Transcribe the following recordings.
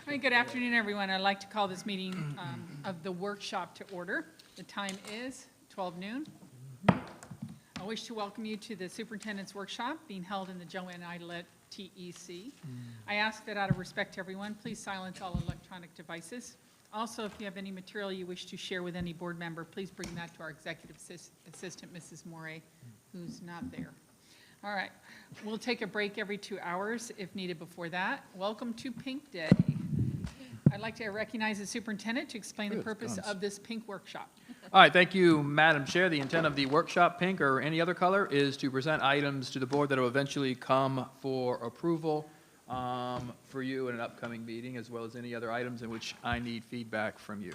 Hi, good afternoon, everyone. I'd like to call this meeting of the workshop to order. The time is 12 noon. I wish to welcome you to the Superintendent's Workshop being held in the Joanne Idlet TEC. I ask that out of respect to everyone, please silence all electronic devices. Also, if you have any material you wish to share with any board member, please bring that to our executive assistant, Mrs. Morey, who's not there. All right, we'll take a break every 2 hours if needed before that. Welcome to Pink Day. I'd like to recognize the superintendent to explain the purpose of this pink workshop. All right, thank you, Madam Chair. The intent of the workshop, pink or any other color, is to present items to the board that will eventually come for approval for you in an upcoming meeting, as well as any other items in which I need feedback from you.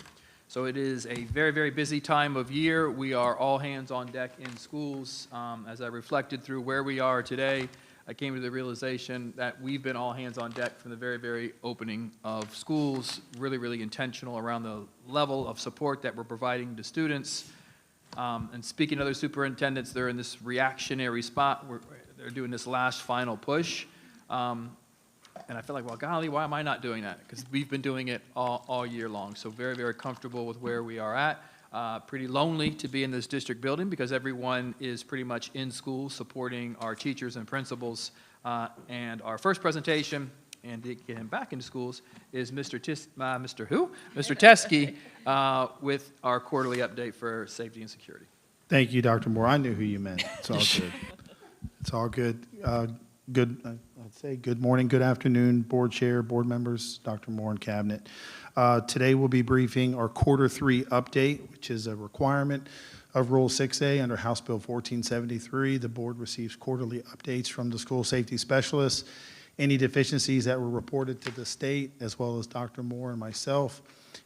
So it is a very, very busy time of year. We are all hands on deck in schools. As I reflected through where we are today, I came to the realization that we've been all hands on deck from the very, very opening of schools, really, really intentional around the level of support that we're providing to students. And speaking to other superintendents, they're in this reactionary spot where they're doing this last final push. And I feel like, well, golly, why am I not doing that? Because we've been doing it all year long. So very, very comfortable with where we are at. Pretty lonely to be in this district building because everyone is pretty much in school supporting our teachers and principals. And our first presentation, and to get him back into schools, is Mr. Teskey with our quarterly update for safety and security. Thank you, Dr. Moore. I knew who you meant. It's all good. It's all good. I'd say good morning, good afternoon, board chair, board members, Dr. Moore and cabinet. Today we'll be briefing our quarter 3 update, which is a requirement of Rule 6A under House Bill 1473. The board receives quarterly updates from the school safety specialists. Any deficiencies that were reported to the state, as well as Dr. Moore and myself,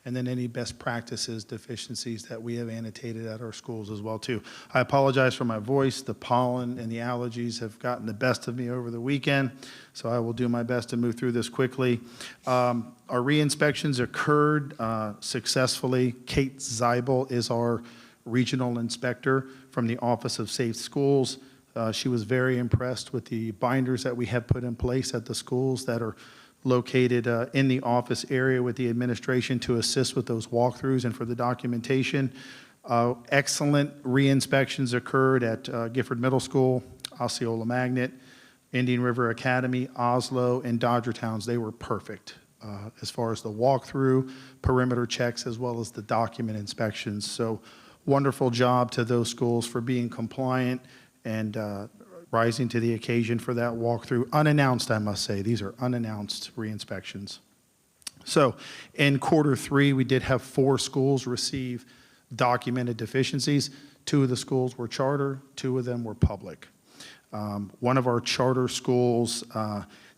and then any best practices deficiencies that we have annotated at our schools as well too. I apologize for my voice. The pollen and the allergies have gotten the best of me over the weekend, so I will do my best to move through this quickly. Our re-inspections occurred successfully. Kate Zeibel is our regional inspector from the Office of Safe Schools. She was very impressed with the binders that we have put in place at the schools that are located in the office area with the administration to assist with those walkthroughs and for the documentation. Excellent re-inspections occurred at Gifford Middle School, Osceola Magnet, Indian River Academy, Oslo, and Dodger Towns. They were perfect as far as the walkthrough, perimeter checks, as well as the document inspections. So wonderful job to those schools for being compliant and rising to the occasion for that walkthrough. Unannounced, I must say. These are unannounced re-inspections. So in quarter 3, we did have 4 schools receive documented deficiencies. 2 of the schools were charter, 2 of them were public. One of our charter schools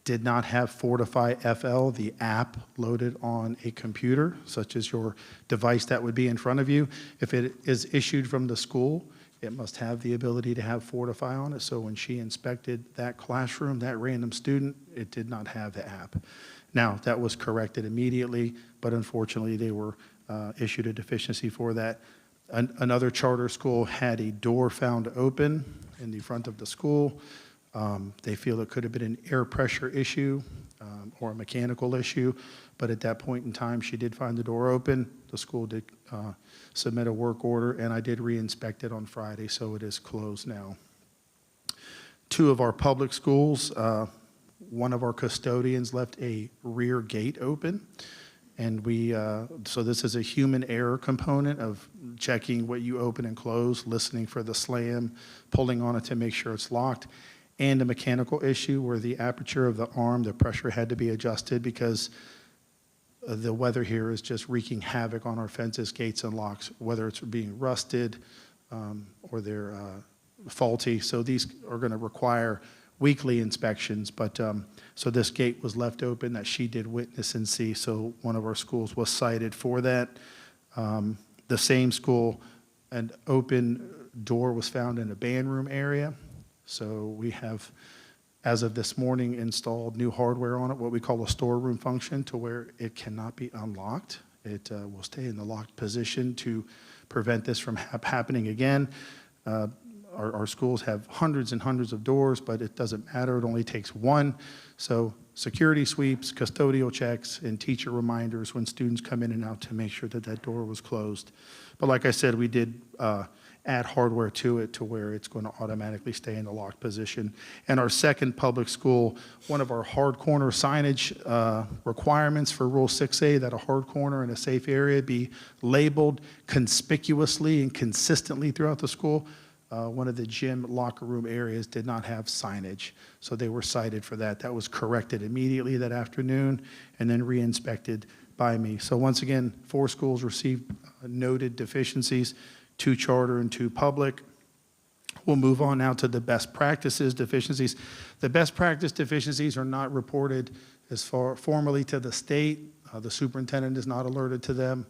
did not have Fortify FL, the app, loaded on a computer, such as your device that would be in front of you. If it is issued from the school, it must have the ability to have Fortify on it. So when she inspected that classroom, that random student, it did not have the app. Now, that was corrected immediately, but unfortunately, they were issued a deficiency for that. Another charter school had a door found open in the front of the school. They feel it could have been an air pressure issue or a mechanical issue, but at that point in time, she did find the door open. The school did submit a work order, and I did re-inspect it on Friday, so it is closed now. 2 of our public schools, one of our custodians left a rear gate open, and so this is a human error component of checking what you open and close, listening for the slam, pulling on it to make sure it's locked, and a mechanical issue where the aperture of the arm, the pressure had to be adjusted because the weather here is just wreaking havoc on our fences, gates, and locks, whether it's being rusted or they're faulty. So these are going to require weekly inspections. But so this gate was left open that she did witness and see. So one of our schools was cited for that. The same school, an open door was found in a band room area. So we have, as of this morning, installed new hardware on it, what we call a storeroom function, to where it cannot be unlocked. It will stay in the locked position to prevent this from happening again. our schools have hundreds and hundreds of doors, but it doesn't matter. It only takes one. So security sweeps, custodial checks, and teacher reminders when students come in and out to make sure that that door was closed. But like I said, we did add hardware to it to where it's going to automatically stay in the locked position. And our second public school, one of our hard corner signage requirements for Rule 6A, that a hard corner in a safe area be labeled conspicuously and consistently throughout the school. One of the gym locker room areas did not have signage, so they were cited for that. That was corrected immediately that afternoon and then re-inspected by me. So once again, 4 schools received noted deficiencies, 2 charter and 2 public. We'll move on now to the best practices deficiencies. The best practice deficiencies are not reported as far formally to the state. The superintendent is not alerted to them,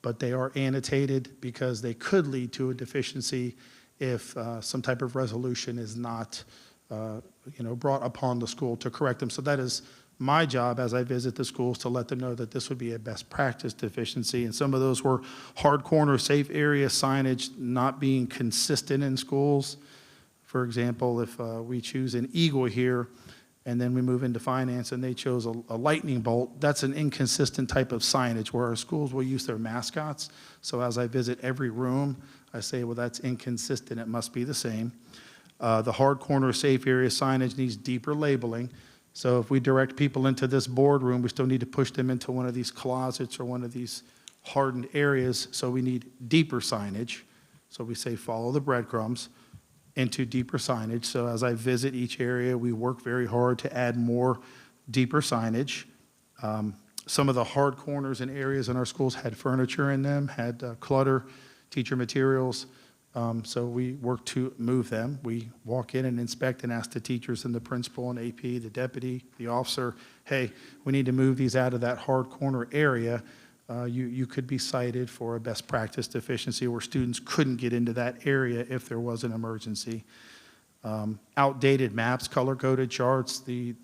but they are annotated because they could lead to a deficiency if some type of resolution is not brought upon the school to correct them. So that is my job as I visit the schools to let them know that this would be a best practice deficiency. And some of those were hard corner safe area signage not being consistent in schools. For example, if we choose an eagle here and then we move into finance and they chose a lightning bolt, that's an inconsistent type of signage where our schools will use their mascots. So as I visit every room, I say, well, that's inconsistent. It must be the same. The hard corner safe area signage needs deeper labeling. So if we direct people into this boardroom, we still need to push them into one of these closets or one of these hardened areas. So we need deeper signage. So we say follow the breadcrumbs into deeper signage. So as I visit each area, we work very hard to add more deeper signage. Some of the hard corners and areas in our schools had furniture in them, had clutter, teacher materials. So we work to move them. We walk in and inspect and ask the teachers and the principal and AP, the deputy, the officer, hey, we need to move these out of that hard corner area. You could be cited for a best practice deficiency where students couldn't get into that area if there was an emergency. Outdated maps, color-coded charts, the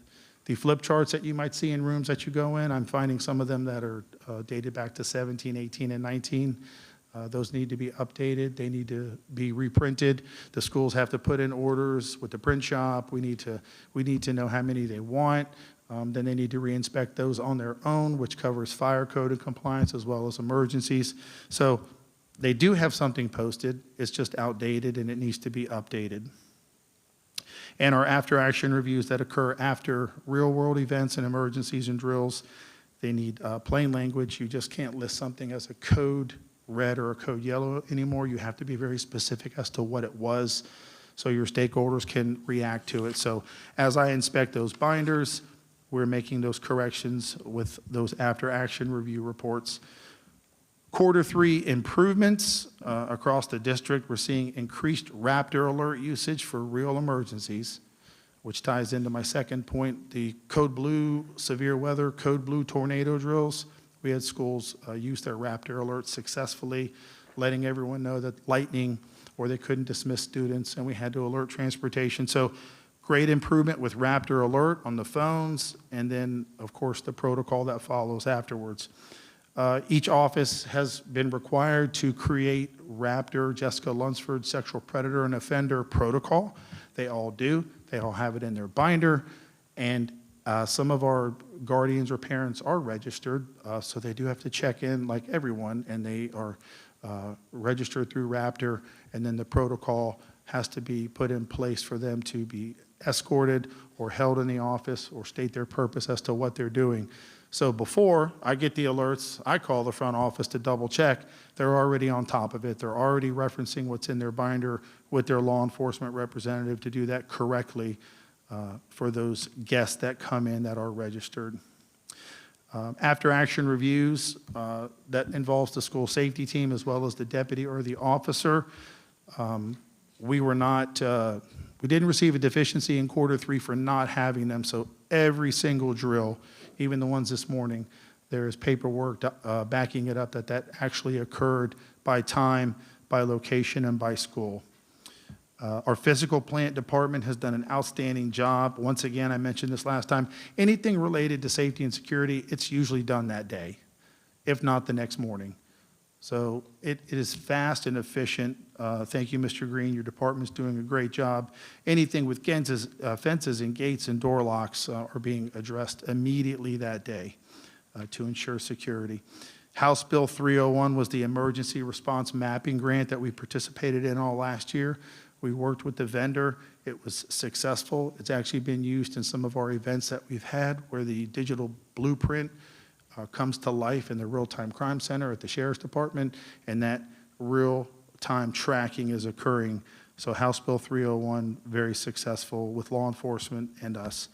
flip charts that you might see in rooms that you go in, I'm finding some of them that are dated back to 17, 18, and 19. Those need to be updated. They need to be reprinted. The schools have to put in orders with the print shop. We need to know how many they want. Then they need to re-inspect those on their own, which covers fire code and compliance as well as emergencies. So they do have something posted. It's just outdated and it needs to be updated. And our after-action reviews that occur after real-world events and emergencies and drills, they need plain language. You just can't list something as a code red or a code yellow anymore. You have to be very specific as to what it was so your stakeholders can react to it. So as I inspect those binders, we're making those corrections with those after-action review reports. Q3 improvements across the district. We're seeing increased Raptor alert usage for real emergencies, which ties into my second point, the code blue severe weather, code blue tornado drills. We had schools use their Raptor alerts successfully, letting everyone know that lightning or they couldn't dismiss students, and we had to alert transportation. So great improvement with Raptor alert on the phones, and then, of course, the protocol that follows afterwards. Each office has been required to create Raptor, Jessica Lunsford, sexual predator and offender protocol. They all do. They all have it in their binder, and some of our guardians or parents are registered, so they do have to check in like everyone, and they are registered through Raptor, and then the protocol has to be put in place for them to be escorted or held in the office or state their purpose as to what they're doing. So before I get the alerts, I call the front office to double check. They're already on top of it. They're already referencing what's in their binder with their law enforcement representative to do that correctly for those guests that come in that are registered. After action reviews, that involves the school safety team as well as the deputy or the officer. We didn't receive a deficiency in Q3 for not having them, so every single drill, even the ones this morning, there is paperwork backing it up that actually occurred by time, by location, and by school. Our physical plant department has done an outstanding job. Once again, I mentioned this last time, anything related to safety and security, it's usually done that day, if not the next morning. So it is fast and efficient. Thank you, Mr. Green. Your department's doing a great job. Anything with fences and gates and door locks are being addressed immediately that day to ensure security. House Bill 301 was the emergency response mapping grant that we participated in all last year. We worked with the vendor. It was successful. It's actually been used in some of our events that we've had where the digital blueprint comes to life in the real-time crime center at the Sheriff's Department, and that real-time tracking is occurring. So House Bill 301, very successful with law enforcement and us.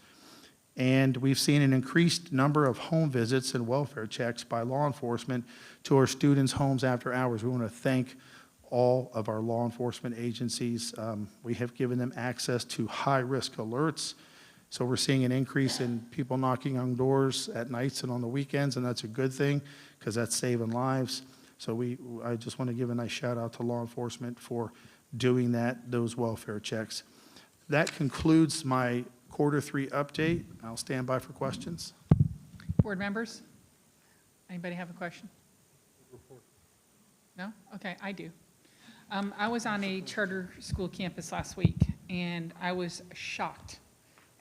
And we've seen an increased number of home visits and welfare checks by law enforcement to our students' homes after hours. We want to thank all of our law enforcement agencies. We have given them access to high-risk alerts. So we're seeing an increase in people knocking on doors at nights and on the weekends, and that's a good thing because that's saving lives. So I just want to give a nice shout out to law enforcement for doing those welfare checks. That concludes my Q3 update. I'll stand by for questions. Board members? Anybody have a question? No? Okay, I do. I was on a charter school campus last week, and I was shocked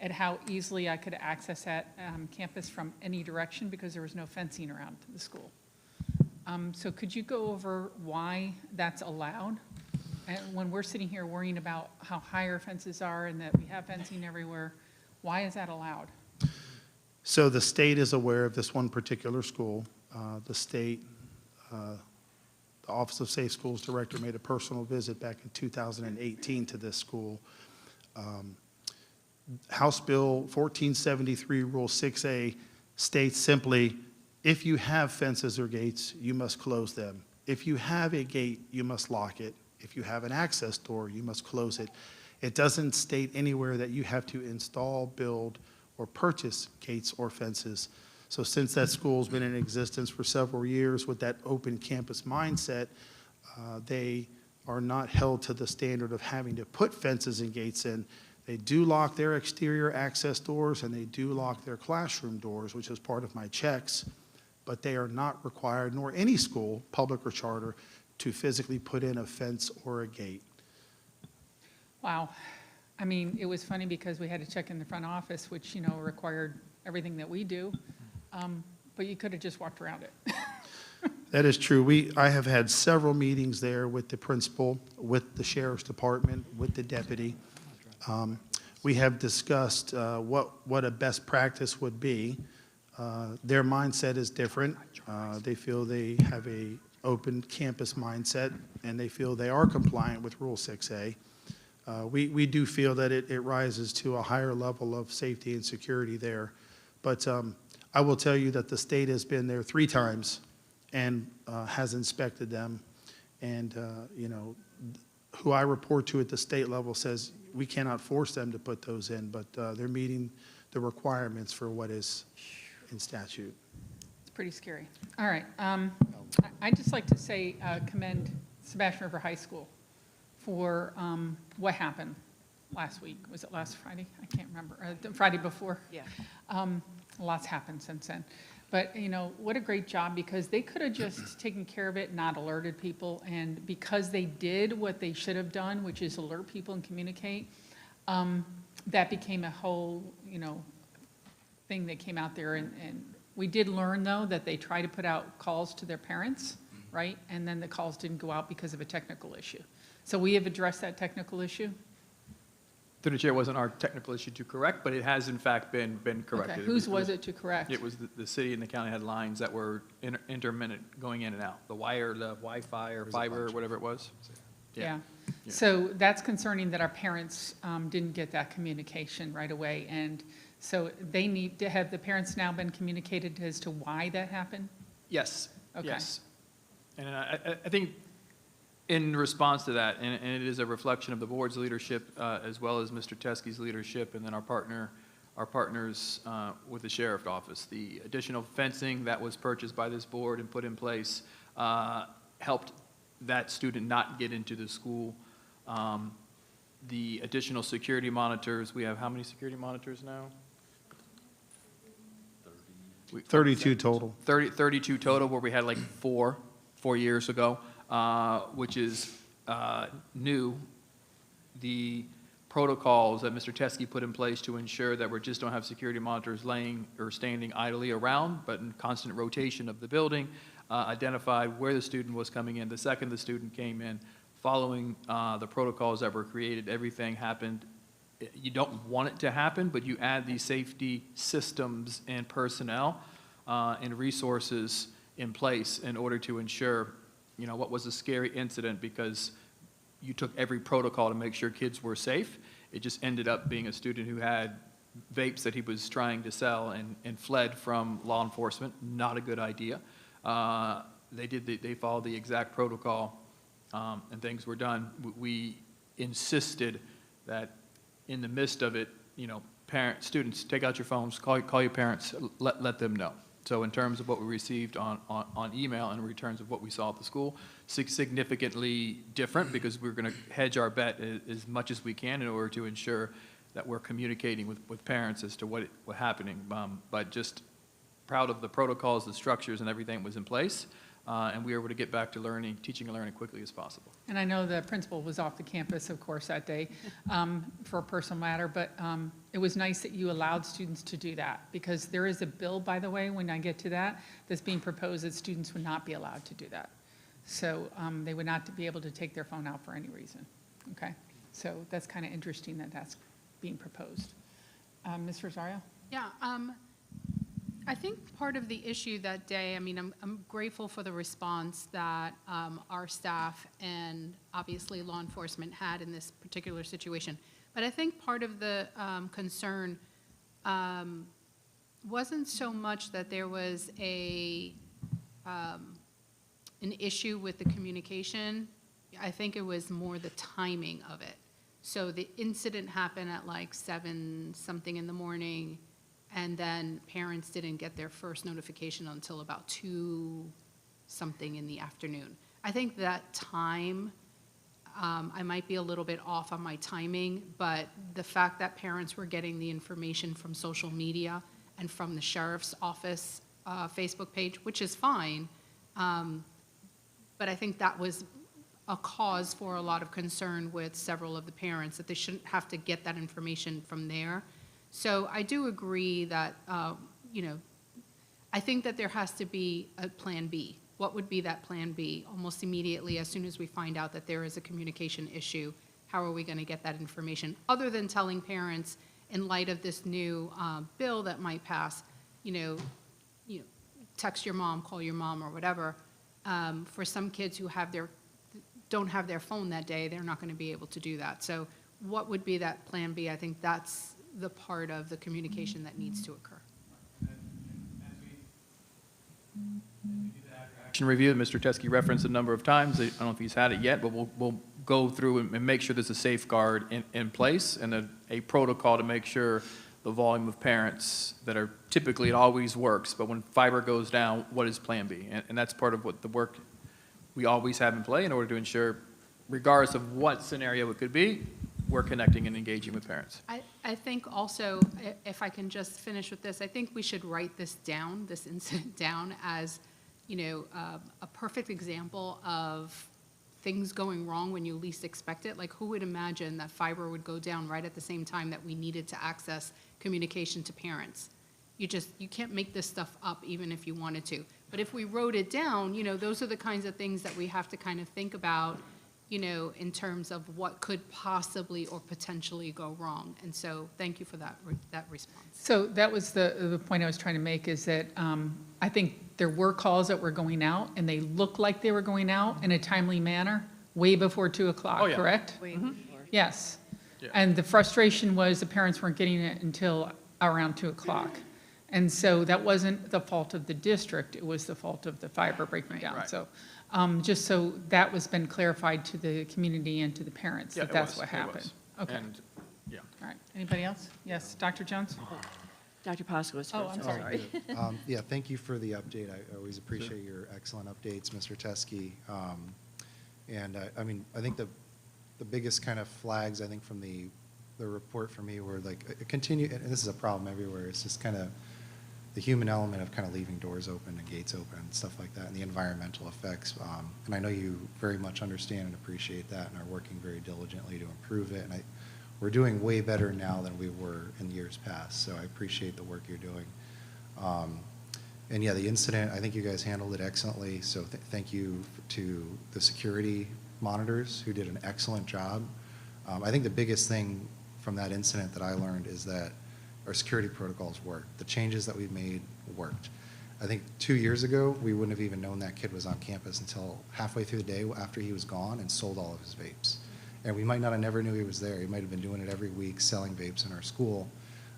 at how easily I could access that campus from any direction because there was no fencing around the school. So could you go over why that's allowed? And when we're sitting here worrying about how high our fences are and that we have fencing everywhere, why is that allowed? So the state is aware of this one particular school. The state, the Office of Safe Schools Director made a personal visit back in 2018 to this school. House Bill 1473, Rule 6A states simply, if you have fences or gates, you must close them. If you have a gate, you must lock it. If you have an access door, you must close it. It doesn't state anywhere that you have to install, build, or purchase gates or fences. So since that school's been in existence for several years with that open campus mindset, they are not held to the standard of having to put fences and gates in. They do lock their exterior access doors and they do lock their classroom doors, which is part of my checks, but they are not required, nor any school, public or charter, to physically put in a fence or a gate. Wow. I mean, it was funny because we had to check in the front office, which, you know, required everything that we do, but you could have just walked around it. That is true. I have had several meetings there with the principal, with the Sheriff's Department, with the deputy. We have discussed what a best practice would be. Their mindset is different. They feel they have a open campus mindset, and they feel they are compliant with Rule 6A. We do feel that it rises to a higher level of safety and security there. But I will tell you that the state has been there 3 times and has inspected them. And, you know, who I report to at the state level says we cannot force them to put those in, but they're meeting the requirements for what is in statute. It's pretty scary. All right. I'd just like to say, commend Sebastian River High School for what happened last week. Was it last Friday? I can't remember. The Friday before? Yeah. Lots happened since then. But, you know, what a great job, because they could have just taken care of it, not alerted people. And because they did what they should have done, which is alert people and communicate, that became a whole, you know, thing that came out there. And we did learn, though, that they try to put out calls to their parents, right? And then the calls didn't go out because of a technical issue. So we have addressed that technical issue. Through the chair, wasn't our technical issue to correct, but it has in fact been corrected. Okay, whose was it to correct? It was the city and the county had lines that were intermittent going in and out. The wire, the Wi-Fi or fiber, or whatever it was. Yeah. So that's concerning that our parents didn't get that communication right away. And so they need to have the parents now been communicated as to why that happened? Yes, Okay. yes. And I think in response to that, and it is a reflection of the board's leadership as well as Mr. Teskey's leadership, and then our partners with the sheriff's office. The additional fencing that was purchased by this board and put in place helped that student not get into the school. The additional security monitors, we have how many security monitors now? 32 total. 32 total, where we had like four 4 years ago, which is new. The protocols that Mr. Teskey put in place to ensure that we just don't have security monitors laying or standing idly around, but in constant rotation of the building, identified where the student was coming in. The second the student came in, following the protocols that were created, everything happened. You don't want it to happen, but you add these safety systems and personnel and resources in place in order to ensure, what was a scary incident because you took every protocol to make sure kids were safe. It just ended up being a student who had vapes that he was trying to sell and fled from law enforcement. Not a good idea. They followed the exact protocol, and things were done. We insisted that in the midst of it, students, take out your phones, call your parents, let them know. So in terms of what we received on email and returns of what we saw at the school, significantly different because we're going to hedge our bet as much as we can in order to ensure that we're communicating with parents as to what's happening. But just proud of the protocols, the structures, and everything that was in place. And we were able to get back to teaching and learning quickly as possible. And I know the principal was off the campus, of course, that day for a personal matter, but it was nice that you allowed students to do that, because there is a bill, by the way, when I get to that, that's being proposed that students would not be allowed to do that. So they would not be able to take their phone out for any reason, okay? So that's kind of interesting that that's being proposed. Ms. Rosario? Yeah, I think part of the issue that day, I'm grateful for the response that our staff and obviously law enforcement had in this particular situation. But I think part of the concern wasn't so much that there was an issue with the communication. I think it was more the timing of it. So the incident happened at like 7-something in the morning, and then parents didn't get their first notification until about 2-something in the afternoon. I think that time, I might be a little bit off on my timing, but the fact that parents were getting the information from social media and from the sheriff's office Facebook page, which is fine, but I think that was a cause for a lot of concern with several of the parents, that they shouldn't have to get that information from there. So I do agree that, I think that there has to be a plan B. What would be that plan B? Almost immediately, as soon as we find out that there is a communication issue, how are we going to get that information? Other than telling parents, in light of this new bill that might pass, text your mom, call your mom, or whatever. For some kids who don't have their phone that day, they're not going to be able to do that. So what would be that plan B? I think that's the part of the communication that needs to occur. Action review that Mr. Teskey referenced a number of times. I don't know if he's had it yet, but we'll go through and make sure there's a safeguard in place and a protocol to make sure the volume of parents that are typically, it always works, but when fiber goes down, what is plan B? And that's part of what the work we always have in play in order to ensure, regardless of what scenario it could be, we're connecting and engaging with parents. I think also, if I can just finish with this, I think we should write this down, this incident down as, a perfect example of things going wrong when you least expect it. Like, who would imagine that fiber would go down right at the same time that we needed to access communication to parents? You can't make this stuff up even if you wanted to. But if we wrote it down, those are the kinds of things that we have to kind of think about, in terms of what could possibly or potentially go wrong. And so thank you for that response. So that was the point I was trying to make, is that I think there were calls that were going out, and they looked like they were going out in a timely manner way before 2 o'clock, Oh, yeah. correct? Mm-hmm. Yes. Yeah. And the frustration was the parents weren't getting it until around 2 o'clock. And so that wasn't the fault of the district, it was the fault of the fiber breaking down. Right. So just so that was been clarified to the community and to the parents, Yeah, that it that's was, what it happened. was. Okay, And, yeah. all right. Anybody else? Yes, Dr. Jones? Dr. Pasco. Oh, I'm sorry. Yeah, thank you for the update. I always appreciate your excellent updates, Mr. Teskey. I think the biggest kind of flags, I think, from the report for me were like a continue, and this is a problem everywhere, it's just kind of the human element of kind of leaving doors open and gates open and stuff like that, and the environmental effects. And I know you very much understand and appreciate that and are working very diligently to improve it. And we're doing way better now than we were in years past, so I appreciate the work you're doing. And yeah, the incident, I think you guys handled it excellently, so thank you to the security monitors who did an excellent job. I think the biggest thing from that incident that I learned is that our security protocols worked. The changes that we've made worked. I think 2 years ago, we wouldn't have even known that kid was on campus until halfway through the day after he was gone and sold all of his vapes. And we might not have never knew he was there. He might have been doing it every week, selling vapes in our school.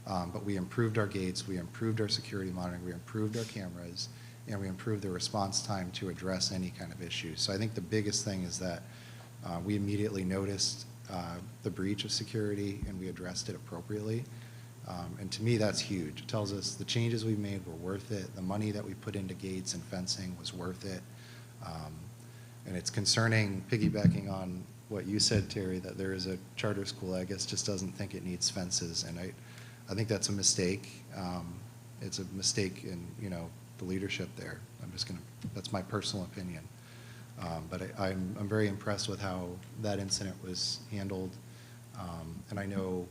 But we improved our gates, we improved our security monitoring, we improved our cameras, and we improved the response time to address any kind of issues. So I think the biggest thing is that we immediately noticed the breach of security and we addressed it appropriately. And to me, that's huge. It tells us the changes we made were worth it. The money that we put into gates and fencing was worth it. And it's concerning, piggybacking on what you said, Terry, that there is a charter school, I guess, just doesn't think it needs fences. And I think that's a mistake. It's a mistake in, the leadership there. That's my personal opinion. But I'm very impressed with how that incident was handled. And I know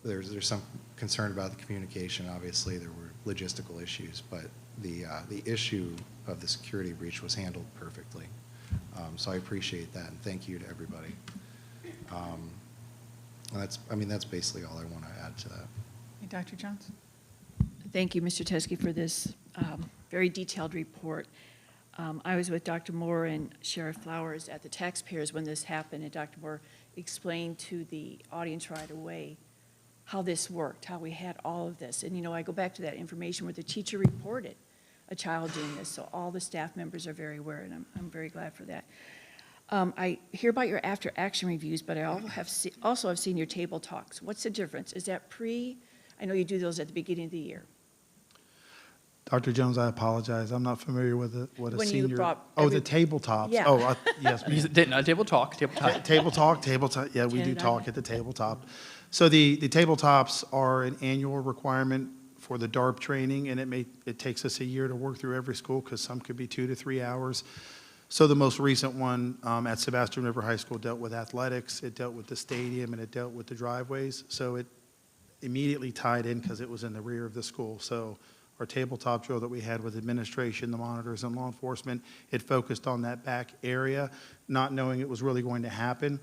there's some concern about the communication. Obviously, there were logistical issues, but the issue of the security breach was handled perfectly. So I appreciate that, and thank you to everybody. And that's basically all I want to add to that. Hey, Dr. Jones? Thank you, Mr. Teskey, for this very detailed report. I was with Dr. Moore and Sheriff Flowers at the taxpayers when this happened, and Dr. Moore explained to the audience right away how this worked, how we had all of this. And, I go back to that information where the teacher reported a child doing this, so all the staff members are very aware, and I'm very glad for that. I hear about your after-action reviews, but I also have seen your table talks. What's the difference? Is that I know you do those at the beginning of the year. Dr. Jones, I apologize. I'm not familiar with what a When you senior. brought The tabletops. Yeah. Oh, yes, ma'am. Table talk. Table talk. Yeah, we do talk at the tabletop. So the tabletops are an annual requirement for the DARP training, and it takes us a year to work through every school because some could be 2 to 3 hours. So the most recent one at Sebastian River High School dealt with athletics, it dealt with the stadium, and it dealt with the driveways. So it immediately tied in because it was in the rear of the school. So our tabletop drill that we had with administration, the monitors, and law enforcement, it focused on that back area, not knowing it was really going to happen.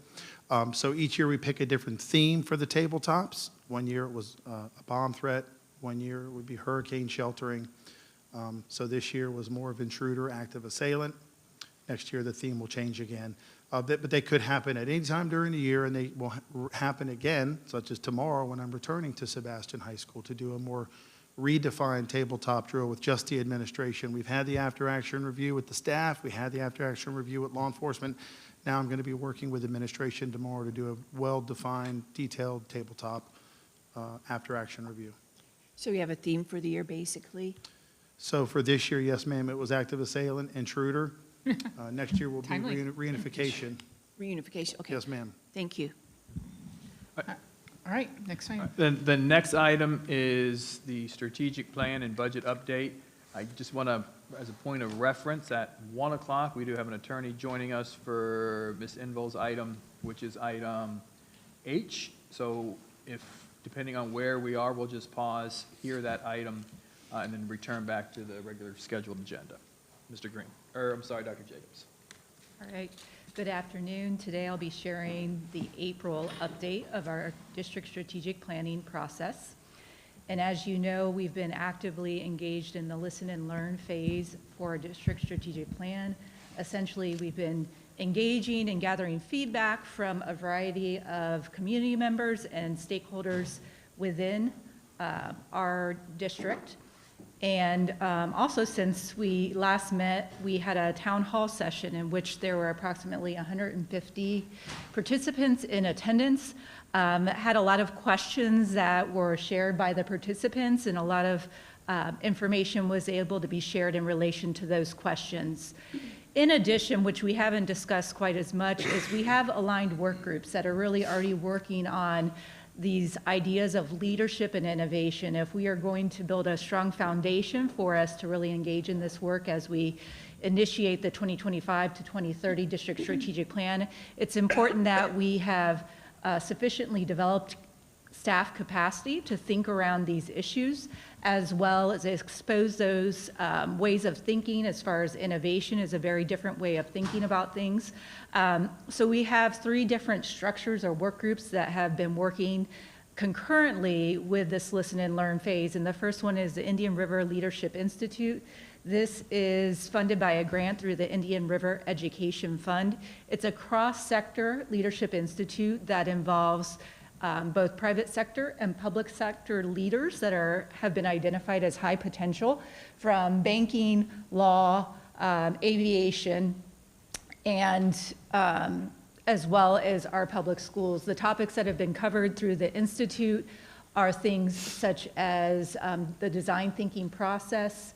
So each year we pick a different theme for the tabletops. One year it was a bomb threat. One year it would be hurricane sheltering. So this year was more of intruder, active assailant. Next year the theme will change again. But they could happen at any time during the year, and they will happen again, such as tomorrow when I'm returning to Sebastian High School to do a more redefined tabletop drill with just the administration. We've had the after-action review with the staff. We had the after-action review with law enforcement. Now I'm going to be working with administration tomorrow to do a well-defined, detailed tabletop after-action review. So you have a theme for the year, basically? So for this year, yes, ma'am, it was active assailant, intruder. Next year will be Timely. reunification. Reunification, okay. Yes, ma'am. Thank you. All right, next item. Then the next item is the strategic plan and budget update. I just want to, as a point of reference, at 1 o'clock, we do have an attorney joining us for Ms. Envol's item, which is item H. So depending on where we are, we'll just pause, hear that item, and then return back to the regular scheduled agenda. Mr. Green, I'm sorry, Dr. Jacobs. All right, good afternoon. Today I'll be sharing the April update of our district strategic planning process. And as you know, we've been actively engaged in the listen and learn phase for our district strategic plan. Essentially, we've been engaging and gathering feedback from a variety of community members and stakeholders within our district. And also, since we last met, we had a town hall session in which there were approximately 150 participants in attendance. Had a lot of questions that were shared by the participants, and a lot of information was able to be shared in relation to those questions. In addition, which we haven't discussed quite as much, is we have aligned work groups that are really already working on these ideas of leadership and innovation. If we are going to build a strong foundation for us to really engage in this work as we initiate the 2025 to 2030 district strategic plan, it's important that we have sufficiently developed staff capacity to think around these issues, as well as expose those ways of thinking as far as innovation is a very different way of thinking about things. So we have 3 different structures or work groups that have been working concurrently with this listen and learn phase. And the first one is the Indian River Leadership Institute. This is funded by a grant through the Indian River Education Fund. It's a cross-sector leadership institute that involves both private sector and public sector leaders that have been identified as high potential, from banking, law, aviation, and as well as our public schools. The topics that have been covered through the institute are things such as the design thinking process,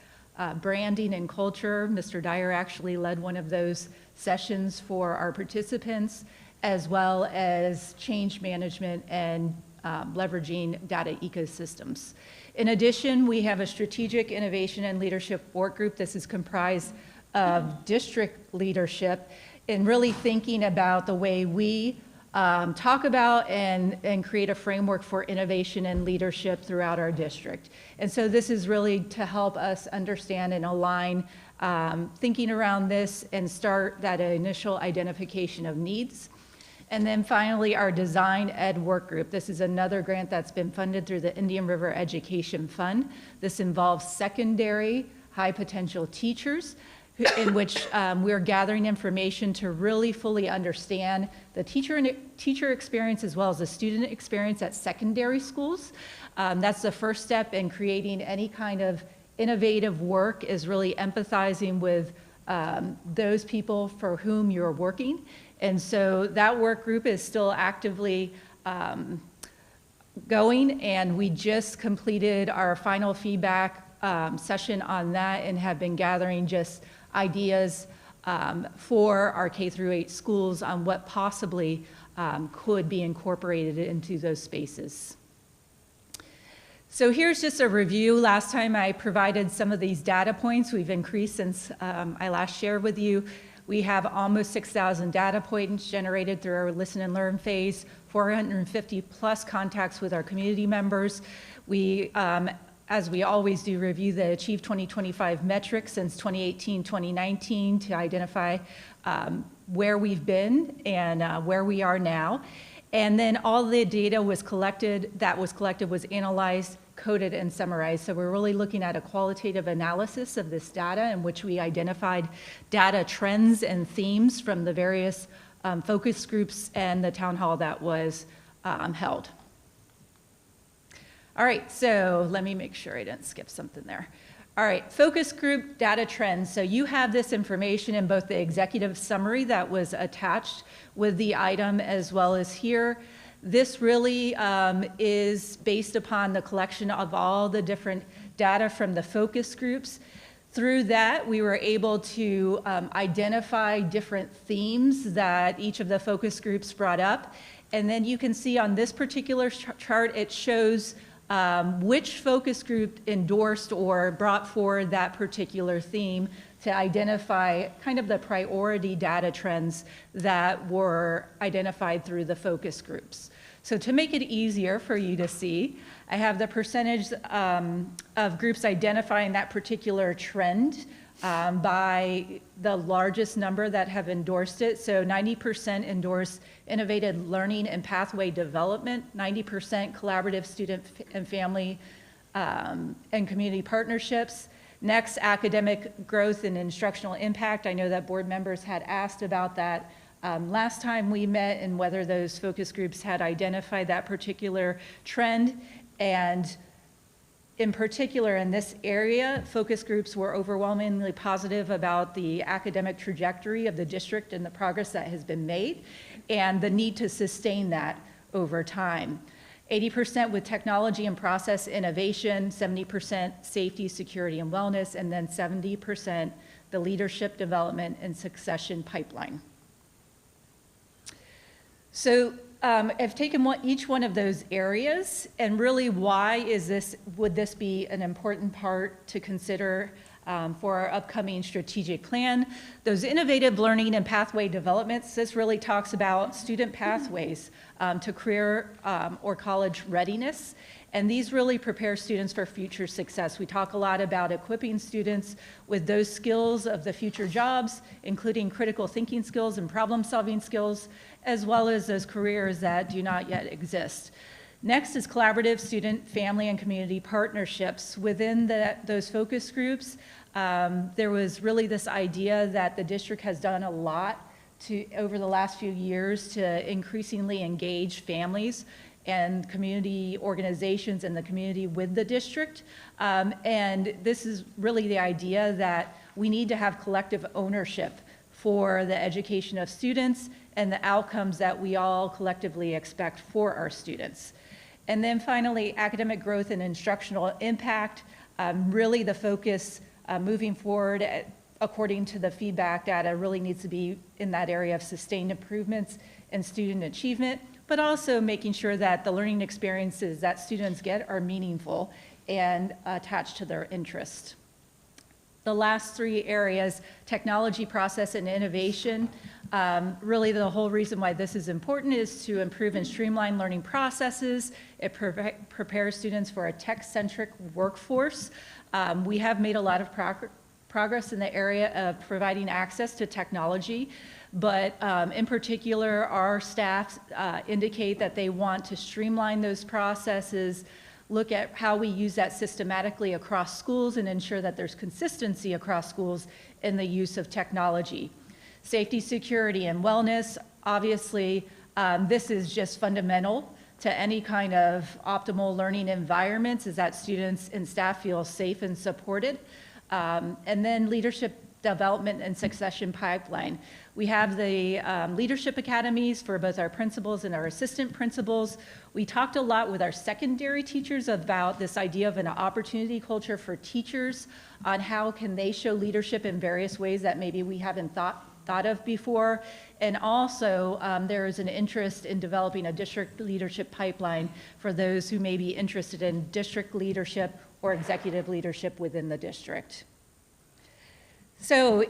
branding and culture. Mr. Dyer actually led one of those sessions for our participants, as well as change management and leveraging data ecosystems. In addition, we have a strategic innovation and leadership work group. This is comprised of district leadership and really thinking about the way we talk about and create a framework for innovation and leadership throughout our district. And so this is really to help us understand and align thinking around this and start that initial identification of needs. And then finally, our Design Ed Work Group. This is another grant that's been funded through the Indian River Education Fund. This involves secondary high potential teachers in which we're gathering information to really fully understand the teacher experience as well as the student experience at secondary schools. That's the first step in creating any kind of innovative work, is really empathizing with those people for whom you're working. And so that work group is still actively going, and we just completed our final feedback session on that and have been gathering just ideas for our K-8 schools on what possibly could be incorporated into those spaces. So here's just a review. Last time I provided some of these data points. We've increased since I last shared with you. We have almost 6,000 data points generated through our listen and learn phase, 450 plus contacts with our community members. We, as we always do, review the Achieve 2025 metrics since 2018, 2019 to identify where we've been and where we are now. And then all the data was collected, was analyzed, coded, and summarized. So we're really looking at a qualitative analysis of this data in which we identified data trends and themes from the various focus groups and the town hall that was held. All right, so let me make sure I didn't skip something there. All right, focus group data trends. So you have this information in both the executive summary that was attached with the item as well as here. This really is based upon the collection of all the different data from the focus groups. Through that, we were able to identify different themes that each of the focus groups brought up. And then you can see on this particular chart, it shows which focus group endorsed or brought forward that particular theme to identify kind of the priority data trends that were identified through the focus groups. So to make it easier for you to see, I have the percentage of groups identifying that particular trend by the largest number that have endorsed it. So 90% endorse innovative learning and pathway development, 90% collaborative student and family and community partnerships. Next, academic growth and instructional impact. I know that board members had asked about that last time we met and whether those focus groups had identified that particular trend. And in particular, in this area, focus groups were overwhelmingly positive about the academic trajectory of the district and the progress that has been made and the need to sustain that over time. 80% with technology and process innovation, 70% safety, security, and wellness, and then 70% the leadership development and succession pipeline. So I've taken each one of those areas, and really why would this be an important part to consider for our upcoming strategic plan? Those innovative learning and pathway developments, this really talks about student pathways to career or college readiness. And these really prepare students for future success. We talk a lot about equipping students with those skills of the future jobs, including critical thinking skills and problem-solving skills, as well as those careers that do not yet exist. Next is collaborative student, family, and community partnerships. Within those focus groups, there was really this idea that the district has done a lot over the last few years to increasingly engage families and community organizations in the community with the district. And this is really the idea that we need to have collective ownership for the education of students and the outcomes that we all collectively expect for our students. And then finally, academic growth and instructional impact. Really the focus moving forward, according to the feedback data, really needs to be in that area of sustained improvements in student achievement, but also making sure that the learning experiences that students get are meaningful and attached to their interest. The last three areas, technology, process, and innovation. Really the whole reason why this is important is to improve and streamline learning processes. It prepares students for a tech-centric workforce. We have made a lot of progress in the area of providing access to technology, but in particular, our staff indicate that they want to streamline those processes, look at how we use that systematically across schools, and ensure that there's consistency across schools in the use of technology. Safety, security, and wellness, obviously, this is just fundamental to any kind of optimal learning environments, is that students and staff feel safe and supported. And then leadership development and succession pipeline. We have the leadership academies for both our principals and our assistant principals. We talked a lot with our secondary teachers about this idea of an opportunity culture for teachers on how can they show leadership in various ways that maybe we haven't thought of before. And also there is an interest in developing a district leadership pipeline for those who may be interested in district leadership or executive leadership within the district. So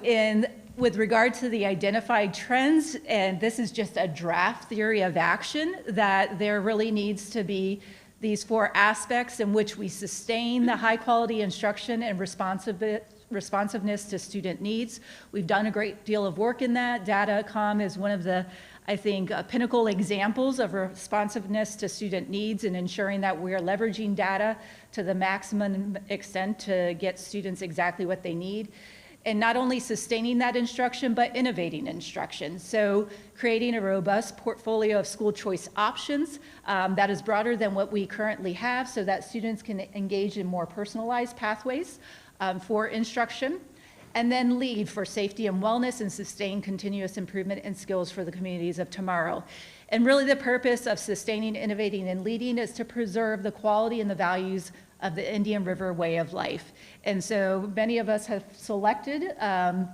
with regard to the identified trends, and this is just a draft theory of action, that there really needs to be these four aspects in which we sustain the high quality instruction and responsiveness to student needs. We've done a great deal of work in that. Datacom is one of the, I think, pinnacle examples of responsiveness to student needs and ensuring that we're leveraging data to the maximum extent to get students exactly what they need. And not only sustaining that instruction, but innovating instruction. So creating a robust portfolio of school choice options that is broader than what we currently have so that students can engage in more personalized pathways for instruction. And then lead for safety and wellness and sustain continuous improvement in skills for the communities of tomorrow. And really the purpose of sustaining, innovating, and leading is to preserve the quality and the values of the Indian River way of life. And so many of us have selected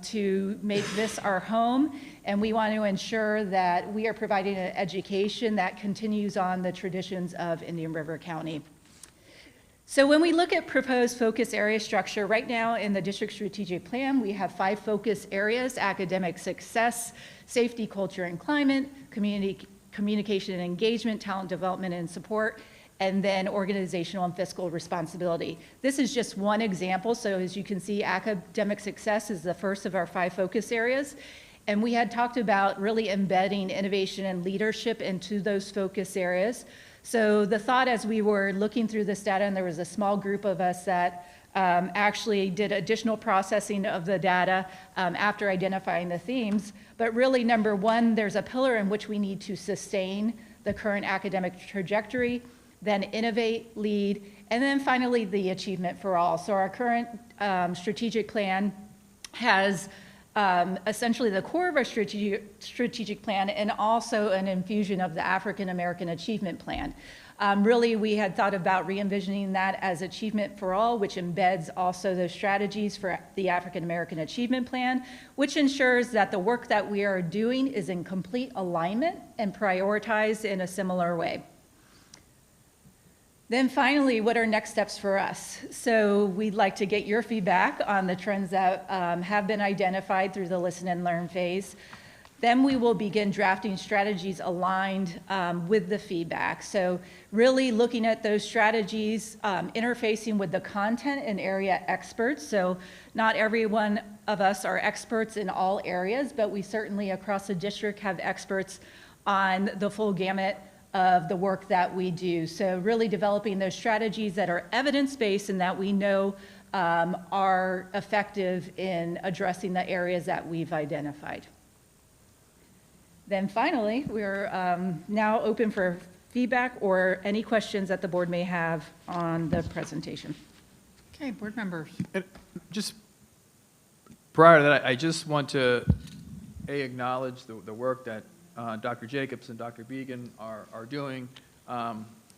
to make this our home, and we want to ensure that we are providing an education that continues on the traditions of Indian River County. So when we look at proposed focus area structure, right now in the district strategic plan, we have 5 focus areas: academic success, safety, culture, and climate, communication and engagement, talent development and support, and then organizational and fiscal responsibility. This is just one example. So as you can see, academic success is the first of our 5 focus areas. And we had talked about really embedding innovation and leadership into those focus areas. So the thought as we were looking through this data, and there was a small group of us that actually did additional processing of the data after identifying the themes. But really, number one, there's a pillar in which we need to sustain the current academic trajectory, then innovate, lead, and then finally the achievement for all. So our current strategic plan has essentially the core of our strategic plan, and also an infusion of the African American Achievement Plan. Really, we had thought about re-envisioning that as Achievement for All, which embeds also those strategies for the African American Achievement Plan, which ensures that the work that we are doing is in complete alignment and prioritized in a similar way. Then finally, what are next steps for us? So we'd like to get your feedback on the trends that have been identified through the listen and learn phase. Then we will begin drafting strategies aligned with the feedback. So really looking at those strategies, interfacing with the content and area experts. So not every one of us are experts in all areas, but we certainly across the district have experts on the full gamut of the work that we do. So really developing those strategies that are evidence-based and that we know are effective in addressing the areas that we've identified. Then finally, we're now open for feedback or any questions that the board may have on the presentation. Okay, board members. And just prior to that, I just want to acknowledge the work that Dr. Jacobs and Dr. Began are doing.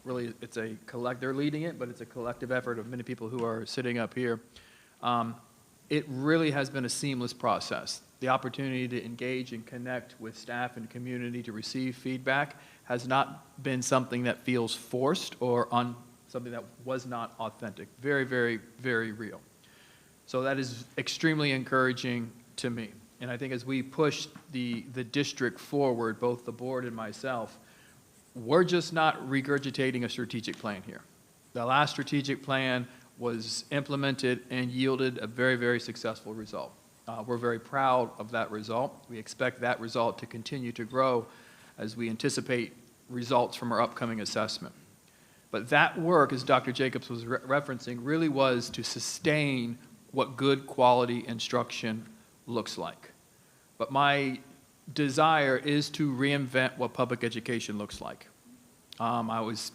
Really, it's a they're leading it, but it's a collective effort of many people who are sitting up here. It really has been a seamless process. The opportunity to engage and connect with staff and community to receive feedback has not been something that feels forced or something that was not authentic. Very, very, very real. So that is extremely encouraging to me. And I think as we push the district forward, both the board and myself, we're just not regurgitating a strategic plan here. The last strategic plan was implemented and yielded a very, very successful result. We're very proud of that result. We expect that result to continue to grow as we anticipate results from our upcoming assessment. But that work, as Dr. Jacobs was referencing, really was to sustain what good quality instruction looks like. But my desire is to reinvent what public education looks like. I was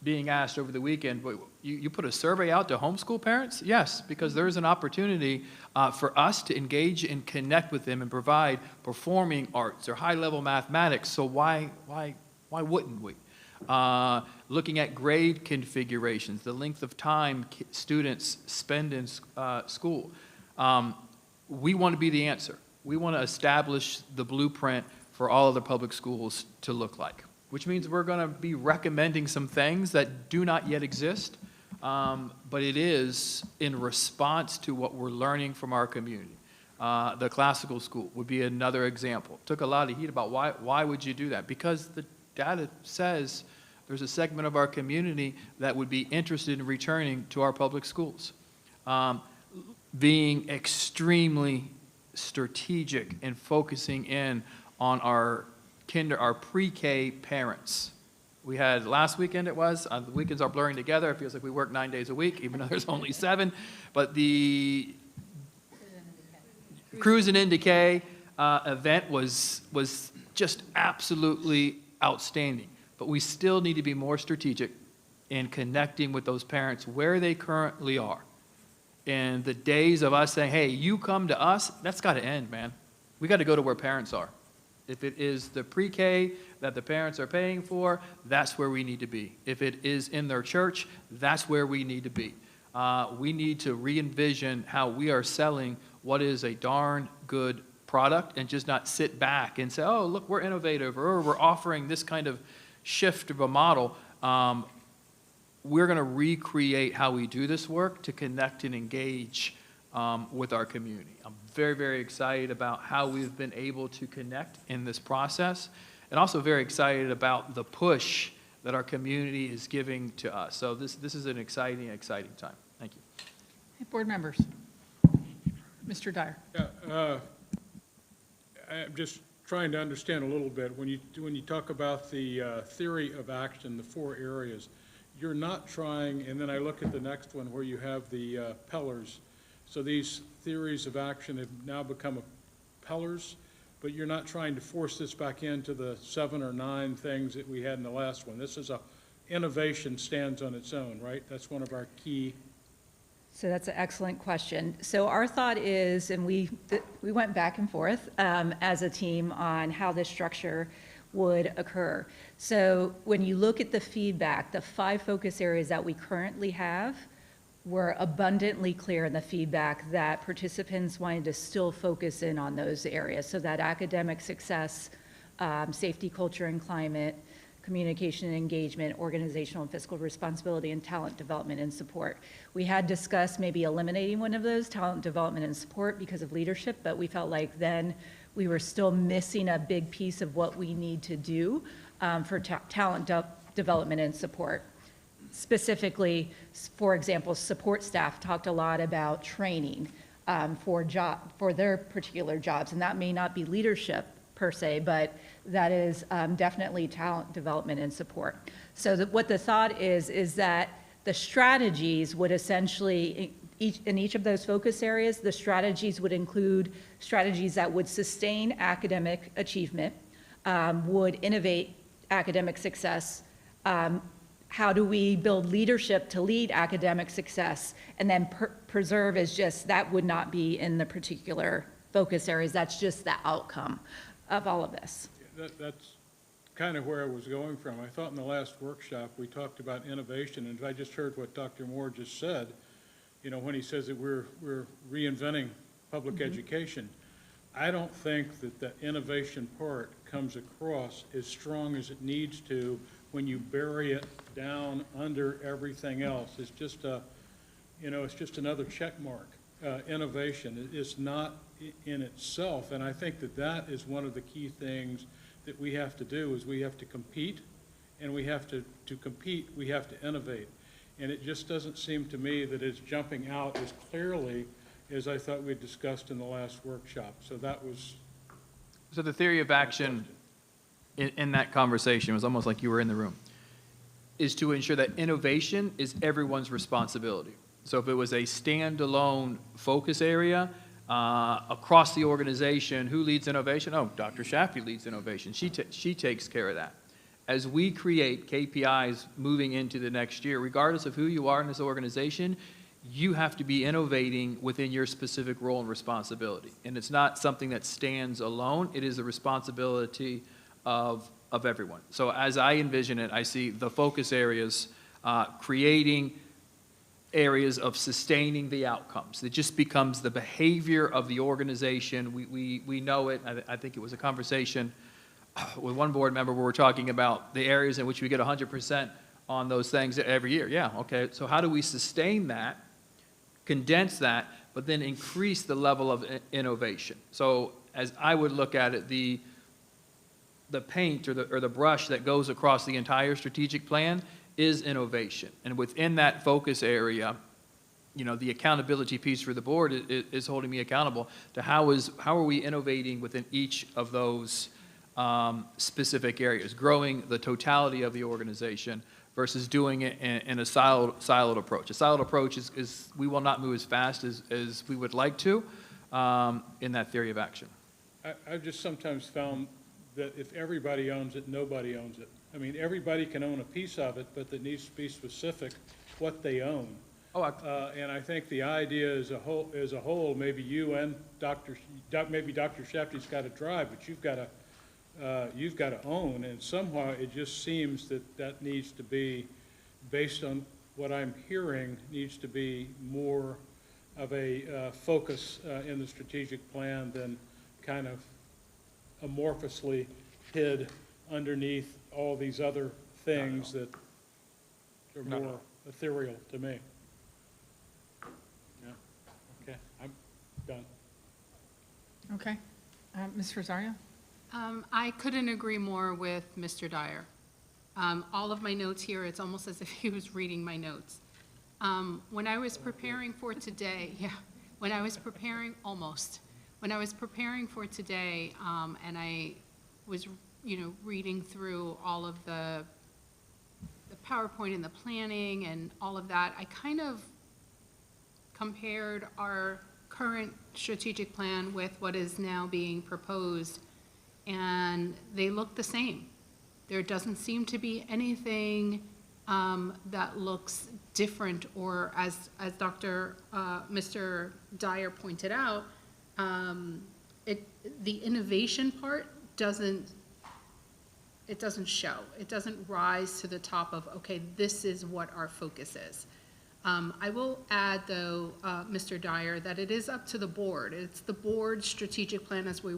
being asked over the weekend, you put a survey out to homeschool parents? Yes, because there is an opportunity for us to engage and connect with them and provide performing arts or high-level mathematics, so why wouldn't we? Looking at grade configurations, the length of time students spend in school. We want to be the answer. We want to establish the blueprint for all other public schools to look like, which means we're going to be recommending some things that do not yet exist, but it is in response to what we're learning from our community. The classical school would be another example. Took a lot of heat about why would you do that? Because the data says there's a segment of our community that would be interested in returning to our public schools. Being extremely strategic and focusing in on our pre-K parents. We had last weekend the weekends are blurring together. It feels like we work 9 days a week, even though there's only 7. But the Cruising into K event was just absolutely outstanding. But we still need to be more strategic in connecting with those parents where they currently are. And the days of us saying, hey, you come to us, that's got to end, man. We got to go to where parents are. If it is the pre-K that the parents are paying for, that's where we need to be. If it is in their church, that's where we need to be. We need to re-envision how we are selling what is a darn good product and just not sit back and say, oh, look, we're innovative, or we're offering this kind of shift of a model. We're going to recreate how we do this work to connect and engage with our community. I'm very, very excited about how we've been able to connect in this process, and also very excited about the push that our community is giving to us. So this is an exciting time. Thank you. Hey, board members. Mr. Dyer. Yeah, I'm just trying to understand a little bit. When you talk about the theory of action, the 4 areas, you're not trying, and then I look at the next one where you have the pillars. So these theories of action have now become pillars, but you're not trying to force this back into the 7 or 9 things that we had in the last one. This is innovation stands on its own, right? That's one of our key. So that's an excellent question. So our thought is, and we went back and forth as a team on how this structure would occur. So when you look at the feedback, the 5 focus areas that we currently have were abundantly clear in the feedback that participants wanted to still focus in on those areas. So that academic success, safety, culture, and climate, communication and engagement, organizational and fiscal responsibility, and talent development and support. We had discussed maybe eliminating one of those, talent development and support, because of leadership, but we felt like then we were still missing a big piece of what we need to do for talent development and support. Specifically, for example, support staff talked a lot about training for their particular jobs, and that may not be leadership per se, but that is definitely talent development and support. So what the thought is that the strategies would essentially, in each of those focus areas, the strategies would include strategies that would sustain academic achievement, would innovate academic success, how do we build leadership to lead academic success, and then preserve as just, that would not be in the particular focus areas, that's just the outcome of all of this. That's kind of where I was going from. I thought in the last workshop, we talked about innovation, and I just heard what Dr. Moore just said, you know, when he says that we're reinventing public education. I don't think that the innovation part comes across as strong as it needs to when you bury it down under everything else. It's just a, you know, it's just another check mark. Innovation is not in itself, and I think that that is one of the key things that we have to do, is we have to compete, and we have to compete, we have to innovate. And it just doesn't seem to me that it's jumping out as clearly as I thought we discussed in the last workshop. So that was. So the theory of action in that conversation was almost like you were in the room, is to ensure that innovation is everyone's responsibility. So if it was a standalone focus area across the organization, who leads innovation? Oh, Dr. Shaffey leads innovation. She takes care of that. As we create KPIs moving into the next year, regardless of who you are in this organization, you have to be innovating within your specific role and responsibility. And it's not something that stands alone. It is a responsibility of everyone. So as I envision it, I see the focus areas creating areas of sustaining the outcomes. It just becomes the behavior of the organization. We know it. I think it was a conversation with one board member where we're talking about the areas in which we get 100% on those things every year. Yeah, okay. So how do we sustain that, condense that, but then increase the level of innovation? So as I would look at it, the paint or the brush that goes across the entire strategic plan is innovation. And within that focus area, you know, the accountability piece for the board is holding me accountable to how are we innovating within each of those specific areas, growing the totality of the organization versus doing it in a siloed approach. A siloed approach is we will not move as fast as we would like to in that theory of action. I've just sometimes found that if everybody owns it, nobody owns it. I mean, everybody can own a piece of it, but it needs to be specific what they own. Oh, and I think the idea as a whole, maybe you and maybe Dr. Shaftey's got to drive, but you've got to own. And somehow it just seems that needs to be, based on what I'm hearing, needs to be more of a focus in the strategic plan than kind of amorphously hid underneath all these other things that are more ethereal to me. Yeah, okay, I'm done. Okay. Ms. Rosario? I couldn't agree more with Mr. Dyer. All of my notes here, it's almost as if he was reading my notes. When I was preparing for today, when I was preparing for today, and I was, reading through all of the PowerPoint and the planning and all of that, I kind of compared our current strategic plan with what is now being proposed, and they look the same. There doesn't seem to be anything that looks different, or as Mr. Dyer pointed out, the innovation part doesn't show. It doesn't rise to the top of, okay, this is what our focus is. I will add, though, Mr. Dyer, that it is up to the board. It's the board's strategic plan as we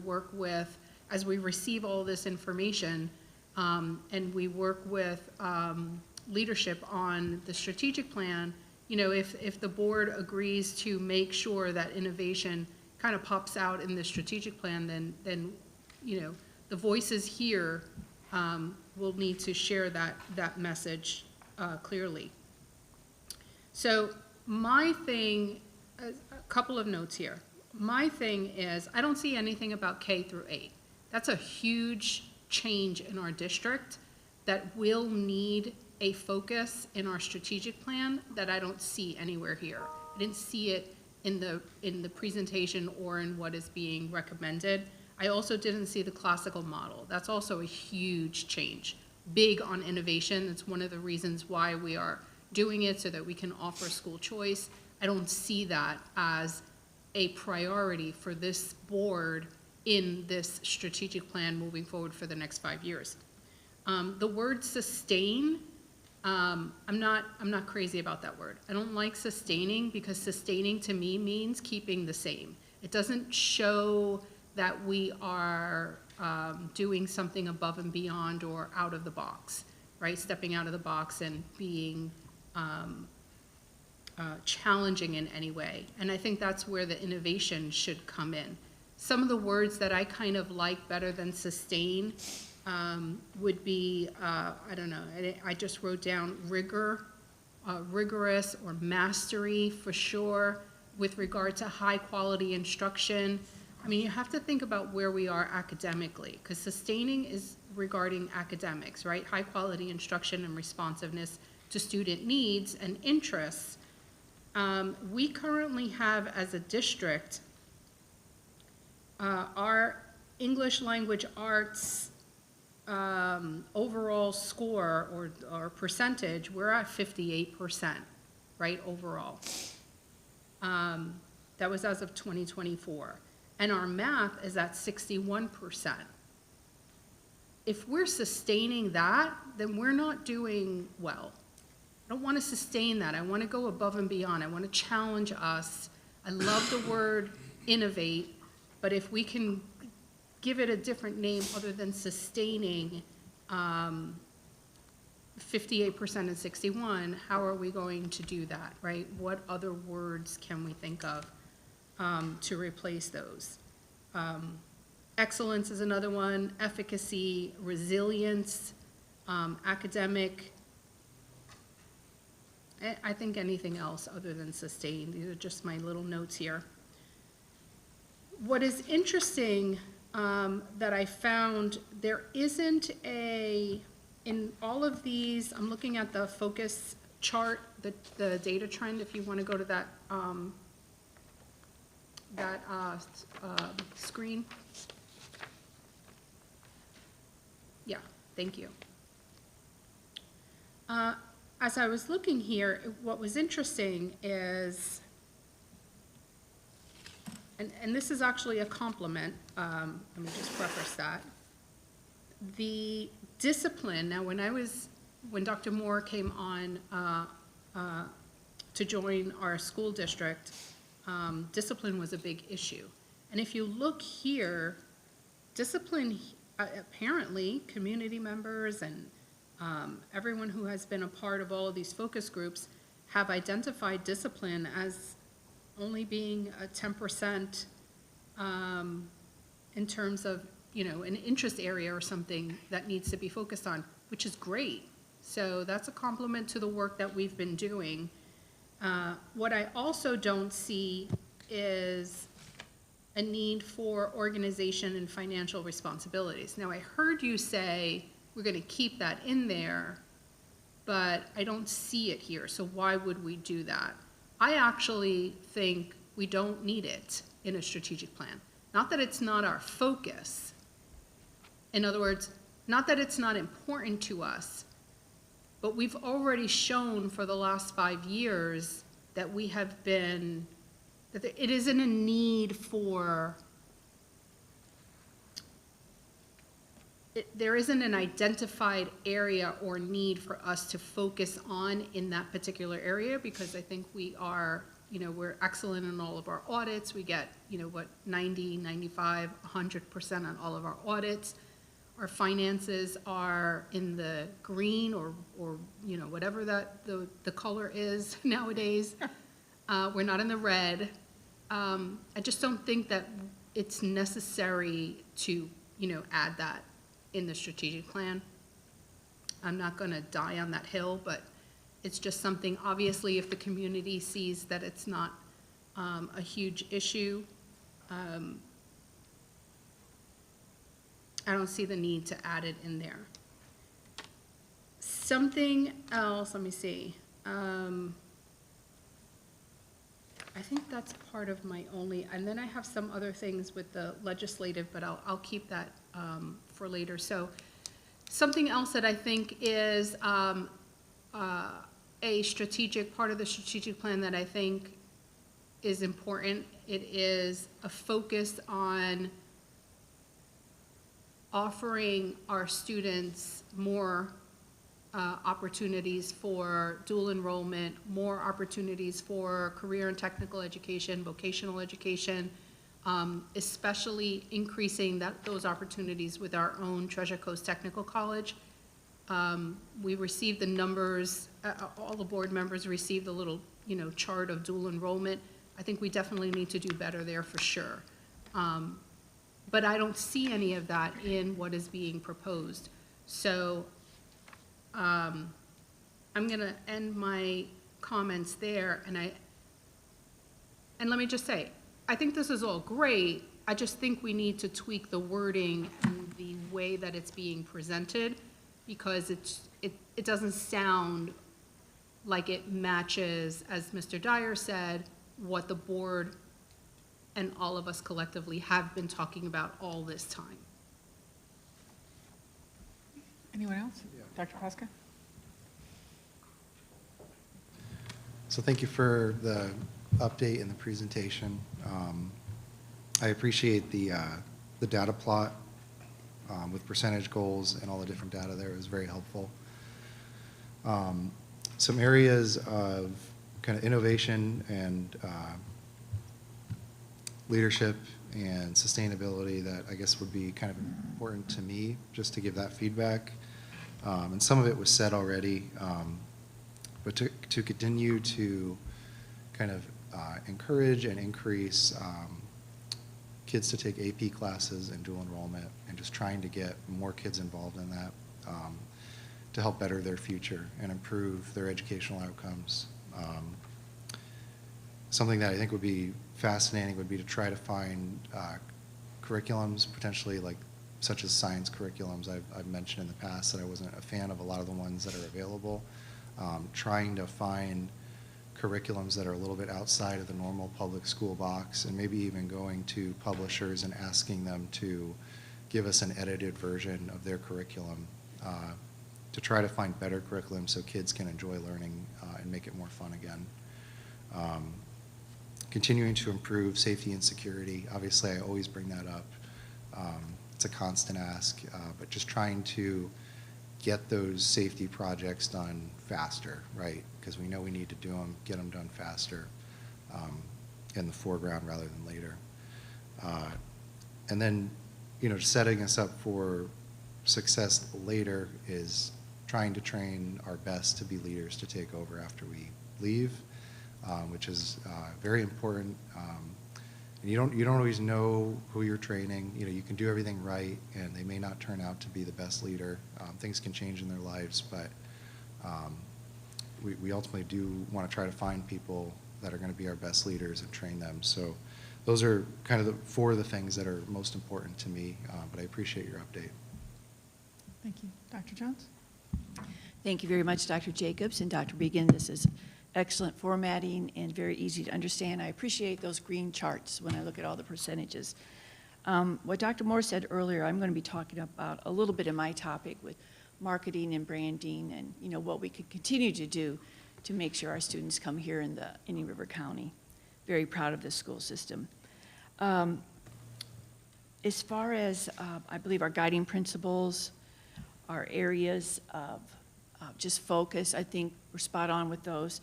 receive all this information, and we work with leadership on the strategic plan. You know, if the board agrees to make sure that innovation kind of pops out in the strategic plan, then you know, the voices here will need to share that message clearly. So my thing, a couple of notes here. My thing is, I don't see anything about K through 8. That's a huge change in our district that will need a focus in our strategic plan that I don't see anywhere here. I didn't see it in the presentation or in what is being recommended. I also didn't see the classical model. That's also a huge change, big on innovation. It's one of the reasons why we are doing it, so that we can offer school choice. I don't see that as a priority for this board in this strategic plan moving forward for the next 5 years. The word sustain, I'm not crazy about that word. I don't like sustaining, because sustaining to me means keeping the same. It doesn't show that we are doing something above and beyond or out of the box, right? Stepping out of the box and being challenging in any way. And I think that's where the innovation should come in. Some of the words that I kind of like better than sustain would be, I don't know, I just wrote down rigorous, or mastery for sure, with regard to high quality instruction. I mean, you have to think about where we are academically, because sustaining is regarding academics, right? High quality instruction and responsiveness to student needs and interests. We currently have, as a district, our English language arts overall score, or percentage, we're at 58%, right, overall. That was as of 2024. And our math is at 61%. If we're sustaining that, then we're not doing well. I don't want to sustain that. I want to go above and beyond. I want to challenge us. I love the word innovate, but if we can give it a different name other than sustaining 58% and 61, how are we going to do that, right? What other words can we think of to replace those? Excellence is another one, efficacy, resilience, academic. I think anything else other than sustain. These are just my little notes here. What is interesting that I found, there isn't in all of these, I'm looking at the focus chart, the data trend, if you want to go to that, screen. Yeah, thank you. As I was looking here, what was interesting is, and this is actually a compliment, let me just preface that. The discipline, now when Dr. Moore came on to join our school district, discipline was a big issue. And if you look here, discipline, apparently, community members and everyone who has been a part of all of these focus groups have identified discipline as only being a 10% in terms of, you know, an interest area or something that needs to be focused on, which is great. So that's a compliment to the work that we've been doing. What I also don't see is a need for organization and financial responsibilities. Now, I heard you say we're going to keep that in there, but I don't see it here, so why would we do that? I actually think we don't need it in a strategic plan. Not that it's not our focus. In other words, not that it's not important to us, But we've already shown for the last 5 years that we have been, that it isn't a need for, there isn't an identified area or need for us to focus on in that particular area, because I think we are, we're excellent in all of our audits. We get, 90, 95, 100% on all of our audits. Our finances are in the green or whatever that the color is nowadays. We're not in the red. I just don't think that it's necessary to, add that in the strategic plan. I'm not going to die on that hill, but it's just something, obviously, if the community sees that it's not a huge issue, I don't see the need to add it in there. Something else, let me see. I think that's part of my only, and then I have some other things with the legislative, but I'll keep that for later. So something else that I think is a strategic, part of the strategic plan that I think is important, it is a focus on offering our students more opportunities for dual enrollment, more opportunities for career and technical education, vocational education, especially increasing those opportunities with our own Treasure Coast Technical College. We received the numbers, all the board members received a little, chart of dual enrollment. I think we definitely need to do better there for sure. But I don't see any of that in what is being proposed. So I'm going to end my comments there, and let me just say, I think this is all great. I just think we need to tweak the wording and the way that it's being presented, because it doesn't sound like it matches, as Mr. Dyer said, what the board and all of us collectively have been talking about all this time. Anyone else? Dr. Pasca? So thank you for the update and the presentation. I appreciate the data plot with percentage goals and all the different data there. It was very helpful. Some areas of kind of innovation and leadership and sustainability that I guess would be kind of important to me, just to give that feedback. And some of it was said already, but to continue to kind of encourage and increase kids to take AP classes and dual enrollment, and just trying to get more kids involved in that to help better their future and improve their educational outcomes. Something that I think would be fascinating would be to try to find curriculums, potentially like such as science curriculums. I've mentioned in the past that I wasn't a fan of a lot of the ones that are available. Trying to find curriculums that are a little bit outside of the normal public school box, and maybe even going to publishers and asking them to give us an edited version of their curriculum to try to find better curriculum so kids can enjoy learning and make it more fun again. Continuing to improve safety and security. Obviously, I always bring that up. It's a constant ask, but just trying to get those safety projects done faster, right? Because we know we need to do them, get them done faster in the foreground rather than later. And then, setting us up for success later is trying to train our best to be leaders to take over after we leave, which is very important. And you don't always know who you're training. You can do everything right, and they may not turn out to be the best leader. Things can change in their lives, but we ultimately do want to try to find people that are going to be our best leaders and train them. So those are kind of four of the things that are most important to me, but I appreciate your update. Thank you. Dr. Jones? Thank you very much, Dr. Jacobs and Dr. Began. This is excellent formatting and very easy to understand. I appreciate those green charts when I look at all the percentages. What Dr. Moore said earlier, I'm going to be talking about a little bit of my topic with marketing and branding and, you know, what we could continue to do to make sure our students come here in the Indian River County. Very proud of this school system. As far as, I believe our guiding principles, our areas of just focus, I think we're spot on with those.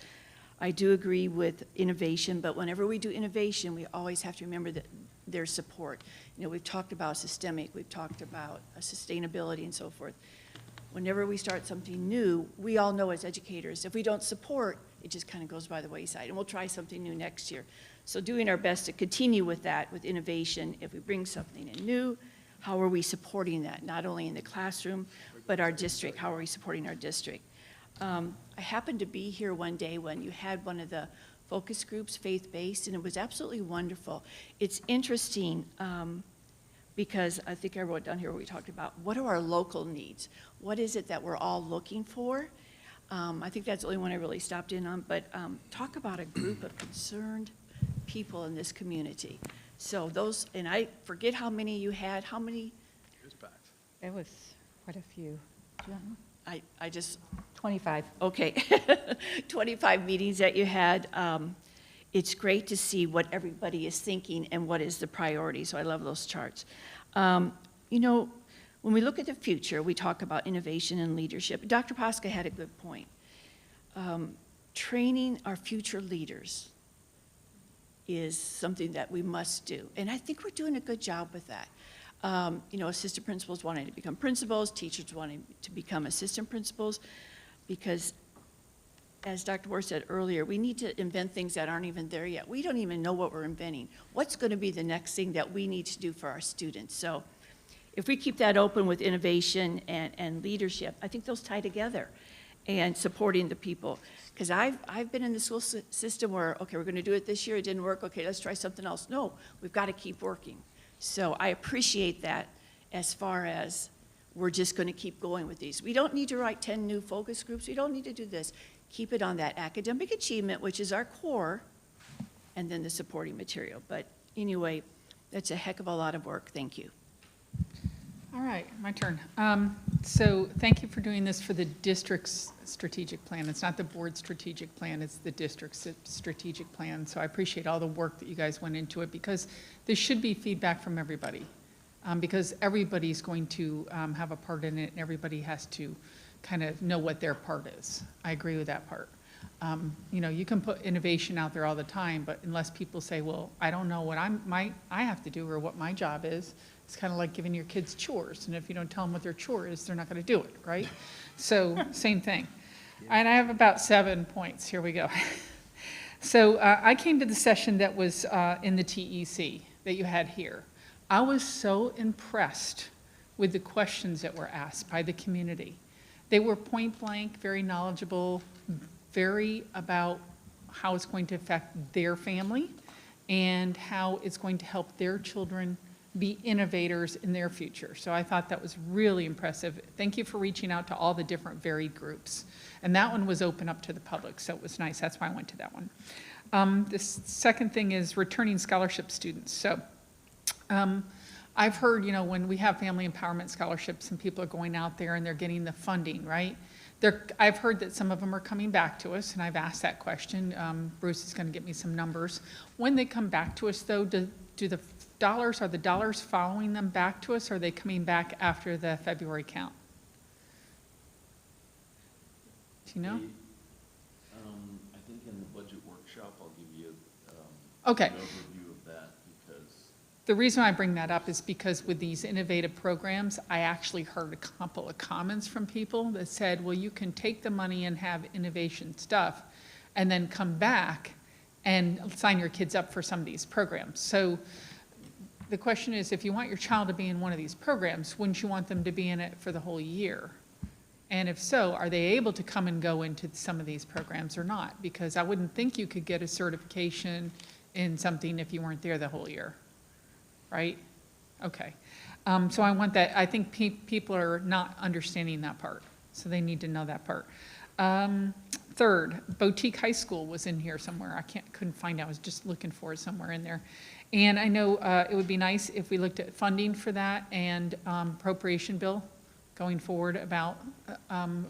I do agree with innovation, but whenever we do innovation, we always have to remember that there's support. You know, we've talked about systemic, we've talked about sustainability and so forth. Whenever we start something new, we all know as educators, if we don't support, it just kind of goes by the wayside, and we'll try something new next year. So doing our best to continue with that, with innovation, if we bring something in new, how are we supporting that, not only in the classroom, but our district, how are we supporting our district? I happened to be here one day when you had one of the focus groups, faith-based, and it was absolutely wonderful. It's interesting because I think I wrote down here where we talked about what are our local needs? What is it that we're all looking for? I think that's the only one I really stopped in on, but talk about a group of concerned people in this community. So those, and I forget how many you had, how many? It was quite a few. I just, 25. okay, 25 meetings that you had. It's great to see what everybody is thinking and what is the priority, so I love those charts. You know, when we look at the future, we talk about innovation and leadership. Dr. Posca had a good point. Training our future leaders is something that we must do, and I think we're doing a good job with that. You know, assistant principals wanting to become principals, teachers wanting to become assistant principals, because as Dr. Moore said earlier, we need to invent things that aren't even there yet. We don't even know what we're inventing. What's going to be the next thing that we need to do for our students? So if we keep that open with innovation and leadership, I think those tie together, and supporting the people. Because I've been in the school system where, okay, we're going to do it this year, it didn't work, okay, let's try something else. No, we've got to keep working. So I appreciate that as far as we're just going to keep going with these. We don't need to write 10 new focus groups. We don't need to do this. Keep it on that academic achievement, which is our core, and then the supporting material. But anyway, that's a heck of a lot of work. Thank you. All right, my turn. So thank you for doing this for the district's strategic plan. It's not the board's strategic plan, it's the district's strategic plan. So I appreciate all the work that you guys went into it, because there should be feedback from everybody. Because everybody's going to have a part in it, and everybody has to kind of know what their part is. I agree with that part. You know, you can put innovation out there all the time, but unless people say, well, I don't know what I have to do or what my job is, it's kind of like giving your kids chores. And if you don't tell them what their chore is, they're not going to do it, right? So same thing. And I have about 7 points. Here we go. So I came to the session that was in the TEC that you had here. I was so impressed with the questions that were asked by the community. They were point blank, very knowledgeable, very about how it's going to affect their family and how it's going to help their children be innovators in their future. So I thought that was really impressive. Thank you for reaching out to all the different varied groups. And that one was open up to the public, so it was nice. That's why I went to that one. The second thing is returning scholarship students. So I've heard, you know, when we have family empowerment scholarships and people are going out there and they're getting the funding, right? I've heard that some of them are coming back to us, and I've asked that question. Bruce is going to get me some numbers. When they come back to us, though, are the dollars following them back to us, or are they coming back after the February count? Do you know? I think in the budget workshop, I'll give you Okay. an overview of that, because The reason I bring that up is because with these innovative programs, I actually heard a couple of comments from people that said, well, you can take the money and have innovation stuff and then come back and sign your kids up for some of these programs. So the question is, if you want your child to be in one of these programs, wouldn't you want them to be in it for the whole year? And if so, are they able to come and go into some of these programs or not? Because I wouldn't think you could get a certification in something if you weren't there the whole year, right? Okay. So I want that. I think people are not understanding that part, so they need to know that part. Third, Boutique High School was in here somewhere. I couldn't find it. I was just looking for it somewhere in there. And I know it would be nice if we looked at funding for that and appropriation bill going forward about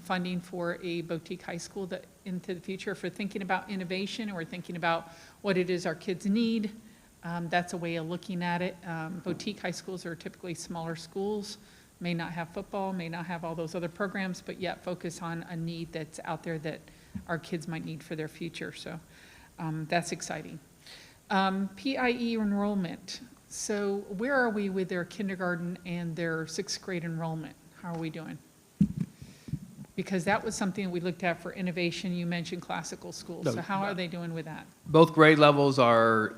funding for a boutique high school that into the future. If we're thinking about innovation or thinking about what it is our kids need, that's a way of looking at it. Boutique high schools are typically smaller schools, may not have football, may not have all those other programs, but yet focus on a need that's out there that our kids might need for their future. So that's exciting. PIE enrollment. So where are we with their kindergarten and their sixth grade enrollment? How are we doing? Because that was something we looked at for innovation. You mentioned classical schools. No, So how are they doing with that? Both grade levels are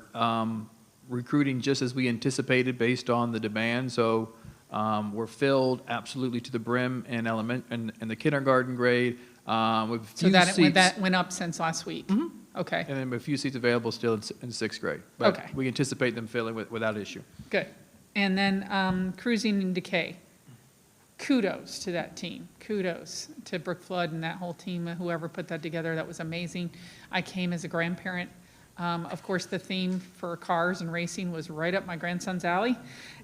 recruiting just as we anticipated based on the demand. So we're filled absolutely to the brim in in the kindergarten grade. With So few that seats, went up since last week? Okay, and then a few seats available still in sixth grade. But Okay. we anticipate them filling without issue. good. And then cruising in decay. Kudos to that team. Kudos to Brooke Flood and that whole team, whoever put that together. That was amazing. I came as a grandparent. Of course, the theme for cars and racing was right up my grandson's alley,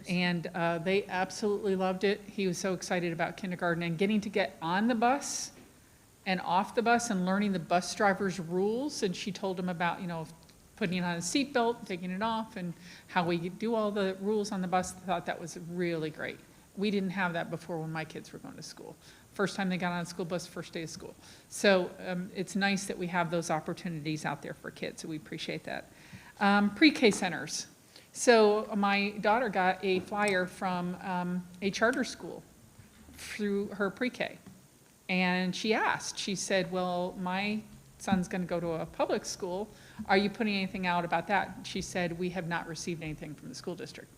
and they absolutely loved it. He was so excited about kindergarten and getting to get on the bus and off the bus and learning the bus driver's rules. And she told him about, putting on a seatbelt, taking it off, and how we do all the rules on the bus. I thought that was really great. We didn't have that before when my kids were going to school. First time they got on a school bus, first day of school. So it's nice that we have those opportunities out there for kids, so we appreciate that. Pre-K centers. So my daughter got a flyer from a charter school through her pre-K. And she asked, she said, well, my son's going to go to a public school. Are you putting anything out about that? She said, we have not received anything from the school district.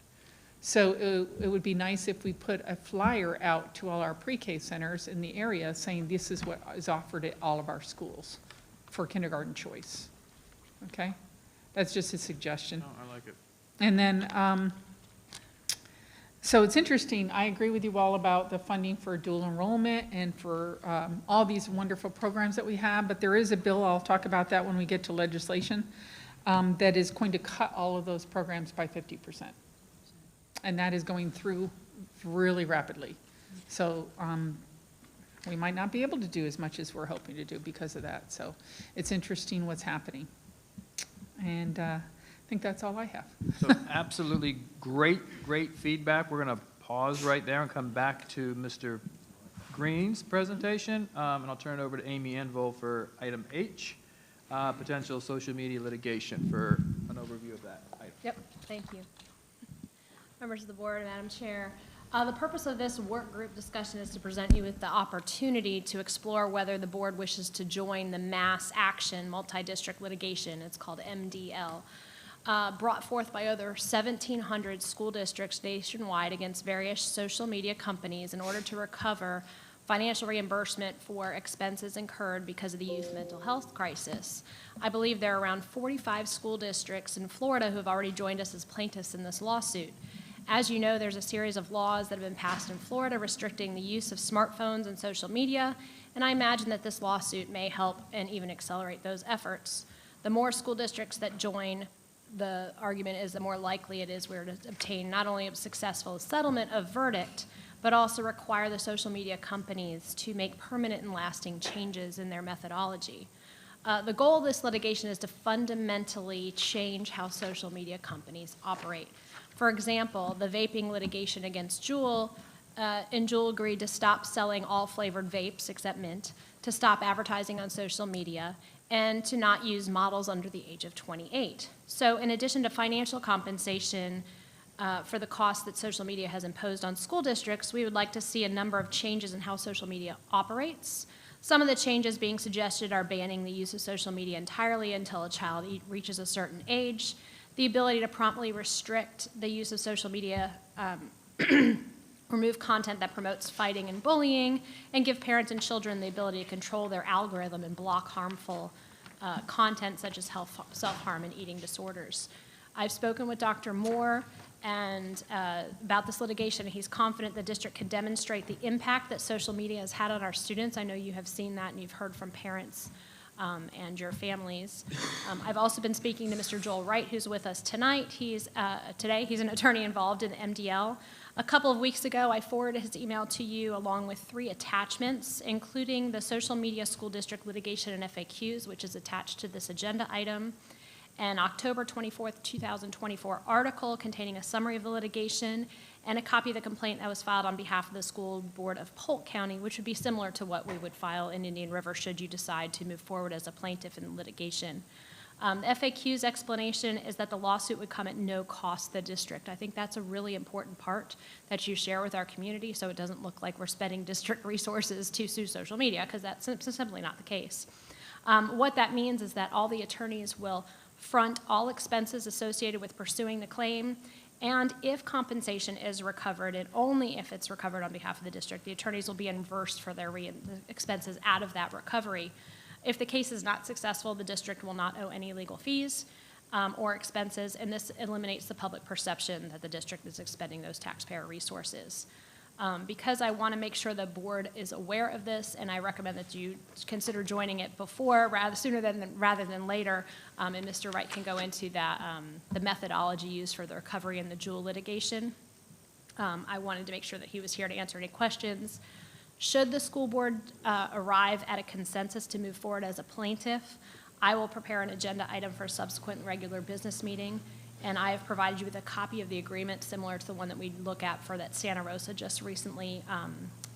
So it would be nice if we put a flyer out to all our pre-K centers in the area saying this is what is offered at all of our schools for kindergarten choice. Okay? That's just a suggestion. Oh, I like it. And then, so it's interesting, I agree with you all about the funding for dual enrollment and for all these wonderful programs that we have, but there is a bill, I'll talk about that when we get to legislation, that is going to cut all of those programs by 50%. And that is going through really rapidly. So we might not be able to do as much as we're hoping to do because of that. So it's interesting what's happening. And I think that's all I have. So absolutely great feedback. We're going to pause right there and come back to Mr. Green's presentation. And I'll turn it over to Amy Envol for item H, potential social media litigation, for an overview of that item. Yep, thank you. Members of the board, Madam Chair, the purpose of this work group discussion is to present you with the opportunity to explore whether the board wishes to join the mass action multi-district litigation, it's called MDL, brought forth by over 1,700 school districts nationwide against various social media companies in order to recover financial reimbursement for expenses incurred because of the youth mental health crisis. I believe there are around 45 school districts in Florida who have already joined us as plaintiffs in this lawsuit. As you know, there's a series of laws that have been passed in Florida restricting the use of smartphones and social media, and I imagine that this lawsuit may help and even accelerate those efforts. The more school districts that join, the argument is the more likely it is we're to obtain not only a successful settlement of verdict, but also require the social media companies to make permanent and lasting changes in their methodology. The goal of this litigation is to fundamentally change how social media companies operate. For example, the vaping litigation against Juul, and Juul agreed to stop selling all flavored vapes except mint, to stop advertising on social media, and to not use models under the age of 28. So in addition to financial compensation for the cost that social media has imposed on school districts, we would like to see a number of changes in how social media operates. Some of the changes being suggested are banning the use of social media entirely until a child reaches a certain age, the ability to promptly restrict the use of social media, remove content that promotes fighting and bullying, and give parents and children the ability to control their algorithm and block harmful content such as self-harm and eating disorders. I've spoken with Dr. Moore and about this litigation, and he's confident the district can demonstrate the impact that social media has had on our students. I know you have seen that and you've heard from parents and your families. I've also been speaking to Mr. Joel Wright, who's with us tonight. He's an attorney involved in MDL. A couple of weeks ago, I forwarded his email to you along with 3 attachments, including the social media school district litigation and FAQs, which is attached to this agenda item, an October 24th, 2024 article containing a summary of the litigation, and a copy of the complaint that was filed on behalf of the school board of Polk County, which would be similar to what we would file in Indian River should you decide to move forward as a plaintiff in the litigation. The FAQ's explanation is that the lawsuit would come at no cost to the district. I think that's a really important part that you share with our community, so it doesn't look like we're spending district resources to sue social media, because that's simply not the case. What that means is that all the attorneys will front all expenses associated with pursuing the claim, and if compensation is recovered, and only if it's recovered on behalf of the district, the attorneys will be reimbursed for their expenses out of that recovery. If the case is not successful, the district will not owe any legal fees or expenses, and this eliminates the public perception that the district is expending those taxpayer resources. Because I want to make sure the board is aware of this, and I recommend that you consider joining it sooner rather than later, and Mr. Wright can go into that, the methodology used for the recovery in the Jewel litigation. I wanted to make sure that he was here to answer any questions. Should the school board arrive at a consensus to move forward as a plaintiff, I will prepare an agenda item for a subsequent regular business meeting, and I have provided you with a copy of the agreement similar to the one that we look at for that Santa Rosa just recently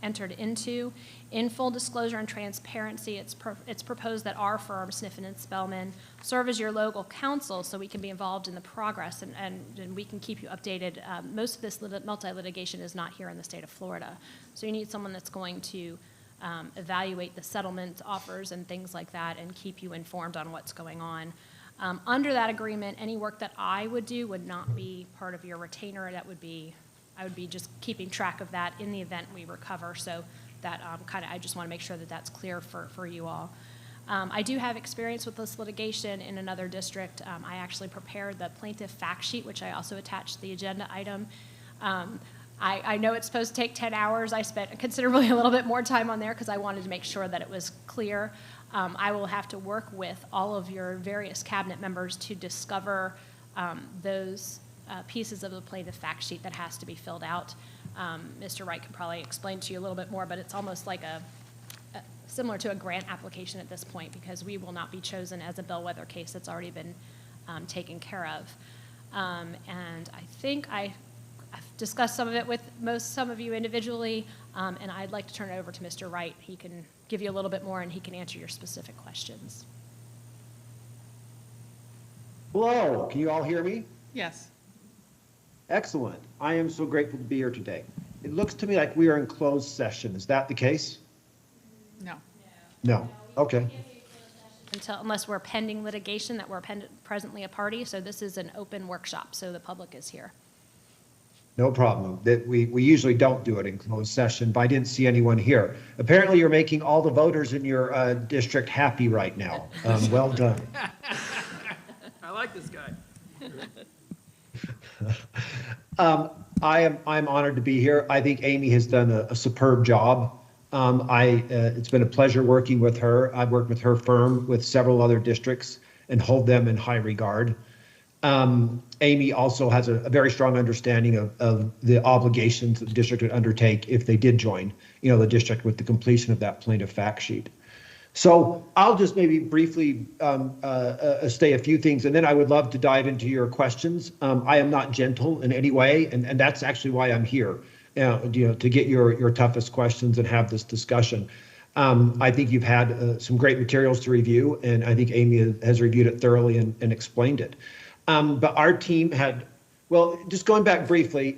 entered into. In full disclosure and transparency, it's proposed that our firm, Sniffen and Spellman, serve as your local counsel so we can be involved in the progress and we can keep you updated. Most of this multi-litigation is not here in the state of Florida. So you need someone that's going to evaluate the settlement offers and things like that and keep you informed on what's going on. Under that agreement, any work that I would do would not be part of your retainer. I would be just keeping track of that in the event we recover. So that I just want to make sure that that's clear for you all. I do have experience with this litigation in another district. I actually prepared the plaintiff fact sheet, which I also attached to the agenda item. I know it's supposed to take 10 hours. I spent considerably a little bit more time on there because I wanted to make sure that it was clear. I will have to work with all of your various cabinet members to discover those pieces of the plaintiff fact sheet that has to be filled out. Mr. Wright could probably explain to you a little bit more, but it's almost like similar to a grant application at this point because we will not be chosen as a bellwether case that's already been taken care of. And I think I've discussed some of it with some of you individually, and I'd like to turn it over to Mr. Wright. He can give you a little bit more and he can answer your specific questions. Hello, can you all hear me? Yes. Excellent. I am so grateful to be here today. It looks to me like we are in closed session. Is that the case? No. No. Okay. Unless we're pending litigation that we're presently a party, so this is an open workshop, so the public is here. No problem. That we usually don't do it in closed session, but I didn't see anyone here. Apparently you're making all the voters in your district happy right now. Well done. I like this guy. I'm honored to be here. I think Amy has done a superb job. It's been a pleasure working with her. I've worked with her firm with several other districts and hold them in high regard. Amy also has a very strong understanding of the obligations that the district would undertake if they did join, the district with the completion of that plaintiff fact sheet. So I'll just maybe briefly state a few things, and then I would love to dive into your questions. I am not gentle in any way, and that's actually why I'm here, to get your toughest questions and have this discussion. I think you've had some great materials to review, and I think Amy has reviewed it thoroughly and explained it. But our team had, just going back briefly,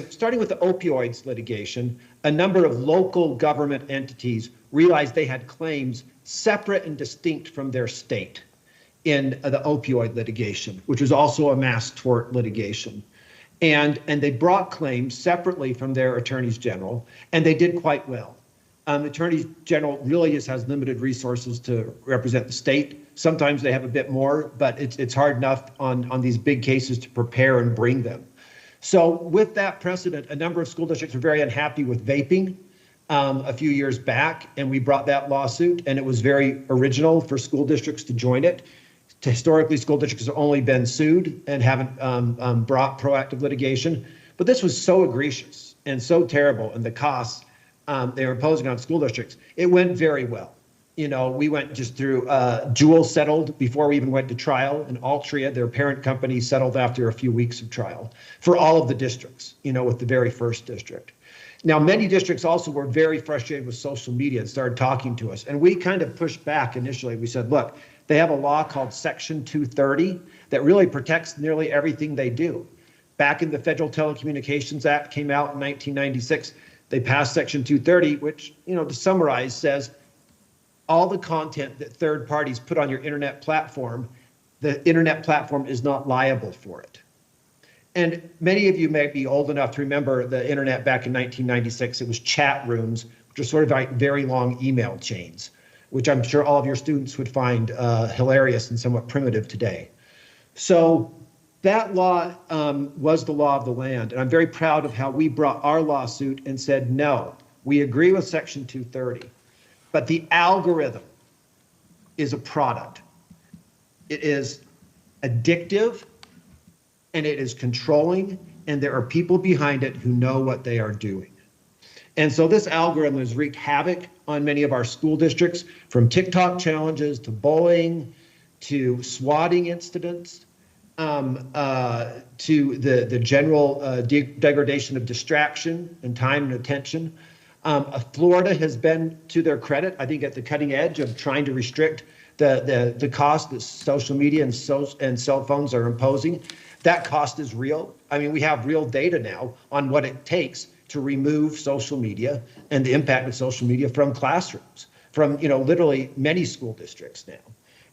starting with the opioids litigation, a number of local government entities realized they had claims separate and distinct from their state in the opioid litigation, which was also a mass tort litigation. And they brought claims separately from their attorneys general, and they did quite well. The attorney general really just has limited resources to represent the state. Sometimes they have a bit more, but it's hard enough on these big cases to prepare and bring them. So with that precedent, a number of school districts were very unhappy with vaping a few years back, and we brought that lawsuit, and it was very original for school districts to join it. Historically, school districts have only been sued and haven't brought proactive litigation. But this was so egregious and so terrible, and the costs they were imposing on school districts, it went very well. You know, we went just through, Jewel settled before we even went to trial, and Altria, their parent company, settled after a few weeks of trial for all of the districts, you know, with the very first district. Now, many districts also were very frustrated with social media and started talking to us. And we kind of pushed back initially. We said, look, they have a law called Section 230 that really protects nearly everything they do. Back in the Federal Telecommunications Act came out in 1996, they passed Section 230, which, you know, to summarize, says all the content that third parties put on your internet platform, the internet platform is not liable for it. And many of you may be old enough to remember the internet back in 1996. It was chat rooms, which are sort of like very long email chains, which I'm sure all of your students would find hilarious and somewhat primitive today. So that law was the law of the land. And I'm very proud of how we brought our lawsuit and said, no, we agree with Section 230. But the algorithm is a product. It is addictive, and it is controlling, and there are people behind it who know what they are doing. And so this algorithm has wreaked havoc on many of our school districts, from TikTok challenges to bullying to swatting incidents, to the general degradation of distraction and time and attention. Florida has been, to their credit, I think, at the cutting edge of trying to restrict the cost that social media and cell phones are imposing. That cost is real. I mean, we have real data now on what it takes to remove social media and the impact of social media from classrooms, from, you know, literally many school districts now.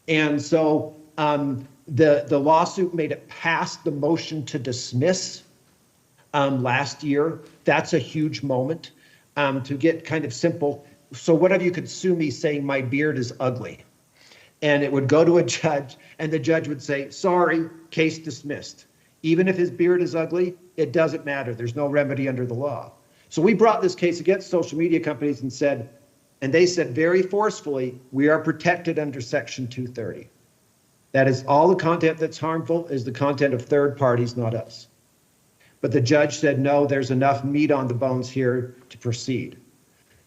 And so the lawsuit made it past the motion to dismiss last year. That's a huge moment. To get kind of simple, so what if you could sue me saying my beard is ugly? And it would go to a judge, and the judge would say, sorry, case dismissed. Even if his beard is ugly, it doesn't matter. There's no remedy under the law. So we brought this case against social media companies and said, and they said very forcefully, we are protected under Section 230. That is, all the content that's harmful is the content of third parties, not us. But the judge said, no, there's enough meat on the bones here to proceed.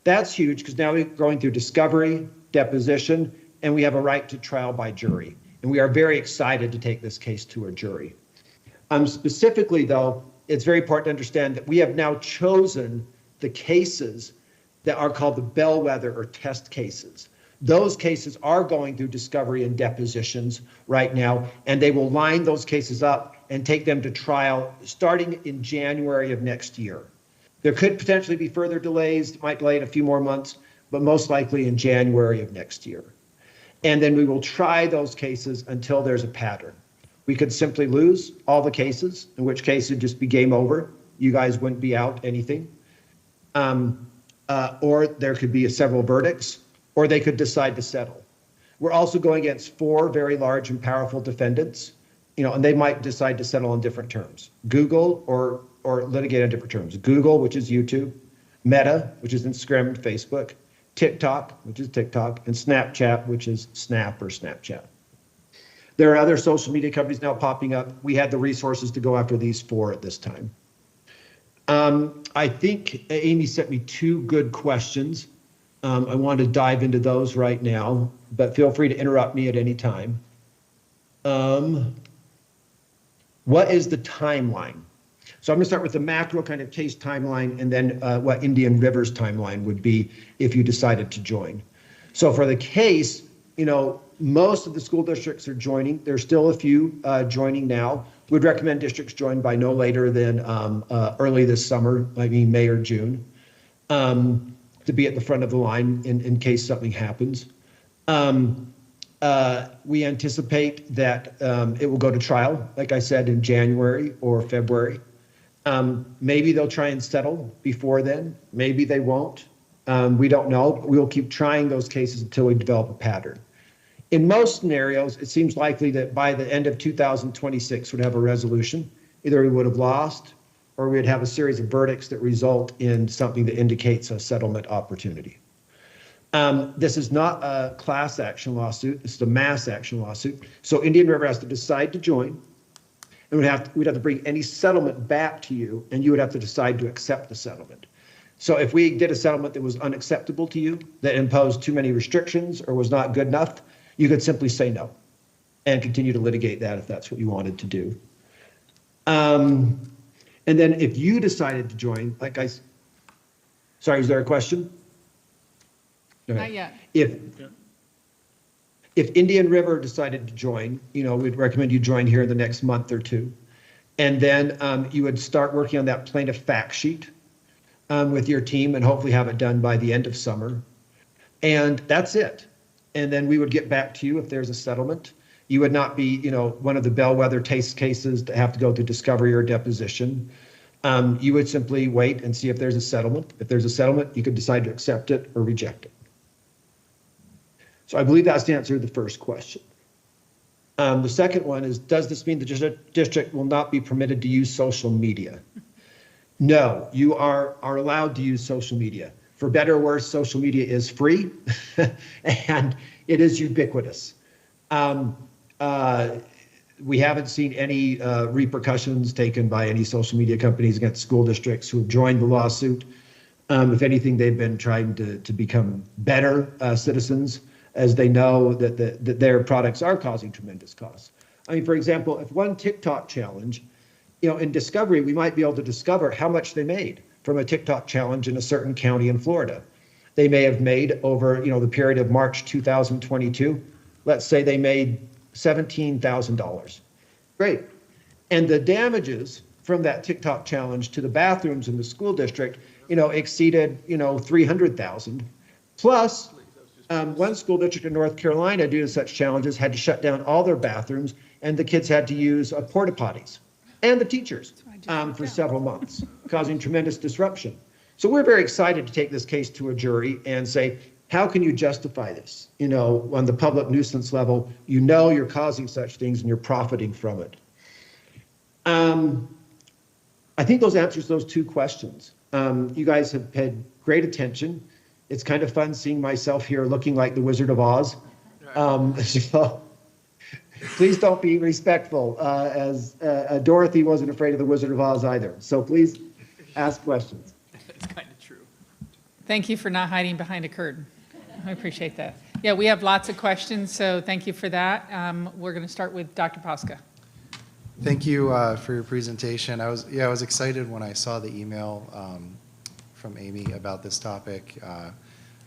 That's huge, because now we're going through discovery, deposition, and we have a right to trial by jury. And we are very excited to take this case to a jury. Specifically, though, it's very important to understand that we have now chosen the cases that are called the bellwether or test cases. Those cases are going through discovery and depositions right now, and they will line those cases up and take them to trial starting in January of next year. There could potentially be further delays, might delay it a few more months, but most likely in January of next year. And then we will try those cases until there's a pattern. We could simply lose all the cases, in which case it'd just be game over. You guys wouldn't be out anything. Or there could be several verdicts, or they could decide to settle. We're also going against 4 very large and powerful defendants, you know, and they might decide to settle on different terms. Google or litigate on different terms. Google, which is YouTube, Meta, which is Instagram and Facebook, TikTok, which is TikTok, and Snapchat, which is Snap or Snapchat. There are other social media companies now popping up. We had the resources to go after these 4 at this time. I think Amy sent me 2 good questions. I want to dive into those right now, but feel free to interrupt me at any time. What is the timeline? So I'm going to start with the macro kind of case timeline, and then what Indian River's timeline would be if you decided to join. So for the case, you know, most of the school districts are joining. There's still a few joining now. We'd recommend districts join by no later than early this summer, I mean May or June, to be at the front of the line in case something happens. We anticipate that it will go to trial, like I said, in January or February. Maybe they'll try and settle before then. Maybe they won't. We don't know, but we will keep trying those cases until we develop a pattern. In most scenarios, it seems likely that by the end of 2026 we'd have a resolution. Either we would have lost, or we'd have a series of verdicts that result in something that indicates a settlement opportunity. This is not a class action lawsuit. This is a mass action lawsuit. So Indian River has to decide to join. And and we'd have to bring any settlement back to you, and you would have to decide to accept the settlement. So if we did a settlement that was unacceptable to you, that imposed too many restrictions or was not good enough, you could simply say no and continue to litigate that if that's what you wanted to do. And then if you decided to join, sorry, is there a question? Go ahead. Not yet. If Indian River decided to join, we'd recommend you join here in the next month or two. And then you would start working on that plaintiff fact sheet with your team and hopefully have it done by the end of summer. And that's it. And then we would get back to you if there's a settlement. You would not be, one of the bellwether taste cases that have to go through discovery or deposition. You would simply wait and see if there's a settlement. If there's a settlement, you could decide to accept it or reject it. So I believe that's the answer to the first question. The second one is, does this mean the district will not be permitted to use social media? No, you are allowed to use social media. For better or worse, social media is free and it is ubiquitous. We haven't seen any repercussions taken by any social media companies against school districts who have joined the lawsuit. If anything, they've been trying to become better citizens, as they know that their products are causing tremendous costs. I mean, for example, if one TikTok challenge, in discovery, we might be able to discover how much they made from a TikTok challenge in a certain county in Florida. They may have made over, the period of March 2022, let's say they made $17,000. Great. And the damages from that TikTok challenge to the bathrooms in the school district, exceeded, 300,000. Plus, one school district in North Carolina, due to such challenges, had to shut down all their bathrooms, and the kids had to use porta potties, and the teachers for several months, causing tremendous disruption. So we're very excited to take this case to a jury and say, how can you justify this? On the public nuisance level, you're causing such things and you're profiting from it. I think those answers those two questions. You guys have paid great attention. It's kind of fun seeing myself here looking like the Wizard of Oz. So please don't be respectful, as Dorothy wasn't afraid of the Wizard of Oz either. So please ask questions. It's kind of true. Thank you for not hiding behind a curtain. I appreciate that. Yeah, we have lots of questions, so thank you for that. We're going to start with Dr. Posca. Thank you for your presentation. I was excited when I saw the email from Amy about this topic.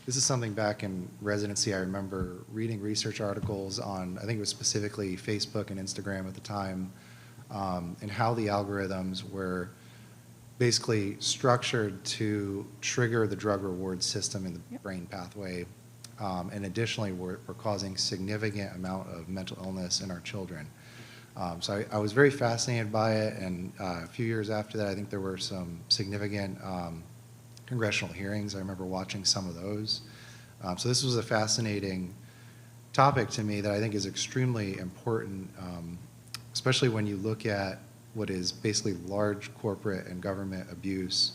This is something back in residency. I remember reading research articles on, I think it was specifically Facebook and Instagram at the time, and how the algorithms were basically structured to trigger the drug reward system in the brain pathway. And additionally, we're causing significant amount of mental illness in our children. So I was very fascinated by it, and a few years after that, I think there were some significant congressional hearings. I remember watching some of those. So this was a fascinating topic to me that I think is extremely important, especially when you look at what is basically large corporate and government abuse.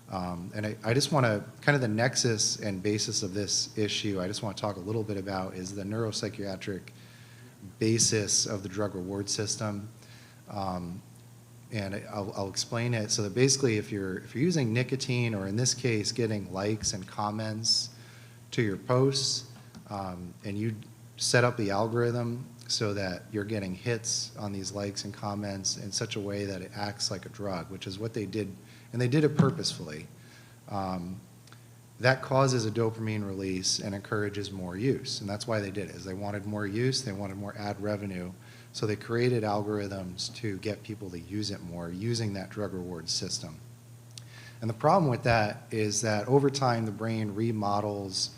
And I just want to, kind of the nexus and basis of this issue, I just want to talk a little bit about is the neuropsychiatric basis of the drug reward system. And I'll explain it. So that basically if you're using nicotine, or in this case, getting likes and comments to your posts, and you set up the algorithm so that you're getting hits on these likes and comments in such a way that it acts like a drug, which is what they did, and they did it purposefully. That causes a dopamine release and encourages more use, and that's why they did it, is they wanted more use, they wanted more ad revenue, so they created algorithms to get people to use it more, using that drug reward system. And the problem with that is that over time the brain remodels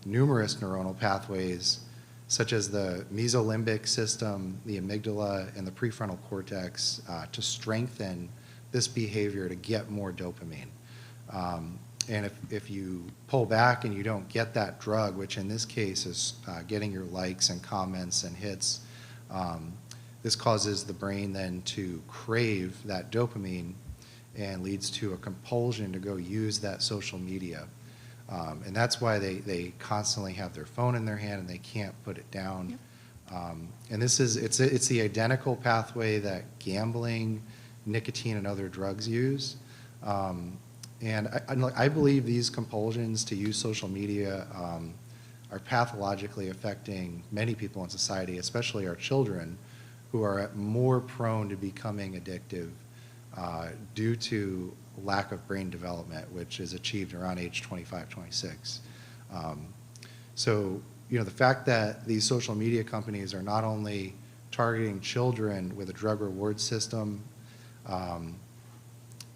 numerous neuronal pathways, such as the mesolimbic system, the amygdala, and the prefrontal cortex, to strengthen this behavior to get more dopamine. And if you pull back and you don't get that drug, which in this case is getting your likes and comments and hits, this causes the brain then to crave that dopamine and leads to a compulsion to go use that social media. And that's why they constantly have their phone in their hand and they can't put it down. And it's the identical pathway that gambling, nicotine, and other drugs use. And I believe these compulsions to use social media are pathologically affecting many people in society, especially our children, who are more prone to becoming addictive due to lack of brain development, which is achieved around age 25, 26. So, the fact that these social media companies are not only targeting children with a drug reward system,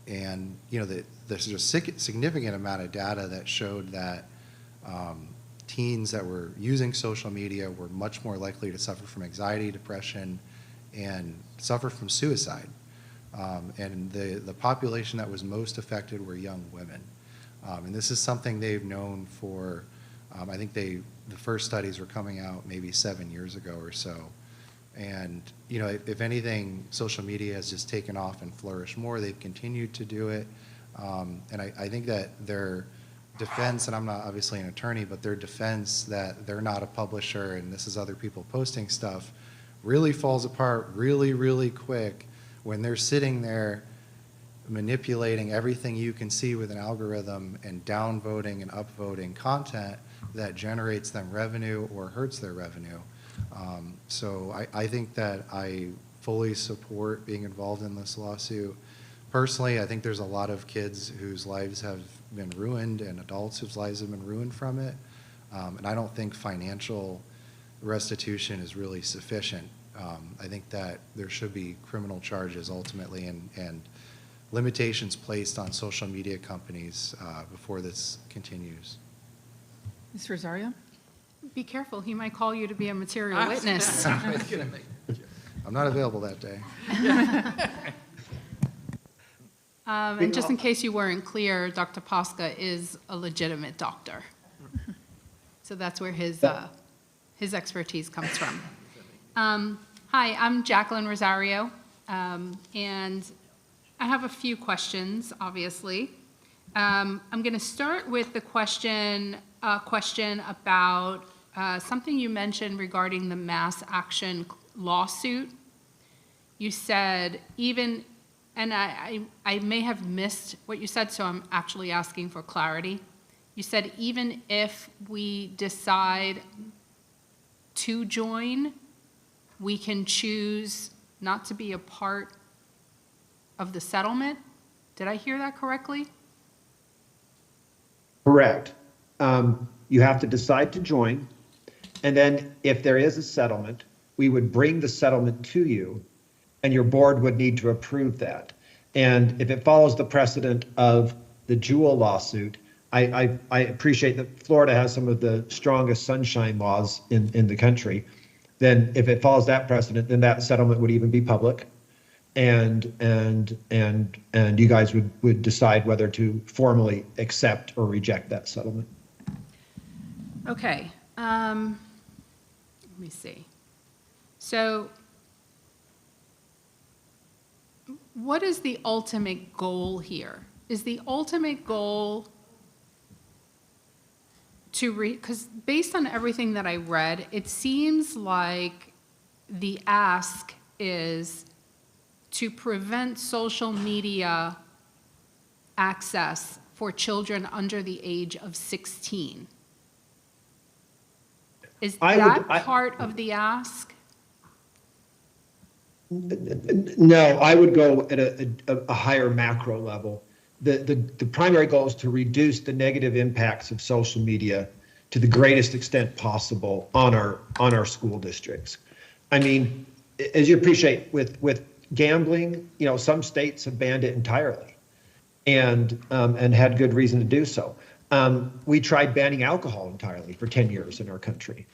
and, there's a significant amount of data that showed that teens that were using social media were much more likely to suffer from anxiety, depression, and suffer from suicide. And the population that was most affected were young women. And this is something they've known for, I think the first studies were coming out maybe 7 years ago or so. And, if anything, social media has just taken off and flourished more. They've continued to do it. And I think that their defense, and I'm not obviously an attorney, but their defense that they're not a publisher and this is other people posting stuff really falls apart really, really quick when they're sitting there manipulating everything you can see with an algorithm and downvoting and upvoting content that generates them revenue or hurts their revenue. So I think that I fully support being involved in this lawsuit. Personally, I think there's a lot of kids whose lives have been ruined and adults whose lives have been ruined from it. And I don't think financial restitution is really sufficient. I think that there should be criminal charges ultimately and limitations placed on social media companies before this continues. Ms. Rosario? Be careful, he might call you to be a material witness. I'm not available that day. And just in case you weren't clear, Dr. Posca is a legitimate doctor. So that's where his expertise comes from. Hi, I'm Jacqueline Rosario, and I have a few questions, obviously. I'm going to start with the question about something you mentioned regarding the mass action lawsuit. You said even, and I may have missed what you said, so I'm actually asking for clarity. You said even if we decide to join, we can choose not to be a part of the settlement. Did I hear that correctly? Correct. You have to decide to join, and then if there is a settlement, we would bring the settlement to you, and your board would need to approve that. And if it follows the precedent of the Jewel lawsuit, I appreciate that Florida has some of the strongest sunshine laws in the country. Then if it follows that precedent, then that settlement would even be public. And you guys would decide whether to formally accept or reject that settlement. Okay. Let me see. So what is the ultimate goal here? Is the ultimate goal to because based on everything that I read, it seems like the ask is to prevent social media access for children under the age of 16. Is that part of the ask? No, I would go at a higher macro level. The primary goal is to reduce the negative impacts of social media to the greatest extent possible on our school districts. I mean, as you appreciate with gambling, some states have banned it entirely, and had good reason to do so. We tried banning alcohol entirely for 10 years in our country.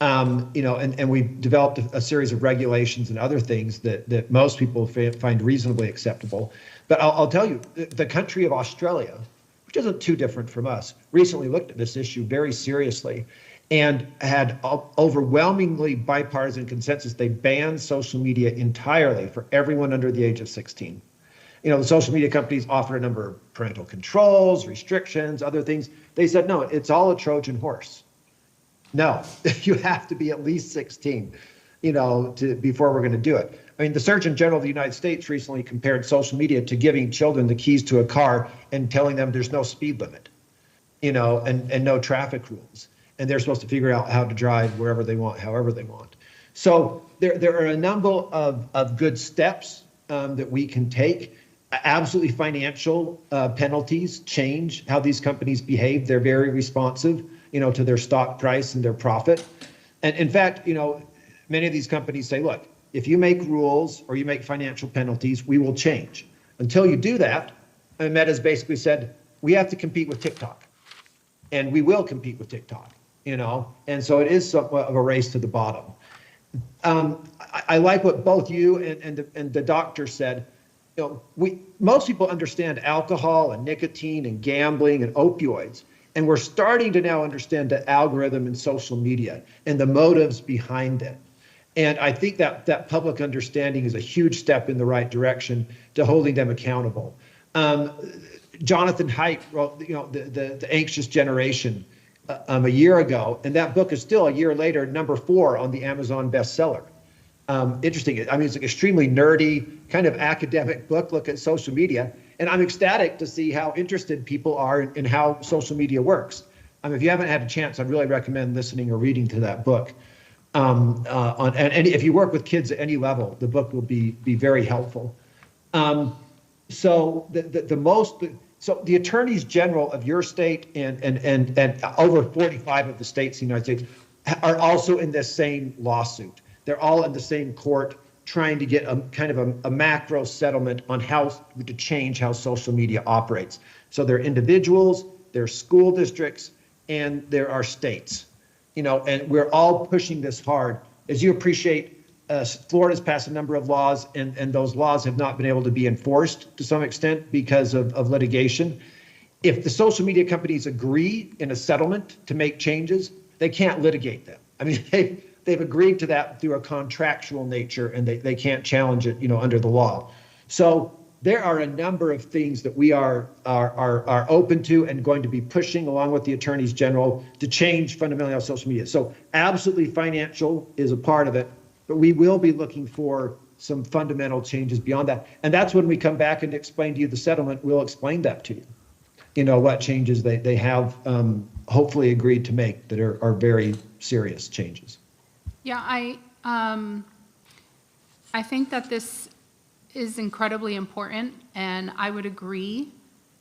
And we developed a series of regulations and other things that most people find reasonably acceptable. But I'll tell you, the country of Australia, which isn't too different from us, recently looked at this issue very seriously and had overwhelmingly bipartisan consensus. They banned social media entirely for everyone under the age of 16. The social media companies offered a number of parental controls, restrictions, other things. They said, no, it's all a Trojan horse. No, you have to be at least 16. before we're going to do it. I mean, the Surgeon General of the United States recently compared social media to giving children the keys to a car and telling them there's no speed limit, and no traffic rules. And they're supposed to figure out how to drive wherever they want, however they want. So there are a number of good steps that we can take. Absolutely financial penalties change how these companies behave. They're very responsive, to their stock price and their profit. And in fact, many of these companies say, look, if you make rules or you make financial penalties, we will change. Until you do that, and Meta's basically said, we have to compete with TikTok. And we will compete with TikTok, And so it is somewhat of a race to the bottom. I like what both you and the doctor said. Most people understand alcohol and nicotine and gambling and opioids. And we're starting to now understand the algorithm in social media and the motives behind it. And I think that public understanding is a huge step in the right direction to holding them accountable. Jonathan Haidt wrote, the Anxious Generation a year ago, and that book is still a year later, number 4 on the Amazon bestseller. Interesting. I mean, it's an extremely nerdy, kind of academic book, look at social media. And I'm ecstatic to see how interested people are in how social media works. If you haven't had a chance, I'd really recommend listening or reading to that book. And if you work with kids at any level, the book will be very helpful. So the attorneys general of your state and over 45 of the states in the United States are also in this same lawsuit. They're all in the same court trying to get a kind of a macro settlement on how to change how social media operates. So there are individuals, there are school districts, and there are states. And we're all pushing this hard. As you appreciate, Florida's passed a number of laws, and those laws have not been able to be enforced to some extent because of litigation. If the social media companies agree in a settlement to make changes, they can't litigate them. I mean, they've agreed to that through a contractual nature, and they can't challenge it, under the law. So there are a number of things that we are open to and going to be pushing along with the attorneys general to change fundamentally how social media. So absolutely financial is a part of it, but we will be looking for some fundamental changes beyond that. And that's when we come back and explain to you the settlement, we'll explain that to you. What changes they have hopefully agreed to make that are very serious changes. Yeah, I think that this is incredibly important, and I would agree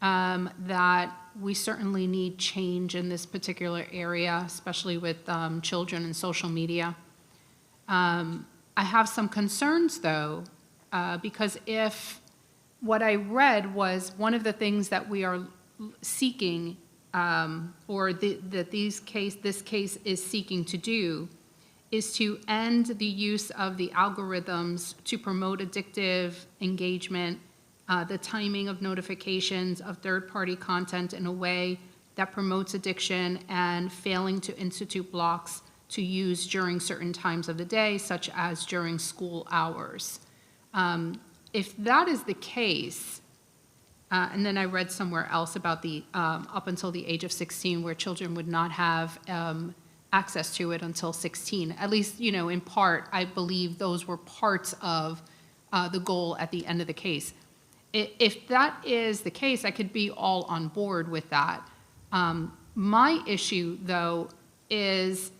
that we certainly need change in this particular area, especially with children and social media. I have some concerns, though, because if what I read was one of the things that we are seeking, or that this case is seeking to do, is to end the use of the algorithms to promote addictive engagement, the timing of notifications of third-party content in a way that promotes addiction, and failing to institute blocks to use during certain times of the day, such as during school hours. If that is the case, and then I read somewhere else about the up until the age of 16, where children would not have access to it until 16. At least, in part, I believe those were parts of the goal at the end of the case. If that is the case, I could be all on board with that. My issue, though, is,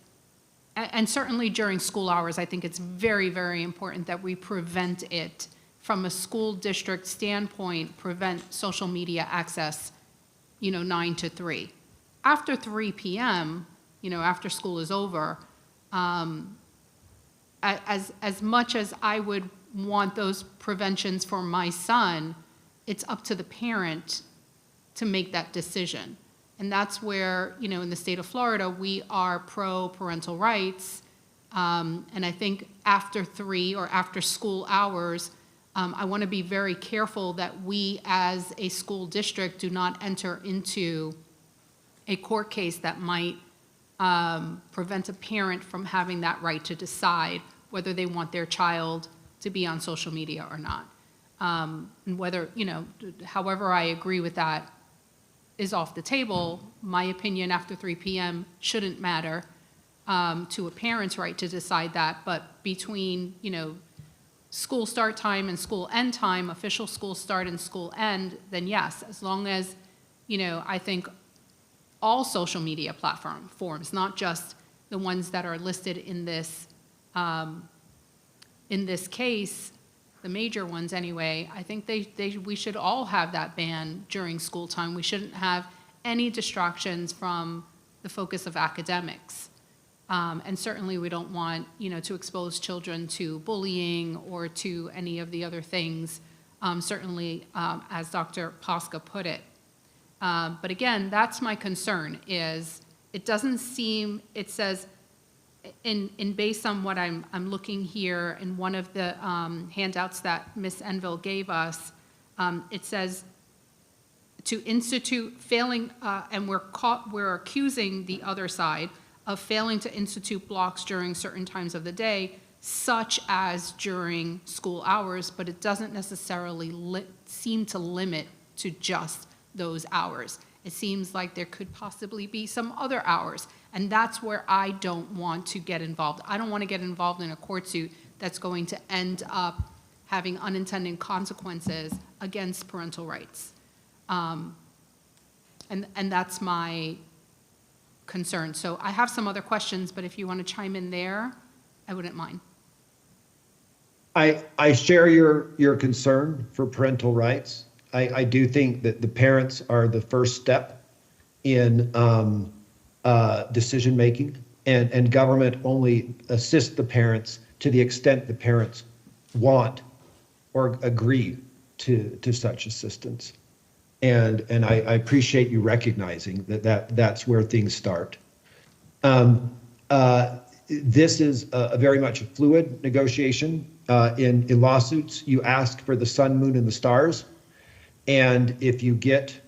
and certainly during school hours, I think it's very, very important that we prevent it from a school district standpoint, prevent social media access, 9 to 3. After 3 p.m., after school is over, as much as I would want those preventions for my son, it's up to the parent to make that decision. And that's where, in the state of Florida, we are pro-parental rights. And I think after 3 or after school hours, I want to be very careful that we as a school district do not enter into a court case that might prevent a parent from having that right to decide whether they want their child to be on social media or not. And whether, however I agree with that is off the table. My opinion after 3 p.m. shouldn't matter. to a parent's right to decide that, but between, school start time and school end time, official school start and school end, then yes, as long as, I think all social media platforms, not just the ones that are listed in this case, the major ones anyway, I think we should all have that ban during school time. We shouldn't have any distractions from the focus of academics. And certainly we don't want, to expose children to bullying or to any of the other things, certainly as Dr. Posca put it. But again, that's my concern, is it doesn't seem, it says, based on what I'm looking here in one of the handouts that Ms. Enville gave us, it says to institute failing, and we're accusing the other side of failing to institute blocks during certain times of the day, such as during school hours, but it doesn't necessarily seem to limit to just those hours. It seems like there could possibly be some other hours, and that's where I don't want to get involved. I don't want to get involved in a court suit that's going to end up having unintended consequences against parental rights. And that's my concern. So I have some other questions, but if you want to chime in there, I wouldn't mind. I share your concern for parental rights. I do think that the parents are the first step in decision-making, and government only assists the parents to the extent the parents want or agree to such assistance. And I appreciate you recognizing that's where things start. This is a very much a fluid negotiation. In lawsuits, you ask for the sun, moon, and the stars. And if you get,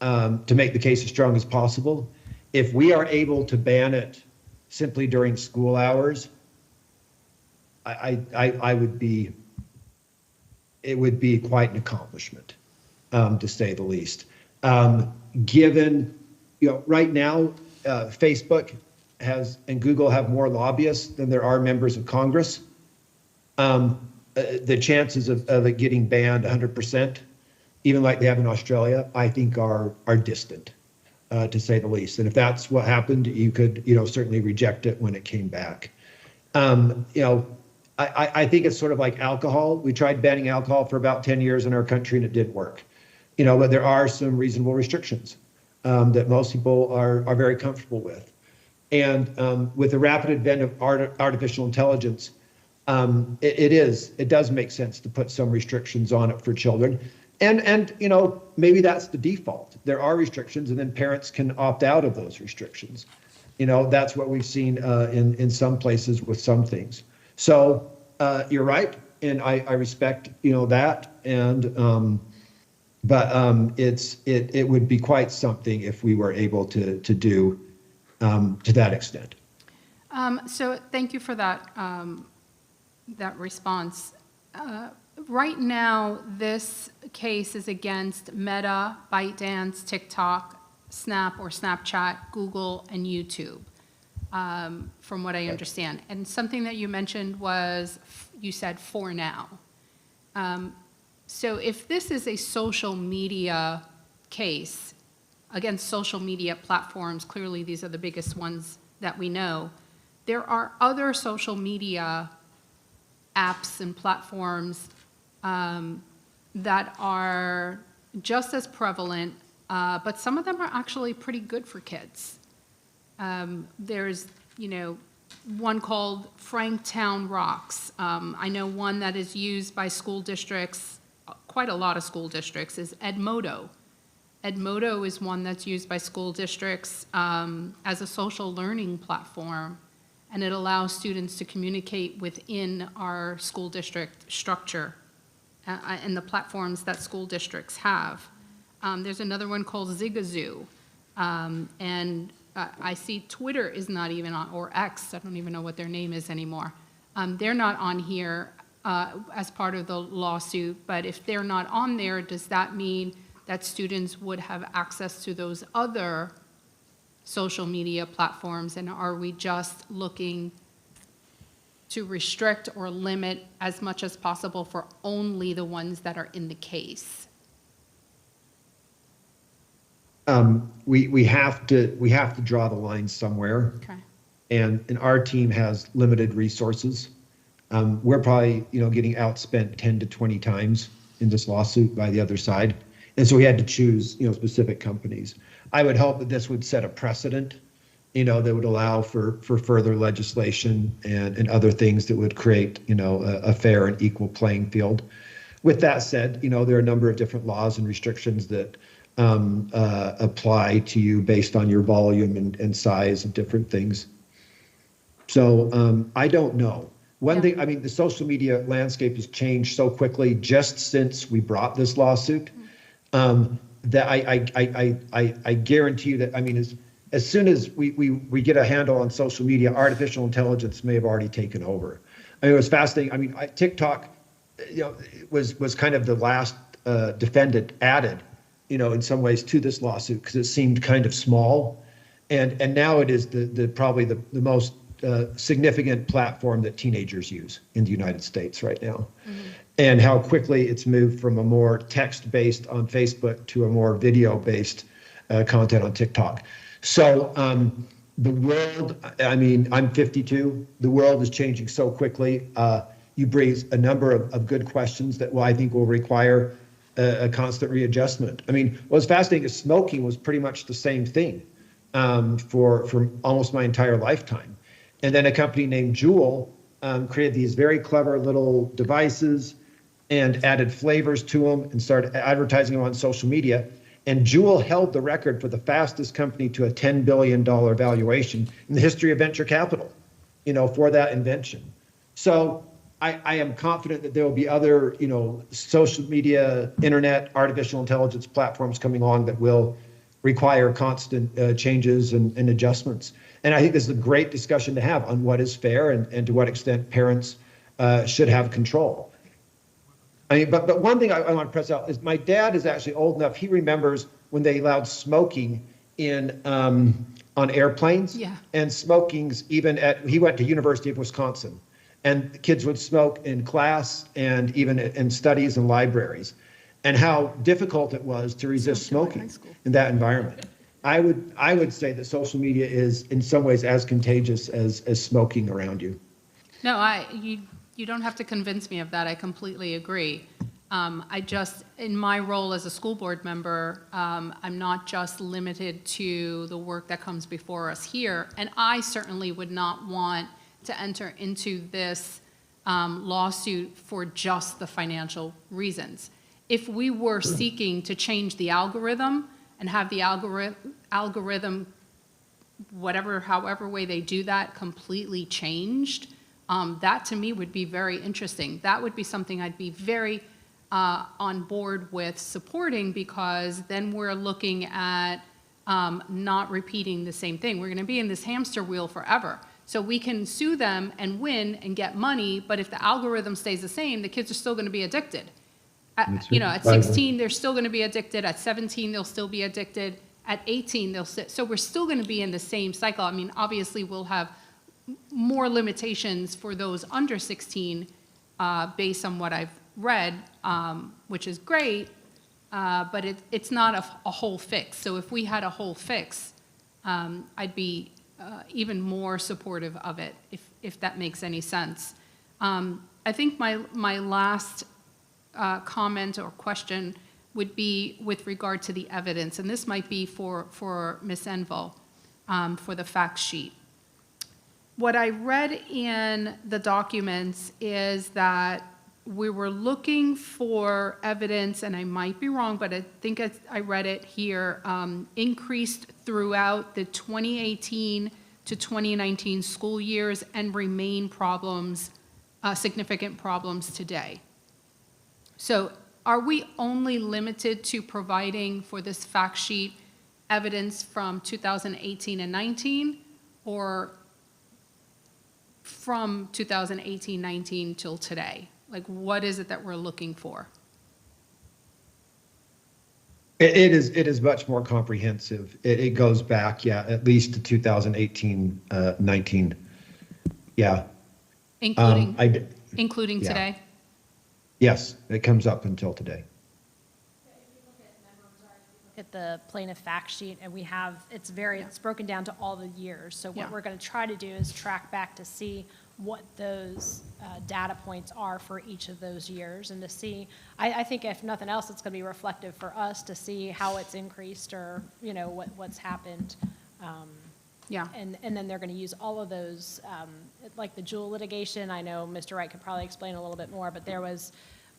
to make the case as strong as possible, if we are able to ban it simply during school hours, it would be quite an accomplishment, to say the least. Given, right now, Facebook and Google have more lobbyists than there are members of Congress. The chances of it getting banned 100%, even like they have in Australia, I think are distant, to say the least. And if that's what happened, you could, certainly reject it when it came back. I think it's sort of like alcohol. We tried banning alcohol for about 10 years in our country and it didn't work. But there are some reasonable restrictions that most people are very comfortable with. And with the rapid advent of artificial intelligence, it does make sense to put some restrictions on it for children. And maybe that's the default. There are restrictions and then parents can opt out of those restrictions. That's what we've seen in some places with some things. So you're right, and I respect that, and but it would be quite something if we were able to do to that extent. So thank you for that that response. Right now, this case is against Meta, ByteDance, TikTok, Snap or Snapchat, Google, and YouTube, from what I understand. And something that you mentioned was, you said for now. So if this is a social media case against social media platforms, clearly these are the biggest ones that we know, there are other social media apps and platforms that are just as prevalent, but some of them are actually pretty good for kids. There's, one called Franktown Rocks. I know one that is used by school districts, quite a lot of school districts, is Edmodo. Edmodo is one that's used by school districts as a social learning platform, and it allows students to communicate within our school district structure and the platforms that school districts have. There's another one called Zigazoo, and I see Twitter is not even on, or X, I don't even know what their name is anymore. They're not on here as part of the lawsuit, but if they're not on there, does that mean that students would have access to those other social media platforms, and are we just looking to restrict or limit as much as possible for only the ones that are in the case? We have to draw the line somewhere. Okay. And our team has limited resources. We're probably, getting outspent 10 to 20 times in this lawsuit by the other side. And so we had to choose, specific companies. I would hope that this would set a precedent, that would allow for further legislation and other things that would create, a fair and equal playing field. With that said, there are a number of different laws and restrictions that apply to you based on your volume and size of different things. So I don't know. One thing, I mean, the social media landscape has changed so quickly just since we brought this lawsuit that I guarantee you that, I mean, as soon as we get a handle on social media, artificial intelligence may have already taken over. I mean, it was fascinating. I mean, TikTok, was kind of the last defendant added, in some ways to this lawsuit because it seemed kind of small, and now it is probably the most significant platform that teenagers use in the United States right now. And how quickly it's moved from a more text-based on Facebook to a more video-based content on TikTok. So the world, I mean, I'm 52. The world is changing so quickly. You raise a number of good questions that I think will require a constant readjustment. I mean, what's fascinating is smoking was pretty much the same thing for almost my entire lifetime. And then a company named Juul created these very clever little devices and added flavors to them and started advertising them on social media. And Juul held the record for the fastest company to a $10 billion valuation in the history of venture capital, for that invention. So I am confident that there will be other, social media, internet, artificial intelligence platforms coming along that will require constant changes and adjustments. And I think this is a great discussion to have on what is fair and to what extent parents should have control. I mean, but one thing I want to press out is my dad is actually old enough. He remembers when they allowed smoking in on airplanes. Yeah. And smoking's even he went to University of Wisconsin, and kids would smoke in class and even in studies and libraries, and how difficult it was to resist smoking in that environment. I would say that social media is in some ways as contagious as smoking around you. No, you don't have to convince me of that. I completely agree. In my role as a school board member, I'm not just limited to the work that comes before us here, and I certainly would not want to enter into this lawsuit for just the financial reasons. If we were seeking to change the algorithm and have the algorithm, however way they do that, completely changed, that to me would be very interesting. That would be something I'd be very on board with supporting, because then we're looking at not repeating the same thing. We're going to be in this hamster wheel forever. So we can sue them and win and get money, but if the algorithm stays the same, the kids are still going to be addicted. At 16, they're still going to be addicted. At 17, they'll still be addicted. At 18, so we're still going to be in the same cycle. I mean, obviously, we'll have more limitations for those under 16 based on what I've read, which is great, but it's not a whole fix. So if we had a whole fix, I'd be even more supportive of it, if that makes any sense. I think my last comment or question would be with regard to the evidence, and this might be for Ms. Envil, for the fact sheet. What I read in the documents is that we were looking for evidence, and I might be wrong, but I think I read it here, increased throughout the 2018 to 2019 school years and remain problems, significant problems today. So are we only limited to providing for this fact sheet evidence from 2018 and 19, or from 2018-19 till today? Like, what is it that we're looking for? It is much more comprehensive. It goes back, yeah, at least to 2018, 19. Yeah. Including, I, d- including yeah. today? yes, it comes up until today. At the plaintiff fact sheet, and we have, it's broken down to all the years. So Yeah. what we're going to try to do is track back to see what those data points are for each of those years, and to see, I think if nothing else, it's going to be reflective for us to see how it's increased, or, you know, what's happened. Yeah. And then they're going to use all of those, like the Jewel litigation. I know Mr. Wright could probably explain a little bit more, but there was,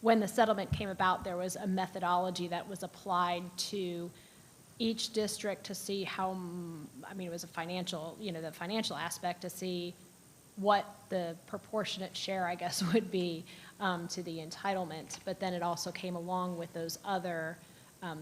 when the settlement came about, there was a methodology that was applied to each district to see how, I mean, it was a financial, you know, the financial aspect to see what the proportionate share, I guess, would be to the entitlement. But then it also came along with those other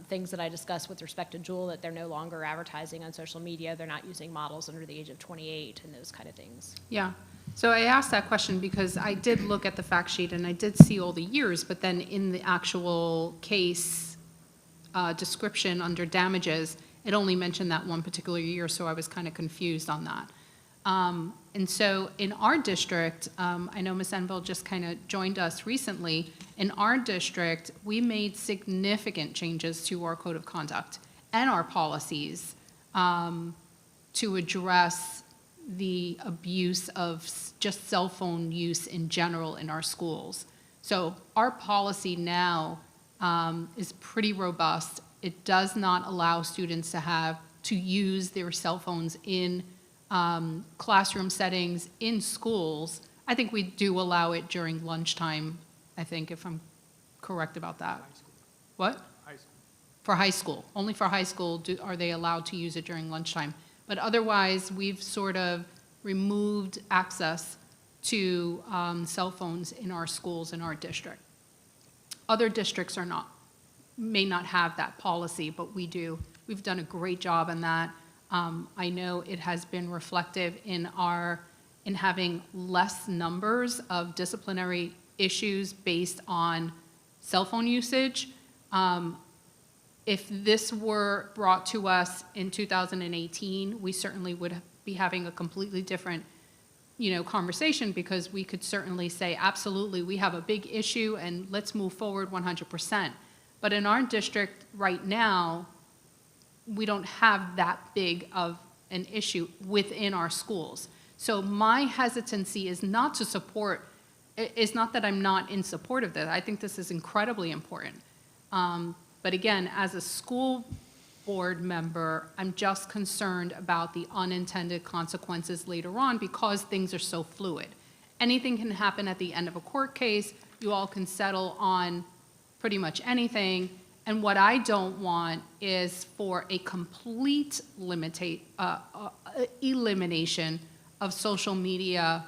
things that I discussed with respect to Jewel, that they're no longer advertising on social media, they're not using models under the age of 28, and those kind of things. Yeah. So I asked that question because I did look at the fact sheet and I did see all the years, but then in the actual case description under damages, it only mentioned that one particular year, so I was kind of confused on that. And so in our district, I know Ms. Enville just kind of joined us recently. In our district, we made significant changes to our code of conduct and our policies to address the abuse of just cell phone use in general in our schools. So our policy now is pretty robust. It does not allow students to use their cell phones in classroom settings, in schools. I think we do allow it during lunchtime, I think, if I'm correct about that. What? High school. For high school. Only for high school are they allowed to use it during lunchtime. But otherwise, we've sort of removed access to cell phones in our schools in our district. Other districts may not have that policy, but we do. We've done a great job in that. I know it has been reflective in having less numbers of disciplinary issues based on cell phone usage. If this were brought to us in 2018, we certainly would be having a completely different, conversation, because we could certainly say, absolutely, we have a big issue and let's move forward 100%. But in our district right now, we don't have that big of an issue within our schools. So my hesitancy is not that I'm not in support of this. I think this is incredibly important. But again, as a school board member, I'm just concerned about the unintended consequences later on, because things are so fluid. Anything can happen at the end of a court case. You all can settle on pretty much anything. And what I don't want is for a complete elimination of social media,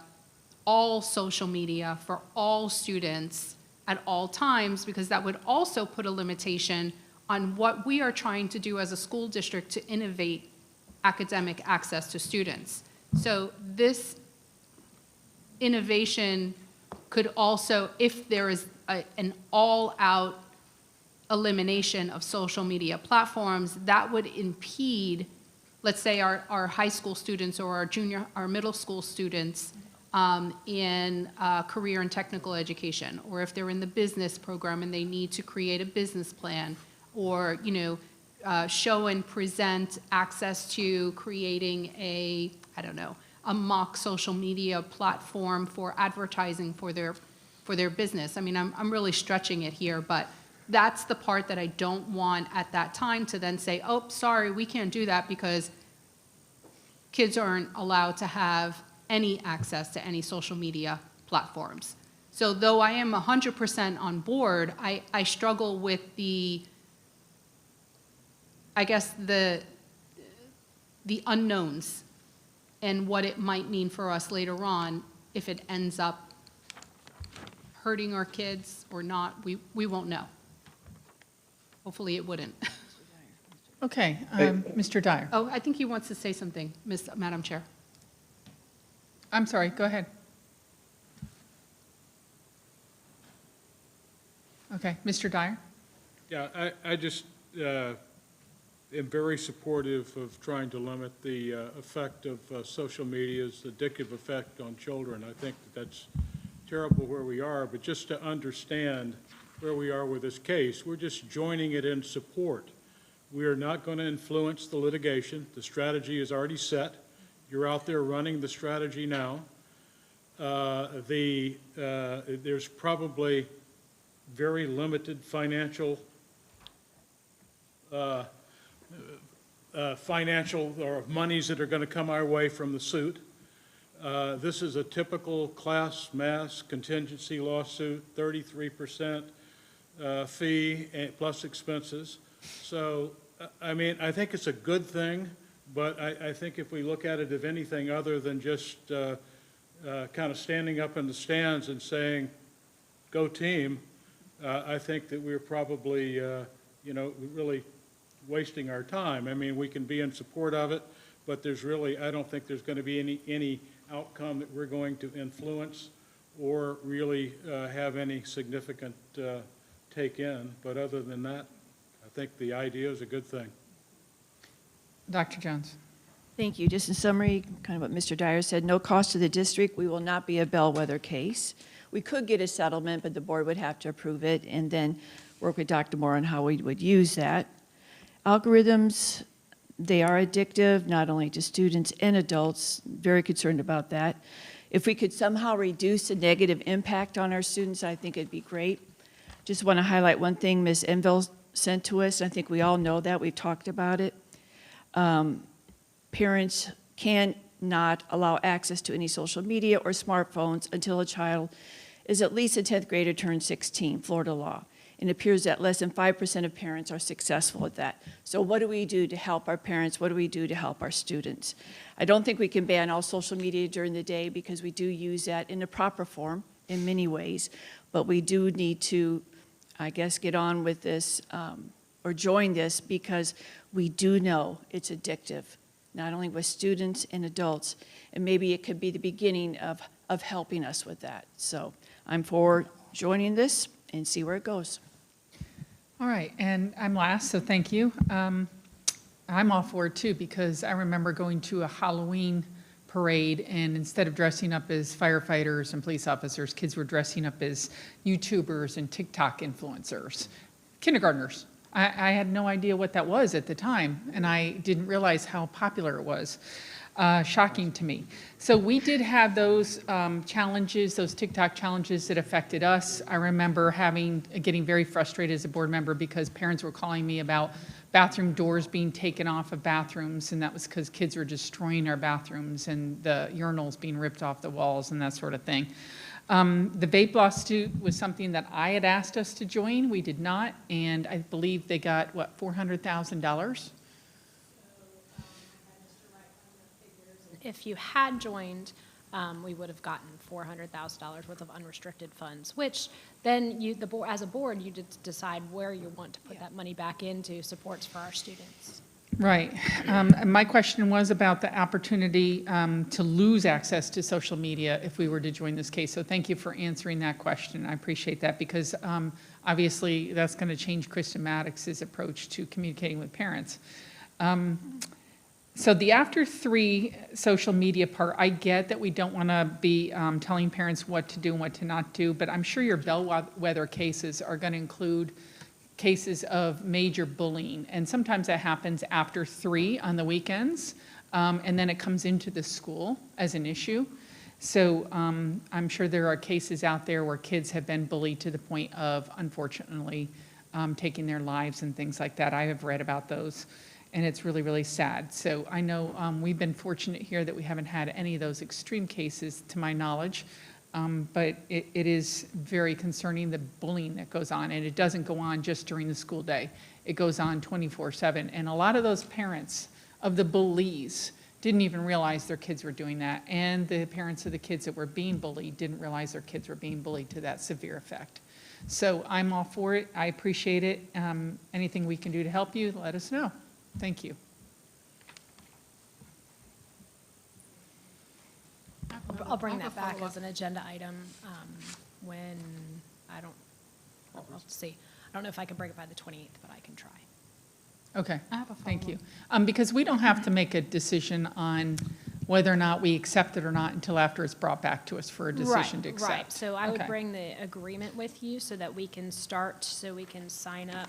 all social media for all students at all times, because that would also put a limitation on what we are trying to do as a school district to innovate academic access to students. So this innovation could also, if there is an all-out elimination of social media platforms, that would impede, let's say, our high school students or our middle school students in career and technical education, or if they're in the business program and they need to create a business plan, or show and present access to creating a mock social media platform for advertising for their business. I mean, I'm really stretching it here, but that's the part that I don't want at that time to then say, oh, sorry, we can't do that because kids aren't allowed to have any access to any social media platforms. So though I am 100% on board, I struggle with the unknowns and what it might mean for us later on if it ends up hurting our kids or not. We won't know. Hopefully it wouldn't. Okay, Mr. Dyer. Oh, I think he wants to say something, Madam Chair. I'm sorry, go ahead. Okay, Mr. Dyer? Yeah, I just, am very supportive of trying to limit the effect of social media's addictive effect on children. I think that's terrible where we are, but just to understand where we are with this case, we're just joining it in support. We are not going to influence the litigation. The strategy is already set. You're out there running the strategy now. There's probably very limited financial or monies that are going to come our way from the suit. This is a typical class mass contingency lawsuit, 33% fee plus expenses. So, I mean, I think it's a good thing, but I think if we look at it, if anything other than just kind of standing up in the stands and saying, go team, I think that we're probably, really wasting our time. I mean, we can be in support of it, but there's really, I don't think there's going to be any outcome that we're going to influence or really have any significant take in. But other than that, I think the idea is a good thing. Dr. Jones. Thank you. Just in summary, kind of what Mr. Dyer said, no cost to the district. We will not be a bellwether case. We could get a settlement, but the board would have to approve it and then work with Dr. Moore on how we would use that. Algorithms, they are addictive, not only to students and adults. Very concerned about that. If we could somehow reduce the negative impact on our students, I think it'd be great. Just want to highlight one thing Ms. Enville sent to us. I think we all know that. We've talked about it. Parents cannot allow access to any social media or smartphones until a child is at least a 10th grader turned 16, Florida law. And it appears that less than 5% of parents are successful at that. So what do we do to help our parents? What do we do to help our students? I don't think we can ban all social media during the day because we do use that in the proper form in many ways. But we do need to, I guess, get on with this or join this because we do know it's addictive, not only with students and adults, and maybe it could be the beginning of helping us with that. So I'm for joining this and see where it goes. All right, and I'm last, so thank you. I'm all for it too, because I remember going to a Halloween parade, and instead of dressing up as firefighters and police officers, kids were dressing up as YouTubers and TikTok influencers, kindergartners. I had no idea what that was at the time, and I didn't realize how popular it was. Shocking to me. So we did have those challenges, those TikTok challenges that affected us. I remember getting very frustrated as a board member because parents were calling me about bathroom doors being taken off of bathrooms, and that was because kids were destroying our bathrooms and the urinals being ripped off the walls and that sort of thing. The vape lawsuit was something that I had asked us to join. We did not, and I believe they got, what, $400,000? If you had joined, we would have gotten $400,000 worth of unrestricted funds, which then the board, as a board, you decide where you want to put that money back into supports for our students. Right. My question was about the opportunity to lose access to social media if we were to join this case. So thank you for answering that question. I appreciate that because obviously that's going to change Kristen Maddox's approach to communicating with parents. So the after 3 social media part, I get that we don't want to be telling parents what to do and what to not do, but I'm sure your bellwether cases are going to include cases of major bullying. And sometimes that happens after 3 on the weekends, and then it comes into the school as an issue. So I'm sure there are cases out there where kids have been bullied to the point of, unfortunately, taking their lives and things like that. I have read about those. And it's really, really sad. So I know we've been fortunate here that we haven't had any of those extreme cases, to my knowledge. But it is very concerning, the bullying that goes on. And it doesn't go on just during the school day. It goes on 24/7. And a lot of those parents of the bullies didn't even realize their kids were doing that. And the parents of the kids that were being bullied didn't realize their kids were being bullied to that severe effect. So I'm all for it. I appreciate it. Anything we can do to help you, let us know. Thank you. I'll bring that back as an agenda item I'll see. I don't know if I can bring it by the 28th, but I can try. Okay, I have a thank you. Because we don't have to make a decision on whether or not we accept it or not until after it's brought back to us for a decision to accept. Right, so I would Okay. bring the agreement with you so that we can start, so we can sign up,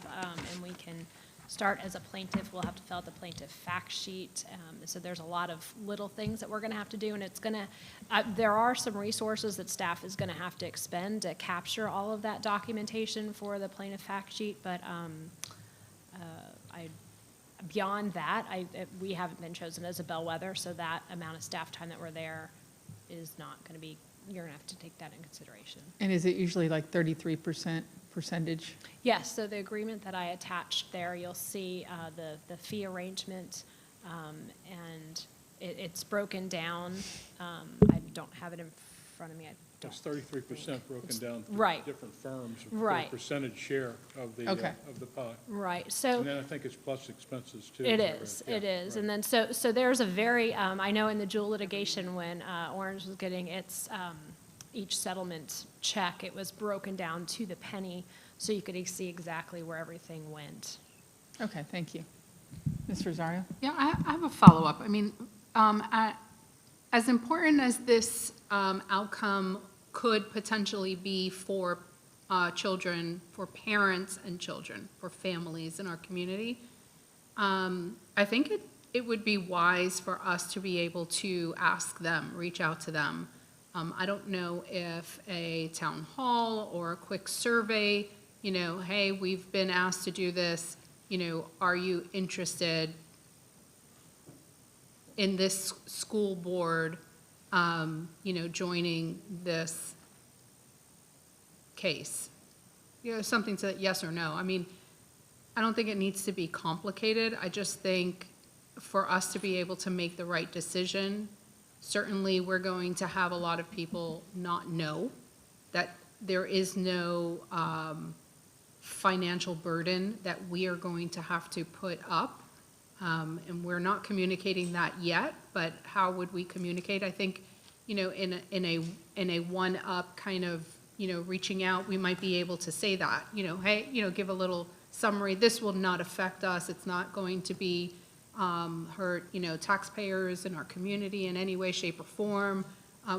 and we can start as a plaintiff. We'll have to fill out the plaintiff fact sheet. So there's a lot of little things that we're gonna have to do, and it's gonna, there are some resources that staff is gonna have to expend to capture all of that documentation for the plaintiff fact sheet, but, beyond that, we haven't been chosen as a bellwether, so that amount of staff time that we're there is not gonna be, you're gonna have to take that in consideration. And is it usually like 33% percentage? Yes, so the agreement that I attached there, you'll see the fee arrangement, and it's broken down. I don't have it in front of me. I don't. It's 33% broken down to Right. different firms for a Right. percentage share of the Okay. pie. Right, so. And then I think it's plus expenses too. It is that right? is, Yeah, it is. right. And then, so there's a very, I know in the Jewel litigation, when Orange was getting its, each settlement check, it was broken down to the penny, so you could see exactly where everything went. Okay, thank you. Ms. Rosario? Yeah, I have a follow-up. I mean, as important as this outcome could potentially be for children, for parents and children, for families in our community, I think it would be wise for us to be able to ask them, reach out to them. I don't know if a town hall or a quick survey, you know, hey, we've been asked to do this, you know, are you interested in this school board, you know, joining this case? You know, something to yes or no. I mean, I don't think it needs to be complicated. I just think for us to be able to make the right decision, certainly we're going to have a lot of people not know that there is no financial burden that we are going to have to put up. And we're not communicating that yet, but how would we communicate? I think, you know, in a one-up kind of, you know, reaching out, we might be able to say that, you know, hey, you know, give a little summary. This will not affect us. It's not going to be hurt, you know, taxpayers in our community in any way, shape, or form.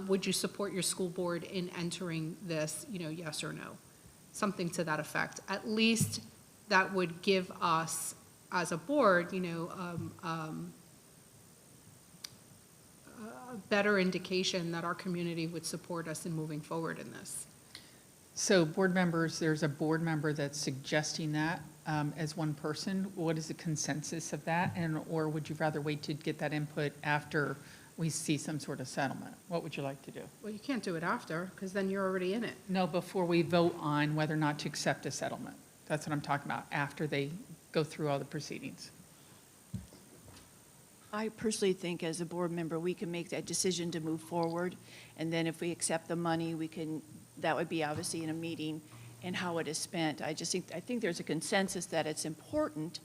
Would you support your school board in entering this, you know, yes or no? Something to that effect. At least that would give us, as a board, you know, a better indication that our community would support us in moving forward in this. So board members, there's a board member that's suggesting that as one person. What is the consensus of that? And, or would you rather wait to get that input after we see some sort of settlement? What would you like to do? Well, you can't do it after, because then you're already in it. No, before we vote on whether or not to accept a settlement. That's what I'm talking about, after they go through all the proceedings. I personally think as a board member, we can make that decision to move forward. And then if we accept the money, we can, that would be obviously in a meeting and how it is spent. I think there's a consensus that it's important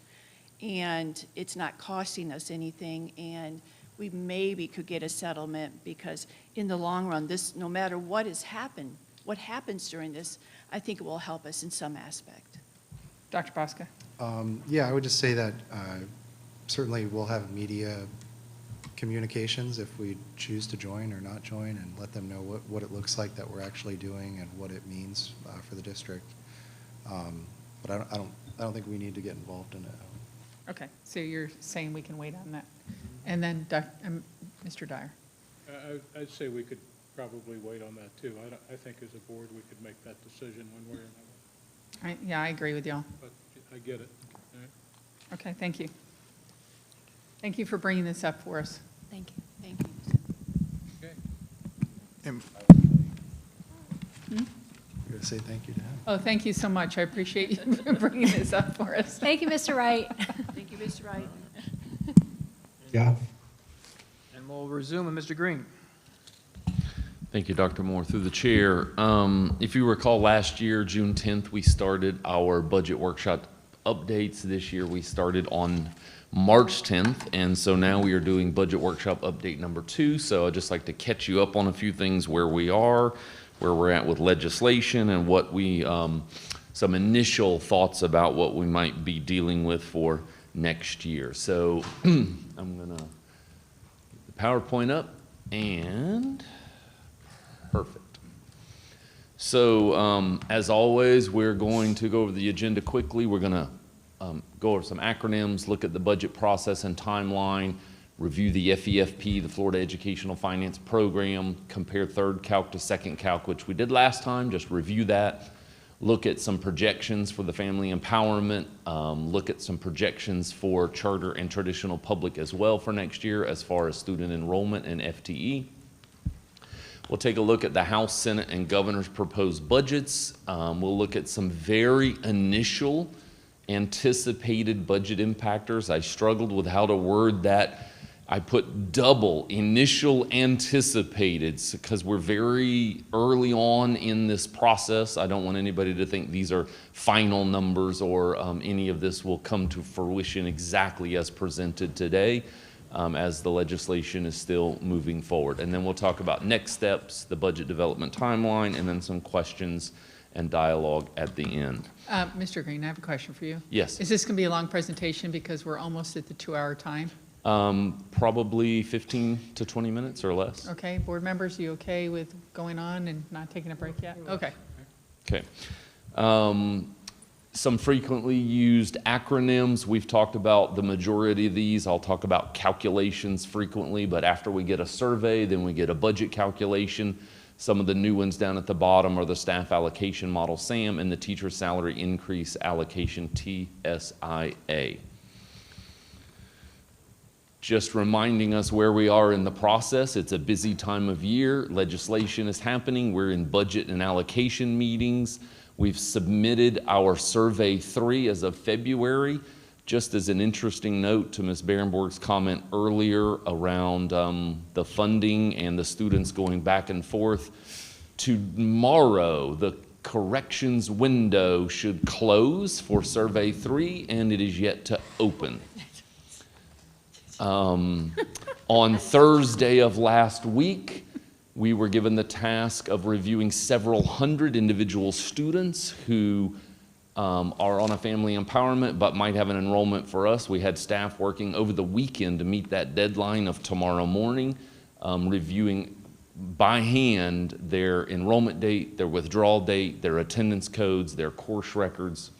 and it's not costing us anything. And we maybe could get a settlement because in the long run, this, no matter what has happened, what happens during this, I think it will help us in some aspect. Dr. Bosca? Yeah, I would just say that certainly we'll have media communications if we choose to join or not join, and let them know what it looks like that we're actually doing and what it means for the district. But I don't think we need to get involved in it. Okay, so you're saying we can wait on that. And then Mr. Dyer? I'd say we could probably wait on that too. I think as a board, we could make that decision one way or another, Yeah, I agree with y'all. but I get it. All right. Okay, thank you. Thank you for bringing this up for us. Thank you. Thank you. Okay. You're going to say thank you to him. Oh, thank you so much. I appreciate you for bringing this up for us. Thank you, Mr. Wright. Thank you, Mr. Wright. Yeah. And we'll resume with Mr. Green. Thank you, Dr. Moore. Through the chair, if you recall last year, June 10th, we started our budget workshop updates. This year, we started on March 10th, and so now we are doing budget workshop update number 2. So I'd just like to catch you up on a few things where we are, where we're at with legislation, and what we, some initial thoughts about what we might be dealing with for next year. So I'm gonna get the PowerPoint up, and perfect. So as always, we're going to go over the agenda quickly. We're gonna go over some acronyms, look at the budget process and timeline, review the FEFP, the Florida Educational Finance Program, compare third calc to second calc, which we did last time, just review that. Look at some projections for the family empowerment, look at some projections for charter and traditional public as well for next year as far as student enrollment and FTE. We'll take a look at the House, Senate, and Governor's proposed budgets. We'll look at some very initial anticipated budget impactors. I struggled with how to word that. I put double initial anticipated because we're very early on in this process. I don't want anybody to think these are final numbers or any of this will come to fruition exactly as presented today, as the legislation is still moving forward. And then we'll talk about next steps, the budget development timeline, and then some questions and dialogue at the end. Mr. Green, I have a question for you. Yes. Is this going to be a long presentation because we're almost at the 2-hour time? Probably 15 to 20 minutes or less. Okay, board members, you okay with going on and not taking a break yet? Okay. Okay. Some frequently used acronyms. We've talked about the majority of these. I'll talk about calculations frequently, but after we get a survey, then we get a budget calculation. Some of the new ones down at the bottom are the staff allocation model, SAM, and the teacher salary increase allocation, TSIA. Just reminding us where we are in the process. It's a busy time of year. Legislation is happening. We're in budget and allocation meetings. We've submitted our Survey 3 as of February. Just as an interesting note to Ms. Berenborg's comment earlier around the funding and the students going back and forth, tomorrow the corrections window should close for Survey 3, and it is yet to open. On Thursday of last week, we were given the task of reviewing several hundred individual students who are on a family empowerment but might have an enrollment for us. We had staff working over the weekend to meet that deadline of tomorrow morning, reviewing by hand their enrollment date, their withdrawal date, their attendance codes, their course records,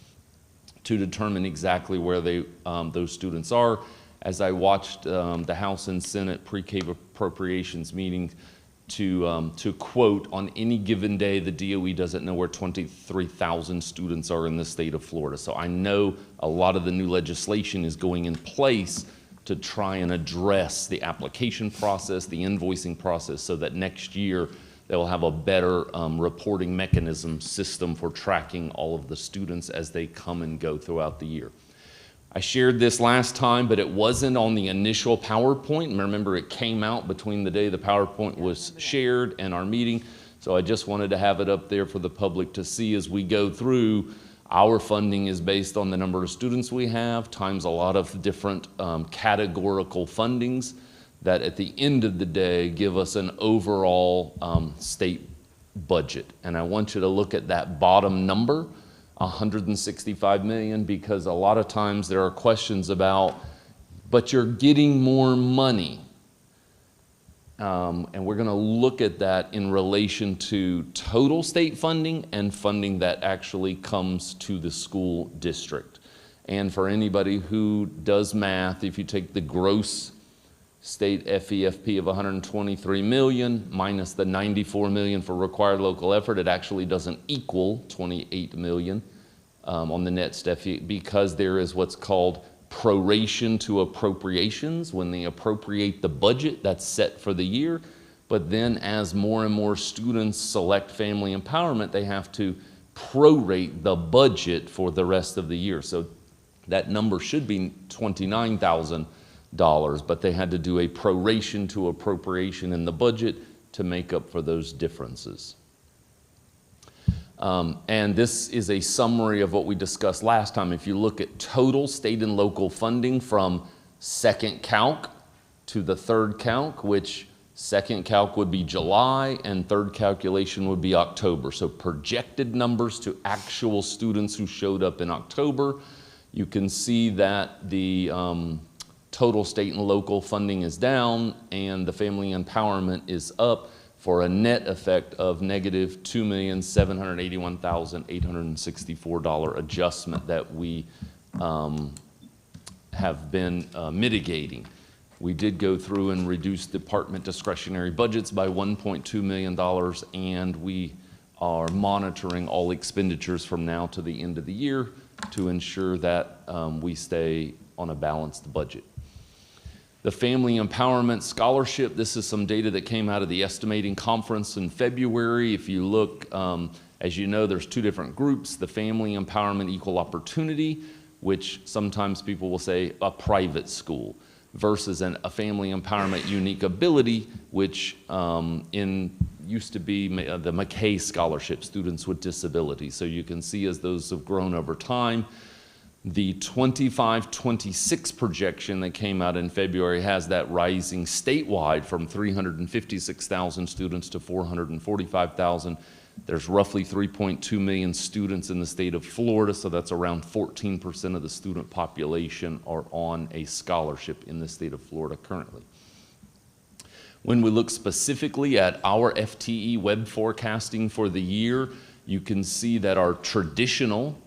to determine exactly where those students are. As I watched the House and Senate pre-K appropriations meeting, to quote, on any given day, the DOE doesn't know where 23,000 students are in the state of Florida. So I know a lot of the new legislation is going in place to try and address the application process, the invoicing process, so that next year they will have a better reporting mechanism system for tracking all of the students as they come and go throughout the year. I shared this last time, but it wasn't on the initial PowerPoint. Remember, it came out between the day the PowerPoint was shared and our meeting. So I just wanted to have it up there for the public to see as we go through. Our funding is based on the number of students we have, times a lot of different categorical fundings that at the end of the day give us an overall state budget. And I want you to look at that bottom number, 165 million, because a lot of times there are questions about, but you're getting more money. And we're going to look at that in relation to total state funding and funding that actually comes to the school district. And for anybody who does math, if you take the gross state FEFP of 123 million minus the 94 million for required local effort, it actually doesn't equal 28 million on the net FEFP, because there is what's called proration to appropriations. When they appropriate the budget that's set for the year, but then as more and more students select family empowerment, they have to prorate the budget for the rest of the year. So that number should be $29,000, but they had to do a proration to appropriation in the budget to make up for those differences. And this is a summary of what we discussed last time. If you look at total state and local funding from second calc to the third calc, which second calc would be July and third calculation would be October. So projected numbers to actual students who showed up in October. You can see that the total state and local funding is down and the family empowerment is up, for a net effect of negative $2,781,864 adjustment that we have been mitigating. We did go through and reduce department discretionary budgets by $1.2 million, and we are monitoring all expenditures from now to the end of the year to ensure that we stay on a balanced budget. The Family Empowerment Scholarship, this is some data that came out of the estimating conference in February. If you look, as you know, there's two different groups, the Family Empowerment Equal Opportunity, which sometimes people will say a private school, versus a Family Empowerment Unique Ability, which used to be the McKay Scholarship, students with disabilities. So you can see as those have grown over time. The 25-26 projection that came out in February has that rising statewide from 356,000 students to 445,000. There's roughly 3.2 million students in the state of Florida, so that's around 14% of the student population are on a scholarship in the state of Florida currently. When we look specifically at our FTE web forecasting for the year, you can see that our traditional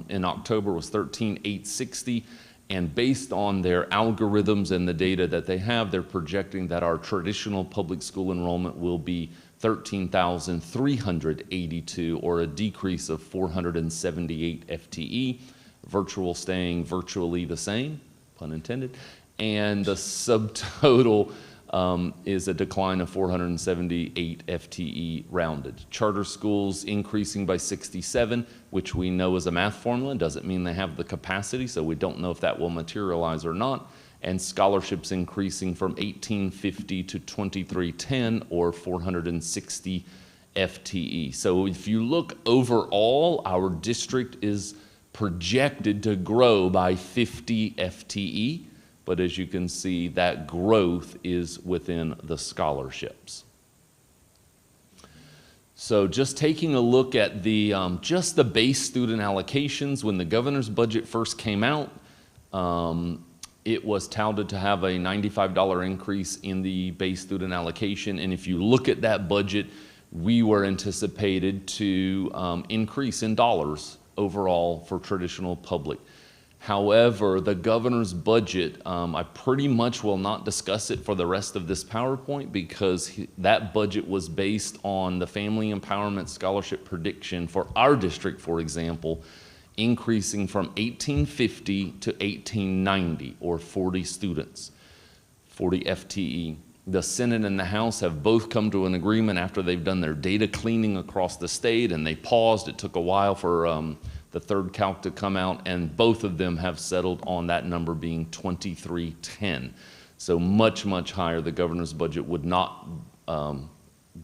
in October was 13,860, and based on their algorithms and the data that they have, they're projecting that our traditional public school enrollment will be 13,382, or a decrease of 478 FTE. Virtual staying virtually the same, pun intended, and the subtotal is a decline of 478 FTE rounded. Charter schools increasing by 67, which we know is a math formula, doesn't mean they have the capacity, so we don't know if that will materialize or not. And scholarships increasing from 1850 to 2310, or 460 FTE. So if you look overall, our district is projected to grow by 50 FTE. But as you can see, that growth is within the scholarships. So just taking a look at the just the base student allocations, when the governor's budget first came out, it was touted to have a $95 increase in the base student allocation. And if you look at that budget, we were anticipated to increase in dollars overall for traditional public. However, the governor's budget, I pretty much will not discuss it for the rest of this PowerPoint, because that budget was based on the Family Empowerment Scholarship prediction for our district, for example, increasing from 1850 to 1890, or 40 students, 40 FTE. The Senate and the House have both come to an agreement after they've done their data cleaning across the state, and they paused. It took a while for the third calc to come out, and both of them have settled on that number being 2310. So much, much higher. The governor's budget would not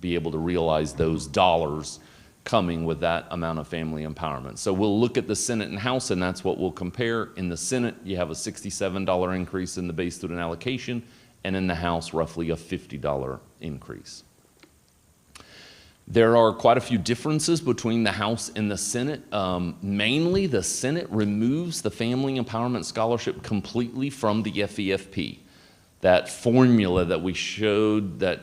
be able to realize those dollars coming with that amount of family empowerment. So we'll look at the Senate and House, and that's what we'll compare. In the Senate, you have a $67 increase in the base student allocation, and in the House, roughly a $50 increase. There are quite a few differences between the House and the Senate. Mainly, the Senate removes the Family Empowerment Scholarship completely from the FEFP. That formula that we showed that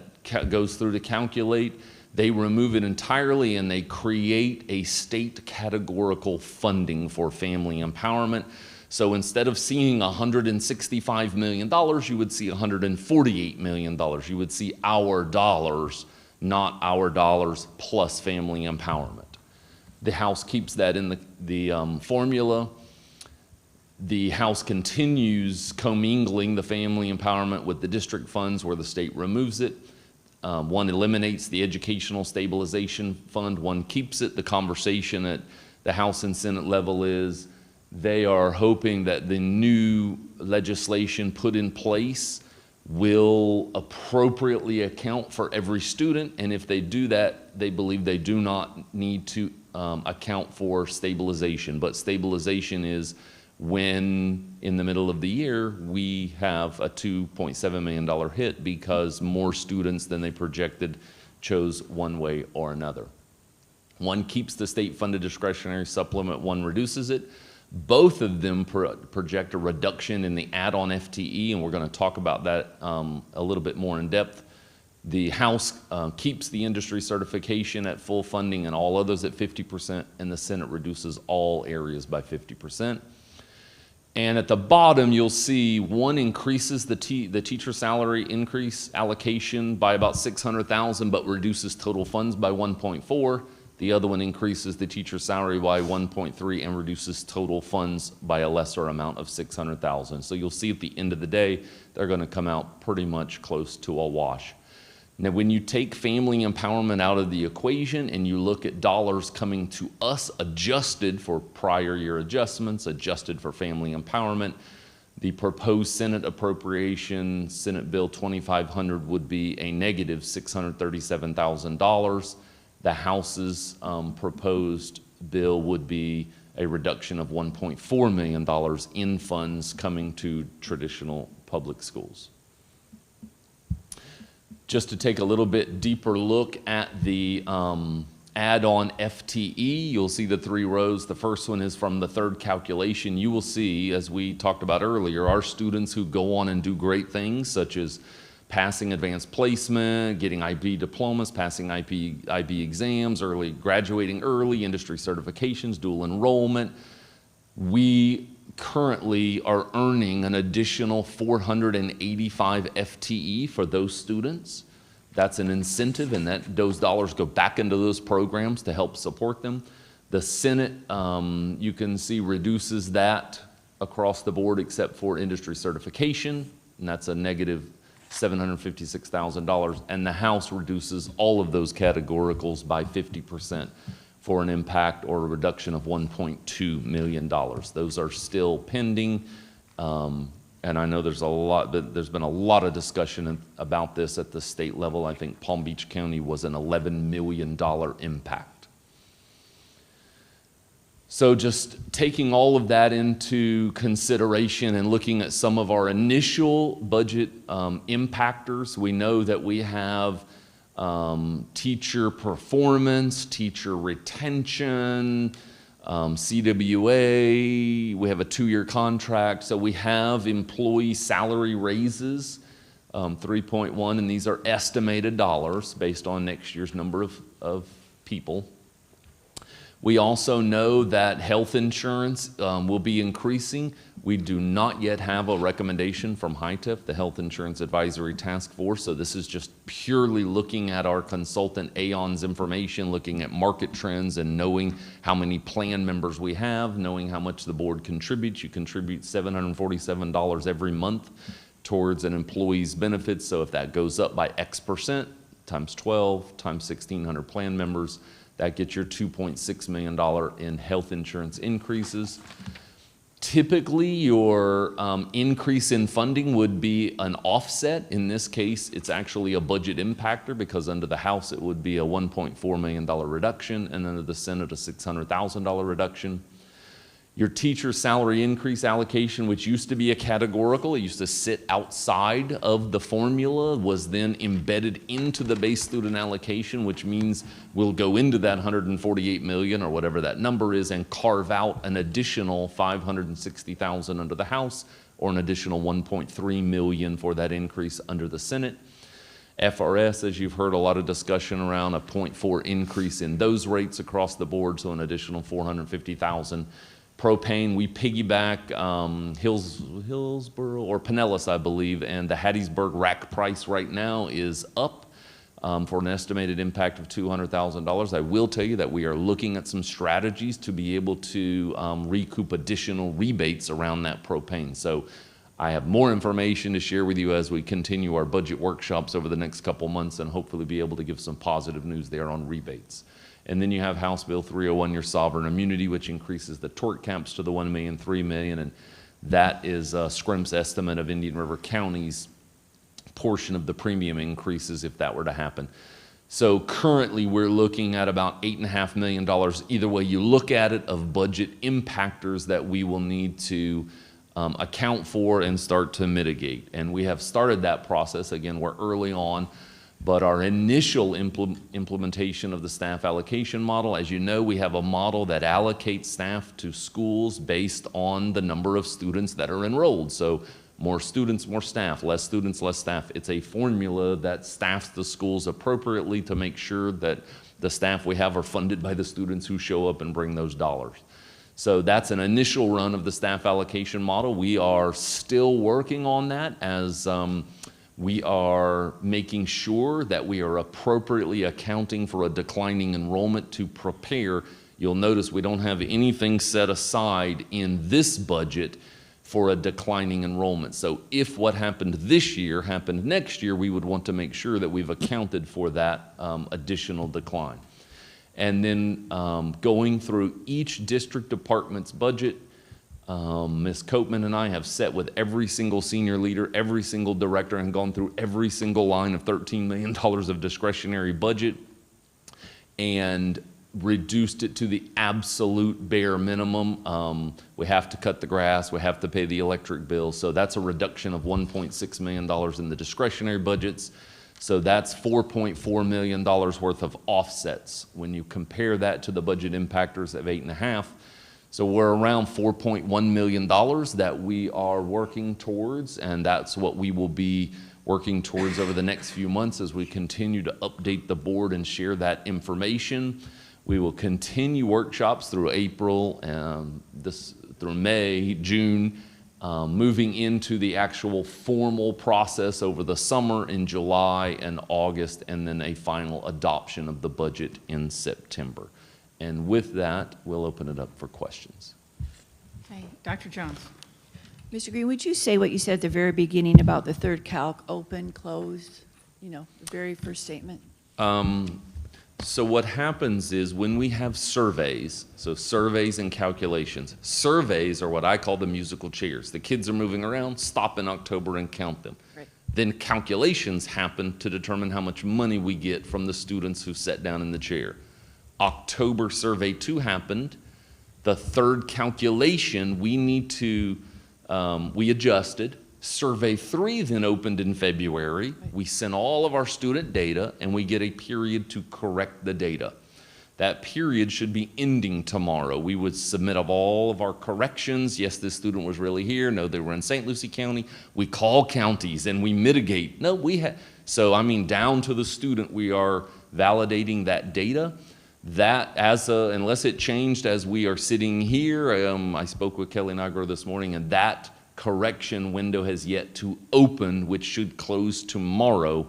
goes through to calculate, they remove it entirely, and they create a state categorical funding for family empowerment. So instead of seeing $165 million, you would see $148 million. You would see our dollars, not our dollars plus family empowerment. The House keeps that in the formula. The House continues commingling the family empowerment with the district funds where the state removes it. One eliminates the educational stabilization fund, one keeps it. The conversation at the House and Senate level is they are hoping that the new legislation put in place will appropriately account for every student, and if they do that, they believe they do not need to account for stabilization. But stabilization is when, in the middle of the year, we have a $2.7 million hit because more students than they projected chose one way or another. One keeps the state-funded discretionary supplement, one reduces it. Both of them project a reduction in the add-on FTE, and we're going to talk about that a little bit more in depth. The House keeps the industry certification at full funding and all others at 50%, and the Senate reduces all areas by 50%. And at the bottom, you'll see one increases the teacher salary increase allocation by about $600,000, but reduces total funds by 1.4. The other one increases the teacher salary by 1.3 and reduces total funds by a lesser amount of $600,000. So you'll see at the end of the day, they're going to come out pretty much close to a wash. Now, when you take family empowerment out of the equation and you look at dollars coming to us adjusted for prior year adjustments, adjusted for family empowerment, the proposed Senate appropriation, Senate Bill 2500, would be a negative $637,000. The House's proposed bill would be a reduction of $1.4 million in funds coming to traditional public schools. Just to take a little bit deeper look at the add-on FTE, you'll see the 3 rows. The first one is from the third calculation. You will see, as we talked about earlier, our students who go on and do great things, such as passing advanced placement, getting IB diplomas, passing IB exams, graduating early, industry certifications, dual enrollment. We currently are earning an additional 485 FTE for those students. That's an incentive, and those dollars go back into those programs to help support them. The Senate, you can see, reduces that across the board except for industry certification, and that's a negative $756,000. And the House reduces all of those categoricals by 50%. For an impact or a reduction of $1.2 million. Those are still pending, and I know there's been a lot of discussion about this at the state level. I think Palm Beach County was an $11 million impact. So just taking all of that into consideration and looking at some of our initial budget impactors, we know that we have teacher performance, teacher retention, CWA, we have a 2-year contract, so we have employee salary raises, 3.1, and these are estimated dollars based on next year's number of people. We also know that health insurance will be increasing. We do not yet have a recommendation from HITEF, the Health Insurance Advisory Task Force, so this is just purely looking at our consultant Aon's information, looking at market trends and knowing how many plan members we have, knowing how much the board contributes. You contribute $747 every month towards an employee's benefits, so if that goes up by X percent, times 12, times 1,600 plan members, that gets your $2.6 million in health insurance increases. Typically, your increase in funding would be an offset. In this case, it's actually a budget impactor because under the House, it would be a $1.4 million reduction, and under the Senate, a $600,000 reduction. Your teacher salary increase allocation, which used to be a categorical, it used to sit outside of the formula, was then embedded into the base student allocation, which means we'll go into that $148 million or whatever that number is and carve out an additional $560,000 under the House or an additional $1.3 million for that increase under the Senate. FRS, as you've heard a lot of discussion around, a 0.4 increase in those rates across the board, so an additional $450,000. Propane, we piggyback Hillsborough or Pinellas, I believe, and the Hattiesburg rack price right now is up for an estimated impact of $200,000. I will tell you that we are looking at some strategies to be able to recoup additional rebates around that propane. So I have more information to share with you as we continue our budget workshops over the next couple months and hopefully be able to give some positive news there on rebates. And then you have House Bill 301, your sovereign immunity, which increases the tort caps to the $1 million, $3 million, and that is Scrimp's estimate of Indian River County's portion of the premium increases if that were to happen. So currently we're looking at about $8.5 million, either way you look at it, of budget impactors that we will need to account for and start to mitigate. And we have started that process. Again, we're early on. But our initial implementation of the staff allocation model, as you know, we have a model that allocates staff to schools based on the number of students that are enrolled. So more students, more staff, less students, less staff. It's a formula that staffs the schools appropriately to make sure that the staff we have are funded by the students who show up and bring those dollars. So that's an initial run of the staff allocation model. We are still working on that as we are making sure that we are appropriately accounting for a declining enrollment to prepare. You'll notice we don't have anything set aside in this budget for a declining enrollment. So if what happened this year happened next year, we would want to make sure that we've accounted for that additional decline. And then going through each district department's budget, Ms. Copeman and I have sat with every single senior leader, every single director, and gone through every single line of $13 million of discretionary budget and reduced it to the absolute bare minimum. We have to cut the grass, we have to pay the electric bill, so that's a reduction of $1.6 million in the discretionary budgets. So that's $4.4 million worth of offsets. When you compare that to the budget impactors of 8.5, so we're around $4.1 million that we are working towards, and that's what we will be working towards over the next few months as we continue to update the board and share that information. We will continue workshops through April, through May, June, moving into the actual formal process over the summer in July and August, and then a final adoption of the budget in September. And with that, we'll open it up for questions. Okay, Dr. Jones. Mr. Green, would you say what you said at the very beginning about the third calc, open, closed, the very first statement? So what happens is when we have surveys, so surveys and calculations, surveys are what I call the musical chairs. The kids are moving around, stop in October and count them. Right. Then calculations happen to determine how much money we get from the students who sat down in the chair. October survey 2 happened. The third calculation we adjusted. Survey 3 then opened in February. We sent all of our student data, and we get a period to correct the data. That period should be ending tomorrow. We would submit of all of our corrections. Yes, this student was really here. No, they were in St. Lucie County. We call counties and we mitigate. No, so I mean, down to the student, we are validating that data. That unless it changed as we are sitting here, I spoke with Kelly Nagro this morning, and that correction window has yet to open, which should close tomorrow.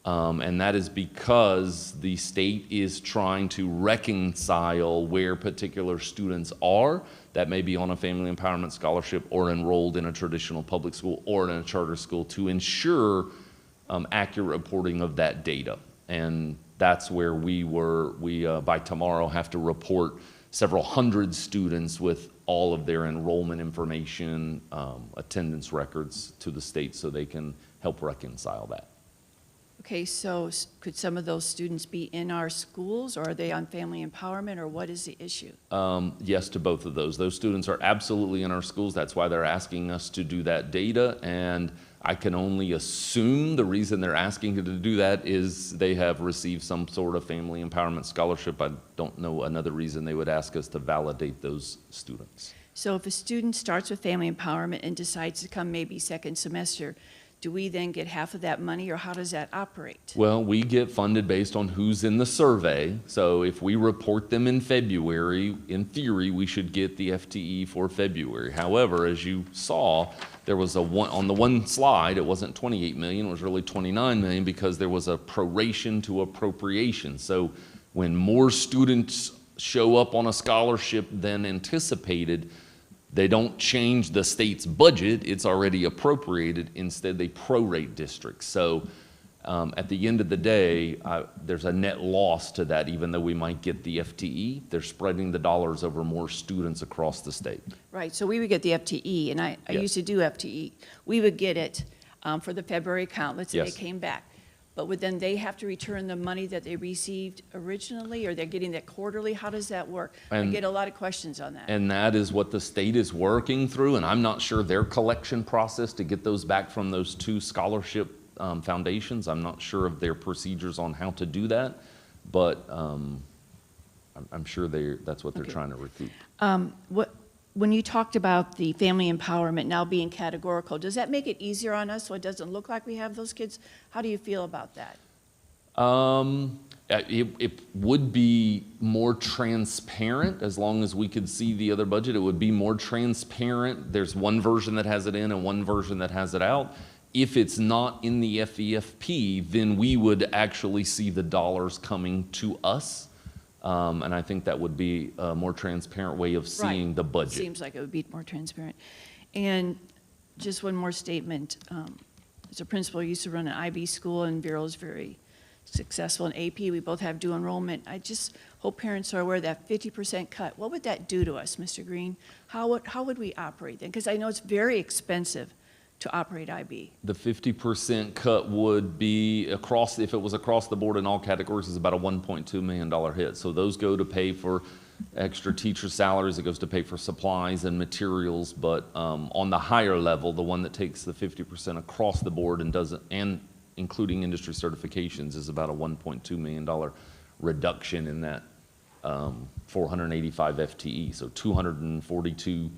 And that is because the state is trying to reconcile where particular students are that may be on a family empowerment scholarship or enrolled in a traditional public school or in a charter school to ensure accurate reporting of that data. And that's where we by tomorrow have to report several hundred students with all of their enrollment information, attendance records to the state so they can help reconcile that. Okay, so could some of those students be in our schools, or are they on family empowerment, or what is the issue? Yes to both of those. Those students are absolutely in our schools. That's why they're asking us to do that data, and I can only assume the reason they're asking to do that is they have received some sort of family empowerment scholarship. I don't know another reason they would ask us to validate those students. So if a student starts with family empowerment and decides to come maybe second semester, do we then get half of that money, or how does that operate? Well, we get funded based on who's in the survey. So if we report them in February, in theory, we should get the FTE for February. However, as you saw, there was on the one slide, it wasn't 28 million, it was really 29 million because there was a proration to appropriation. So when more students show up on a scholarship than anticipated, they don't change the state's budget, it's already appropriated. Instead, they prorate districts. So at the end of the day, there's a net loss to that, even though we might get the FTE. They're spreading the dollars over more students across the state. Right, so we would get the FTE, and I Yes. used to do FTE. We would get it for the February count, let's say Yes. they came back. But would then they have to return the money that they received originally, or they're getting that quarterly? How does that work? I And- get a lot of questions on that. And that is what the state is working through, and I'm not sure their collection process to get those back from those two scholarship foundations. I'm not sure of their procedures on how to do that, but I'm sure that's what they're Okay. trying to recoup. When you talked about the family empowerment now being categorical, does that make it easier on us so it doesn't look like we have those kids? How do you feel about that? It would be more transparent as long as we could see the other budget. It would be more transparent. There's one version that has it in and one version that has it out. If it's not in the FEFP, then we would actually see the dollars coming to us. And I think that would be a more transparent way of seeing Right. the budget. Seems like it would be more transparent. And just one more statement. As a principal, I used to run an IB school, and Vero's very successful in AP. We both have dual enrollment. I just hope parents are aware of that 50% cut. What would that do to us, Mr. Green? How would we operate then? Because I know it's very expensive to operate IB. The 50% cut would be across, if it was across the board in all categories, is about a $1.2 million hit. So those go to pay for extra teacher salaries, it goes to pay for supplies and materials, but on the higher level, the one that takes the 50% across the board and doesn't, and including industry certifications, is about a $1.2 million reduction in that 485 FTE. So 242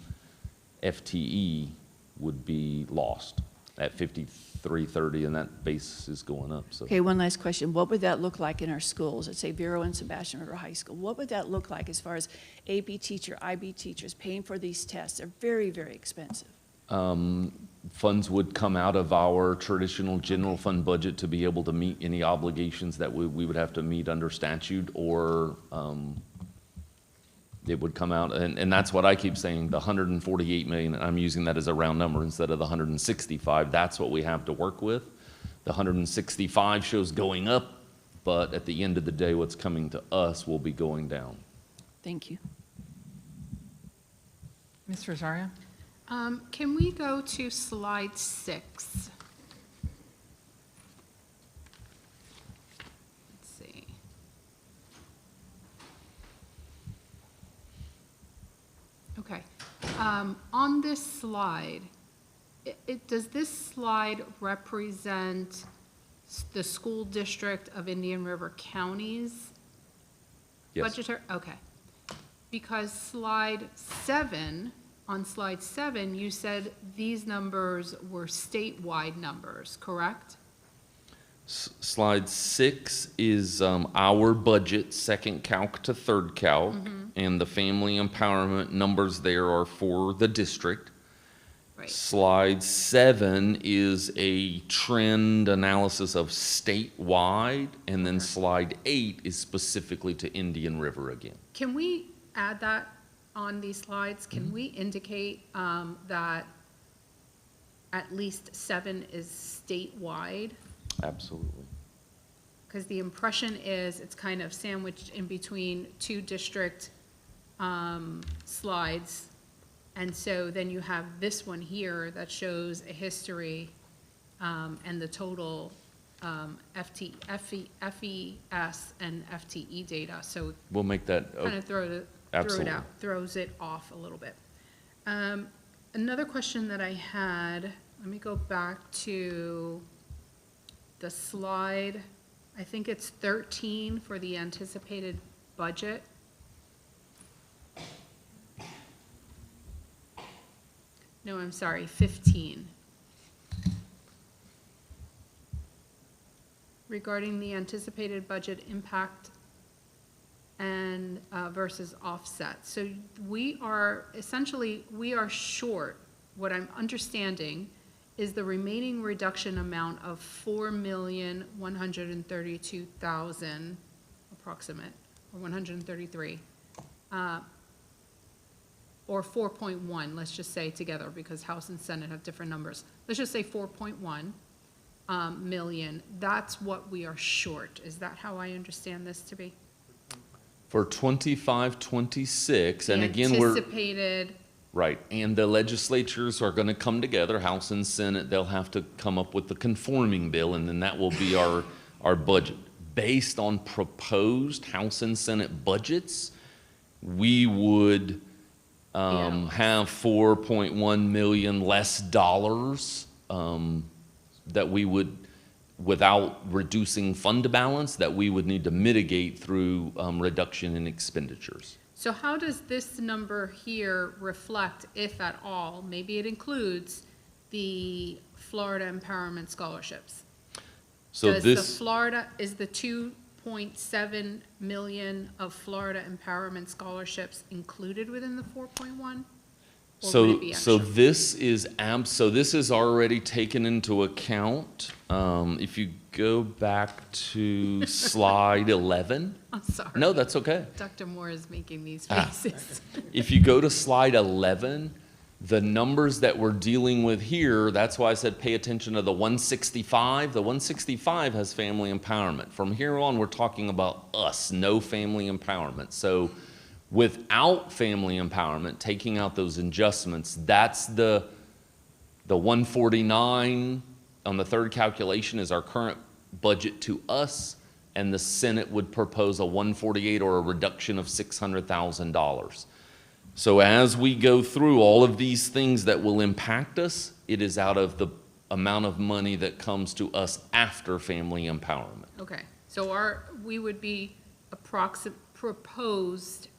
FTE would be lost at 5330, and that base is going up. So Okay, one last question. What would that look like in our schools? Let's say Vero and Sebastian River High School. What would that look like as far as AP teacher, IB teachers paying for these tests? They're very, very expensive. funds would come out of our traditional general fund budget to be able to meet any obligations that we would have to meet under statute, or it would come out, and that's what I keep saying, the 148 million, and I'm using that as a round number instead of the 165, that's what we have to work with. The 165 shows going up, but at the end of the day, what's coming to us will be going down. Thank you. Mr. Rosario? Can we go to slide 6? Let's see. Okay. On this slide, does this slide represent the school district of Indian River County's Yes. budgetary? Okay. Because slide 7, on slide 7, you said these numbers were statewide numbers, correct? Slide 6 is our budget, second calc to third calc, and the family empowerment numbers there are for the district. Right. Slide 7 is a trend analysis of statewide, and then slide 8 is specifically to Indian River again. Can we add that on these slides? Can we indicate that at least 7 is statewide? Absolutely. Because the impression is it's kind of sandwiched in between two district slides. And so then you have this one here that shows a history and the total FES and FTE data. So We'll make that, kind of absolutely. throws it off a little bit. Another question that I had, let me go back to the slide, I think it's 13 for the anticipated budget. No, I'm sorry, 15. Regarding the anticipated budget impact and versus offset. So we are, essentially, we are short, what I'm understanding is the remaining reduction amount of 4,132,000 approximate, or 133, or 4.1, let's just say together, because House and Senate have different numbers. Let's just say 4.1 million. That's what we are short. Is that how I understand this to be? For 25, 26, and again, we're. Anticipated. Right, and the legislatures are going to come together, House and Senate, they'll have to come up with the conforming bill, and then that will be our budget. Based on proposed House and Senate budgets, we would have 4.1 million less dollars that we would without reducing fund balance that we would need to mitigate through reduction in expenditures. So how does this number here reflect, if at all, maybe it includes the Florida Empowerment Scholarships? So Does the this, Florida, is the 2.7 million of Florida Empowerment Scholarships included within the 4.1? Or would it be so extra? this is so this is already taken into account. If you go back to slide 11. I'm sorry. No, that's okay. Dr. Moore is making these Ah. faces. If you go to slide 11, the numbers that we're dealing with here, that's why I said pay attention to the 165. The 165 has family empowerment. From here on, we're talking about us, no family empowerment. So without family empowerment, taking out those adjustments, that's the 149 on the third calculation is our current budget to us, and the Senate would propose a 148 or a reduction of $600,000. So as we go through all of these things that will impact us, it is out of the amount of money that comes to us after family empowerment. Okay, so we would be proposed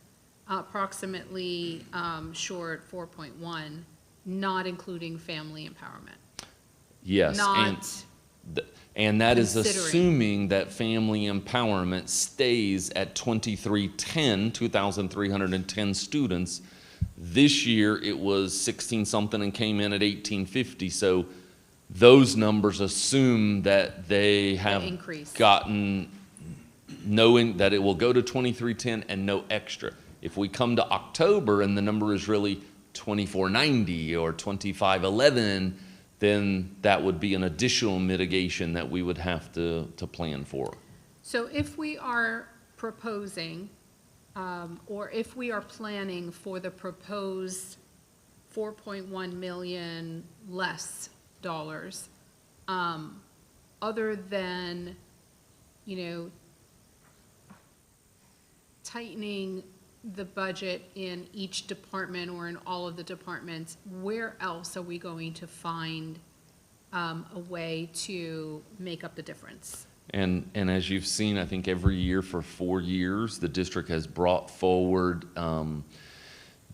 approximately short 4.1, not including family empowerment. Yes, Not and that is considering. assuming that family empowerment stays at 2,310 students. This year, it was 16-something and came in at 1,850. So those numbers assume that they have increase. gotten knowing that it will go to 2,310 and no extra. If we come to October and the number is really 2,490 or 2,511, then that would be an additional mitigation that we would have to plan for. So if we are proposing, or if we are planning for the proposed 4.1 million less dollars, other than, tightening the budget in each department or in all of the departments, where else are we going to find a way to make up the difference? And as you've seen, I think every year for 4 years, the district has brought forward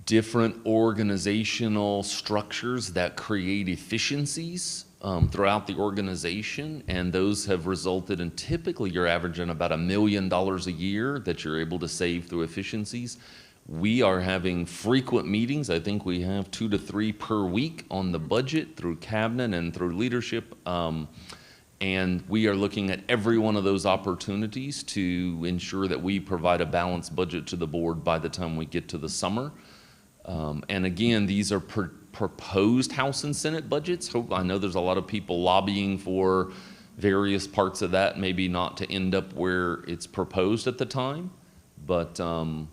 different organizational structures that create efficiencies throughout the organization, and those have resulted in typically you're averaging about $1 million a year that you're able to save through efficiencies. We are having frequent meetings. I think we have 2 to 3 per week on the budget through cabinet and through leadership. And we are looking at every one of those opportunities to ensure that we provide a balanced budget to the board by the time we get to the summer. And again, these are proposed House and Senate budgets. I know there's a lot of people lobbying for various parts of that, maybe not to end up where it's proposed at the time. But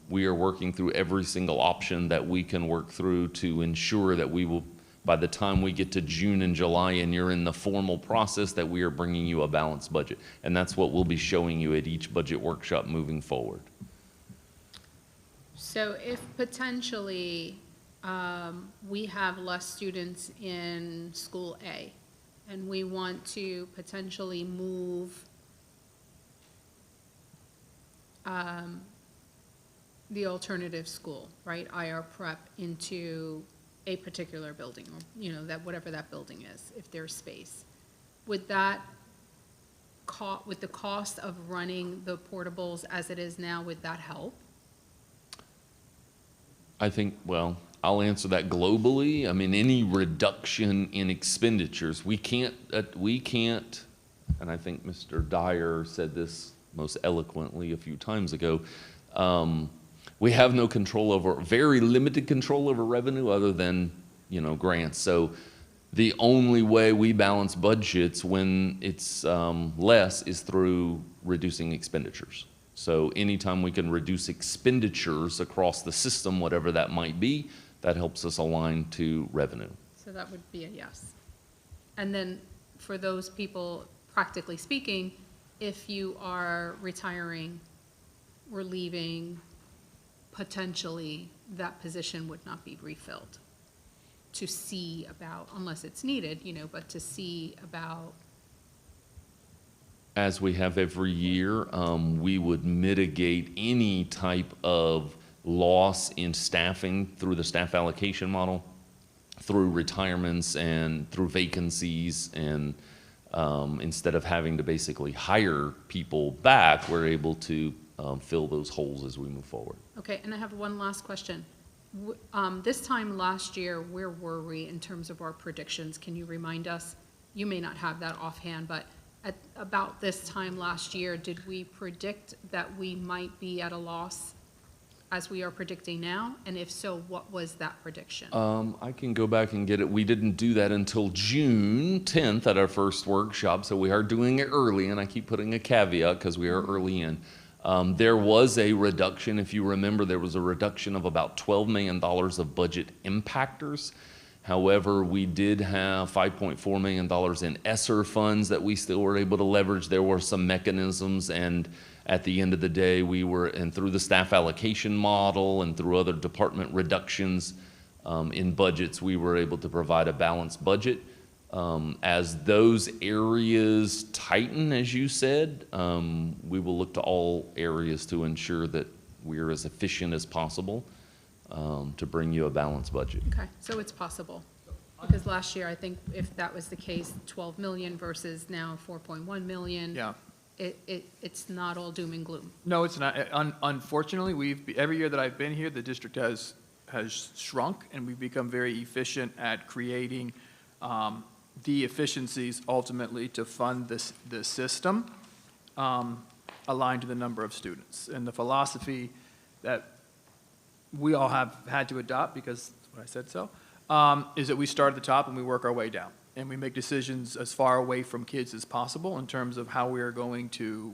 we are working through every single option that we can work through to ensure that we will, by the time we get to June and July and you're in the formal process, that we are bringing you a balanced budget. And that's what we'll be showing you at each budget workshop moving forward. So if potentially we have less students in school A and we want to potentially move the alternative school, right, IR prep, into a particular building, or, that whatever that building is, if there's space, would that with the cost of running the portables as it is now, would that help? I think, well, I'll answer that globally. I mean, any reduction in expenditures, we can't, and I think Mr. Dyer said this most eloquently a few times ago, we have no control over, very limited control over revenue other than, grants. So the only way we balance budgets when it's less is through reducing expenditures. So anytime we can reduce expenditures across the system, whatever that might be, that helps us align to revenue. So that would be a yes. And then for those people, practically speaking, if you are retiring or leaving, potentially that position would not be refilled. To see about, unless it's needed, but to see about as we have every year, we would mitigate any type of loss in staffing through the staff allocation model, through retirements and through vacancies, and instead of having to basically hire people back, we're able to fill those holes as we move forward. Okay, and I have one last question. This time last year, where were we in terms of our predictions? Can you remind us? You may not have that offhand, but at about this time last year, did we predict that we might be at a loss as we are predicting now? And if so, what was that prediction? I can go back and get it. We didn't do that until June 10th at our first workshop, so we are doing it early, and I keep putting a caveat because we are early in. There was a reduction, if you remember, there was a reduction of about $12 million of budget impactors. However, we did have $5.4 million in ESSER funds that we still were able to leverage. There were some mechanisms, and at the end of the day, and through the staff allocation model and through other department reductions in budgets, we were able to provide a balanced budget. As those areas tighten, as you said, we will look to all areas to ensure that we're as efficient as possible to bring you a balanced budget. Okay, so it's possible. Because last year, I think if that was the case, 12 million versus now 4.1 million. Yeah. It's not all doom and gloom. No, it's not. Unfortunately, every year that I've been here, the district has shrunk, and we've become very efficient at creating the efficiencies ultimately to fund the system aligned to the number of students. And the philosophy that we all have had to adopt, because that's what I said so, is that we start at the top and we work our way down. And we make decisions as far away from kids as possible in terms of how we are going to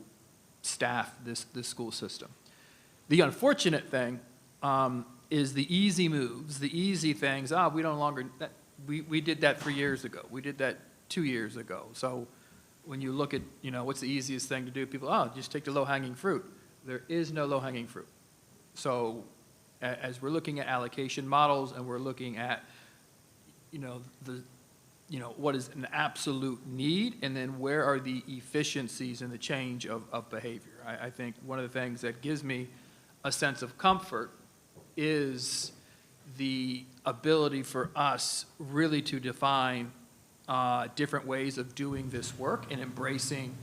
staff this school system. The unfortunate thing is the easy moves, the easy things. We no longer, we did that 3 years ago. We did that 2 years ago. So when you look at, what's the easiest thing to do, people, just take the low-hanging fruit. There is no low-hanging fruit. So as we're looking at allocation models and we're looking at, what is an absolute need, and then where are the efficiencies in the change of behavior. I think one of the things that gives me a sense of comfort is the ability for us really to define different ways of doing this work and embracing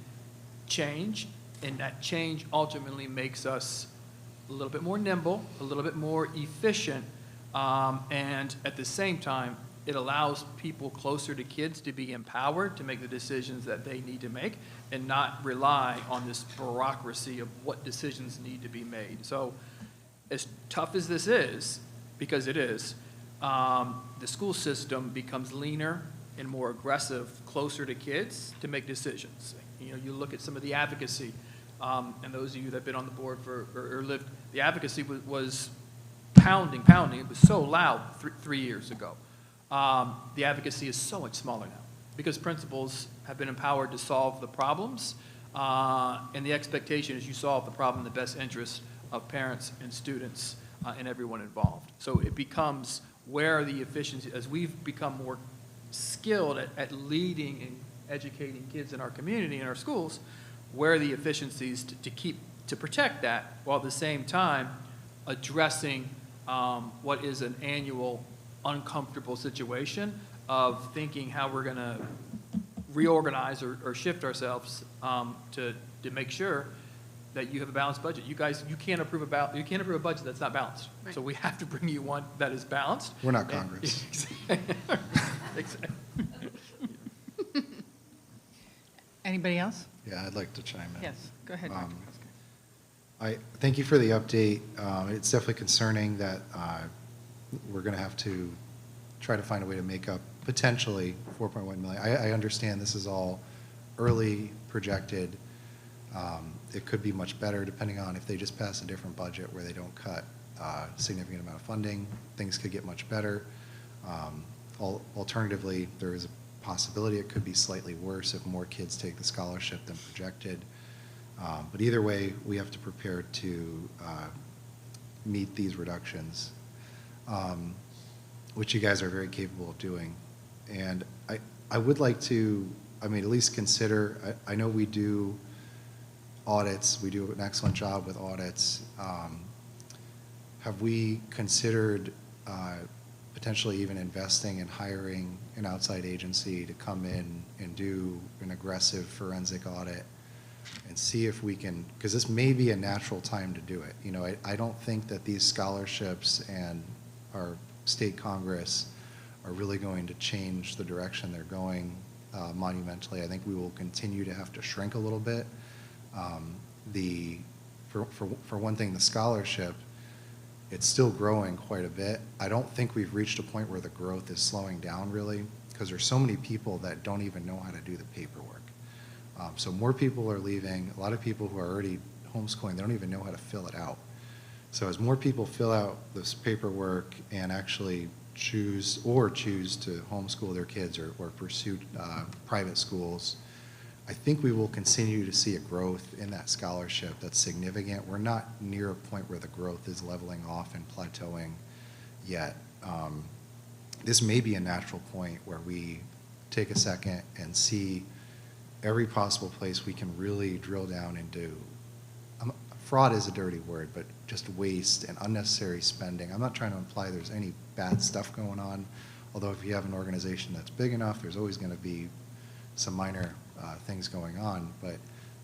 change, and that change ultimately makes us a little bit more nimble, a little bit more efficient, and at the same time, it allows people closer to kids to be empowered to make the decisions that they need to make and not rely on this bureaucracy of what decisions need to be made. So as tough as this is, because it is, the school system becomes leaner and more aggressive, closer to kids to make decisions. You look at some of the advocacy, and those of you that have been on the board or lived, the advocacy was pounding. It was so loud 3 years ago. The advocacy is so much smaller now because principals have been empowered to solve the problems, and the expectation is you solve the problem in the best interest of parents and students and everyone involved. So it becomes where are the efficiencies, as we've become more skilled at leading and educating kids in our community, in our schools, where are the efficiencies to protect that, while at the same time addressing what is an annual uncomfortable situation of thinking how we're going to reorganize or shift ourselves to make sure that you have a balanced budget. You guys, you can't approve a budget that's not balanced. Right. So we have to bring you one that is balanced. We're not Congress. Exactly. Anybody else? Yeah, I'd like to chime in. Yes, go ahead, Dr. I thank you for the update. It's definitely concerning that we're going to have to try to find a way to make up potentially 4.1 million. I understand this is all early projected. It could be much better depending on if they just pass a different budget where they don't cut a significant amount of funding. Things could get much better. Alternatively, there is a possibility it could be slightly worse if more kids take the scholarship than projected. But either way, we have to prepare to meet these reductions, which you guys are very capable of doing. And I would like to I mean, at least consider, I know we do audits, we do an excellent job with audits. Have we considered potentially even investing in hiring an outside agency to come in and do an aggressive forensic audit and see if we can, because this may be a natural time to do it. You know, I don't think that these scholarships and our state Congress are really going to change the direction they're going monumentally. I think we will continue to have to shrink a little bit. For one thing, the scholarship, it's still growing quite a bit. I don't think we've reached a point where the growth is slowing down really, because there's so many people that don't even know how to do the paperwork. So more people are leaving. A lot of people who are already homeschooling, they don't even know how to fill it out. So as more people fill out this paperwork and actually choose to homeschool their kids or pursue private schools, I think we will continue to see a growth in that scholarship that's significant. We're not near a point where the growth is leveling off and plateauing yet. This may be a natural point where we take a second and see every possible place we can really drill down and do. Fraud is a dirty word, but just waste and unnecessary spending. I'm not trying to imply there's any bad stuff going on, although if you have an organization that's big enough, there's always going to be some minor things going on. But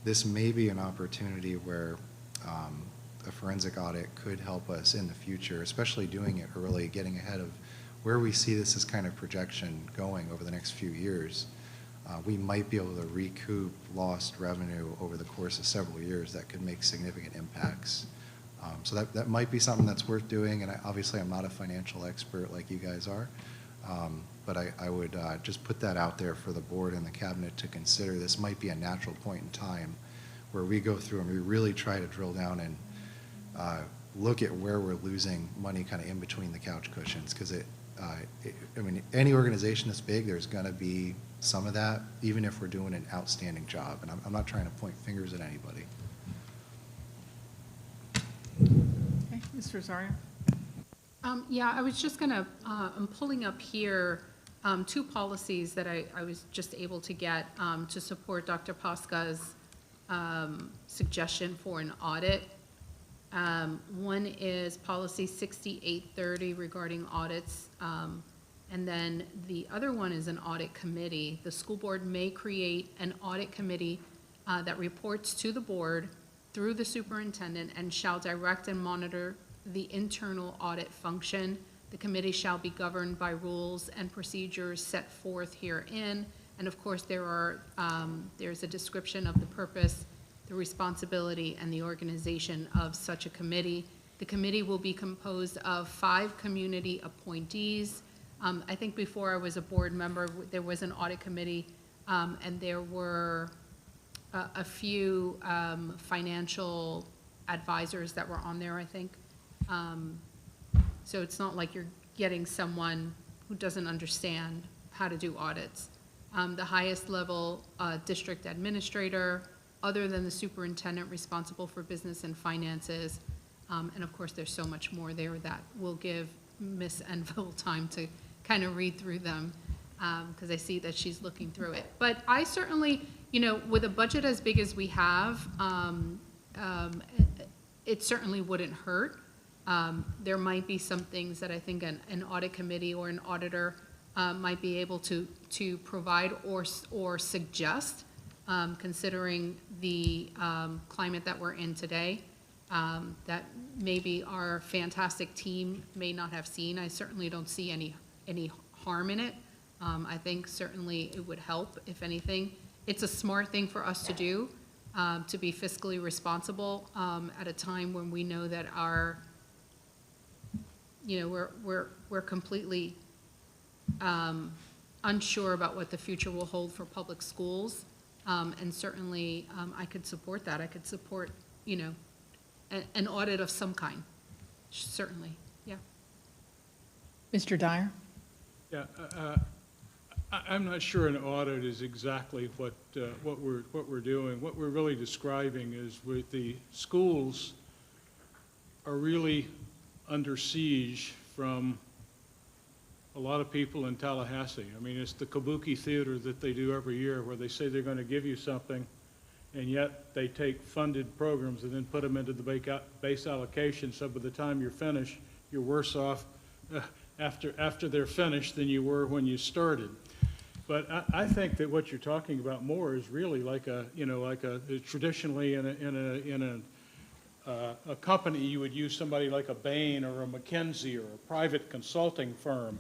this may be an opportunity where a forensic audit could help us in the future, especially doing it early, getting ahead of where we see this as kind of projection going over the next few years. We might be able to recoup lost revenue over the course of several years that could make significant impacts. So that might be something that's worth doing, and obviously I'm not a financial expert like you guys are, but I would just put that out there for the board and the cabinet to consider. This might be a natural point in time where we go through and we really try to drill down and look at where we're losing money kind of in between the couch cushions, because I mean, any organization that's big, there's going to be some of that, even if we're doing an outstanding job. And I'm not trying to point fingers at anybody. Okay, Mr. Rosario? Yeah, I was just gonna, I'm pulling up here two policies that I was just able to get to support Dr. Posca's suggestion for an audit. One is policy 6830 regarding audits, and then the other one is an audit committee. The school board may create an audit committee that reports to the board through the superintendent and shall direct and monitor the internal audit function. The committee shall be governed by rules and procedures set forth herein. And of course, there's a description of the purpose, the responsibility, and the organization of such a committee. The committee will be composed of 5 community appointees. I think before I was a board member, there was an audit committee, and there were a few financial advisors that were on there, I think. So it's not like you're getting someone who doesn't understand how to do audits. The highest level district administrator, other than the superintendent responsible for business and finances. And of course, there's so much more there that will give Ms. Enfield time to kind of read through them, because I see that she's looking through it. But I certainly, with a budget as big as we have, it certainly wouldn't hurt. There might be some things that I think an audit committee or an auditor might be able to provide or suggest, considering the climate that we're in today, that maybe our fantastic team may not have seen. I certainly don't see any harm in it. I think certainly it would help, if anything. It's a smart thing for us to do, to be fiscally responsible at a time when we know that we're completely unsure about what the future will hold for public schools. And certainly, I could support that. I could support, an audit of some kind, certainly, yeah. Mr. Dyer? Yeah, I'm not sure an audit is exactly what we're doing. What we're really describing is with the schools are really under siege from a lot of people in Tallahassee. I mean, it's the kabuki theater that they do every year where they say they're going to give you something, and yet they take funded programs and then put them into the base allocation, so by the time you're finished, you're worse off after they're finished than you were when you started. But I think that what you're talking about more is really like traditionally in a company, you would use somebody like a Bain or a McKinsey or a private consulting firm.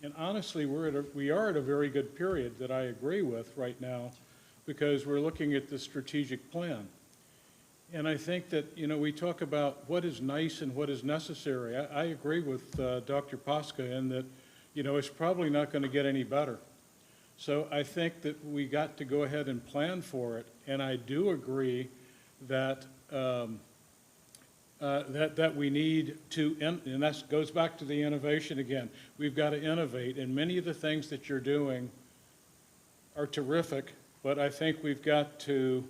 And honestly, we are at a very good period that I agree with right now, because we're looking at the strategic plan. And I think that, we talk about what is nice and what is necessary. I agree with Dr. Posca in that, it's probably not going to get any better. So I think that we got to go ahead and plan for it. And I do agree that that we need to, and that goes back to the innovation again. We've got to innovate, and many of the things that you're doing are terrific, but I think we've got to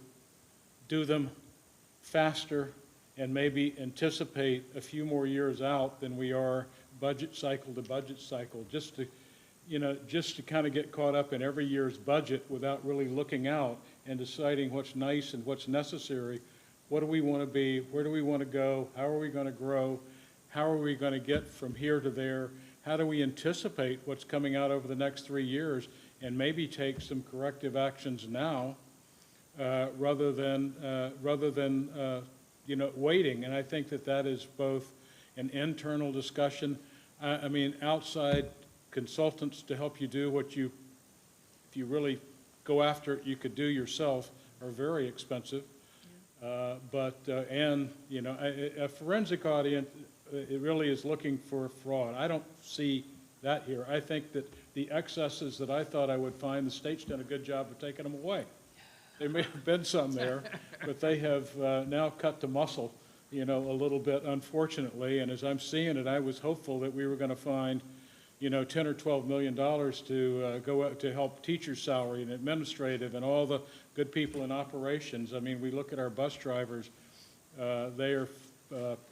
do them faster and maybe anticipate a few more years out than we are budget cycle to budget cycle, just to kind of get caught up in every year's budget without really looking out and deciding what's nice and what's necessary. What do we want to be? Where do we want to go? How are we going to grow? How are we going to get from here to there? How do we anticipate what's coming out over the next 3 years and maybe take some corrective actions now rather than waiting? And I think that is both an internal discussion. I mean, outside consultants to help you do what if you really go after it, you could do yourself, are very expensive. A forensic audit, it really is looking for fraud. I don't see that here. I think that the excesses that I thought I would find, the state's done a good job of taking them away. There may have been some there, but they have now cut to muscle, a little bit, unfortunately. And as I'm seeing it, I was hopeful that we were going to find, $10 or $12 million to go out to help teachers' salary and administrative and all the good people in operations. I mean, we look at our bus drivers, they are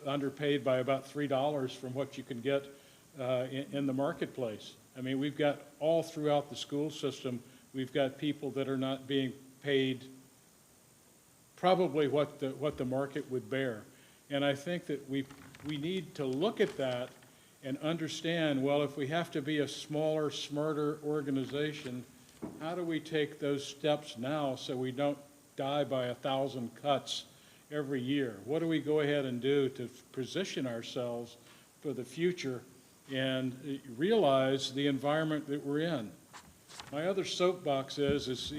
underpaid by about $3 from what you can get in the marketplace. I mean, we've got all throughout the school system, we've got people that are not being paid probably what the market would bear. And I think that we need to look at that and understand, well, if we have to be a smaller, smarter organization, how do we take those steps now so we don't die by 1,000 cuts every year? What do we go ahead and do to position ourselves for the future and realize the environment that we're in? My other soapbox is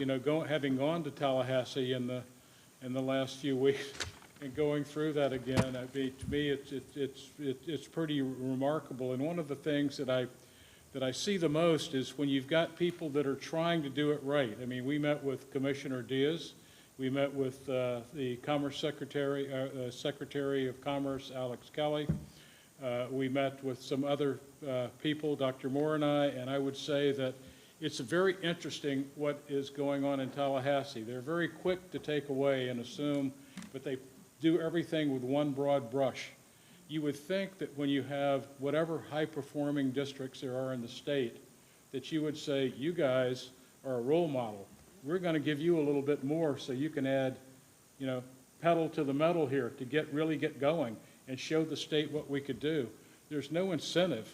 having gone to Tallahassee in the last few weeks and going through that again. To me, it's pretty remarkable. And one of the things that I see the most is when you've got people that are trying to do it right. I mean, we met with Commissioner Diaz. We met with the Commerce Secretary of Commerce, Alex Kelly. We met with some other people, Dr. Moore and I would say that it's very interesting what is going on in Tallahassee. They're very quick to take away and assume, but they do everything with one broad brush. You would think that when you have whatever high-performing districts there are in the state, that you would say, you guys are a role model. We're going to give you a little bit more so you can add, pedal to the metal here to really get going and show the state what we could do. There's no incentive,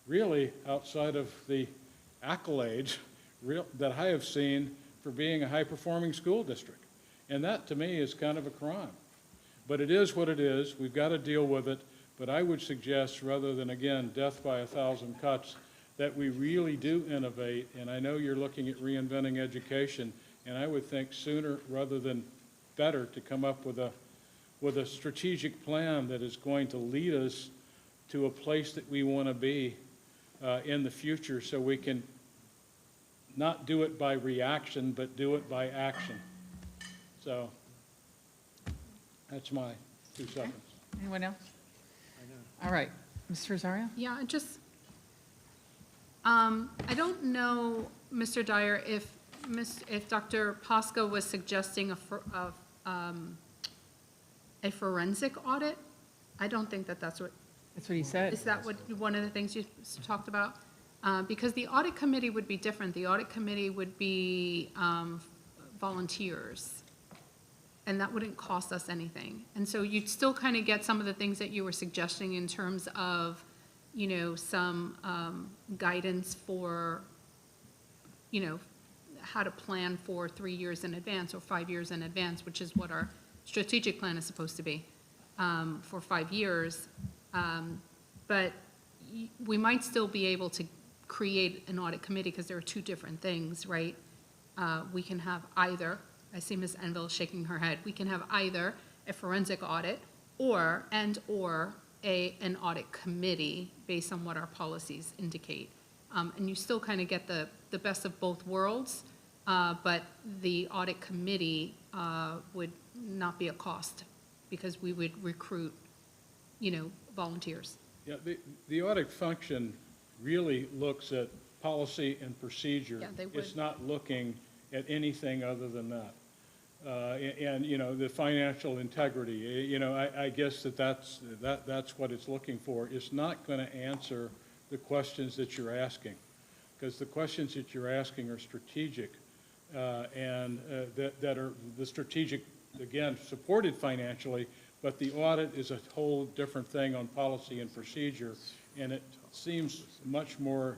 really, outside of the accolades that I have seen for being a high-performing school district. And that, to me, is kind of a crime. But it is what it is. We've got to deal with it. But I would suggest, rather than, again, death by 1,000 cuts, that we really do innovate. And I know you're looking at reinventing education, and I would think sooner rather than better to come up with a strategic plan that is going to lead us to a place that we want to be in the future, so we can not do it by reaction, but do it by action. So that's my 2 seconds. Anyone else? All right, Mr. Rosario? Yeah, I don't know, Mr. Dyer, if Dr. Posca was suggesting a forensic audit. I don't think that's what That's what he said. Is that what, one of the things you talked about? Because the audit committee would be different. The audit committee would be volunteers, and that wouldn't cost us anything. And so you'd still kind of get some of the things that you were suggesting in terms of, you know, some guidance for, you know, how to plan for 3 years in advance or 5 years in advance, which is what our strategic plan is supposed to be for 5 years. But we might still be able to create an audit committee because there are two different things, right? We can have either, I see Ms. Enville shaking her head, we can have either a forensic audit or an audit committee based on what our policies indicate. And you still kind of get the best of both worlds, but the audit committee would not be a cost because we would recruit, you know, volunteers. Yeah, the audit function really looks at policy and procedure. Yeah, they would. It's not looking at anything other than that. And, you know, the financial integrity, you know, I guess that's what it's looking for. It's not going to answer the questions that you're asking, because the questions that you're asking are strategic, and that are the strategic, again, supported financially, but the audit is a whole different thing on policy and procedure, and it seems much more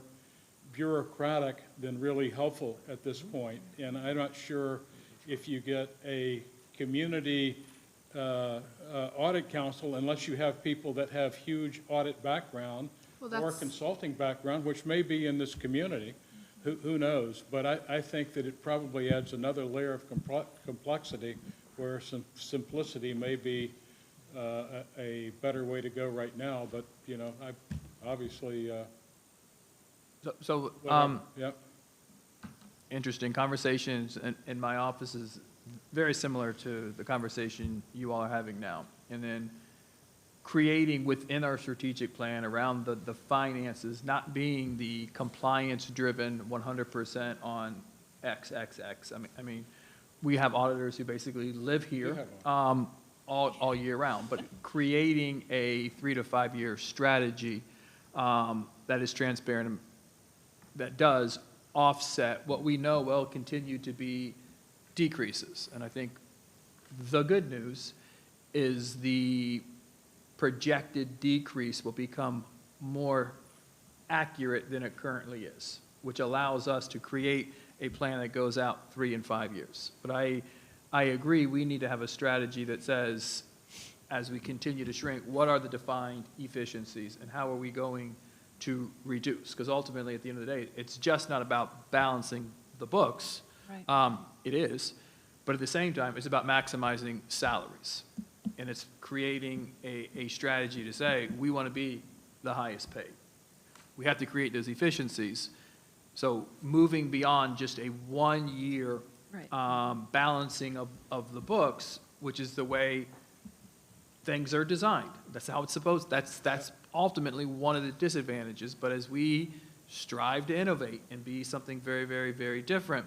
bureaucratic than really helpful at this point. And I'm not sure if you get a community audit council, unless you have people that have huge audit background or consulting background, which may be in this community, who knows? But I think that it probably adds another layer of complexity where some simplicity may be a better way to go right now. But, you know, I obviously, yeah. Interesting conversations in my office is very similar to the conversation you all are having now. And then creating within our strategic plan around the finances, not being the compliance-driven 100% on XXX. I mean, we have auditors who basically live here all year round, but creating a 3 to 5 year strategy that is transparent and that does offset what we know will continue to be decreases. And I think the good news is the projected decrease will become more accurate than it currently is, which allows us to create a plan that goes out 3 and 5 years. But I agree, we need to have a strategy that says, as we continue to shrink, what are the defined efficiencies and how are we going to reduce? Because ultimately, at the end of the day, it's just not about balancing the books. Right. It is, but at the same time, it's about maximizing salaries. And it's creating a strategy to say, we want to be the highest paid. We have to create those efficiencies. So moving beyond just a 1 year Right. balancing of the books, which is the way things are designed. That's how it's supposed, that's ultimately one of the disadvantages. But as we strive to innovate and be something very, very, very different,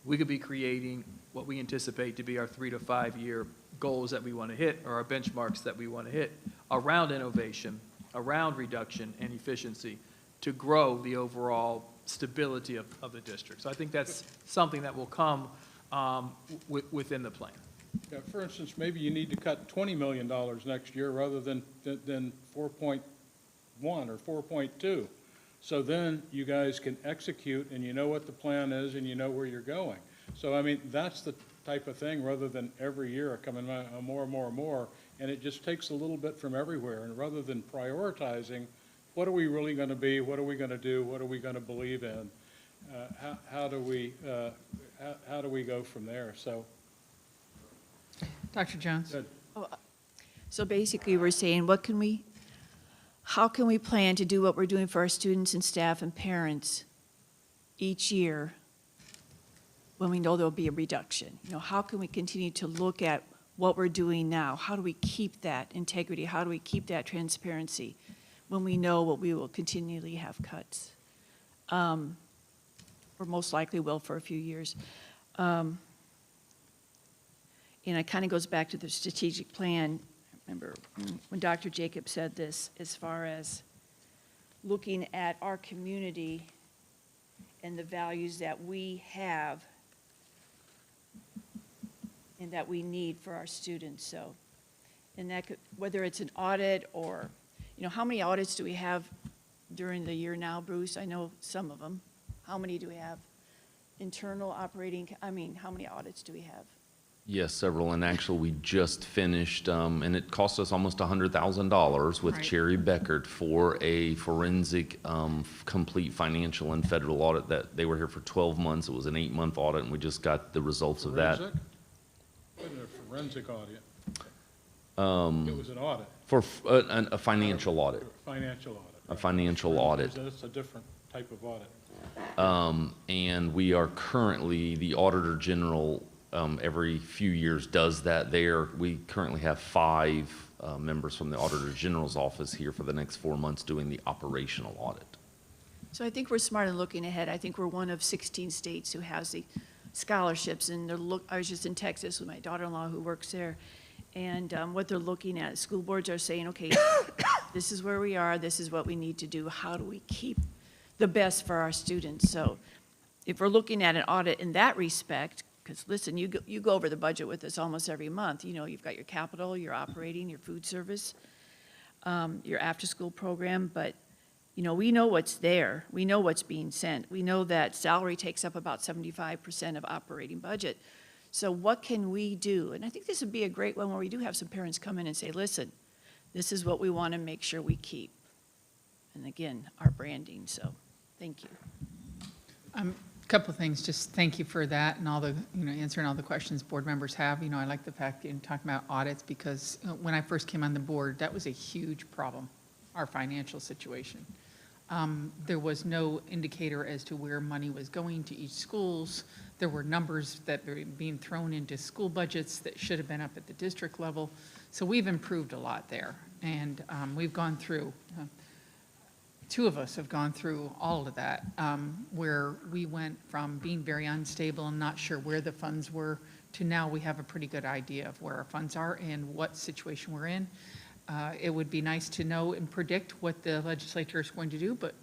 we could be creating what we anticipate to be our 3 to 5 year goals that we want to hit, or our benchmarks that we want to hit around innovation, around reduction and efficiency to grow the overall stability of the district. So I think that's something that will come within the plan. Yeah, for instance, maybe you need to cut $20 million next year rather than 4.1 or 4.2. So then you guys can execute and you know what the plan is and you know where you're going. So, I mean, that's the type of thing rather than every year coming more and more and more. And it just takes a little bit from everywhere. And rather than prioritizing, what are we really going to be? What are we going to do? What are we going to believe in? How do we go from there? So, Dr. Jones? good. So basically, we're saying, how can we plan to do what we're doing for our students and staff and parents each year when we know there'll be a reduction? You know, how can we continue to look at what we're doing now? How do we keep that integrity? How do we keep that transparency when we know what we will continually have cuts? Or most likely will for a few years. And it kind of goes back to the strategic plan. remember when Dr. Jacob said this, as far as looking at our community and the values that we have and that we need for our students, so. And that could, whether it's an audit or, how many audits do we have during the year now, Bruce? I know some of them. How many do we have? Internal operating, how many audits do we have? Yes, several, and actually, we just finished, and it cost us almost $100,000 with Right. Cherry Beckert for a forensic, complete financial and federal audit that they were here for 12 months. It was an 8-month audit, and we just got the results of that. Forensic? Wasn't it a forensic audit? It was an audit, For a financial audit, financial audit. a financial audit. That's a different type of audit. And we are currently, the Auditor General, every few years does that there. We currently have 5 members from the Auditor General's office here for the next 4 months doing the operational audit. So I think we're smart in looking ahead. I think we're one of 16 states who has the scholarships, and I was just in Texas with my daughter-in-law who works there, and what they're looking at, school boards are saying, okay, this is where we are, this is what we need to do, how do we keep the best for our students? So if we're looking at an audit in that respect, because listen, you go over the budget with us almost every month. You've got your capital, your operating, your food service, your after-school program, but we know what's there. We know what's being sent. We know that salary takes up about 75% of operating budget. So what can we do? And I think this would be a great one where we do have some parents come in and say, listen, this is what we want to make sure we keep. And again, our branding, so thank you. Couple of things, just thank you for that and all the, answering all the questions board members have. I like the fact you're talking about audits because when I first came on the board, that was a huge problem, our financial situation. There was no indicator as to where money was going to each schools. There were numbers that were being thrown into school budgets that should have been up at the district level. So we've improved a lot there. And we've gone through, 2 of us have gone through all of that, where we went from being very unstable and not sure where the funds were to now we have a pretty good idea of where our funds are and what situation we're in. It would be nice to know and predict what the legislature is going to do, but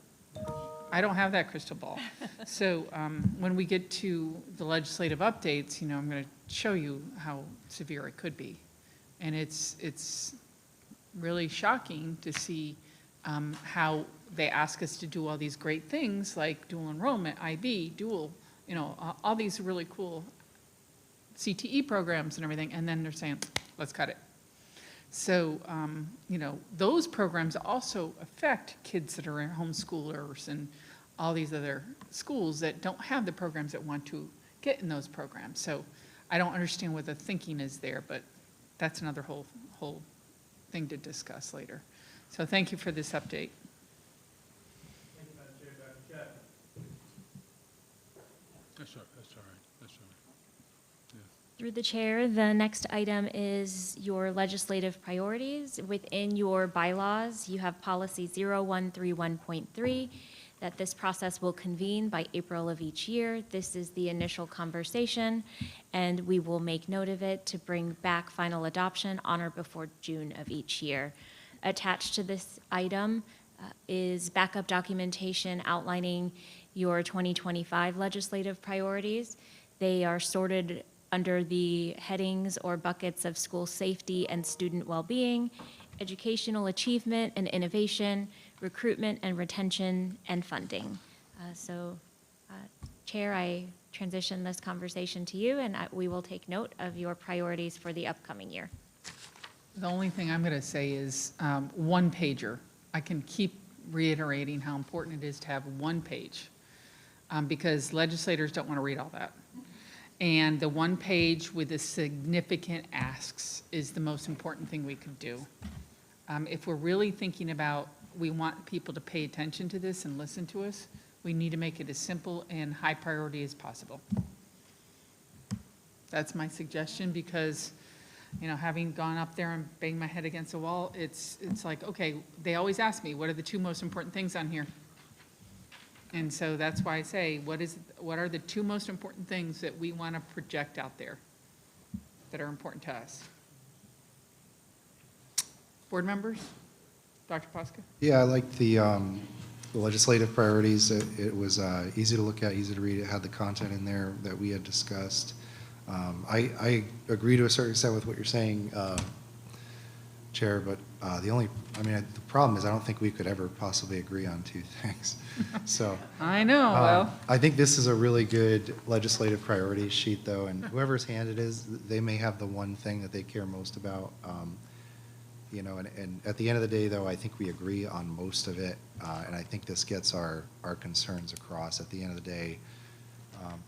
I don't have that crystal ball. So when we get to the legislative updates, I'm going to show you how severe it could be. And it's really shocking to see how they ask us to do all these great things like dual enrollment, IB, dual, all these really cool CTE programs and everything, and then they're saying, let's cut it. So, those programs also affect kids that are in homeschoolers and all these other schools that don't have the programs that want to get in those programs. So I don't understand what the thinking is there, but that's another whole thing to discuss later. So thank you for this update. That's all right, that's all right. Through the chair, the next item is your legislative priorities. Within your bylaws, you have policy 0131.3, that this process will convene by April of each year. This is the initial conversation, and we will make note of it to bring back final adoption on or before June of each year. Attached to this item is backup documentation outlining your 2025 legislative priorities. They are sorted under the headings or buckets of school safety and student well-being, educational achievement and innovation, recruitment and retention, and funding. Chair, I transition this conversation to you, and we will take note of your priorities for the upcoming year. The only thing I'm going to say is one pager. I can keep reiterating how important it is to have one page because legislators don't want to read all that. And the one page with the significant asks is the most important thing we could do. If we're really thinking about we want people to pay attention to this and listen to us, we need to make it as simple and high priority as possible. That's my suggestion because, having gone up there and banged my head against the wall, it's like, okay, they always ask me, what are the 2 most important things on here? And so that's why I say, what are the 2 most important things that we want to project out there that are important to us? Board members? Dr. Posca? Yeah, I like the legislative priorities. It was easy to look at, easy to read. It had the content in there that we had discussed. I agree to a certain extent with what you're saying, Chair, but the problem is I don't think we could ever possibly agree on two things. So. I know, well. I think this is a really good legislative priority sheet, though, and whoever's hand it is, they may have the one thing that they care most about. And at the end of the day, though, I think we agree on most of it, and I think this gets our concerns across. At the end of the day,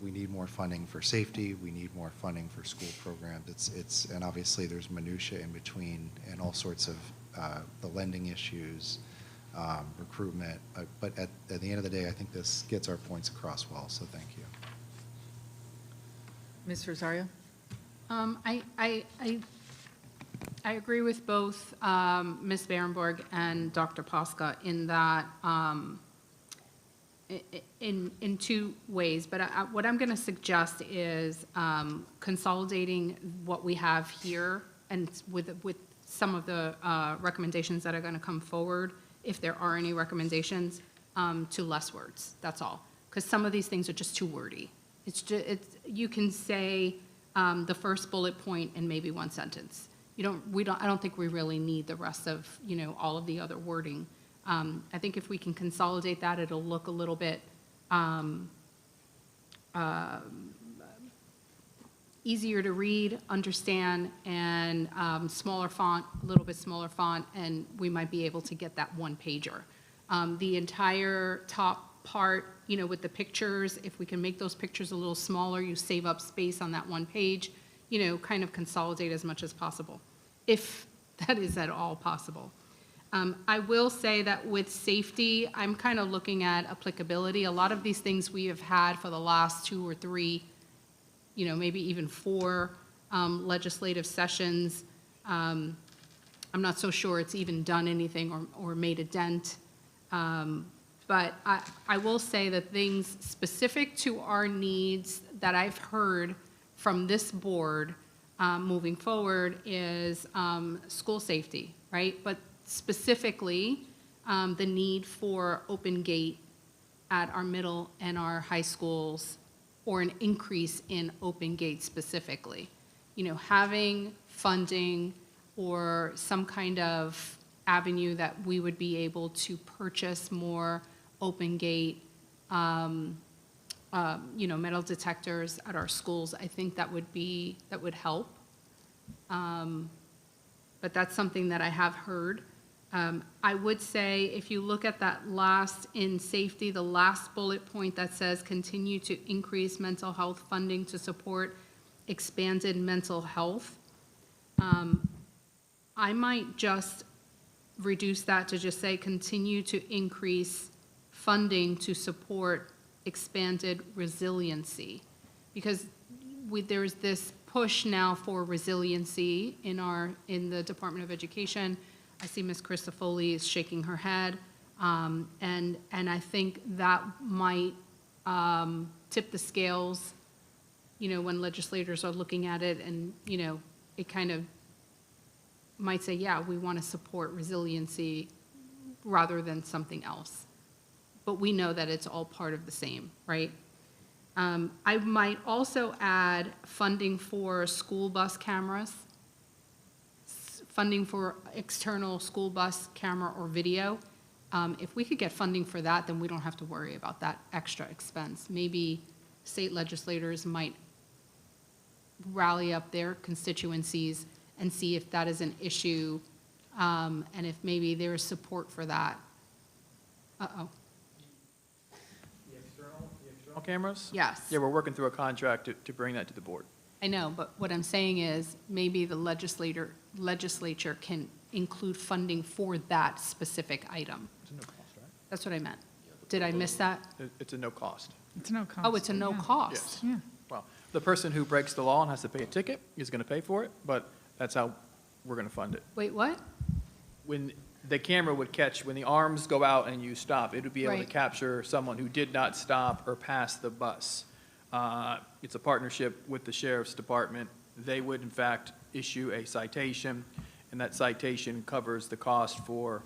we need more funding for safety, we need more funding for school programs. And obviously there's minutia in between and all sorts of the lending issues, recruitment, but at the end of the day, I think this gets our points across well, so thank you. Ms. Rosario? I agree with both Ms. Berenborg and Dr. Posca in that, in two ways, but what I'm going to suggest is consolidating what we have here and with some of the recommendations that are going to come forward, if there are any recommendations, to less words, that's all. Because some of these things are just too wordy. You can say the first bullet point in maybe one sentence. I don't think we really need the rest of, all of the other wording. I think if we can consolidate that, it'll look a little bit easier to read, understand, and smaller font, a little bit smaller font, and we might be able to get that one pager. The entire top part, with the pictures, if we can make those pictures a little smaller, you save up space on that one page, kind of consolidate as much as possible, if that is at all possible. I will say that with safety, I'm kind of looking at applicability. A lot of these things we have had for the last 2 or 3, maybe even 4 legislative sessions. I'm not so sure it's even done anything or made a dent. But I will say that things specific to our needs that I've heard from this board moving forward is school safety, right? But specifically, the need for open gate at our middle and our high schools, or an increase in open gate specifically. Having funding or some kind of avenue that we would be able to purchase more open gate, metal detectors at our schools, I think that would help. But that's something that I have heard. I would say if you look at that last in safety, the last bullet point that says continue to increase mental health funding to support expanded mental health, I might just reduce that to just say continue to increase funding to support expanded resiliency, because there's this push now for resiliency in the Department of Education. I see Ms. Christofoli is shaking her head, and I think that might tip the scales, when legislators are looking at it, and it kind of might say, yeah, we want to support resiliency rather than something else. But we know that it's all part of the same, right? I might also add funding for school bus cameras, funding for external school bus camera or video. If we could get funding for that, then we don't have to worry about that extra expense. Maybe state legislators might rally up their constituencies and see if that is an issue, and if maybe there is support for that. Uh-oh. The external cameras? Yes. Yeah, we're working through a contract to bring that to the board. I know, but what I'm saying is maybe the legislature can include funding for that specific item. It's a no cost, right? That's what I meant. Did I miss that? It's a no cost. It's no cost. Oh, it's a no cost. Yeah. Well, the person who breaks the law and has to pay a ticket is going to pay for it, but that's how we're going to fund it. Wait, what? When the camera would catch, when the arms go out and you stop, it would be able to Right. capture someone who did not stop or pass the bus. It's a partnership with the sheriff's department. They would, in fact, issue a citation, And that citation covers the cost for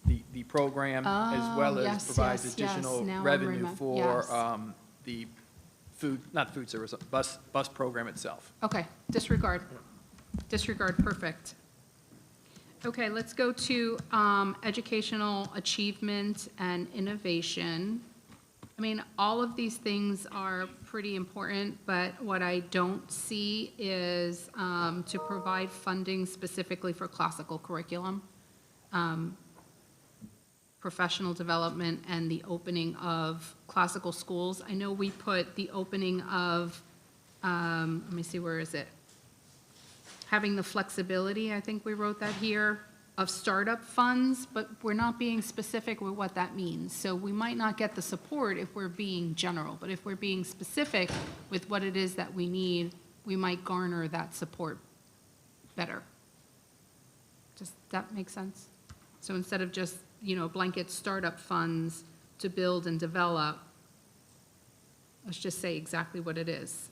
the program as well Oh, as yes, provides yes, yes. additional Now I revenue remem- for yes. the food, not food service, bus program itself. Okay, disregard. Disregard, perfect. Okay, let's go to educational achievement and innovation. I mean, all of these things are pretty important, but what I don't see is to provide funding specifically for classical curriculum, professional development, and the opening of classical schools. I know we put the opening of, let me see, where is it? Having the flexibility, I think we wrote that here, of startup funds, but we're not being specific with what that means. So we might not get the support if we're being general, but if we're being specific with what it is that we need, we might garner that support better. Does that make sense? So instead of just, blanket startup funds to build and develop, let's just say exactly what it is.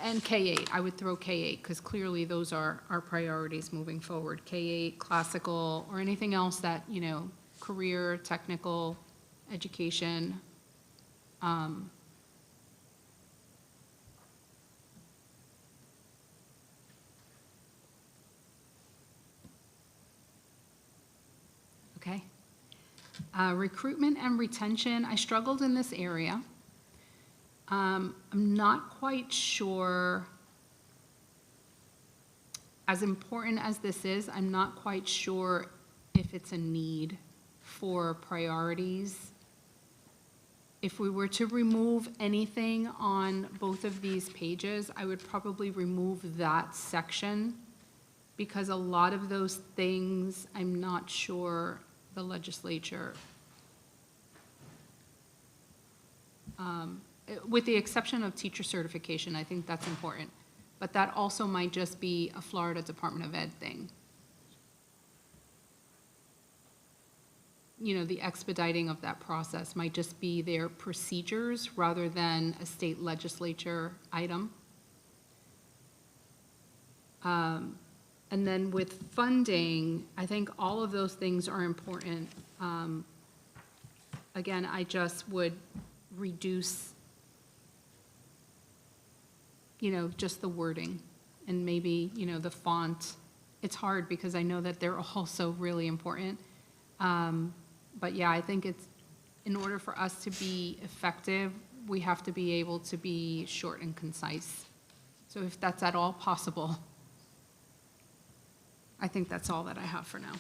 And K-8, I would throw K-8, because clearly those are our priorities moving forward. K-8, classical, or anything else that, career, technical, education. Okay. Recruitment and retention, I struggled in this area. I'm not quite sure, as important as this is, I'm not quite sure if it's a need for priorities. If we were to remove anything on both of these pages, I would probably remove that section, because a lot of those things, I'm not sure the legislature, with the exception of teacher certification, I think that's important. But that also might just be a Florida Department of Ed thing. The expediting of that process might just be their procedures rather than a state legislature item. And then with funding, I think all of those things are important. Again, I just would reduce just the wording and maybe, the font. It's hard because I know that they're also really important. But yeah, I think it's, in order for us to be effective, we have to be able to be short and concise. So if that's at all possible, I think that's all that I have for now.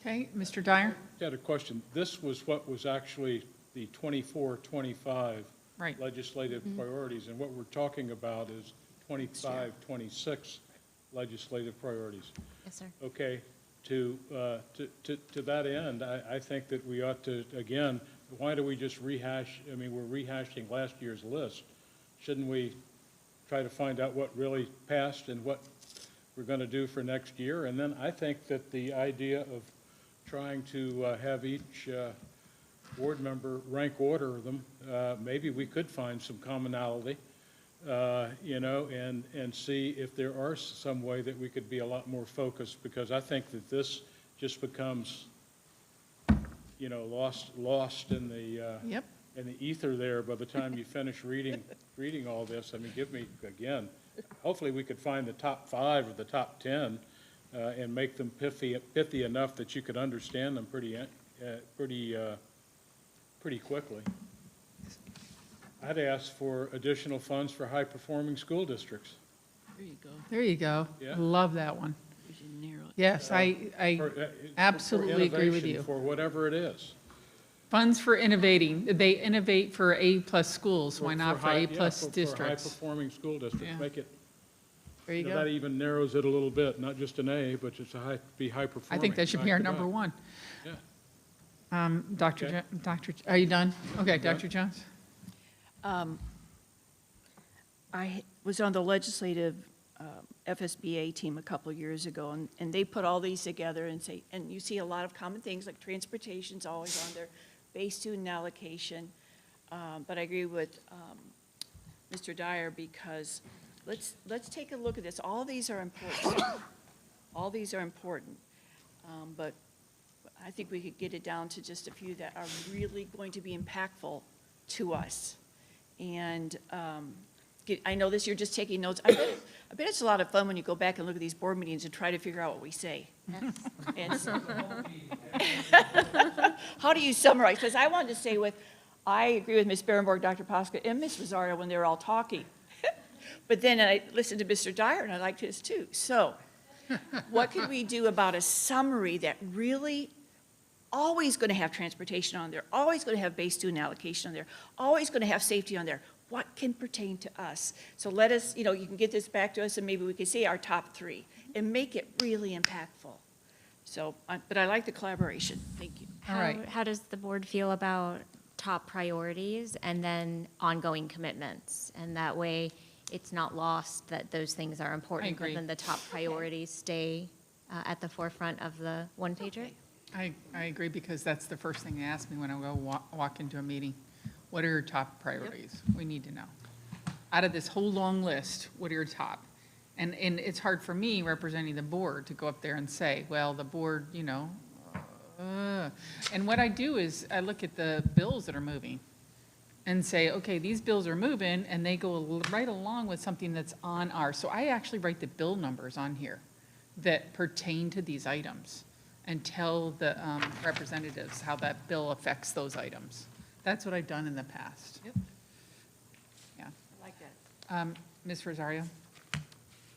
Okay, Mr. Dyer? I had a question. This was what was actually the 24-25 Right. legislative priorities, and what we're talking about is 25-26 legislative priorities. Yes, sir. Okay, to that end, I think that we ought to, again, why do we just rehash, we're rehashing last year's list. Shouldn't we try to find out what really passed and what we're going to do for next year? And then I think that the idea of trying to have each board member rank order them, maybe we could find some commonality, and see if there are some way that we could be a lot more focused, because I think that this just becomes, lost in the, Yep. in the ether there by the time you finish reading all this. Give me, again, hopefully we could find the top 5 or the top 10 and make them pithy enough that you could understand them pretty quickly. I'd ask for additional funds for high-performing school districts. There you go. Yeah. Love that one. Yes, I For absolutely agree with innovation, you. for whatever it is. Funds for innovating. They innovate for A-plus schools. Why not for high- A-plus for districts? high-performing school districts. Yeah. Make it, There you that go. even narrows it a little bit, not just an A, but just be high-performing. I think that should be our back to number back. one. Yeah. Dr. Okay. Are you done? Okay, done. Dr. Jones? I was on the legislative FSBA team a couple of years ago, and they put all these together and you see a lot of common things, like transportation's always on there, base student allocation. But I agree with Mr. Dyer, because let's take a look at this. All of these are important. All these are important, but I think we could get it down to just a few that are really going to be impactful to us. And I know this, you're just taking notes. I bet it's a lot of fun when you go back and look at these board meetings and try to figure out what we say. And so- How do you summarize? Because I wanted to say I agree with Ms. Berenborg, Dr. Posca, and Ms. Rosario when they were all talking. But then I listened to Mr. Dyer, and I liked his too. So what could we do about a summary that really always going to have transportation on there, always going to have base student allocation on there, always going to have safety on there? What can pertain to us? So let us, you can get this back to us, and maybe we can say our top 3 and make it really impactful. So, but I like the collaboration. Thank you. All right. How does the board feel about top priorities and then ongoing commitments? And that way, it's not lost that those things are important, but agree. then the top priorities stay at the forefront of the one-pager? I agree, because that's the first thing they ask me when I go walk into a meeting. What are your top priorities? We need to know. Out of this whole long list, what are your top? And it's hard for me, representing the board, to go up there and say, well, the board, And what I do is I look at the bills that are moving and say, okay, these bills are moving, and they go right along with something that's on ours. So I actually write the bill numbers on here that pertain to these items and tell the representatives how that bill affects those items. That's what I've done in the past. Yep. Yeah. I like that. Ms. Rosario?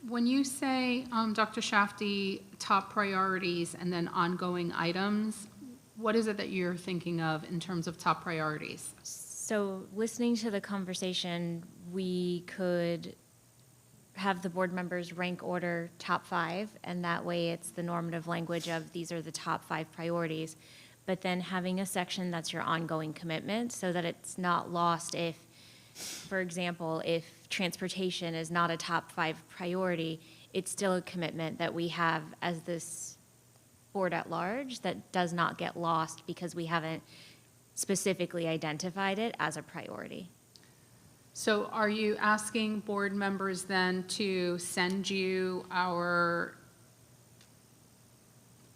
When you say, Dr. Shafty, top priorities and then ongoing items, what is it that you're thinking of in terms of top priorities? So listening to the conversation, we could have the board members rank order top 5, and that way it's the normative language of these are the top 5 priorities. But then having a section that's your ongoing commitment so that it's not lost if, for example, if transportation is not a top 5 priority, it's still a commitment that we have as this board at large that does not get lost because we haven't specifically identified it as a priority. So are you asking board members then to send you our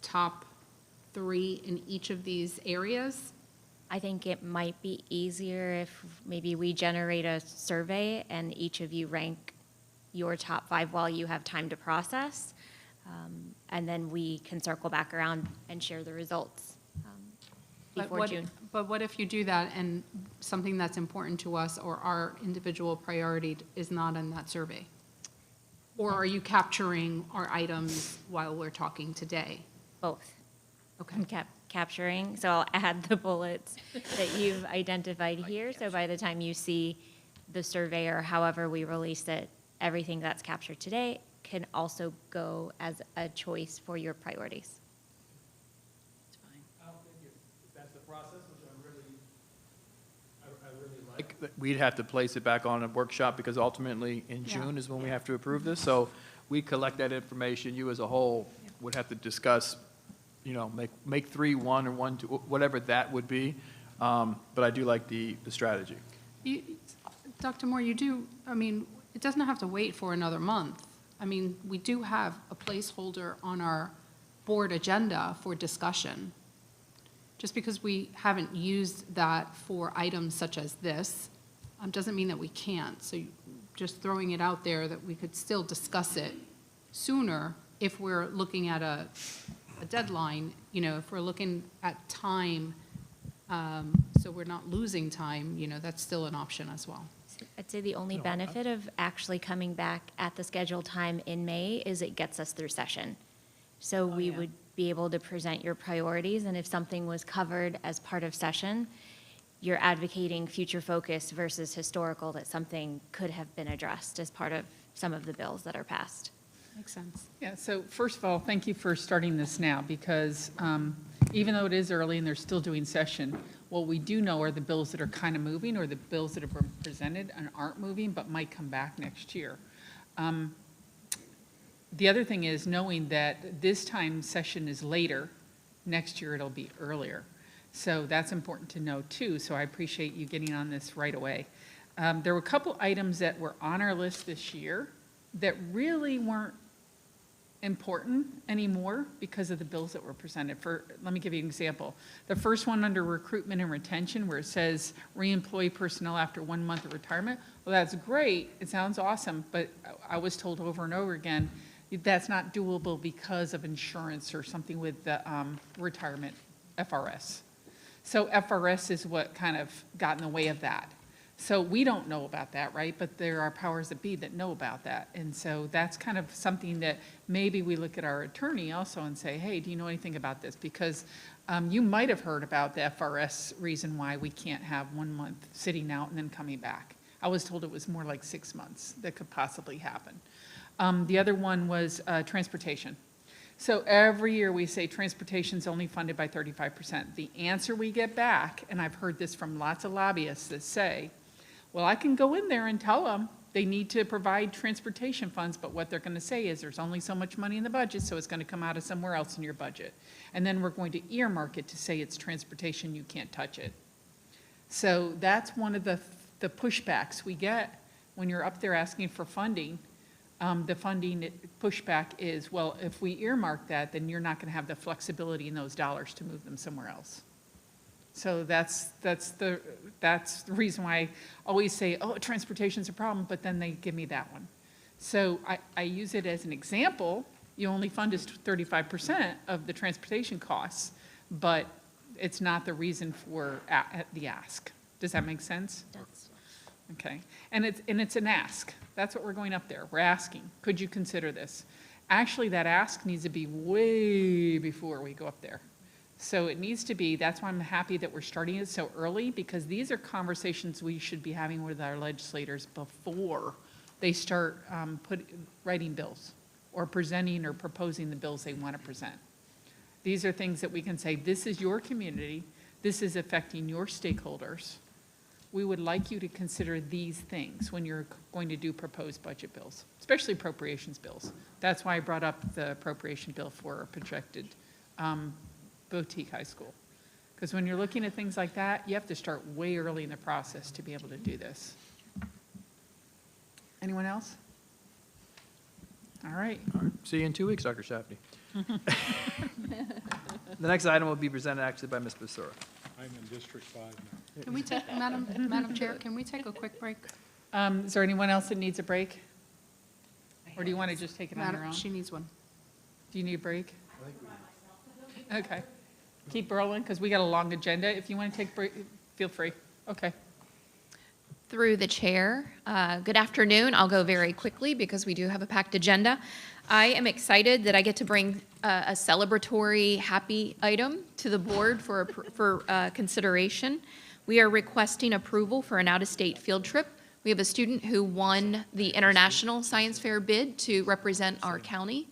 top 3 in each of these areas? I think it might be easier if maybe we generate a survey and each of you rank your top 5 while you have time to process. And then we can circle back around and share the results before June. But what if you do that and something that's important to us or our individual priority is not in that survey? Or are you capturing our items while we're talking today? Both. Okay. I'm capturing, so I'll add the bullets that you've identified here. So by the time you see the survey or however we release it, everything that's captured today can also go as a choice for your priorities. It's fine. I don't think if that's the process, which I really like, we'd have to place it back on a workshop, because ultimately in Yeah. June is when we have to approve this. So we collect that information, you as a whole would have to discuss, make 3 1 or 1 2, whatever that would be. But I do like the strategy. Dr. Moore, it doesn't have to wait for another month. We do have a placeholder on our board agenda for discussion. Just because we haven't used that for items such as this, doesn't mean that we can't. So just throwing it out there that we could still discuss it sooner if we're looking at a deadline, if we're looking at time, so we're not losing time, that's still an option as well. I'd say the only benefit of actually coming back at the scheduled time in May is it gets us through session. So we would be able to present your priorities, and if something was covered as part of session, you're advocating future focus versus historical, that something could have been addressed as part of some of the bills that are passed. Makes sense. Yeah, so first of all, thank you for starting this now, because even though it is early and they're still doing session, what we do know are the bills that are kind of moving, or the bills that have been presented and aren't moving but might come back next year. The other thing is knowing that this time session is later, next year it'll be earlier. So that's important to know too, so I appreciate you getting on this right away. There were a couple items that were on our list this year that really weren't important anymore because of the bills that were presented. Let me give you an example. The first one under recruitment and retention, where it says reemploy personnel after 1 month of retirement. Well, that's great. It sounds awesome, but I was told over and over again, that's not doable because of insurance or something with the retirement FRS. So FRS is what kind of got in the way of that. So we don't know about that, right? But there are powers that be that know about that. And so that's kind of something that maybe we look at our attorney also and say, hey, do you know anything about this? Because you might have heard about the FRS reason why we can't have 1 month sitting out and then coming back. I was told it was more like 6 months that could possibly happen. The other one was transportation. So every year we say transportation's only funded by 35%. The answer we get back, and I've heard this from lots of lobbyists that say, well, I can go in there and tell them they need to provide transportation funds, but what they're going to say is there's only so much money in the budget, so it's going to come out of somewhere else in your budget. And then we're going to earmark it to say it's transportation, you can't touch it. So that's one of the pushbacks we get when you're up there asking for funding. The funding pushback is, well, if we earmark that, then you're not going to have the flexibility in those dollars to move them somewhere else. So that's the reason why I always say, oh, transportation's a problem, but then they give me that one. So I use it as an example. You only fund us 35% of the transportation costs, but it's not the reason for the ask. Does that make sense? That's- Okay, and it's an ask. That's what we're going up there. We're asking, could you consider this? Actually, that ask needs to be way before we go up there. So it needs to be, that's why I'm happy that we're starting it so early, because these are conversations we should be having with our legislators before they start writing bills or presenting or proposing the bills they want to present. These are things that we can say, this is your community, this is affecting your stakeholders. We would like you to consider these things when you're going to do proposed budget bills, especially appropriations bills. That's why I brought up the appropriation bill for a projected boutique high school. Because when you're looking at things like that, you have to start way early in the process to be able to do this. Anyone else? All right. All right. See you in 2 weeks, Dr. Shafty. The next item will be presented actually by Ms. Basura. I'm in District 5 now. Can we take, Madam Chair, can we take a quick break? Is there anyone else that needs a break? Or do you want to just take it on your Madam, own? she needs one. Do you need a break? Okay. Keep rolling, because we got a long agenda. If you want to take a break, feel free. Okay. Through the chair. Good afternoon. I'll go very quickly because we do have a packed agenda. I am excited that I get to bring a celebratory, happy item to the board for consideration. We are requesting approval for an out-of-state field trip. We have a student who won the International Science Fair bid to represent our county.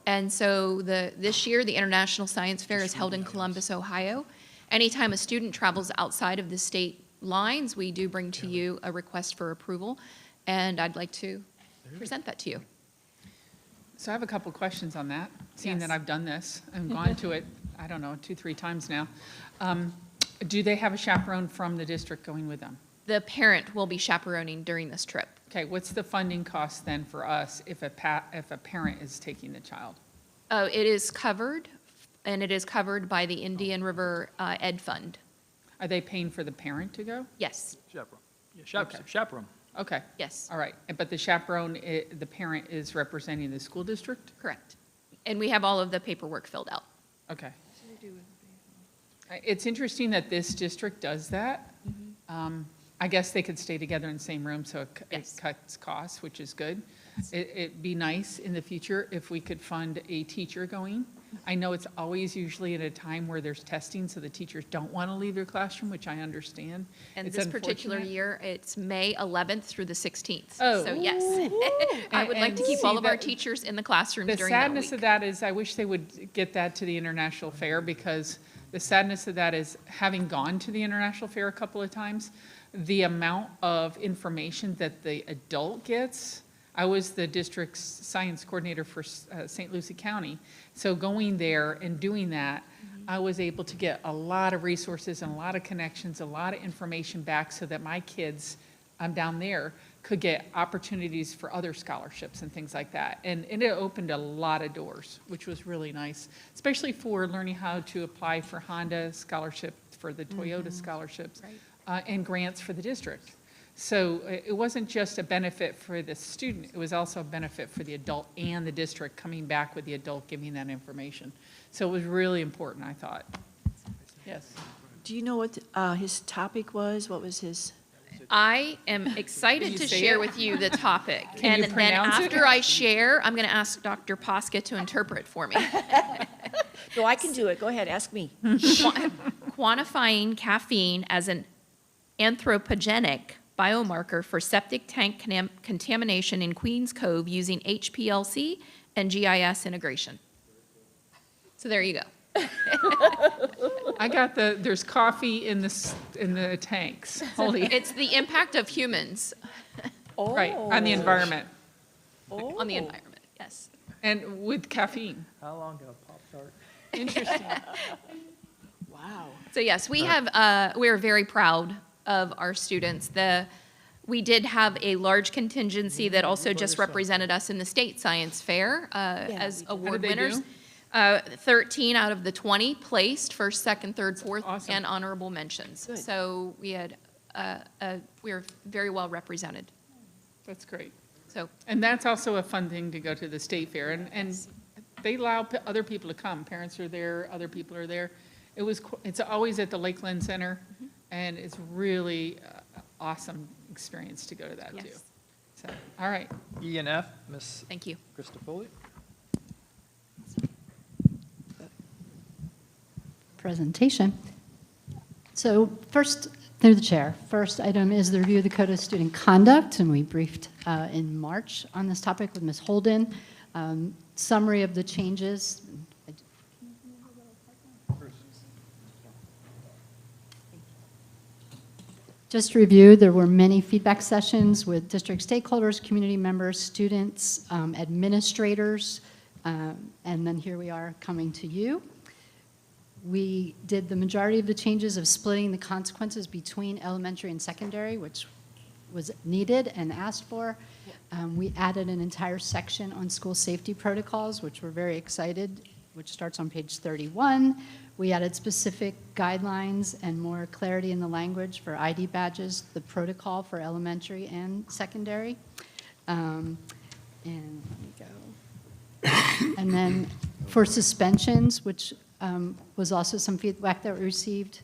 And so this year, the International Science Fair is held in Columbus, Ohio. Anytime a student travels outside of the state lines, we do bring to you a request for approval, and I'd like to present that to you. So I have a couple questions on that, seeing Yes. that I've done this and gone to it, I don't know, 2-3 times now. Do they have a chaperone from the district going with them? The parent will be chaperoning during this trip. Okay, what's the funding cost then for us if a parent is taking the child? It is covered, and it is covered by the Indian River Ed Fund. Are they paying for the parent to go? Yes, Chaperone. Yeah, Okay. chaperone. Okay, yes, all right. But the chaperone, the parent is representing the school district? correct. And we have all of the paperwork filled out. Okay. It's interesting that this district does that. I guess they could stay together in the same room, so it Yes. cuts costs, which is good. It'd be nice in the future if we could fund a teacher going. I know it's always usually at a time where there's testing, so the teachers don't want to leave their classroom, which I understand. And It's this particular unfortunate. year, it's May 11th through the 16th. Oh. So yes, I would like to And keep all see of our that- teachers in the classrooms The during that sadness week. of that is, I wish they would get that to the International Fair, because the sadness of that is, having gone to the International Fair a couple of times, the amount of information that the adult gets. I was the district's science coordinator for St. Lucie County, so going there and doing that, I was able to get a lot of resources and a lot of connections, a lot of information back, so that my kids down there could get opportunities for other scholarships and things like that. And it opened a lot of doors, which was really nice, especially for learning how to apply for Honda scholarship, for the Toyota scholarships, and grants for the district. So it wasn't just a benefit for the student, it was also a benefit for the adult and the district coming back with the adult giving that information. So it was really important, I thought. Yes. Do you know what his topic was? What was his? I am Can excited you to say share it? with you the topic. Can you And then pronounce it? after I share, I'm going to ask Dr. Posca to interpret for me. No, I can do it. Go ahead, ask me. Quantifying caffeine as an anthropogenic biomarker for septic tank contamination in Queens Cove using HPLC and GIS integration. So there you go. I got there's coffee in the tanks. Holy, It's the impact of humans right, on the environment, on the environment, yes. and with caffeine. How long can a Pop-Tart? Interesting. Wow. So yes, we're very proud of our students. We did have a large contingency that also just represented us in the state science fair as award did they winners. do? 13 out of the 20 placed first, second, third, fourth, awesome. and honorable mentions. Good. So we were very well represented. That's great. So And that's also a fun thing to go to the state fair, and they allow other people to come. Parents are there, other people are there. It's always at the Lakeland Center, and it's really awesome experience to go to that too. Yes. So, all right. E and F, Ms. thank you. Christopoli. Presentation. So first, through the chair, first item is the review of the Code of Student Conduct, and we briefed in March on this topic with Ms. Holden. Summary of the changes. Just to review, there were many feedback sessions with district stakeholders, community members, students, administrators, and then here we are coming to you. We did the majority of the changes of splitting the consequences between elementary and secondary, which was needed and asked for. We added an entire section on school safety protocols, which we're very excited, which starts on page 31. We added specific guidelines and more clarity in the language for ID badges, the protocol for elementary and secondary. And let me go. And then for suspensions, which was also some feedback that we received,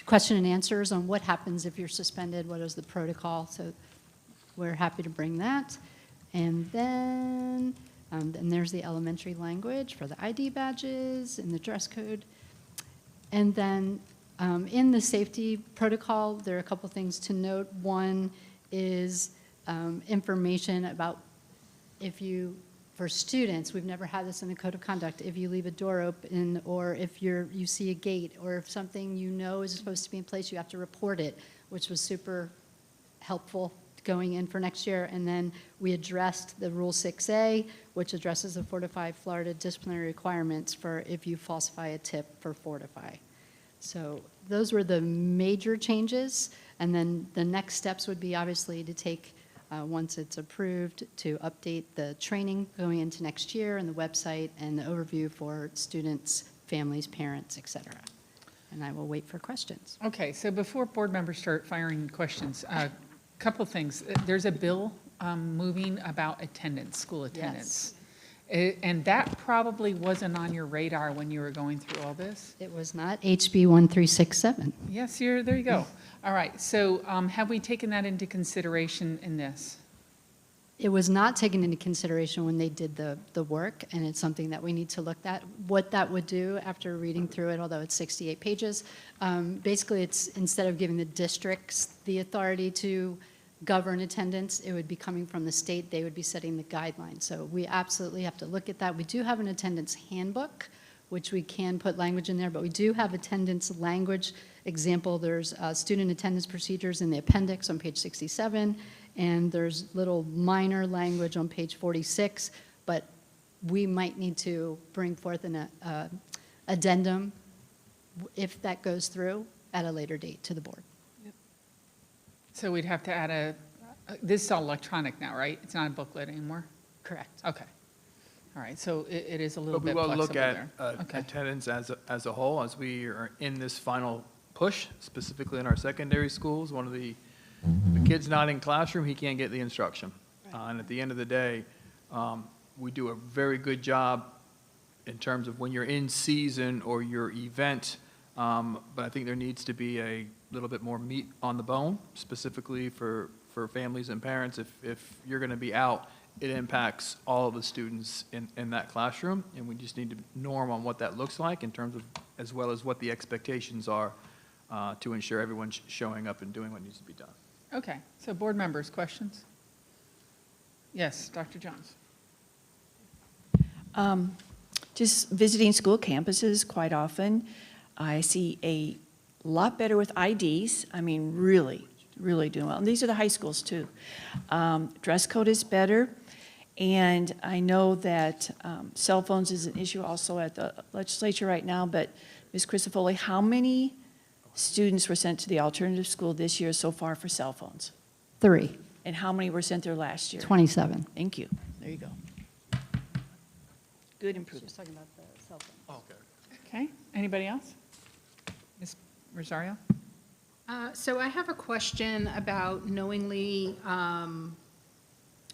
question and answers on what happens if you're suspended, what is the protocol. So we're happy to bring that. And then there's the elementary language for the ID badges and the dress code. And then in the safety protocol, there are a couple things to note. One is information about for students, we've never had this in the code of conduct, if you leave a door open or if you see a gate or if something you know is supposed to be in place, you have to report it, which was super helpful going in for next year. And then we addressed the Rule 6A, which addresses the 4 to 5 Florida disciplinary requirements for if you falsify a tip for 4 to 5. So those were the major changes. And then the next steps would be obviously to take, once it's approved, to update the training going into next year and the website and the overview for students, families, parents, et cetera. And I will wait for questions. Okay, so before board members start firing questions, a couple things. There's a bill moving about attendance, school attendance. And that probably wasn't on your radar when you were going through all this? It was not HB 1367. Yes, there you go. All right, so have we taken that into consideration in this? It was not taken into consideration when they did the work, and it's something that we need to look at. What that would do after reading through it, although it's 68 pages, basically it's instead of giving the districts the authority to govern attendance, it would be coming from the state. They would be setting the guidelines. So we absolutely have to look at that. We do have an attendance handbook, which we can put language in there, but we do have attendance language. Example, there's student attendance procedures in the appendix on page 67, and there's little minor language on page 46, but we might need to bring forth an addendum if that goes through at a later date to the board. So we'd have to add this is all electronic now, right? It's not a booklet anymore? Correct. Okay. All right, so it is a little But we bit will flexible look at there. Okay. attendance as a whole, as we are in this final push, specifically in our secondary schools. One of the kid's not in classroom, he can't get the instruction. And at the end of the day, we do a very good job in terms of when you're in season or your event, but I think there needs to be a little bit more meat on the bone, specifically for families and parents. If you're going to be out, it impacts all of the students in that classroom, and we just need to norm on what that looks like in terms of, as well as what the expectations are to ensure everyone's showing up and doing what needs to be done. Okay, so board members, questions? Yes, Dr. Jones. Just visiting school campuses quite often, I see a lot better with IDs. I mean, really, really doing well. And these are the high schools, too. Dress code is better. And I know that cell phones is an issue also at the legislature right now, but Ms. Crisafulli, how many students were sent to the alternative school this year so far for cell phones? 3, And how many were sent there last year? 27. Thank you. There you go. Good improvement. talking about the cell phone. Okay, anybody else? Ms. Rosario? So I have a question about knowingly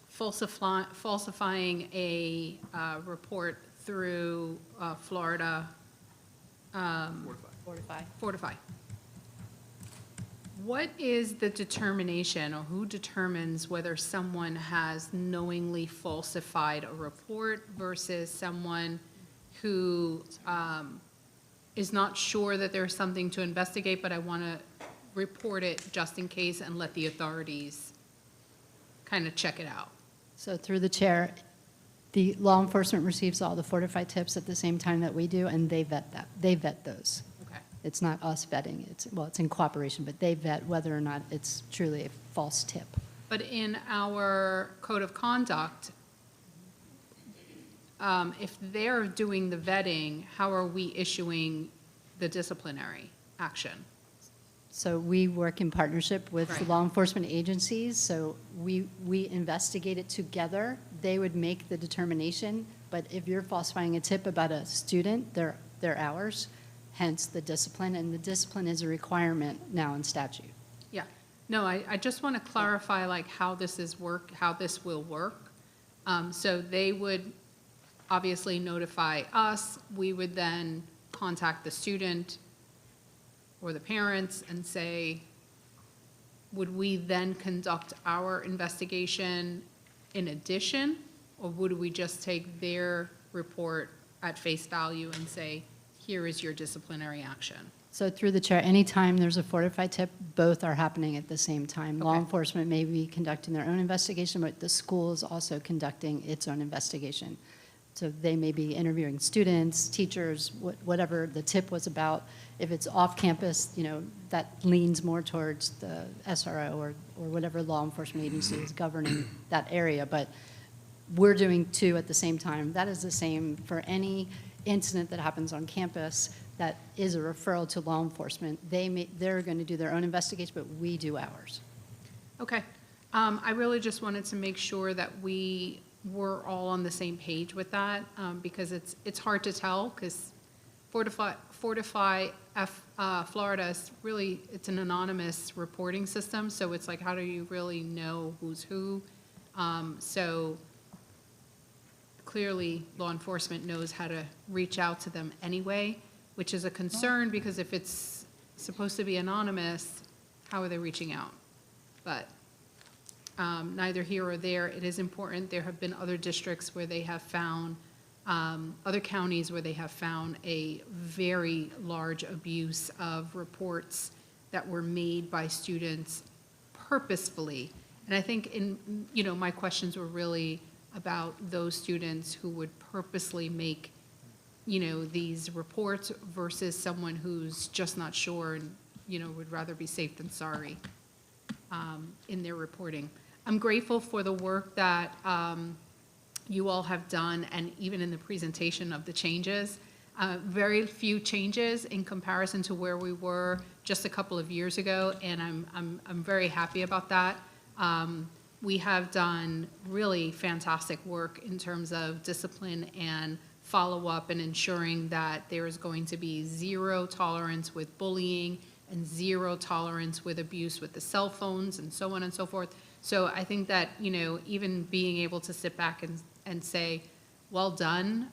falsifying a report through Florida. Fortify. What is the determination, or who determines whether someone has knowingly falsified a report versus someone who is not sure that there's something to investigate, but I want to report it just in case and let the authorities kind of check it out? So through the chair, the law enforcement receives all the Fortify tips at the same time that we do, and they vet that. They vet those. Okay. It's not us vetting. It's in cooperation, but they vet whether or not it's truly a false tip. But in our code of conduct, if they're doing the vetting, how are we issuing the disciplinary action? So we work in partnership with the Right. law enforcement agencies, so we investigate it together. They would make the determination, but if you're falsifying a tip about a student, they're ours, hence the discipline, and the discipline is a requirement now in statute. Yeah, no, I just want to clarify like how this will work. So they would obviously notify us, we would then contact the student or the parents and say, would we then conduct our investigation in addition? Or would we just take their report at face value and say, here is your disciplinary action? So through the chair, anytime there's a Fortify tip, both are happening at the same time. Law Okay. enforcement may be conducting their own investigation, but the school is also conducting its own investigation. So they may be interviewing students, teachers, whatever the tip was about. If it's off campus, that leans more towards the SRO or whatever law enforcement agency is governing that area. But we're doing two at the same time. That is the same for any incident that happens on campus that is a referral to law enforcement. They're going to do their own investigation, but we do ours. Okay. I really just wanted to make sure that we were all on the same page with that, because it's hard to tell, because Fortify Florida is really, it's an anonymous reporting system, so it's like, how do you really know who's who? So clearly, law enforcement knows how to reach out to them anyway, which is a concern, because if it's supposed to be anonymous, how are they reaching out? But neither here or there, it is important. There have been other districts where they have found, other counties where they have found a very large abuse of reports that were made by students purposefully. And I think my questions were really about those students who would purposely make, these reports versus someone who's just not sure and, would rather be safe than sorry in their reporting. I'm grateful for the work that you all have done, and even in the presentation of the changes. Very few changes in comparison to where we were just a couple of years ago, and I'm very happy about that. We have done really fantastic work in terms of discipline and follow-up and ensuring that there is going to be zero tolerance with bullying and zero tolerance with abuse with the cell phones and so on and so forth. So I think that, you know, even being able to sit back and say, well done,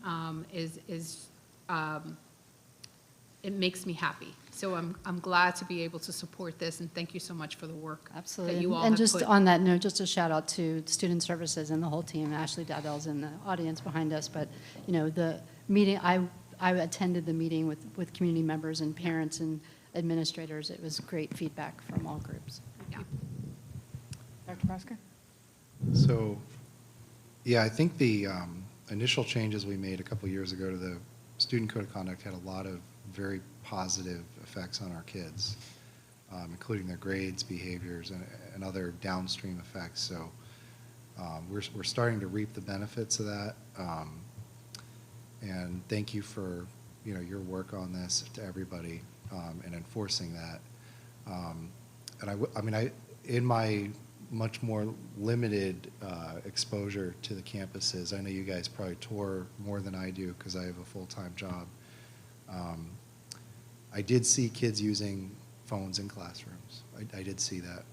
it makes me happy. So I'm glad to be able to support this, and thank you so much for the work Absolutely. that you all And have just put. on that note, just a shout out to Student Services and the whole team. Ashley Dowdell's in the audience behind us, but, you know, the meeting, I attended the meeting with community members and parents and administrators. It was great feedback from all groups. Yeah. Dr. Bosco? So, yeah, I think the initial changes we made a couple years ago to the student code of conduct had a lot of very positive effects on our kids, including their grades, behaviors, and other downstream effects. So we're starting to reap the benefits of that. And thank you for, you know, your work on this to everybody and enforcing that. And I mean, in my much more limited exposure to the campuses, I know you guys probably tour more than I do because I have a full-time job. I did see kids using phones in classrooms. I did see that.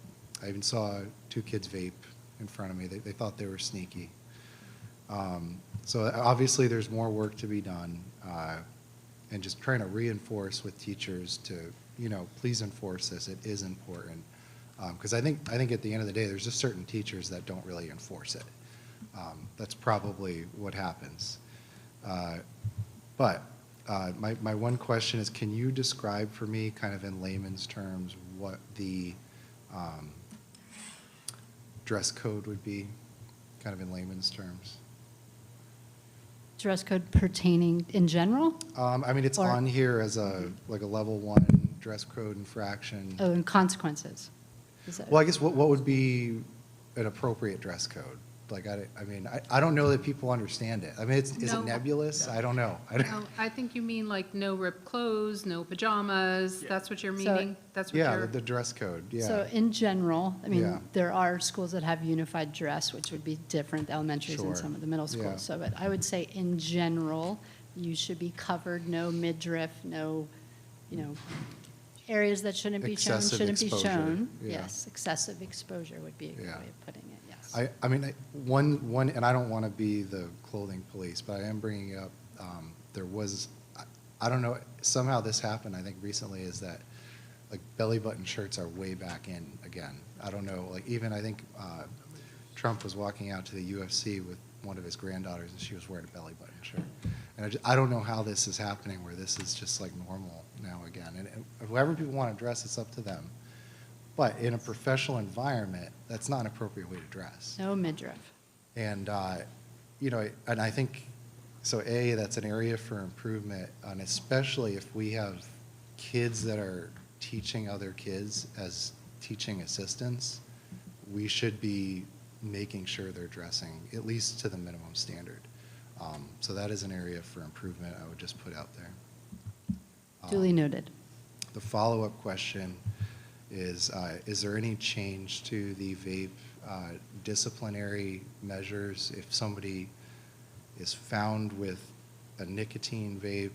I even saw 2 kids vape in front of me. They thought they were sneaky. So obviously there's more work to be done, and just trying to reinforce with teachers to, you know, please enforce this. It is important. Because I think at the end of the day, there's just certain teachers that don't really enforce it. That's probably what happens. But my one question is, can you describe for me, kind of in layman's terms, what the dress code would be, kind of in layman's terms? Dress code pertaining in general? I mean, it's Or- on here as like a level 1 dress code infraction. Oh, and consequences. Is that- Well, I guess what would be an appropriate dress code? Like, I mean, I don't know that people understand it. I mean, is No. it nebulous? I don't know. No, I think you mean like no ripped clothes, no pajamas, that's what you're So- meaning? That's what Yeah, you're? the dress code, yeah. So in general, I Yeah. mean, there are schools that have unified dress, which would be different, elementaries and Sure. some of the middle Yeah. schools. So, but I would say in general, you should be covered, no midriff, no, you know, areas that shouldn't be shown, Excessive shouldn't be exposure, shown. yeah. Yes, excessive exposure would be a good Yeah. way of putting it, yes. I mean, one, and I don't want to be the clothing police, but I am bringing up, there was, I don't know, somehow this happened, I think recently, is that, like, belly button shirts are way back in again. I don't know, like, even I think Trump was walking out to the UFC with one of his granddaughters, and she was wearing a belly button shirt. And I don't know how this is happening, where this is just like normal now again. And whoever people want to dress, it's up to them. But in a professional environment, that's not an appropriate way to dress. No midriff. And, you know, and I think, so A, that's an area for improvement, and especially if we have kids that are teaching other kids as teaching assistants, we should be making sure they're dressing at least to the minimum standard. So that is an area for improvement I would just put out there. Duly noted. The follow-up question is there any change to the vape disciplinary measures if somebody is found with a nicotine vape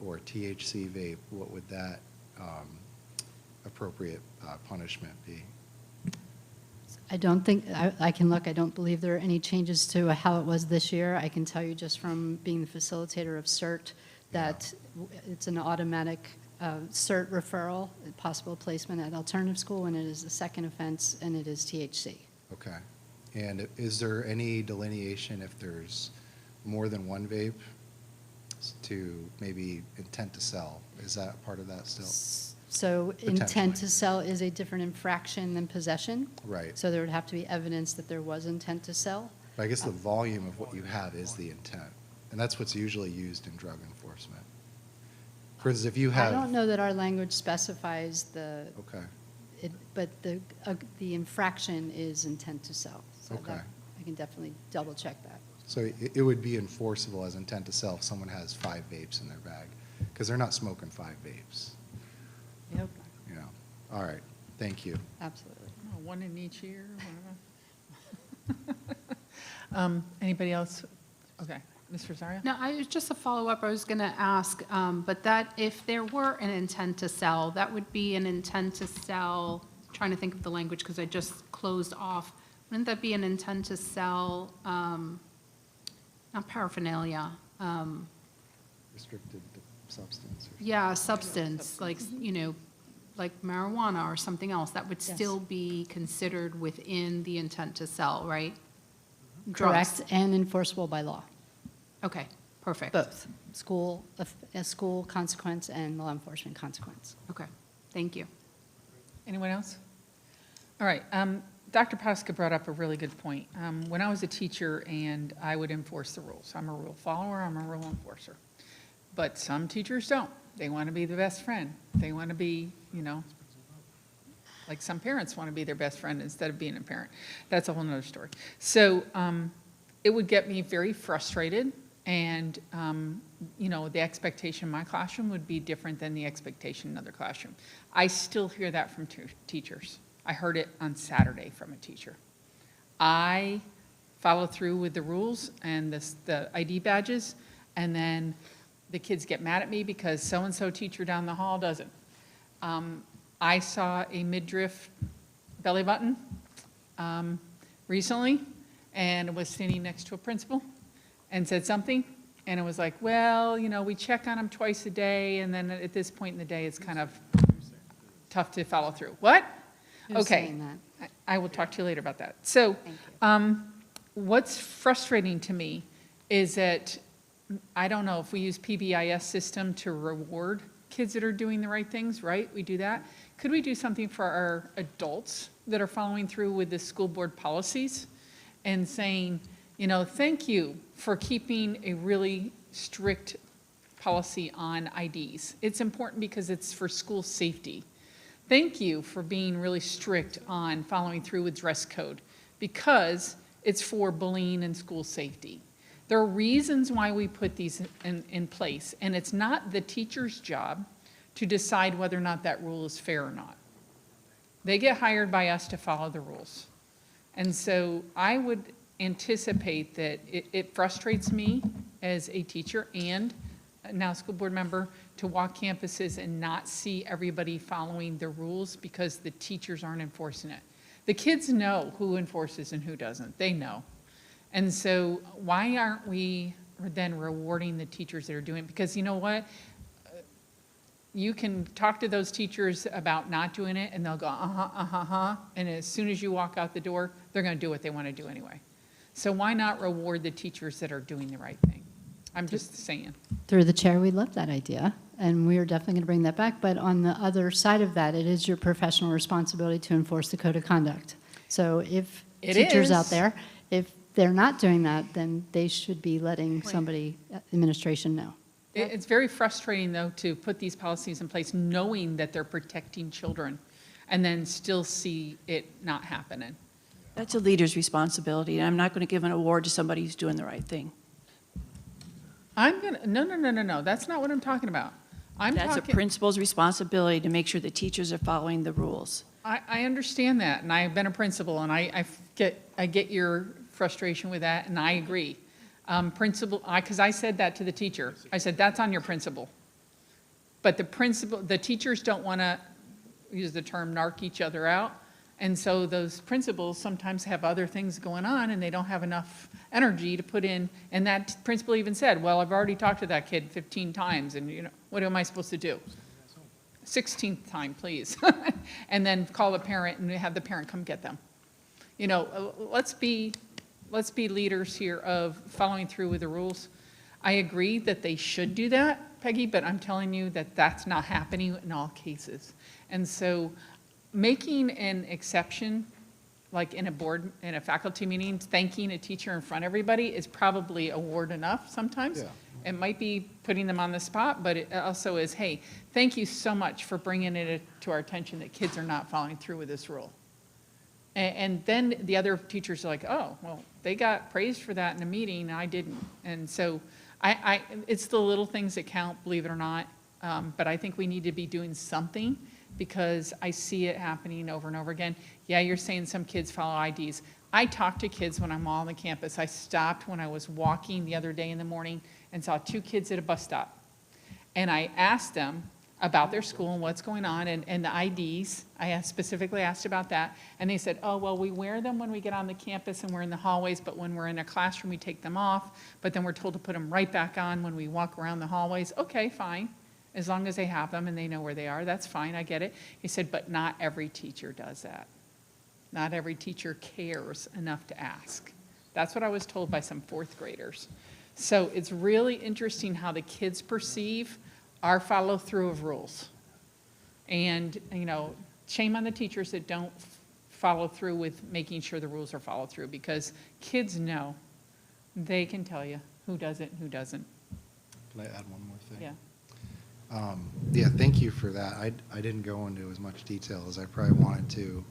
or THC vape? What would that appropriate punishment be? I don't think, I can look, I don't believe there are any changes to how it was this year. I can tell you just from being the facilitator of CERT that it's an automatic CERT referral, possible placement at alternative school when it is the second offense and it is THC. Okay. And is there any delineation if there's more than one vape to maybe intent to sell? Is that part of that still? So intent Potentially. to sell is a different infraction than possession. Right. So there would have to be evidence that there was intent to sell. But I guess the volume of what you have is the intent. And that's what's usually used in drug enforcement. For instance, if you have. I don't know that our language specifies the, Okay. but the infraction is intent to sell. So Okay. that, I can definitely double check that. So it would be enforceable as intent to sell if someone has 5 vapes in their bag, because they're not smoking 5 vapes, I hope you know. All right, thank you. Absolutely. One in each year, whatever. Anybody else? Okay, Ms. Rosario? No, I, just a follow-up, I was going to ask, but that if there were an intent to sell, that would be an intent to sell, trying to think of the language because I just closed off, wouldn't that be an intent to sell, not paraphernalia, Restricted substance. yeah, substance, like, you know, like marijuana or something else, that would still be considered within the intent to sell, right? Drugs. Correct, and enforceable by law. Okay, perfect. Both, a school consequence and law enforcement consequence. Okay, thank you. Anyone else? All right, Dr. Pasca brought up a really good point. When I was a teacher and I would enforce the rules, I'm a rule follower, I'm a rule enforcer. But some teachers don't. They want to be the best friend. They want to be, you know, like some parents want to be their best friend instead of being a parent. That's a whole nother story. So it would get me very frustrated, and, you know, the expectation in my classroom would be different than the expectation in another classroom. I still hear that from teachers. I heard it on Saturday from a teacher. I follow through with the rules and the ID badges, and then the kids get mad at me because so-and-so teacher down the hall doesn't. I saw a midriff belly button recently, and was standing next to a principal and said something, and it was like, well, you know, we check on them twice a day, and then at this point in the day, it's kind of tough to follow through. What? Who's Okay. saying that? I will talk to you later about that. So, what's frustrating to me is that, I don't know if we use PBIS system to reward kids that are doing the right things, right? We do that. Could we do something for our adults that are following through with the school board policies and saying, you know, thank you for keeping a really strict policy on IDs. It's important because it's for school safety. Thank you for being really strict on following through with dress code because it's for bullying and school safety. There are reasons why we put these in place, and it's not the teacher's job to decide whether or not that rule is fair or not. They get hired by us to follow the rules. And so I would anticipate that it frustrates me as a teacher and now school board member to walk campuses and not see everybody following the rules because the teachers aren't enforcing it. The kids know who enforces and who doesn't. They know. And so why aren't we then rewarding the teachers that are doing it? Because you know what? You can talk to those teachers about not doing it, and they'll go, and as soon as you walk out the door, they're going to do what they want to do anyway. So why not reward the teachers that are doing the right thing? I'm just saying. Through the chair, we love that idea, and we are definitely going to bring that back. But on the other side of that, it is your professional responsibility to enforce the code of conduct. So if teachers out there, if they're not doing that, then they should be letting somebody, administration, know. It's very frustrating, though, to put these policies in place knowing that they're protecting children and then still see it not happening. That's a leader's responsibility, and I'm not going to give an award to somebody who's doing the right thing. No, that's not what I'm talking about. That's a principal's responsibility to make sure the teachers are following the rules. I understand that, and I've been a principal, and I get your frustration with that, and I agree. Because I said that to the teacher. I said, that's on your principal. But the teachers don't want to use the term narc each other out. And so those principals sometimes have other things going on and they don't have enough energy to put in. And that principal even said, well, I've already talked to that kid 15 times and you know, what am I supposed to do? 16th time, please. And then call the parent and have the parent come get them. You know, let's be leaders here of following through with the rules. I agree that they should do that, Peggy, but I'm telling you that that's not happening in all cases. And so making an exception, like in a faculty meeting, thanking a teacher in front of everybody is probably award enough sometimes. Yeah. It might be putting them on the spot, but it also is, hey, thank you so much for bringing it to our attention that kids are not following through with this rule. And then the other teachers are like, oh, well, they got praised for that in a meeting, and I didn't. And so it's the little things that count, believe it or not. But I think we need to be doing something because I see it happening over and over again. Yeah, you're saying some kids follow IDs. I talk to kids when I'm on the campus. I stopped when I was walking the other day in the morning and saw 2 kids at a bus stop. And I asked them about their school and what's going on and the IDs. Specifically asked about that. And they said, oh, well, we wear them when we get on the campus and we're in the hallways, but when we're in a classroom, we take them off. But then we're told to put them right back on when we walk around the hallways. Okay, fine. As long as they have them and they know where they are, that's fine, I get it. He said, but not every teacher does that. Not every teacher cares enough to ask. That's what I was told by some 4th graders. So it's really interesting how the kids perceive our follow-through of rules. And, you know, shame on the teachers that don't follow through with making sure the rules are followed through, because kids know. They can tell you who does it and who doesn't. Can I add one more thing? Yeah. Yeah, thank you for that. I didn't go into as much detail as I probably wanted to,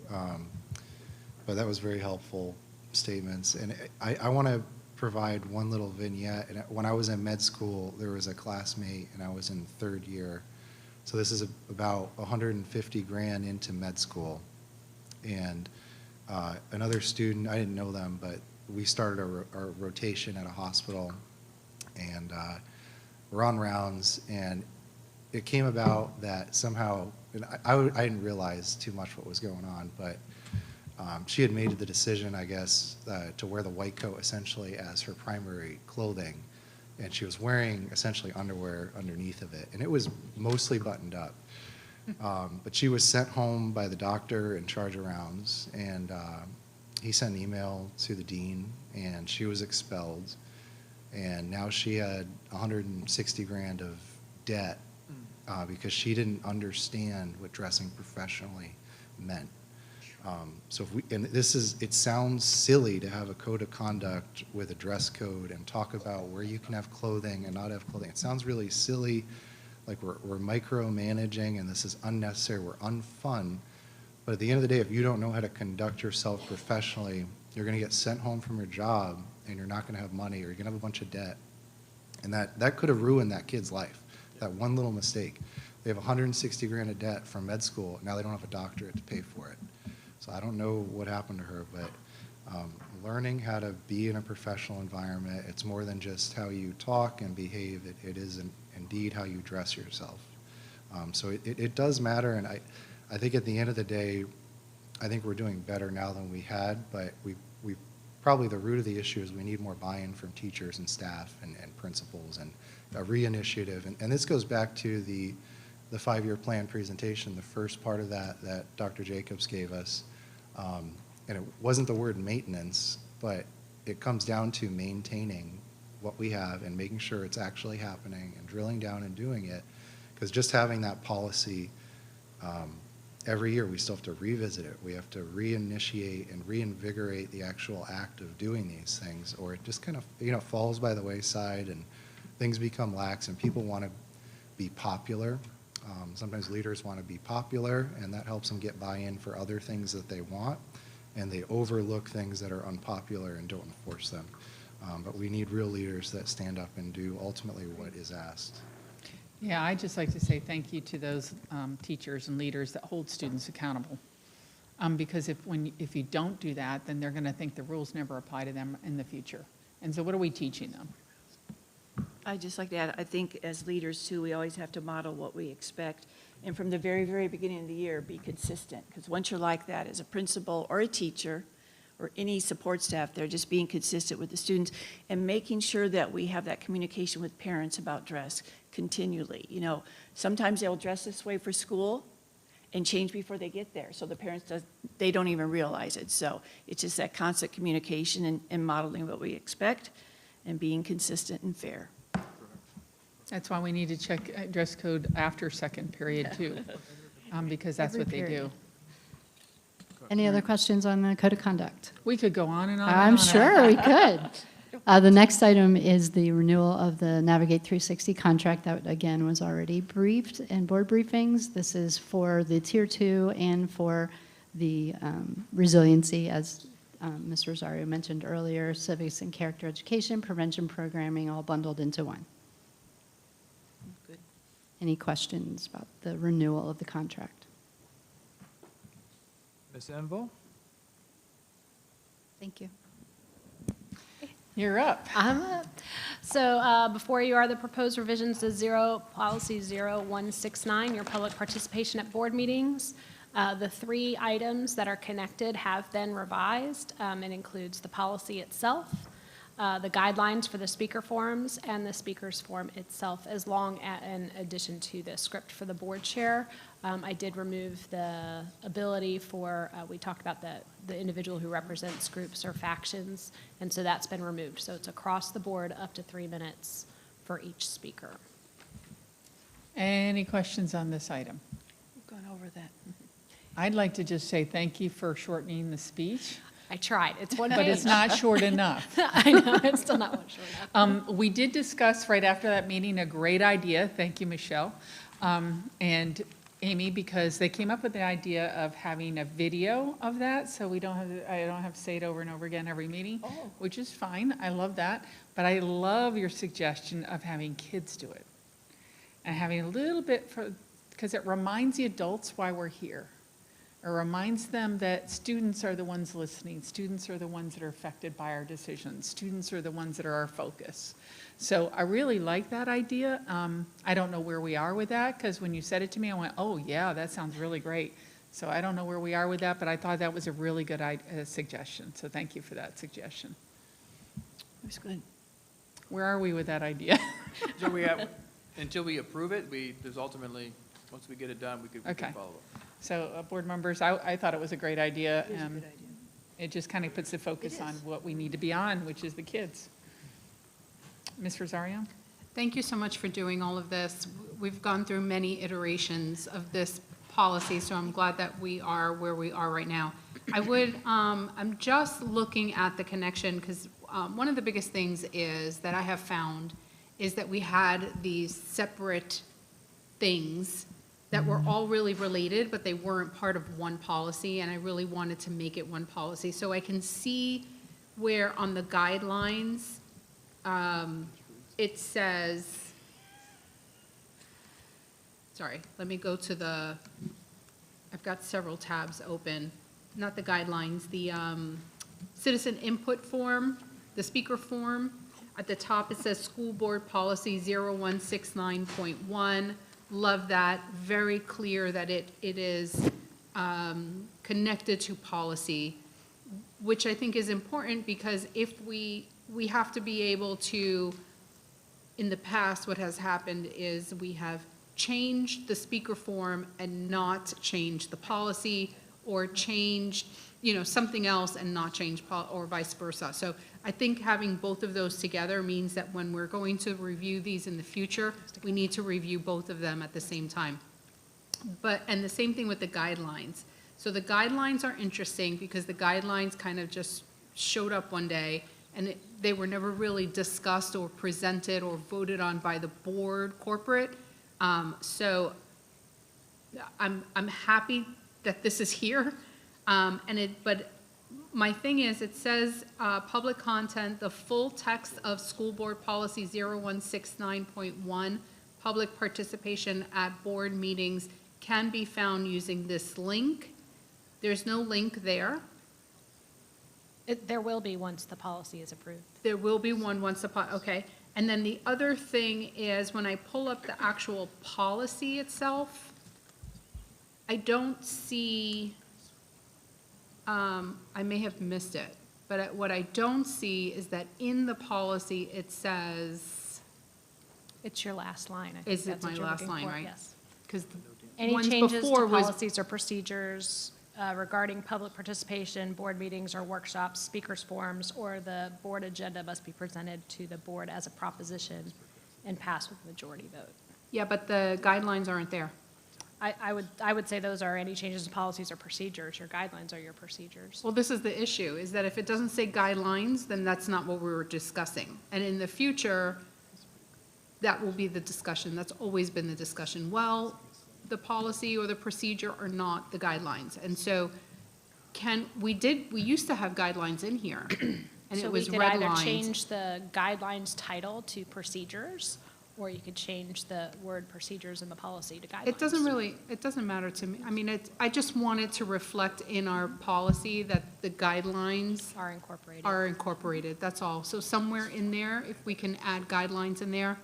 but that was very helpful statements. And I want to provide one little vignette. And when I was in med school, there was a classmate, and I was in 3rd year. So this is about 150 grand into med school. And another student, I didn't know them, but we started our rotation at a hospital, and we're on rounds, and it came about that somehow, and I didn't realize too much what was going on, but she had made the decision, I guess, to wear the white coat essentially as her primary clothing, and she was wearing essentially underwear underneath of it, and it was mostly buttoned up. But she was sent home by the doctor in charge of rounds, and he sent an email to the dean, and she was expelled, and now she had 160 grand of debt because she didn't understand what dressing professionally meant. So if we, and this is, it sounds silly to have a code of conduct with a dress code and talk about where you can have clothing and not have clothing. It sounds really silly, like we're micromanaging and this is unnecessary, we're unfun. But at the end of the day, if you don't know how to conduct yourself professionally, you're going to get sent home from your job and you're not going to have money, or you're going to have a bunch of debt. And that could have ruined that kid's life, that one little mistake. They have 160 grand of debt from med school, now they don't have a doctorate to pay for it. So I don't know what happened to her, but learning how to be in a professional environment, it's more than just how you talk and behave, it is indeed how you dress yourself. So it does matter, and I think at the end of the day, I think we're doing better now than we had, but we probably the root of the issue is we need more buy-in from teachers and staff and principals and a reinitiative. And this goes back to the 5-year plan presentation, the first part of that Dr. Jacobs gave us. And it wasn't the word maintenance, but it comes down to maintaining what we have and making sure it's actually happening and drilling down and doing it. Because just having that policy, every year we still have to revisit it. We have to reinitiate and reinvigorate the actual act of doing these things, or it just kind of falls by the wayside and things become lax and people want to be popular. Sometimes leaders want to be popular, and that helps them get buy-in for other things that they want, and they overlook things that are unpopular and don't enforce them. But we need real leaders that stand up and do ultimately what is asked. Yeah, I'd just like to say thank you to those teachers and leaders that hold students accountable. Because if you don't do that, then they're going to think the rules never apply to them in the future. And so what are we teaching them? I'd just like to add, I think as leaders too, we always have to model what we expect. And from the very, very beginning of the year, be consistent. Because once you're like that as a principal or a teacher or any support staff, they're just being consistent with the students and making sure that we have that communication with parents about dress continually. You know, sometimes they'll dress this way for school and change before they get there. So the parents, they don't even realize it. So it's just that constant communication and modeling what we expect and being consistent and fair. That's why we need to check dress code after second period too, because that's Every what they do. period. Any other questions on the code of conduct? We could go on and on. I'm sure we could. The next item is the renewal of the Navigate 360 contract that, again, was already briefed in board briefings. This is for the Tier 2 and for the resiliency, as Ms. Rosario mentioned earlier, civics and character education, prevention programming, all bundled into one. Good. Any questions about the renewal of the contract? Ms. Envil? Thank you. You're up. I'm up. So before you are the proposed revisions to policy 0169, your public participation at board meetings. The 3 items that are connected have been revised. It includes the policy itself, the guidelines for the speaker forums, and the speaker's form itself, as long as, in addition to the script for the board chair. I did remove the ability for, we talked about the individual who represents groups or factions, and so that's been removed. So it's across the board, up to 3 minutes for each speaker. Any questions on this item? We've gone over that. I'd like to just say thank you for shortening the speech, I tried. It's one but it's page. not short enough. I know, it's still not one short enough. We did discuss right after that meeting a great idea, thank you, Michelle, and Amy, because they came up with the idea of having a video of that, so I don't have to say it over and over again every meeting, which is fine, I love that. But I love your suggestion of having kids do it. And having a little bit because it reminds the adults why we're here. It reminds them that students are the ones listening, students are the ones that are affected by our decisions, students are the ones that are our focus. So I really like that idea. I don't know where we are with that, because when you said it to me, I went, oh yeah, that sounds really great. So I don't know where we are with that, but I thought that was a really good suggestion. So thank you for that suggestion. It was good. Where are we with that idea? Until we approve it, there's ultimately, once we get it done, we Okay. can follow up. So board members, I thought it was a great idea. It is a good idea. It just kind of puts the focus It on is. what we need to be on, which is the kids. Ms. Rosario? Thank you so much for doing all of this. We've gone through many iterations of this policy, so I'm glad that we are where we are right now. I'm just looking at the connection, because one of the biggest things is that I have found is that we had these separate things that were all really related, but they weren't part of one policy, and I really wanted to make it one policy. So I can see where on the guidelines, it says, sorry, let me go to I've got several tabs open, not the guidelines, the citizen input form, the speaker form. At the top, it says School Board Policy 0169.1. Love that, very clear that it is connected to policy, which I think is important, because if we have to be able to, in the past, what has happened is we have changed the speaker form and not changed the policy, or changed, something else and not change, or vice versa. So I think having both of those together means that when we're going to review these in the future, we need to review both of them at the same time. And the same thing with the guidelines. So the guidelines are interesting, because the guidelines kind of just showed up one day, and they were never really discussed or presented or voted on by the board corporate. So I'm happy that this is here. But my thing is, it says public content, the full text of School Board Policy 0169.1, public participation at board meetings can be found using this link. There's no link there. There will be once the policy is approved. There will be one once upon, okay. And then the other thing is, when I pull up the actual policy itself, I don't see, I may have missed it, but what I don't see is that in the policy, it says, It's your last line. I think is it that's what my you're last looking line, for, right? Yes. Because Any ones changes before to was, policies or procedures regarding public participation, board meetings or workshops, speakers forums, or the board agenda must be presented to the board as a proposition and pass with majority vote. yeah, but the guidelines aren't there. I would say those are any changes to policies or procedures. Your guidelines are your procedures. Well, this is the issue, is that if it doesn't say guidelines, then that's not what we were discussing. And in the future, that will be the discussion. That's always been the discussion. Well, the policy or the procedure are not the guidelines. And so we used to have guidelines in here, and So it we was could red either lines. change the guidelines title to procedures, or you could change the word procedures in the policy to guidelines. It doesn't matter to me. I mean, I just want it to reflect in our policy that the guidelines Are incorporated. are incorporated, that's all. So somewhere in there, if we can add guidelines in there,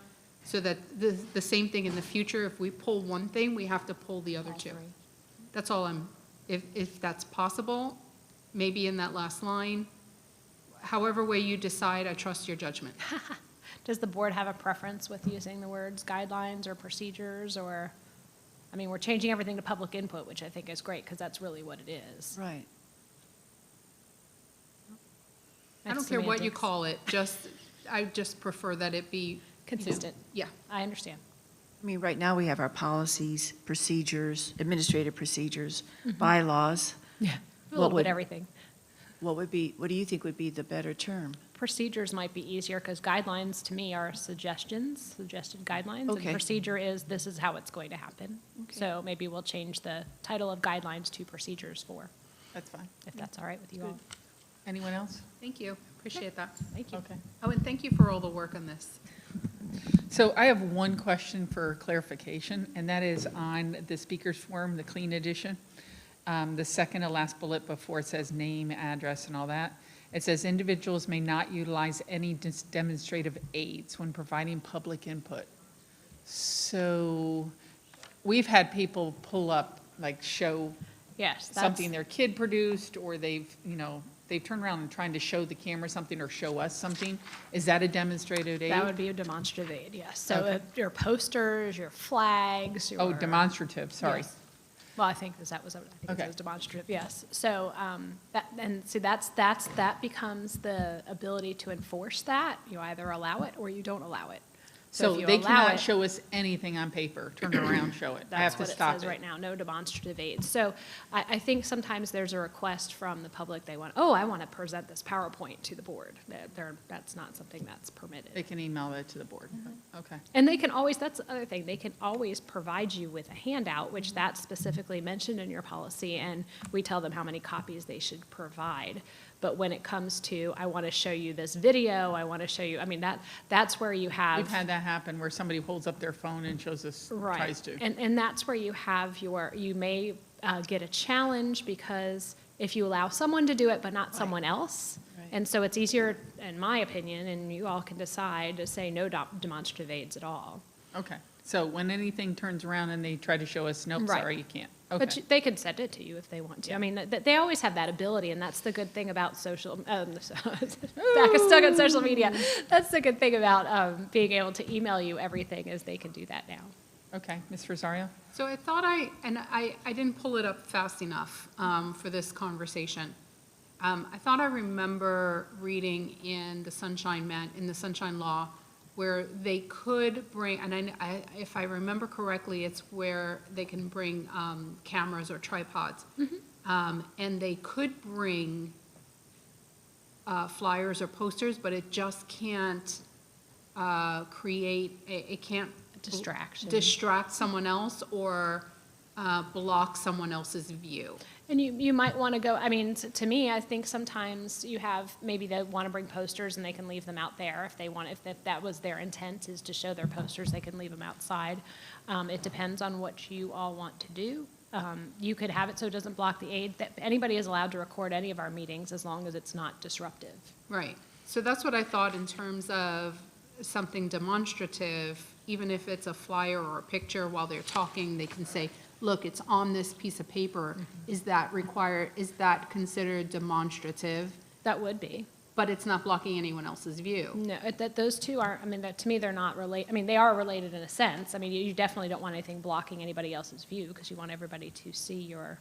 so that the same thing in the future, if we pull one thing, we have to pull the other All two. three. That's all if that's possible, maybe in that last line. However way you decide, I trust your judgment. Does the board have a preference with using the words guidelines or procedures, or, I mean, we're changing everything to public input, which I think is great, because that's really what it is. Right. I don't That's care what you semantics. call it, I just prefer that it be. Consistent. Yeah. I understand. I mean, right now, we have our policies, procedures, administrative procedures, bylaws. Yeah. A What little would- bit everything. What do you think would be the better term? Procedures might be easier, because guidelines to me are suggestions, suggested guidelines. Okay. And procedure is, this is how it's going to happen. Okay. So maybe we'll change the title of guidelines to procedures for, That's fine. if that's all right with you all. Anyone else? Thank you, appreciate that. Thank you. Okay. Oh, and thank you for all the work on this. So I have one question for clarification, and that is on the speaker's form, the clean edition. The second to last bullet before it says name, address, and all that. It says individuals may not utilize any demonstrative aids when providing public input. So we've had people pull up, like show Yes, that's, something their kid produced, or they've turned around and trying to show the camera something or show us something. Is that a demonstrative aid? that would be a demonstrative aid, yes. So Okay. your posters, your flags, your. Oh, demonstrative, sorry. Yes. Well, I think that was, I think Okay. it was demonstrative, yes. So, that becomes the ability to enforce that. You either allow it or you don't allow it. So if you they allow cannot it- show us anything on paper, turn it around, show it. I have That's to what it stop says it. right now, no demonstrative aids. So I think sometimes there's a request from the public, they want, oh, I want to present this PowerPoint to the board. That's not something that's They permitted. can email it to the board. Mm-hmm. Okay. And they can always, that's the other thing, they can always provide you with a handout, which that's specifically mentioned in your policy, and we tell them how many copies they should provide. But when it comes to, I want to show you this video, I want to show you, I mean, that's where you have. We've had that happen where somebody holds up their phone and shows us, Right. tries to. And that's where you have you may get a challenge, because if you allow someone to do it but not someone else. Right. And so it's easier, in my opinion, and you all can decide, to say no demonstrative aids at all. Okay. So when anything turns around and they try to show us, nope, Right. sorry, you can't. But Okay. they can send it to you if they want to. I mean, they always have that ability, and that's the good thing about stuck on social media. That's the good thing about being able to email you everything, is they can do that now. Okay. Ms. Rosario? So I thought I didn't pull it up fast enough for this conversation. I thought I remember reading in the Sunshine Law, where they could bring, and if I remember correctly, it's where they can bring cameras or tripods. And they could bring flyers or posters, but it just can't it can't Distraction. distract someone else or block someone else's view. And you might want to go, I mean, to me, I think sometimes you have, maybe they want to bring posters and they can leave them out there if they want, if that was their intent, is to show their posters, they can leave them outside. It depends on what you all want to do. You could have it so it doesn't block the aid, that anybody is allowed to record any of our meetings as long as it's not disruptive. Right. So that's what I thought in terms of something demonstrative, even if it's a flyer or a picture while they're talking, they can say, look, it's on this piece of paper. Is that considered demonstrative? That would be. But it's not blocking anyone else's view. No, those two are, I mean, to me, they're not related. I mean, they are related in a sense. I mean, you definitely don't want anything blocking anybody else's view, because you want everybody to see your,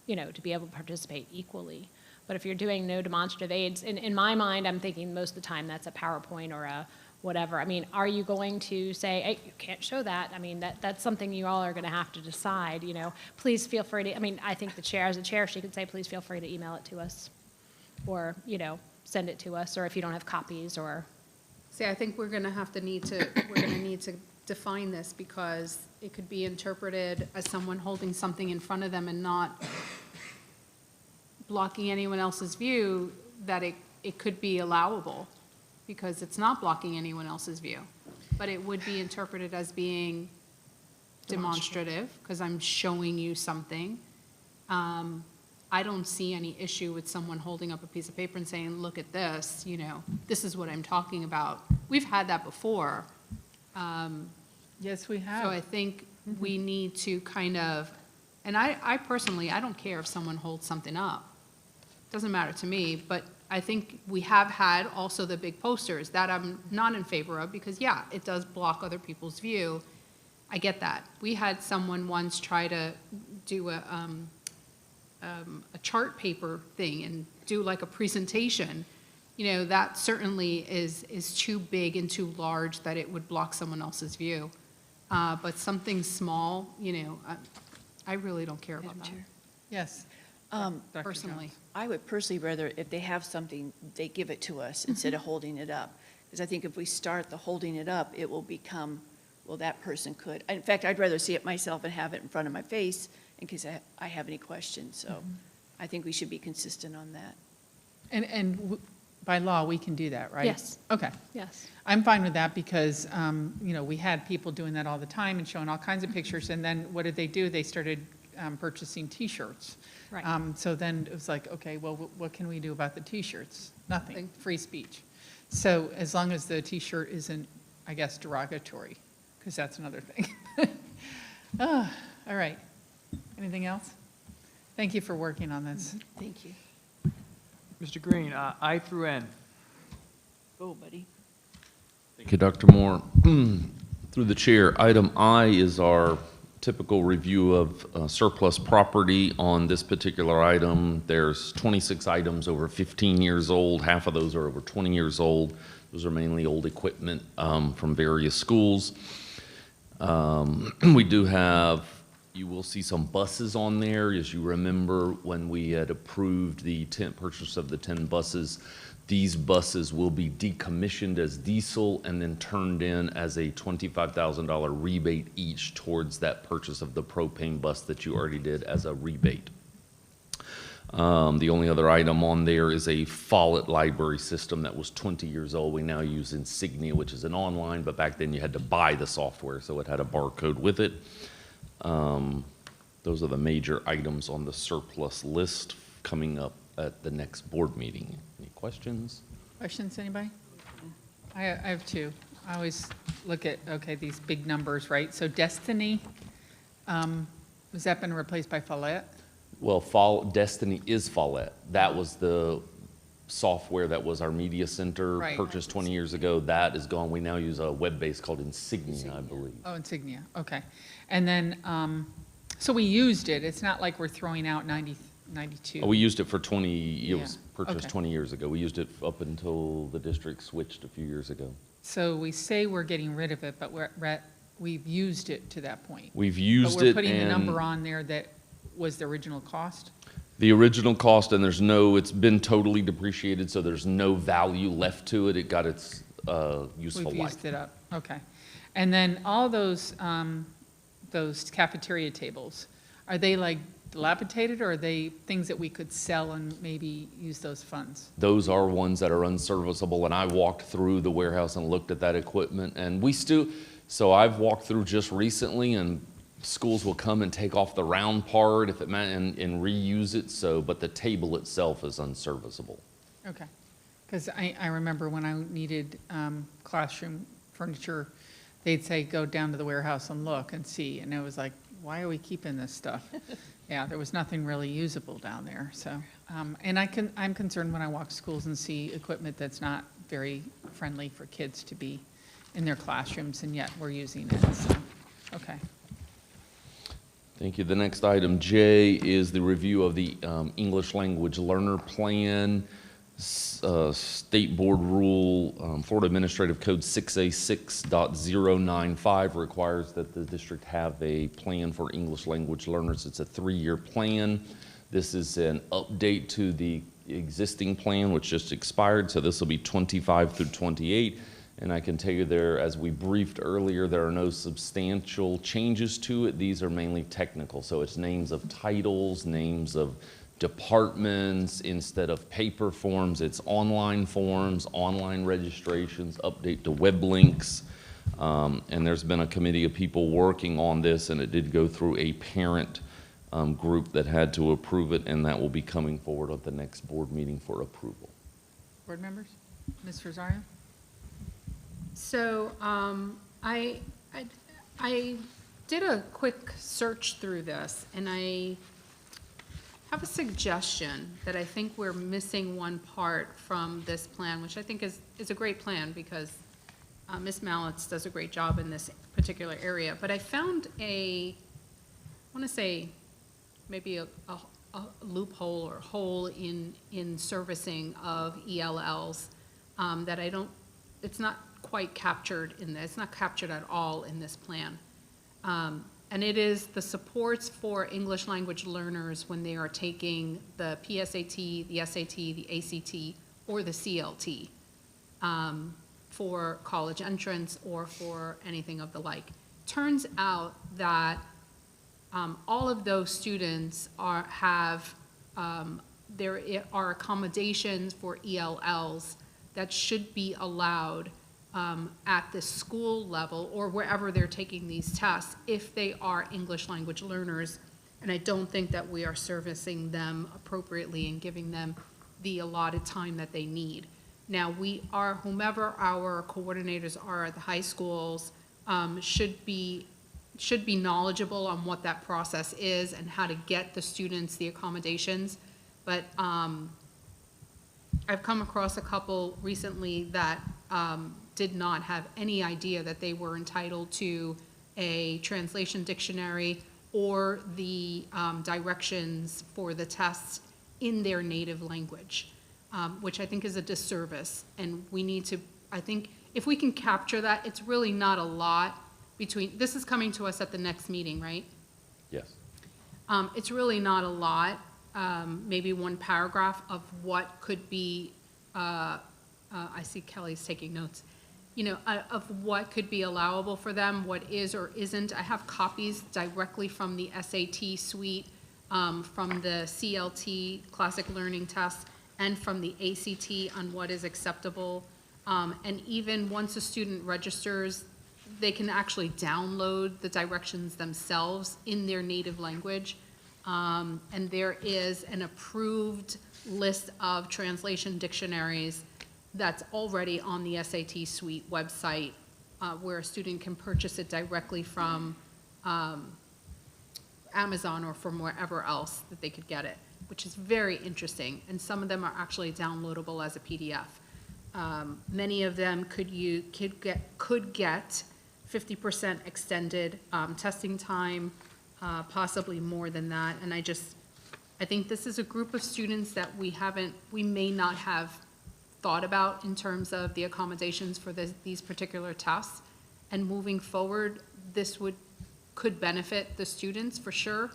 to be able to participate equally. But if you're doing no demonstrative aids, in my mind, I'm thinking most of the time that's a PowerPoint or a whatever. I mean, are you going to say, hey, you can't show that? I mean, that's something you all are going to have to decide, Please feel free to, I mean, I think the chair, as a chair, she could say, please feel free to email it to us. Or, send it to us, or if you don't have copies, or. See, I think we're going to need to define this, because it could be interpreted as someone holding something in front of them and not blocking anyone else's view, that it could be allowable, because it's not blocking anyone else's view. but it would be interpreted as being demonstrative, because I'm showing you something. I don't see any issue with someone holding up a piece of paper and saying, look at this, you know, this is what I'm talking about. We've had that before. Yes, we have. So I think we need to kind of, and I personally, I don't care if someone holds something up. Doesn't matter to me, but I think we have had also the big posters that I'm not in favor of, because yeah, it does block other people's view. I get that. We had someone once try to do a chart paper thing and do like a presentation. You know, that certainly is too big and too large that it would block someone else's view. But something small, you know, I really don't care about that, Madam Chair. Yes. Um, Dr. personally. Jones. I would personally rather, if they have something, they give it to us instead of holding it up. Because I think if we start the holding it up, it will become, well, that person could. In fact, I'd rather see it myself and have it in front of my face in case I have any questions. So I think we should be consistent on that. And by law, we can do that, right? Yes. Okay. Yes. I'm fine with that because, you know, we had people doing that all the time and showing all kinds of pictures. And then what did they do? They started purchasing T-shirts. Right. So then it was like, okay, well, what can we do about the T-shirts? Nothing, free speech. So as long as the T-shirt isn't, I guess, derogatory, because that's another thing. All right. Anything else? Thank you for working on this. Thank you. Mr. Green, I through N. Go, buddy. Thank you, Dr. Moore. Through the chair, item I is our typical review of surplus property. On this particular item, there's 26 items over 15 years old. Half of those are over 20 years old. Those are mainly old equipment from various schools. We do have, you will see some buses on there. As you remember, when we had approved the purchase of the 10 buses, these buses will be decommissioned as diesel and then turned in as a $25,000 rebate each towards that purchase of the propane bus that you already did as a rebate. The only other item on there is a Follett library system that was 20 years old. We now use Insignia, which is an online, but back then you had to buy the software, so it had a barcode with it. Those are the major items on the surplus list coming up at the next board meeting. Any questions? Questions, anybody? I have two. I always look at, okay, these big numbers, right? So Destiny, has that been replaced by Follett? Well, Destiny is Follett. That was the software that was our media center Right. purchased 20 years ago. That is gone. We now use a web-based called Insignia, I believe. Oh, Insignia, okay. And then, so we used it. It's not like we're throwing out 92. We used it for 20, it was Yeah, purchased okay. 20 years ago. We used it up until the district switched a few years ago. So we say we're getting rid of it, but we've used it to that point. We've used But we're it putting the number and on there that was the original cost? the original cost, and it's been totally depreciated, so there's no value left to it. It got its useful We've life. used it up, okay. And then all those cafeteria tables, are they like dilapidated, or are they things that we could sell and maybe use those funds? Those are ones that are unserviceable, and I walked through the warehouse and looked at that equipment, and so I've walked through just recently, and schools will come and take off the round part if it and reuse it, but the table itself is unserviceable. Okay, because I remember when I needed classroom furniture, they'd say, go down to the warehouse and look and see, and it was like, why are we keeping this stuff? Yeah, there was nothing really usable down there, so. And I'm concerned when I walk schools and see equipment that's not very friendly for kids to be in their classrooms, and yet we're using it, so, okay. Thank you. The next item, J, is the review of the English language learner plan. State Board Rule, Florida Administrative Code 6A6.095 requires that the district have a plan for English language learners. It's a 3-year plan. This is an update to the existing plan, which just expired, so this will be 25 through 28. And I can tell you there, as we briefed earlier, there are no substantial changes to it. These are mainly technical, so it's names of titles, names of departments. Instead of paper forms, it's online forms, online registrations, update to web links. And there's been a committee of people working on this, and it did go through a parent group that had to approve it, and that will be coming forward at the next board meeting for approval. Board members? Ms. Rosario? So I did a quick search through this, and I have a suggestion that I think we're missing one part from this plan, which I think is a great plan because Ms. Mallitz does a great job in this particular area. But I found I want to say, maybe a loophole or hole in servicing of ELLs that it's not quite captured in this, it's not captured at all in this plan. And it is the supports for English language learners when they are taking the PSAT, the SAT, the ACT, or the CLT for college entrance or for anything of the like. Turns out that all of those students there are accommodations for ELLs that should be allowed at the school level or wherever they're taking these tests if they are English language learners. And I don't think that we are servicing them appropriately and giving them the allotted time that they need. Now, whomever our coordinators are at the high schools should be knowledgeable on what that process is and how to get the students the accommodations. But I've come across a couple recently that did not have any idea that they were entitled to a translation dictionary or the directions for the tests in their native language, which I think is a disservice. And we need to, I think, if we can capture that, it's really not a lot between, this is coming to us at the next meeting, right? Yes. It's really not a lot, maybe one paragraph of what could be, I see Kelly's taking notes, of what could be allowable for them, what is or isn't. I have copies directly from the SAT suite, from the CLT, Classic Learning Test, and from the ACT on what is acceptable. And even once a student registers, they can actually download the directions themselves in their native language. And there is an approved list of translation dictionaries that's already on the SAT Suite website, where a student can purchase it directly from Amazon or from wherever else that they could get it, which is very interesting. And some of them are actually downloadable as a PDF. Many of them could get 50% extended testing time, possibly more than that. And I think this is a group of students that we may not have thought about in terms of the accommodations for these particular tests. And moving forward, this could benefit the students for sure,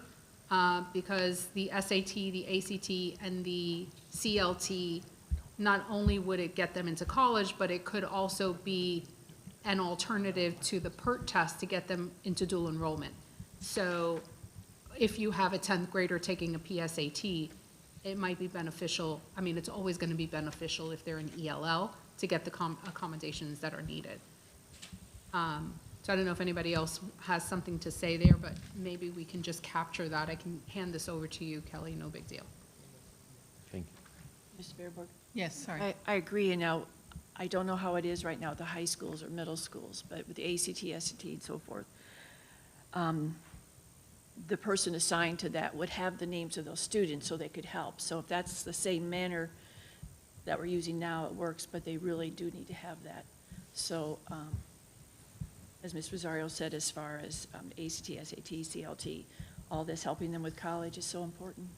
because the SAT, the ACT, and the CLT, not only would it get them into college, but it could also be an alternative to the PERT test to get them into dual enrollment. So if you have a 10th grader taking a PSAT, it might be beneficial. I mean, it's always going to be beneficial if they're in ELL to get the accommodations that are needed. So I don't know if anybody else has something to say there, but maybe we can just capture that. I can hand this over to you, Kelly, no big deal. Thank you. Mr. Bearborg? Yes, sorry. I agree, and now, I don't know how it is right now at the high schools or middle schools, but with the ACT, SAT, and so forth, the person assigned to that would have the names of those students so they could help. So if that's the same manner that we're using now, it works, but they really do need to have that. So, as Ms. Rosario said, as far as ACT, SAT, CLT, all this helping them with college is so important.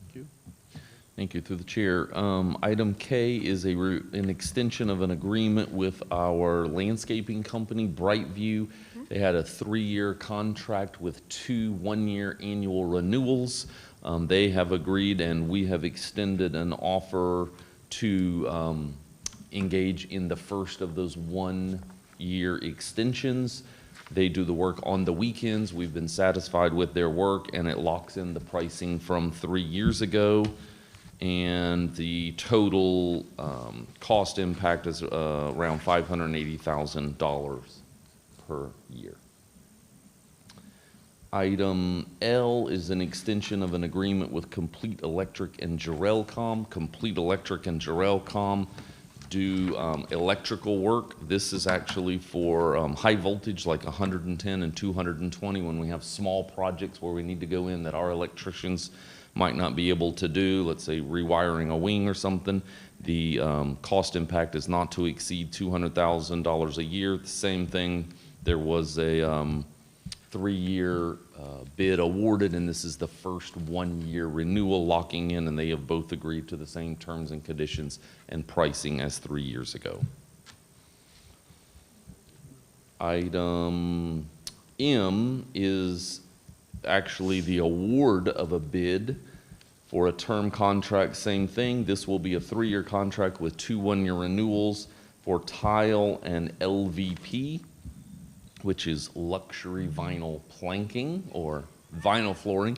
Thank you. Thank you. Through the chair. Item K is an extension of an agreement with our landscaping company, Brightview. They had a 3-year contract with 2 one-year annual renewals. They have agreed, and we have extended an offer to engage in the first of those 1-year extensions. They do the work on the weekends. We've been satisfied with their work, and it locks in the pricing from 3 years ago. and the total cost impact is around $580,000 per year. Item L is an extension of an agreement with Complete Electric and Jarrellcom. Complete Electric and Jarrellcom do electrical work. This is actually for high voltage, like 110 and 220, when we have small projects where we need to go in that our electricians might not be able to do, let's say rewiring a wing or something. The cost impact is not to exceed $200,000 a year. The same thing, there was a 3-year bid awarded, and this is the first 1-year renewal locking in, and they have both agreed to the same terms and conditions and pricing as 3 years ago. Item M is actually the award of a bid for a term contract, same thing. This will be a 3-year contract with 2 1-year renewals for tile and LVP, which is luxury vinyl planking or vinyl flooring,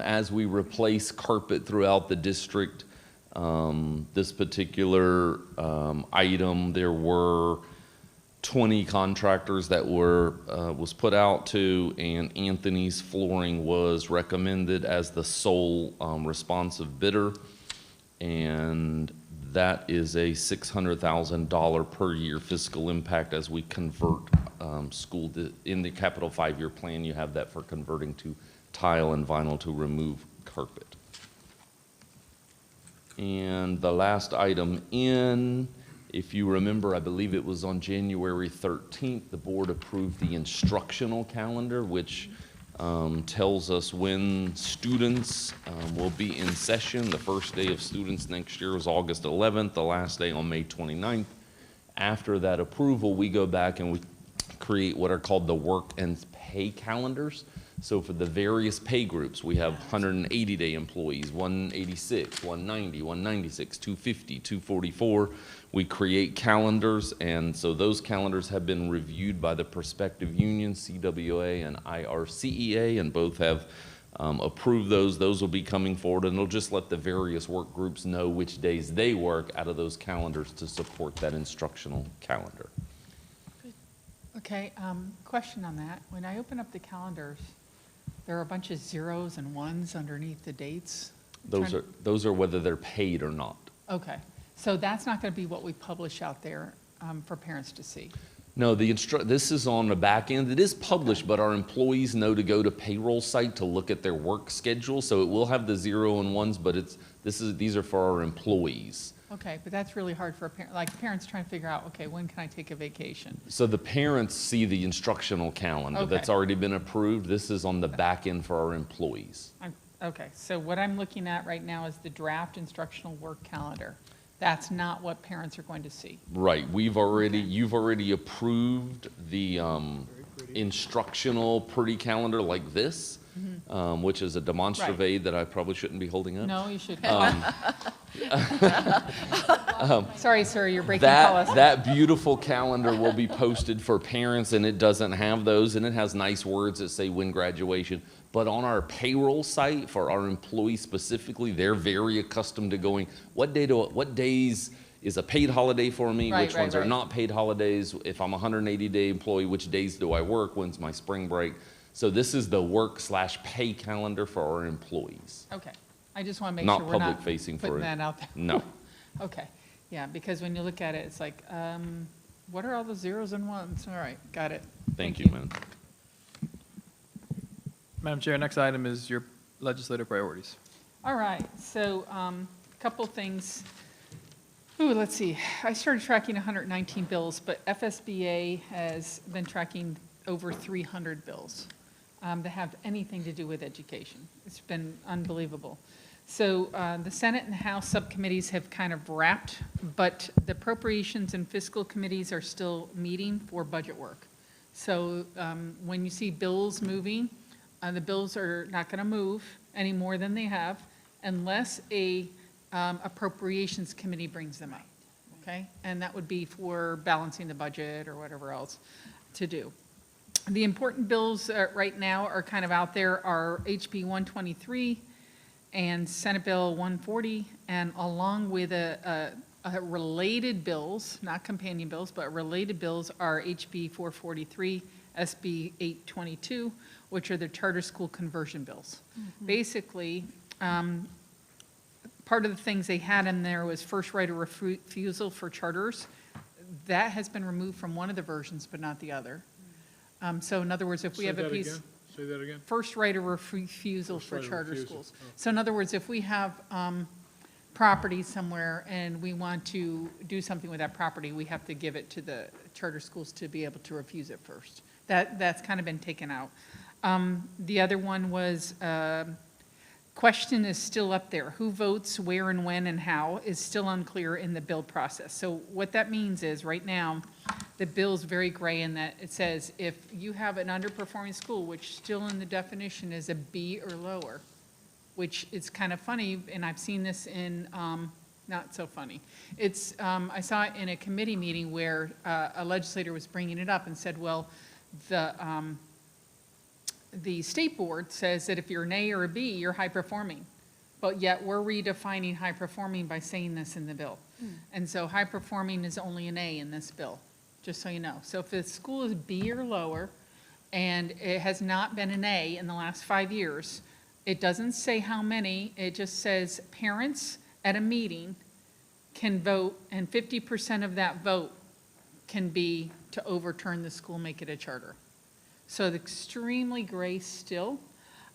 as we replace carpet throughout the district. This particular item, there were 20 contractors that was put out to, and Anthony's Flooring was recommended as the sole responsive bidder, and that is a $600,000 per year fiscal impact as we convert in the capital 5-year plan. You have that for converting to tile and vinyl to remove carpet. And the last item in, if you remember, I believe it was on January 13th, the board approved the instructional calendar, which tells us when students will be in session. The first day of students next year is August 11th, the last day on May 29th. After that approval, we go back and we create what are called the work and pay calendars. So for the various pay groups, we have 180-day employees, 186, 190, 196, 250, 244. We create calendars, and so those calendars have been reviewed by the prospective unions, CWA and IRCEA, and both have approved those. Those will be coming forward, and they'll just let the various work groups know which days they work out of those calendars to support that instructional calendar. Okay, question on that. When I open up the calendars, there are a bunch of zeros and ones underneath the dates. Those are whether they're paid or not. Okay, so that's not going to be what we publish out there for parents to see? No, this is on the back end. It is published, but our employees know to go to payroll site to look at their work schedule. So it will have the 0 and 1s, but these are for our employees. Okay, but that's really hard for a parent, like parents trying to figure out, okay, when can I take a vacation? So the parents see the instructional calendar that's already been approved. This is on the back end for our employees. Okay, so what I'm looking at right now is the draft instructional work calendar. That's not what parents are going to see. Right, you've already approved the instructional pretty calendar like this, which is a demonstrative aid that I probably shouldn't be holding up. No, you shouldn't. Sorry, sir, you're breaking policy. That beautiful calendar will be posted for parents, and it doesn't have those, and it has nice words that say when graduation. But on our payroll site for our employees specifically, they're very accustomed to going, what days is a paid holiday for me? Which ones are not paid holidays? If I'm a 180-day employee, which days do I work? When's my spring break? So this is the work/pay calendar for our employees. Okay, I just want to make sure we're not putting that out there. No. Okay, yeah, because when you look at it, it's like, what are all the zeros and ones? All right, got it. Thank you, ma'am. Madam Chair, next item is your legislative priorities. All right, so a couple things. Ooh, let's see. I started tracking 119 bills, but FSBA has been tracking over 300 bills that have anything to do with education. It's been unbelievable. So the Senate and House subcommittees have kind of wrapped, but the appropriations and fiscal committees are still meeting for budget work. So when you see bills moving, the bills are not going to move any more than they have unless a appropriations committee brings them up, okay? And that would be for balancing the budget or whatever else to do. The important bills right now are kind of out there are HB 123, and Senate Bill 140, and along with related bills, not companion bills, but related bills are HB 443, SB 822, which are the charter school conversion bills. Basically, part of the things they had in there was first right of refusal for charters. That has been removed from one of the versions, but not the other. So in other words, if we have a piece. Say that again? First right of refusal First for right of charter refusal. schools. So in other words, if we have property somewhere and we want to do something with that property, we have to give it to the charter schools to be able to refuse it first. That's kind of been taken out. The other one was, question is still up there. Who votes, where and when and how is still unclear in the bill process. So what that means is, right now, the bill's very gray in that it says if you have an underperforming school, which still in the definition is a B or lower, which is kind of funny, and I've seen this in, not so funny. It's, I saw it in a committee meeting where a legislator was bringing it up and said, well, the state board says that if you're an A or a B, you're high performing. But yet we're redefining high performing by saying this in the bill. And so high performing is only an A in this bill, just so you know. So if the school is B or lower and it has not been an A in the last 5 years, it doesn't say how many, it just says parents at a meeting can vote, and 50% of that vote can be to overturn the school, make it a charter. So it's extremely gray still.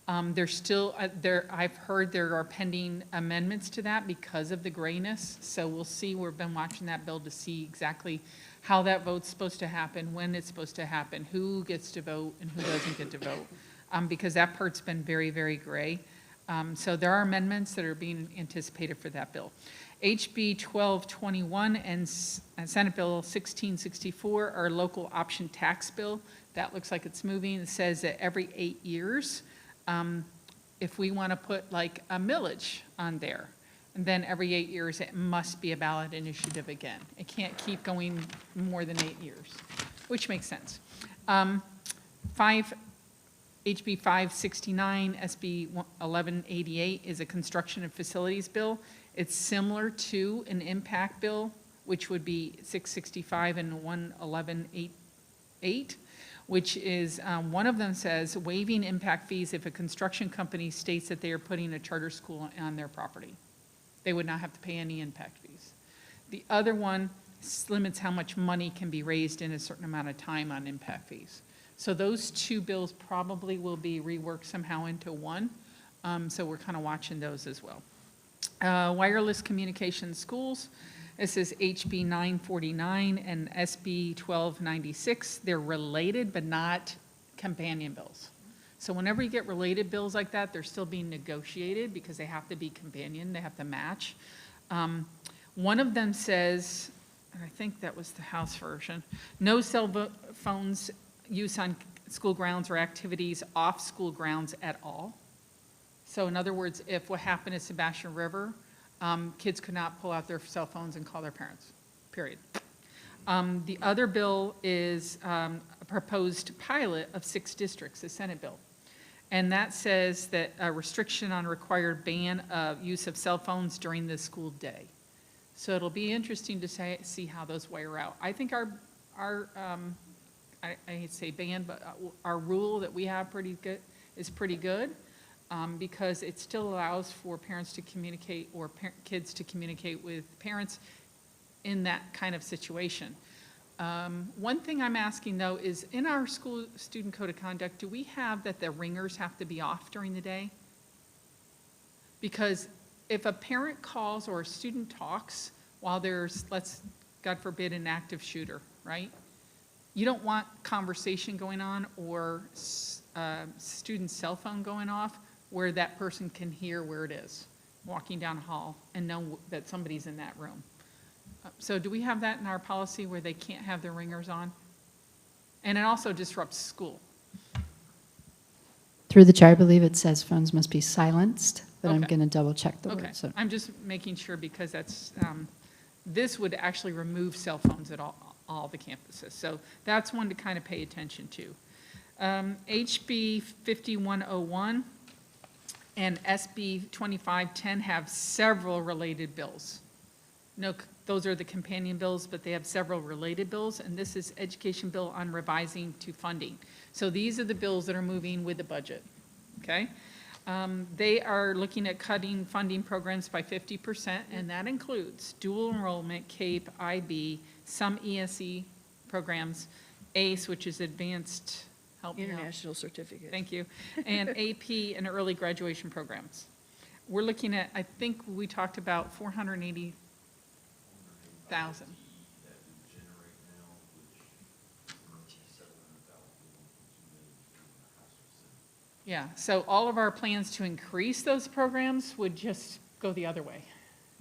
There's still, I've heard there are pending amendments to that because of the grayness. So we'll see, we've been watching that bill to see exactly how that vote's supposed to happen, when it's supposed to happen, who gets to vote and who doesn't get to vote. Because that part's been very, very gray. So there are amendments that are being anticipated for that bill. HB 1221 and Senate Bill 1664 are local option tax bill. That looks like it's moving. It says that every 8 years, if we want to put like a millage on there, and then every 8 years, it must be a ballot initiative again. It can't keep going more than 8 years, which makes sense. HB 569, SB 1188 is a construction and facilities bill. It's similar to an impact bill, which would be 665 and 1188, which is, one of them says waiving impact fees if a construction company states that they are putting a charter school on their property. They would not have to pay any impact fees. The other one limits how much money can be raised in a certain amount of time on impact fees. So those two bills probably will be reworked somehow into one. So we're kind of watching those as well. Wireless communication schools. This is HB 949 and SB 1296. They're related but not companion bills. So whenever you get related bills like that, they're still being negotiated because they have to be companion, they have to match. One of them says, and I think that was the House version, no cell phones use on school grounds or activities off school grounds at all. So in other words, if what happened at Sebastian River, kids could not pull out their cell phones and call their parents, period. The other bill is a proposed pilot of 6 districts, a Senate bill. And that says that a restriction on required ban of use of cell phones during the school day. So it'll be interesting to see how those wire out. I think our I hate to say ban, but our rule that we have is pretty good. Because it still allows for parents to communicate or kids to communicate with parents in that kind of situation. One thing I'm asking though is in our school student code of conduct, do we have that the ringers have to be off during the day? Because if a parent calls or a student talks while there's, God forbid, an active shooter, right? You don't want conversation going on or student's cell phone going off where that person can hear where it is, walking down a hall, and know that somebody's in that room. So do we have that in our policy where they can't have their ringers on? And it also disrupts school. Through the chair, I believe it says phones must be silenced, but I'm Okay. going to double check the Okay, word. So I'm just making sure because that's, this would actually remove cell phones at all the campuses. So that's one to kind of pay attention to. HB 5101 and SB 2510 have several related bills. No, those are the companion bills, but they have several related bills, and this is education bill on revising to funding. So these are the bills that are moving with the budget, okay? They are looking at cutting funding programs by 50%, and that includes dual enrollment, CAPE, IB, some ESE programs, ACE, which is Advanced, help me out. International certificate. Thank you, and AP and early graduation programs. We're looking at, I think we talked about 480,000. Yeah, so all of our plans to increase those programs would just go the other way.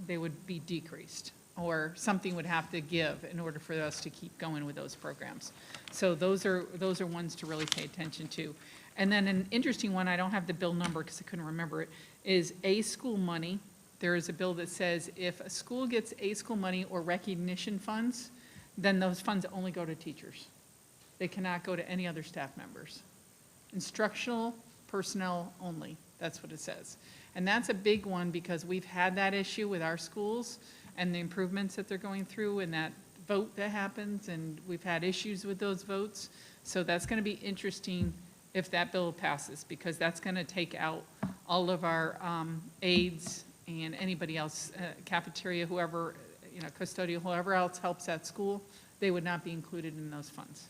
They would be decreased, or something would have to give in order for us to keep going with those programs. So those are ones to really pay attention to. And then an interesting one, I don't have the bill number because I couldn't remember it, is A-school money. There is a bill that says if a school gets A-school money or recognition funds, then those funds only go to teachers. They cannot go to any other staff members. Instructional personnel only, that's what it says. And that's a big one because we've had that issue with our schools and the improvements that they're going through and that vote that happens, and we've had issues with those votes. So that's going to be interesting if that bill passes, because that's going to take out all of our aides and anybody else, cafeteria, whoever, custodial, whoever else helps at school, they would not be included in those funds.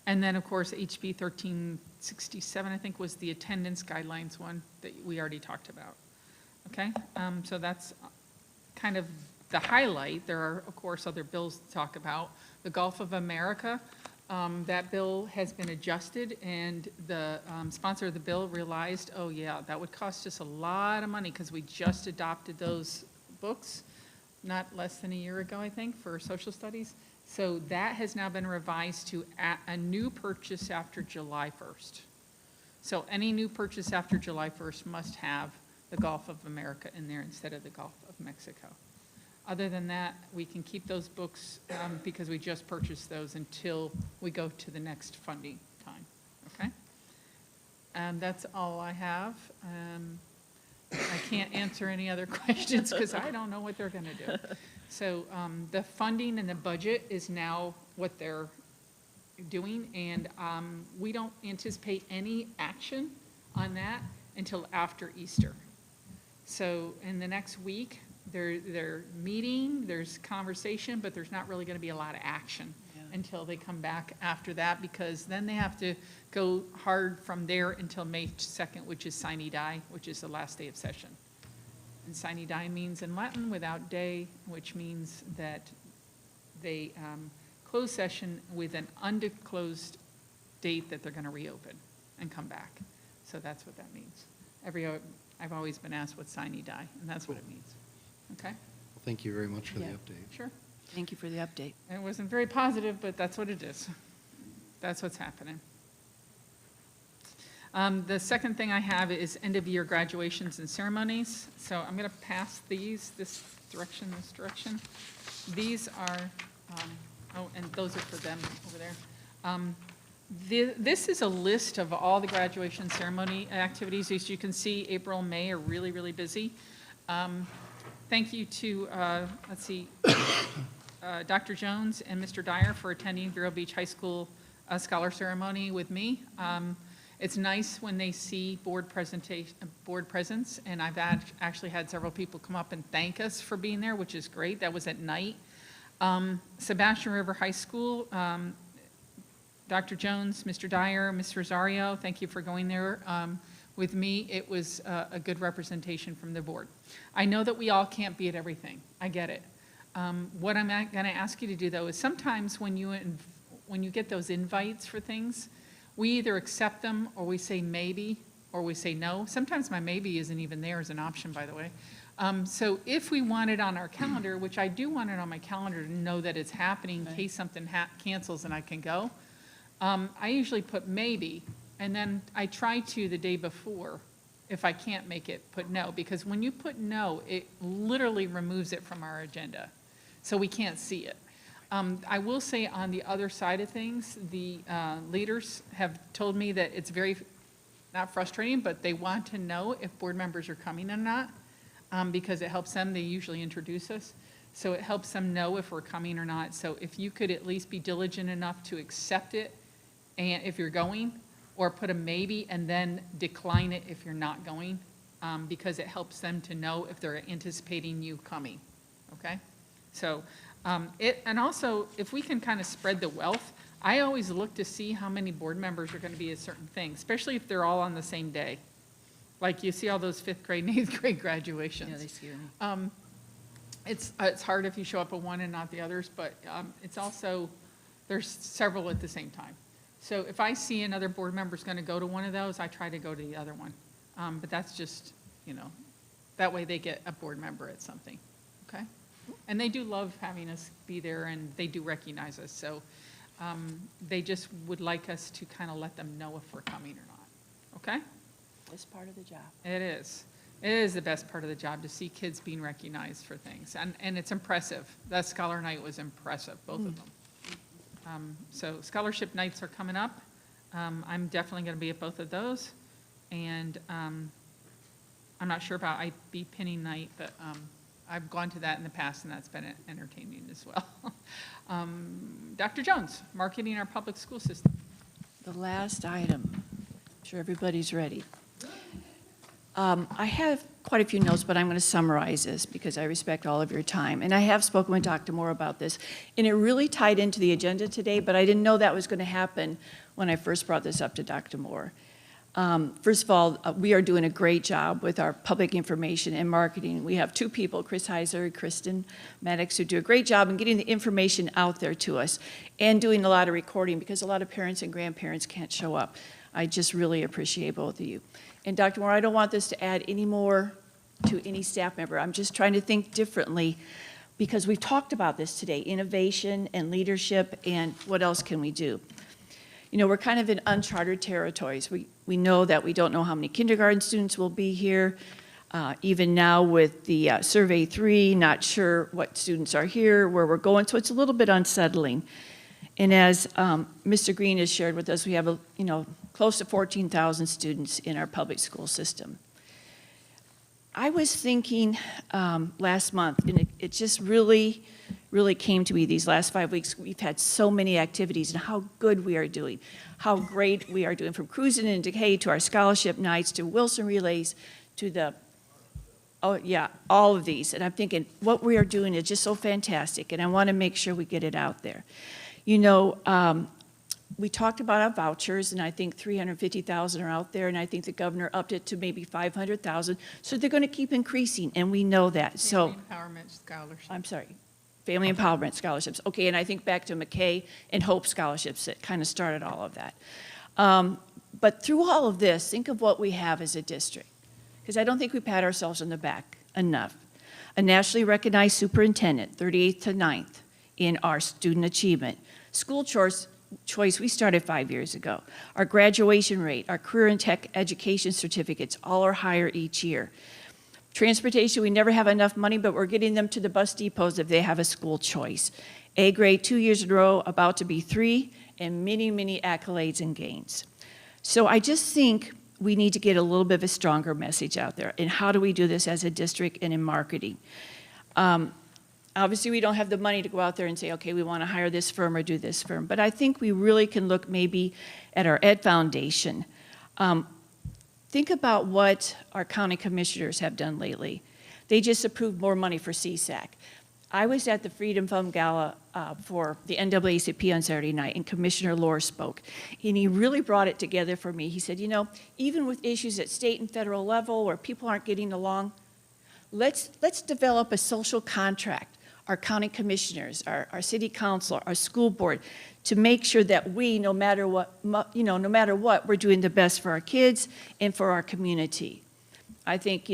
And then, of course, HB 1367, I think, was the attendance guidelines one that we already talked about. Okay, so that's kind of the highlight. There are, of course, other bills to talk about. The Gulf of America, that bill has been adjusted, and the sponsor of the bill realized, oh yeah, that would cost us a lot of money because we just adopted those books not less than a year ago, I think, for social studies. So that has now been revised to a new purchase after July 1st. So any new purchase after July 1st must have the Gulf of America in there instead of the Gulf of Mexico. Other than that, we can keep those books because we just purchased those until we go to the next funding time, okay? That's all I have. I can't answer any other questions because I don't know what they're going to do. So the funding and the budget is now what they're doing, and we don't anticipate any action on that until after Easter. So in the next week, they're meeting, there's conversation, but there's not really going to be a lot of action until they come back after that, because then they have to go hard from there until May 2nd, which is sine die, which is the last day of session. And sine die means in Latin without day, which means that they close session with an undisclosed date that they're going to reopen and come back. So that's what that means. I've always been asked what sine die, and that's what it means. Okay? Well, thank you very much for the update. Sure. Thank you for the update. It wasn't very positive, but that's what it is. That's what's happening. The second thing I have is end-of-year graduations and ceremonies. So I'm going to pass these, this direction. These are, and those are for them over there. This is a list of all the graduation ceremony activities. As you can see, April and May are really, really busy. Thank you to, Dr. Jones and Mr. Dyer for attending Vero Beach High School Scholar Ceremony with me. It's nice when they see board presence, and I've actually had several people come up and thank us for being there, which is great. That was at night. Sebastian River High School, Dr. Jones, Mr. Dyer, Ms. Rosario, thank you for going there with me. It was a good representation from the board. I know that we all can't be at everything. I get it. What I'm going to ask you to do, though, is sometimes when you get those invites for things, we either accept them or we say maybe or we say no. Sometimes my maybe isn't even there as an option, by the way. So if we want it on our calendar, which I do want it on my calendar to know that it's happening in case something cancels and I can go, I usually put maybe, and then I try to the day before, if I can't make it, put no, because when you put no, it literally removes it from our agenda, so we can't see it. I will say on the other side of things, the leaders have told me that it's very not frustrating, but they want to know if board members are coming or not, because it helps them. They usually introduce us. So it helps them know if we're coming or not. So if you could at least be diligent enough to accept it, and if you're going, or put a maybe and then decline it if you're not going, because it helps them to know if they're anticipating you coming, okay? So, and also, if we can kind of spread the wealth, I always look to see how many board members are going to be at certain things, especially if they're all on the same day. Like you see all those 5th grade and 8th grade graduations. Yeah, they scare me. It's hard if you show up at one and not the others, but it's also, there's several at the same time. So if I see another board member's going to go to one of those, I try to go to the other one. But that's just, that way they get a board member at something, okay? And they do love having us be there, and they do recognize us. So they just would like us to kind of let them know if we're coming or not, okay? It's part of the job. It is. It is the best part of the job to see kids being recognized for things. And it's impressive. That Scholar Night was impressive, both of them. So scholarship nights are coming up. I'm definitely going to be at both of those. And I'm not sure about IB pinning night, but I've gone to that in the past, and that's been entertaining as well. Dr. Jones, marketing our public school system. The last item. I'm sure everybody's ready. I have quite a few notes, but I'm going to summarize this because I respect all of your time. And I have spoken with Dr. Moore about this, and it really tied into the agenda today, but I didn't know that was going to happen when I first brought this up to Dr. Moore. First of all, we are doing a great job with our public information and marketing. We have 2 people, Chris Heiser and Kristen Maddox, who do a great job in getting the information out there to us and doing a lot of recording because a lot of parents and grandparents can't show up. I just really appreciate both of you. And Dr. Moore, I don't want this to add any more to any staff member. I'm just trying to think differently because we've talked about this today, innovation and leadership, and what else can we do? We're kind of in uncharted territories. We know that we don't know how many kindergarten students will be here. Even now with the Survey 3, not sure what students are here, where we're going, so it's a little bit unsettling. And as Mr. Green has shared with us, we have close to 14,000 students in our public school system. I was thinking last month, and it just really came to me these last 5 weeks. We've had so many activities and how good we are doing, how great we are doing, from cruising in Decay to our scholarship nights to Wilson Relays to all of these. And I'm thinking what we are doing is just so fantastic, and I want to make sure we get it out there. We talked about our vouchers, and I think 350,000 are out there, and I think the governor upped it to maybe 500,000. So they're going to keep increasing, and we know that. Family Empowerment Scholarships. I'm sorry, Family Empowerment Scholarships. Okay, and I think back to McKay and Hope Scholarships that kind of started all of that. But through all of this, think of what we have as a district, because I don't think we pat ourselves on the back enough. A nationally recognized superintendent, 38th to 9th in our student achievement. School choice, we started 5 years ago. Our graduation rate, our career and tech education certificates, all are higher each year. Transportation, we never have enough money, but we're getting them to the bus depots if they have a school choice. A grade 2 years in a row, about to be 3, and many, many accolades and gains. So I just think we need to get a little bit of a stronger message out there. And how do we do this as a district and in marketing? Obviously, we don't have the money to go out there and say, okay, we want to hire this firm or do this firm. But I think we really can look maybe at our Ed Foundation. Think about what our county commissioners have done lately. They just approved more money for CSAC. I was at the Freedom Fund Gala for the NAACP on Saturday night, and Commissioner Lohr spoke. And he really brought it together for me. He said, even with issues at state and federal level where people aren't getting along, let's develop a social contract. Our county commissioners, our city council, our school board, to make sure that we, no matter what, we're doing the best for our kids and for our community. I think,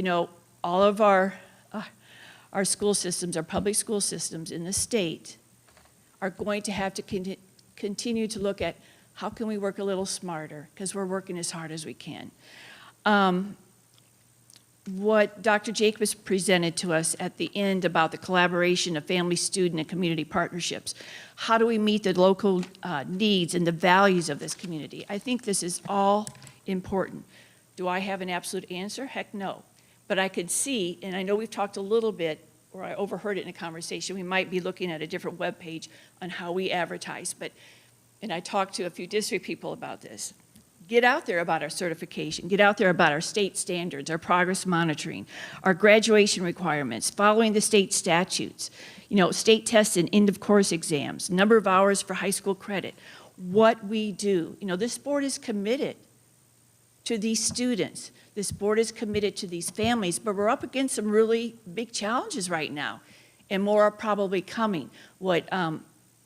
all of our school systems, our public school systems in the state are going to have to continue to look at how can we work a little smarter, because we're working as hard as we can. What Dr. Jacobs presented to us at the end about the collaboration of family, student, and community partnerships. How do we meet the local needs and the values of this community? I think this is all important. Do I have an absolute answer? Heck, no. But I could see, and I know we've talked a little bit, or I overheard it in a conversation, we might be looking at a different webpage on how we advertise, and I talked to a few district people about this. Get out there about our certification. Get out there about our state standards, our progress monitoring, our graduation requirements, following the state statutes, state tests and end-of-course exams, number of hours for high school credit, what we do. This board is committed to these students. This board is committed to these families, but we're up against some really big challenges right now, and more are probably coming. What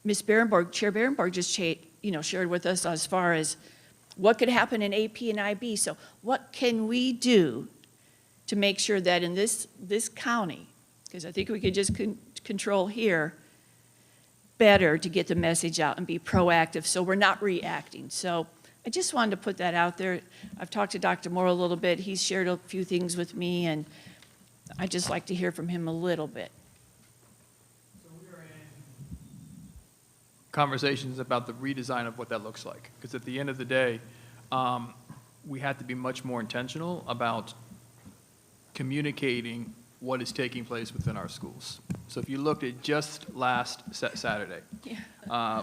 Ms. Berenborg, Chair Berenborg just shared with us as far as what could happen in AP and IB. So what can we do to make sure that in this county, because I think we could just control here, better to get the message out and be proactive so we're not reacting. So I just wanted to put that out there. I've talked to Dr. Moore a little bit. He's shared a few things with me, and I'd just like to hear from him a little bit. Conversations about the redesign of what that looks like. Because at the end of the day, we have to be much more intentional about communicating what is taking place within our schools. So if you looked at just last Saturday,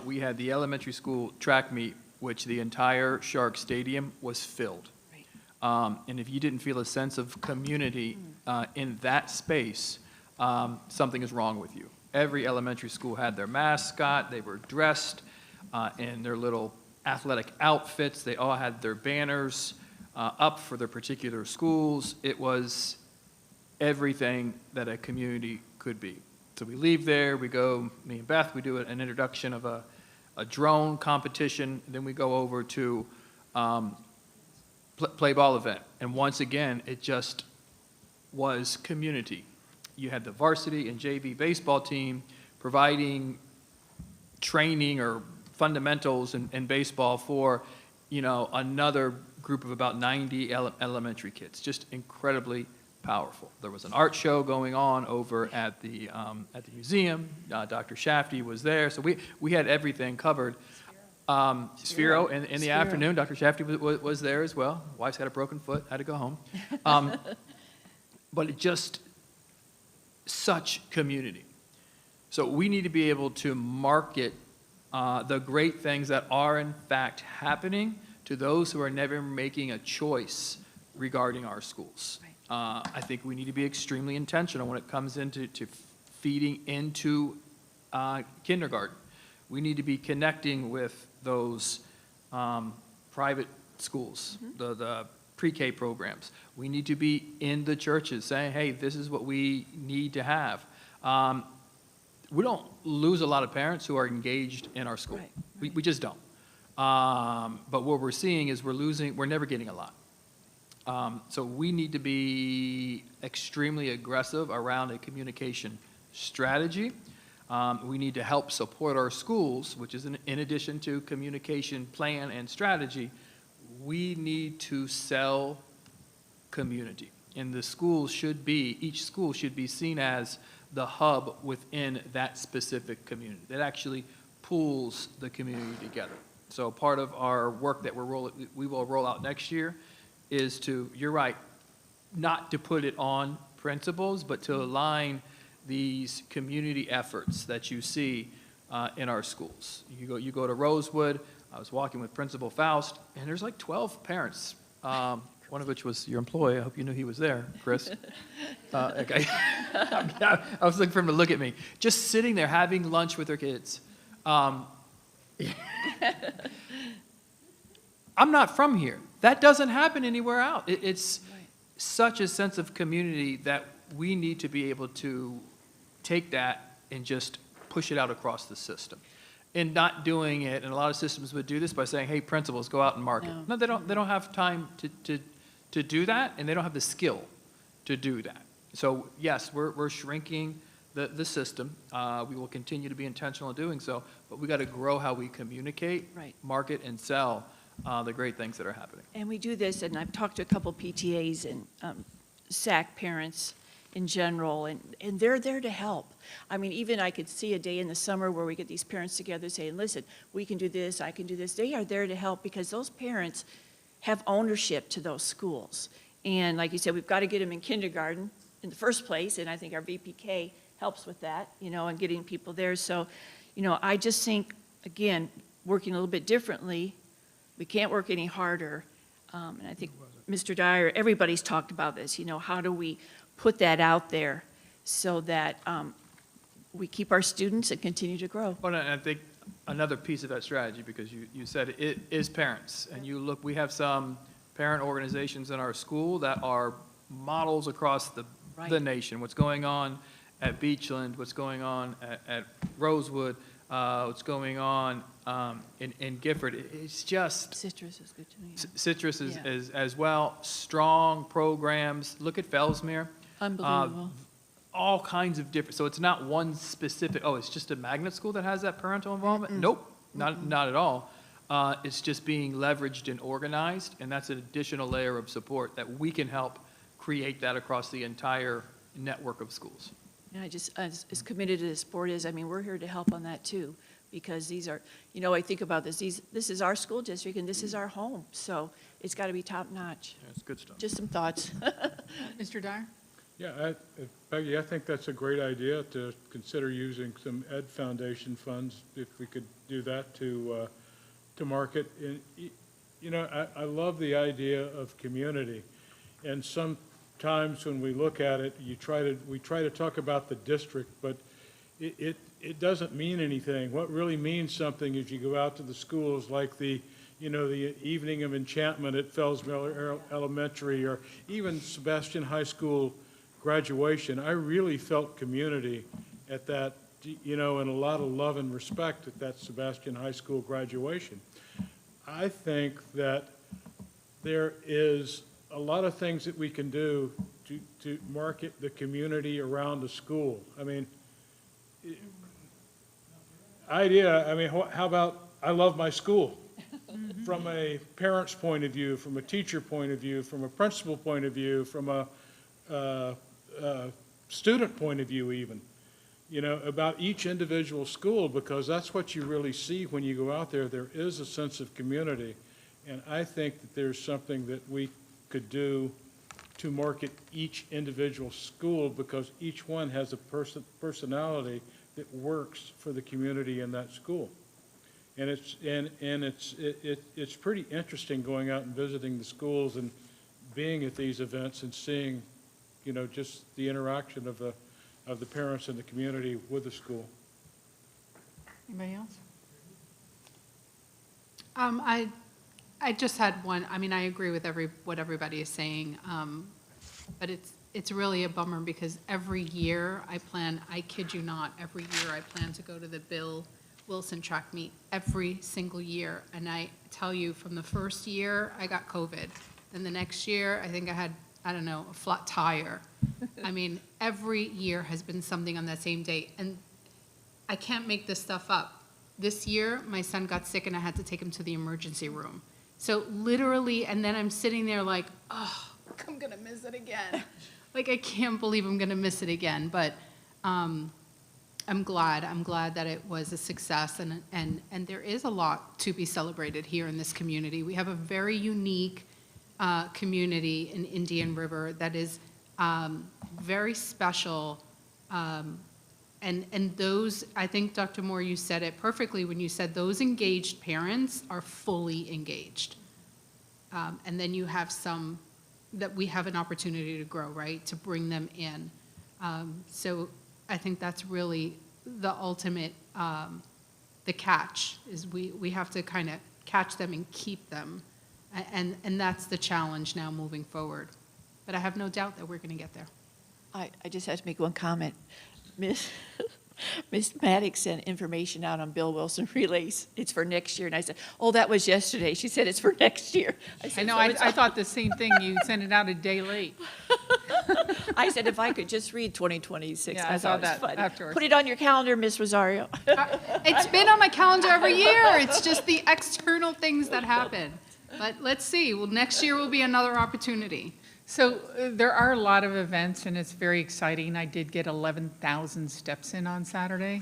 we had the elementary school track meet, which the entire Shark Stadium was filled. Right. And if you didn't feel a sense of community in that space, something is wrong with you. Every elementary school had their mascot. They were dressed in their little athletic outfits. They all had their banners up for their particular schools. It was everything that a community could be. So we leave there, we go, me and Beth, we do an introduction of a drone competition, then we go over to play ball event. And once again, it just was community. You had the varsity and JV baseball team providing training or fundamentals in baseball for, another group of about 90 elementary kids. Just incredibly powerful. There was an art show going on over at the museum. Dr. Shafty was there, so we had everything covered. Sphero in the afternoon. Dr. Shafty was there as well. Wife's had a broken foot, had to go home. But it just such community. So we need to be able to market the great things that are in fact happening to those who are never making a choice regarding our schools. Right. I think we need to be extremely intentional when it comes into feeding into kindergarten. We need to be connecting with those private schools, the pre-K programs. We need to be in the churches saying, hey, this is what we need to have. We don't lose a lot of parents who are engaged in our school. Right. We just don't. But what we're seeing is we're never getting a lot. So we need to be extremely aggressive around a communication strategy. We need to help support our schools, which is in addition to communication plan and strategy. We need to sell community. And each school should be seen as the hub within that specific community that actually pulls the community together. So part of our work that we will roll out next year is to, you're right, not to put it on principals, but to align these community efforts that you see in our schools. You go to Rosewood. I was walking with Principal Faust, and there's like 12 parents, one of which was your employee. I hope you knew he was there, Chris. Okay. I was looking for him to look at me. Just sitting there having lunch with their kids. I'm not from here. That doesn't happen anywhere else. It's such a sense of community that we need to be able to take that and just push it out across the system. And not doing it, and a lot of systems would do this by saying, hey, principals, go out and market. No, they don't have time to do that, and they don't have the skill to do that. So yes, we're shrinking the system. We will continue to be intentional in doing so, but we got to grow how we communicate, market, and sell the great things that are happening. And we do this, and I've talked to a couple PTAs and SAC parents in general, and they're there to help. I mean, even I could see a day in the summer where we get these parents together saying, listen, we can do this, I can do this. They are there to help because those parents have ownership to those schools. And like you said, we've got to get them in kindergarten in the first place, and I think our VPK helps with that, and getting people there. So, I just think, again, working a little bit differently, we can't work any harder. And I think Mr. Dyer, everybody's talked about this, how do we put that out there so that we keep our students and continue to grow? Well, and I think another piece of that strategy, because you said it is parents, and you look, we have some parent organizations in our school that are models across the nation. What's going on at Beachland, what's going on at Rosewood, what's going on in Gifford. It's just. Citrus is good to me. Citrus is as well. Strong programs. Look at Fellsmere. Unbelievable. All kinds of different, so it's not one specific, it's just a magnet school that has that parental involvement? Nope, not at all. It's just being leveraged and organized, and that's an additional layer of support that we can help create that across the entire network of schools. And I just, as committed as this board is, we're here to help on that too, because these are, I think about this, this is our school district and this is our home, so it's got to be top notch. That's good stuff. Just some thoughts. Mr. Dyer? Yeah, Peggy, I think that's a great idea to consider using some Ed Foundation funds, if we could do that to market. And, I love the idea of community, and sometimes when we look at it, we try to talk about the district, but it doesn't mean anything. What really means something is you go out to the schools like the Evening of Enchantment at Fellsmere Elementary, or even Sebastian High School graduation. I really felt community at that, and a lot of love and respect at that Sebastian High School graduation. I think that there is a lot of things that we can do to market the community around the school. How about I love my school? From a parent's point of view, from a teacher point of view, from a principal point of view, from a student point of view even, about each individual school, because that's what you really see when you go out there. There is a sense of community, and I think that there's something that we could do to market each individual school, because each one has a personality that works for the community in that school. And it's pretty interesting going out and visiting the schools and being at these events and seeing, just the interaction of the parents and the community with the school. Anybody else? I just had one. I agree with what everybody is saying, but it's really a bummer because every year I kid you not, every year I plan to go to the Bill Wilson track meet every single year. And I tell you, from the first year, I got COVID. Then the next year, I think I had, a flat tire. Every year has been something on that same date. And I can't make this stuff up. This year, my son got sick and I had to take him to the emergency room. So literally, and then I'm sitting there like, oh, I'm gonna miss it again. I can't believe I'm gonna miss it again. But I'm glad that it was a success, and there is a lot to be celebrated here in this community. We have a very unique community in Indian River that is very special. And those, I think, Dr. Moore, you said it perfectly when you said those engaged parents are fully engaged. And then you have some that we have an opportunity to grow, right, to bring them in. So I think that's really the ultimate, the catch, is we have to kind of catch them and keep them. And that's the challenge now moving forward. But I have no doubt that we're going to get there. I just have to make one comment. Miss Maddox sent information out on Bill Wilson relays. It's for next year. And I said, oh, that was yesterday. She said it's for next year. I know, I thought the same thing. You sent it out a day late. I said, if I could just read 2026. Yeah, I saw thought it was that funny. afterwards. Put it on your calendar, Miss Rosario. It's been on my calendar every year. It's just the external things that happen. But let's see. Well, next year will be another opportunity. So there are a lot of events, and it's very exciting. I did get 11,000 steps in on Saturday,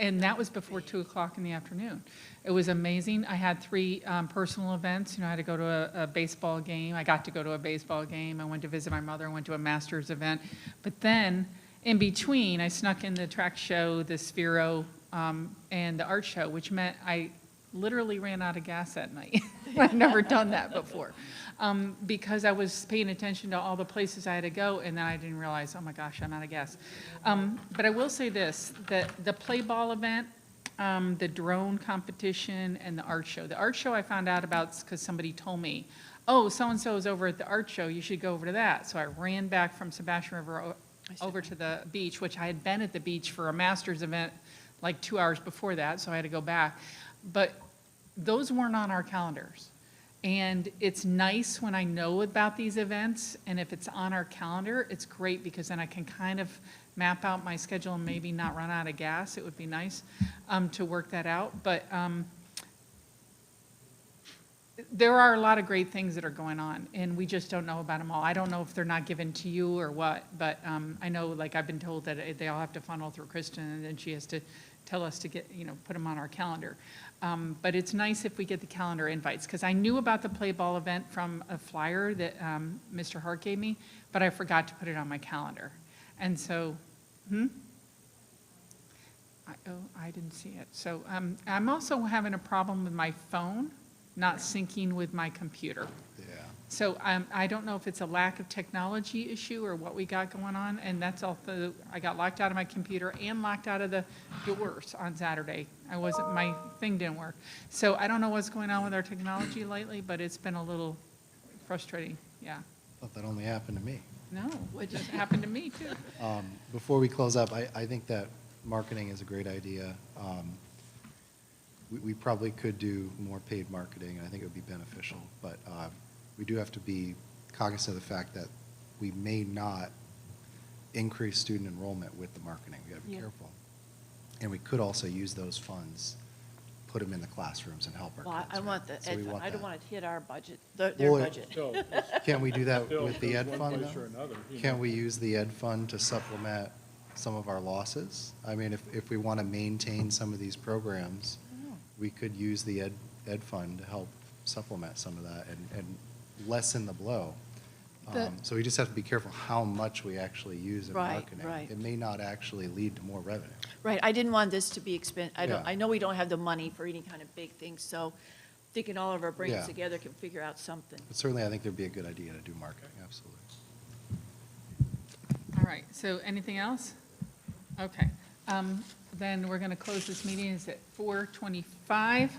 and that was before 2 o'clock in the afternoon. It was amazing. I had 3 personal events. You know, I had to go to a baseball game. I got to go to a baseball game. I went to visit my mother. I went to a master's event. But then, in between, I snuck in the track show, the Sphero, and the art show, which meant I literally ran out of gas that night. I've never done that before. Because I was paying attention to all the places I had to go, and then I didn't realize, oh my gosh, I'm out of gas. But I will say this, that the play ball event, the drone competition, and the art show. The art show I found out about because somebody told me, oh, so-and-so is over at the art show, you should go over to that. So I ran back from Sebastian River over to the beach, which I had been at the beach for a master's event like 2 hours before that, so I had to go back. But those weren't on our calendars. And it's nice when I know about these events, and if it's on our calendar, it's great because then I can kind of map out my schedule and maybe not run out of gas. It would be nice to work that out. But there are a lot of great things that are going on, and we just don't know about them all. I don't know if they're not given to you or what, but I know, like, I've been told that they all have to funnel through Kristen, and then she has to tell us to get, put them on our calendar. But it's nice if we get the calendar invites, because I knew about the play ball event from a flyer that Mr. Hart gave me, but I forgot to put it on my calendar. And so, I didn't see it. So I'm also having a problem with my phone not syncing with my computer. Yeah. So I don't know if it's a lack of technology issue or what we got going on, and that's also, I got locked out of my computer and locked out of the doors on Saturday. My thing didn't work. So I don't know what's going on with our technology lately, but it's been a little frustrating, yeah. Thought that only happened to me. No, it just happened to me too. Before we close up, I think that marketing is a great idea. We probably could do more paid marketing, and I think it would be beneficial, but we do have to be cognizant of the fact that we may not increase student enrollment with the marketing. We got to be careful. And we could also use those funds, put them in the classrooms and help our Well, kids. I want the So ed we fund. want I don't that. want it to hit our budget, their Well, budget. So, Can't we do that still, with the ed there's fund, one place though? or another, Can't we use the ed fund to supplement some of our losses? I mean, if we want to maintain some of these programs, we could use the ed fund to help supplement some of that and lessen the blow. So we just have to be careful how much we actually use in Right, marketing. right. It may not actually lead to more revenue. Right, I didn't want this to be Yeah. I know we don't have the money for any kind of big things, so thinking all of our brains Yeah. together can figure out something. But certainly, I think there'd be a good idea to do marketing, absolutely. All right, so anything else? Okay, then we're going to close this meeting. It's at 4:25.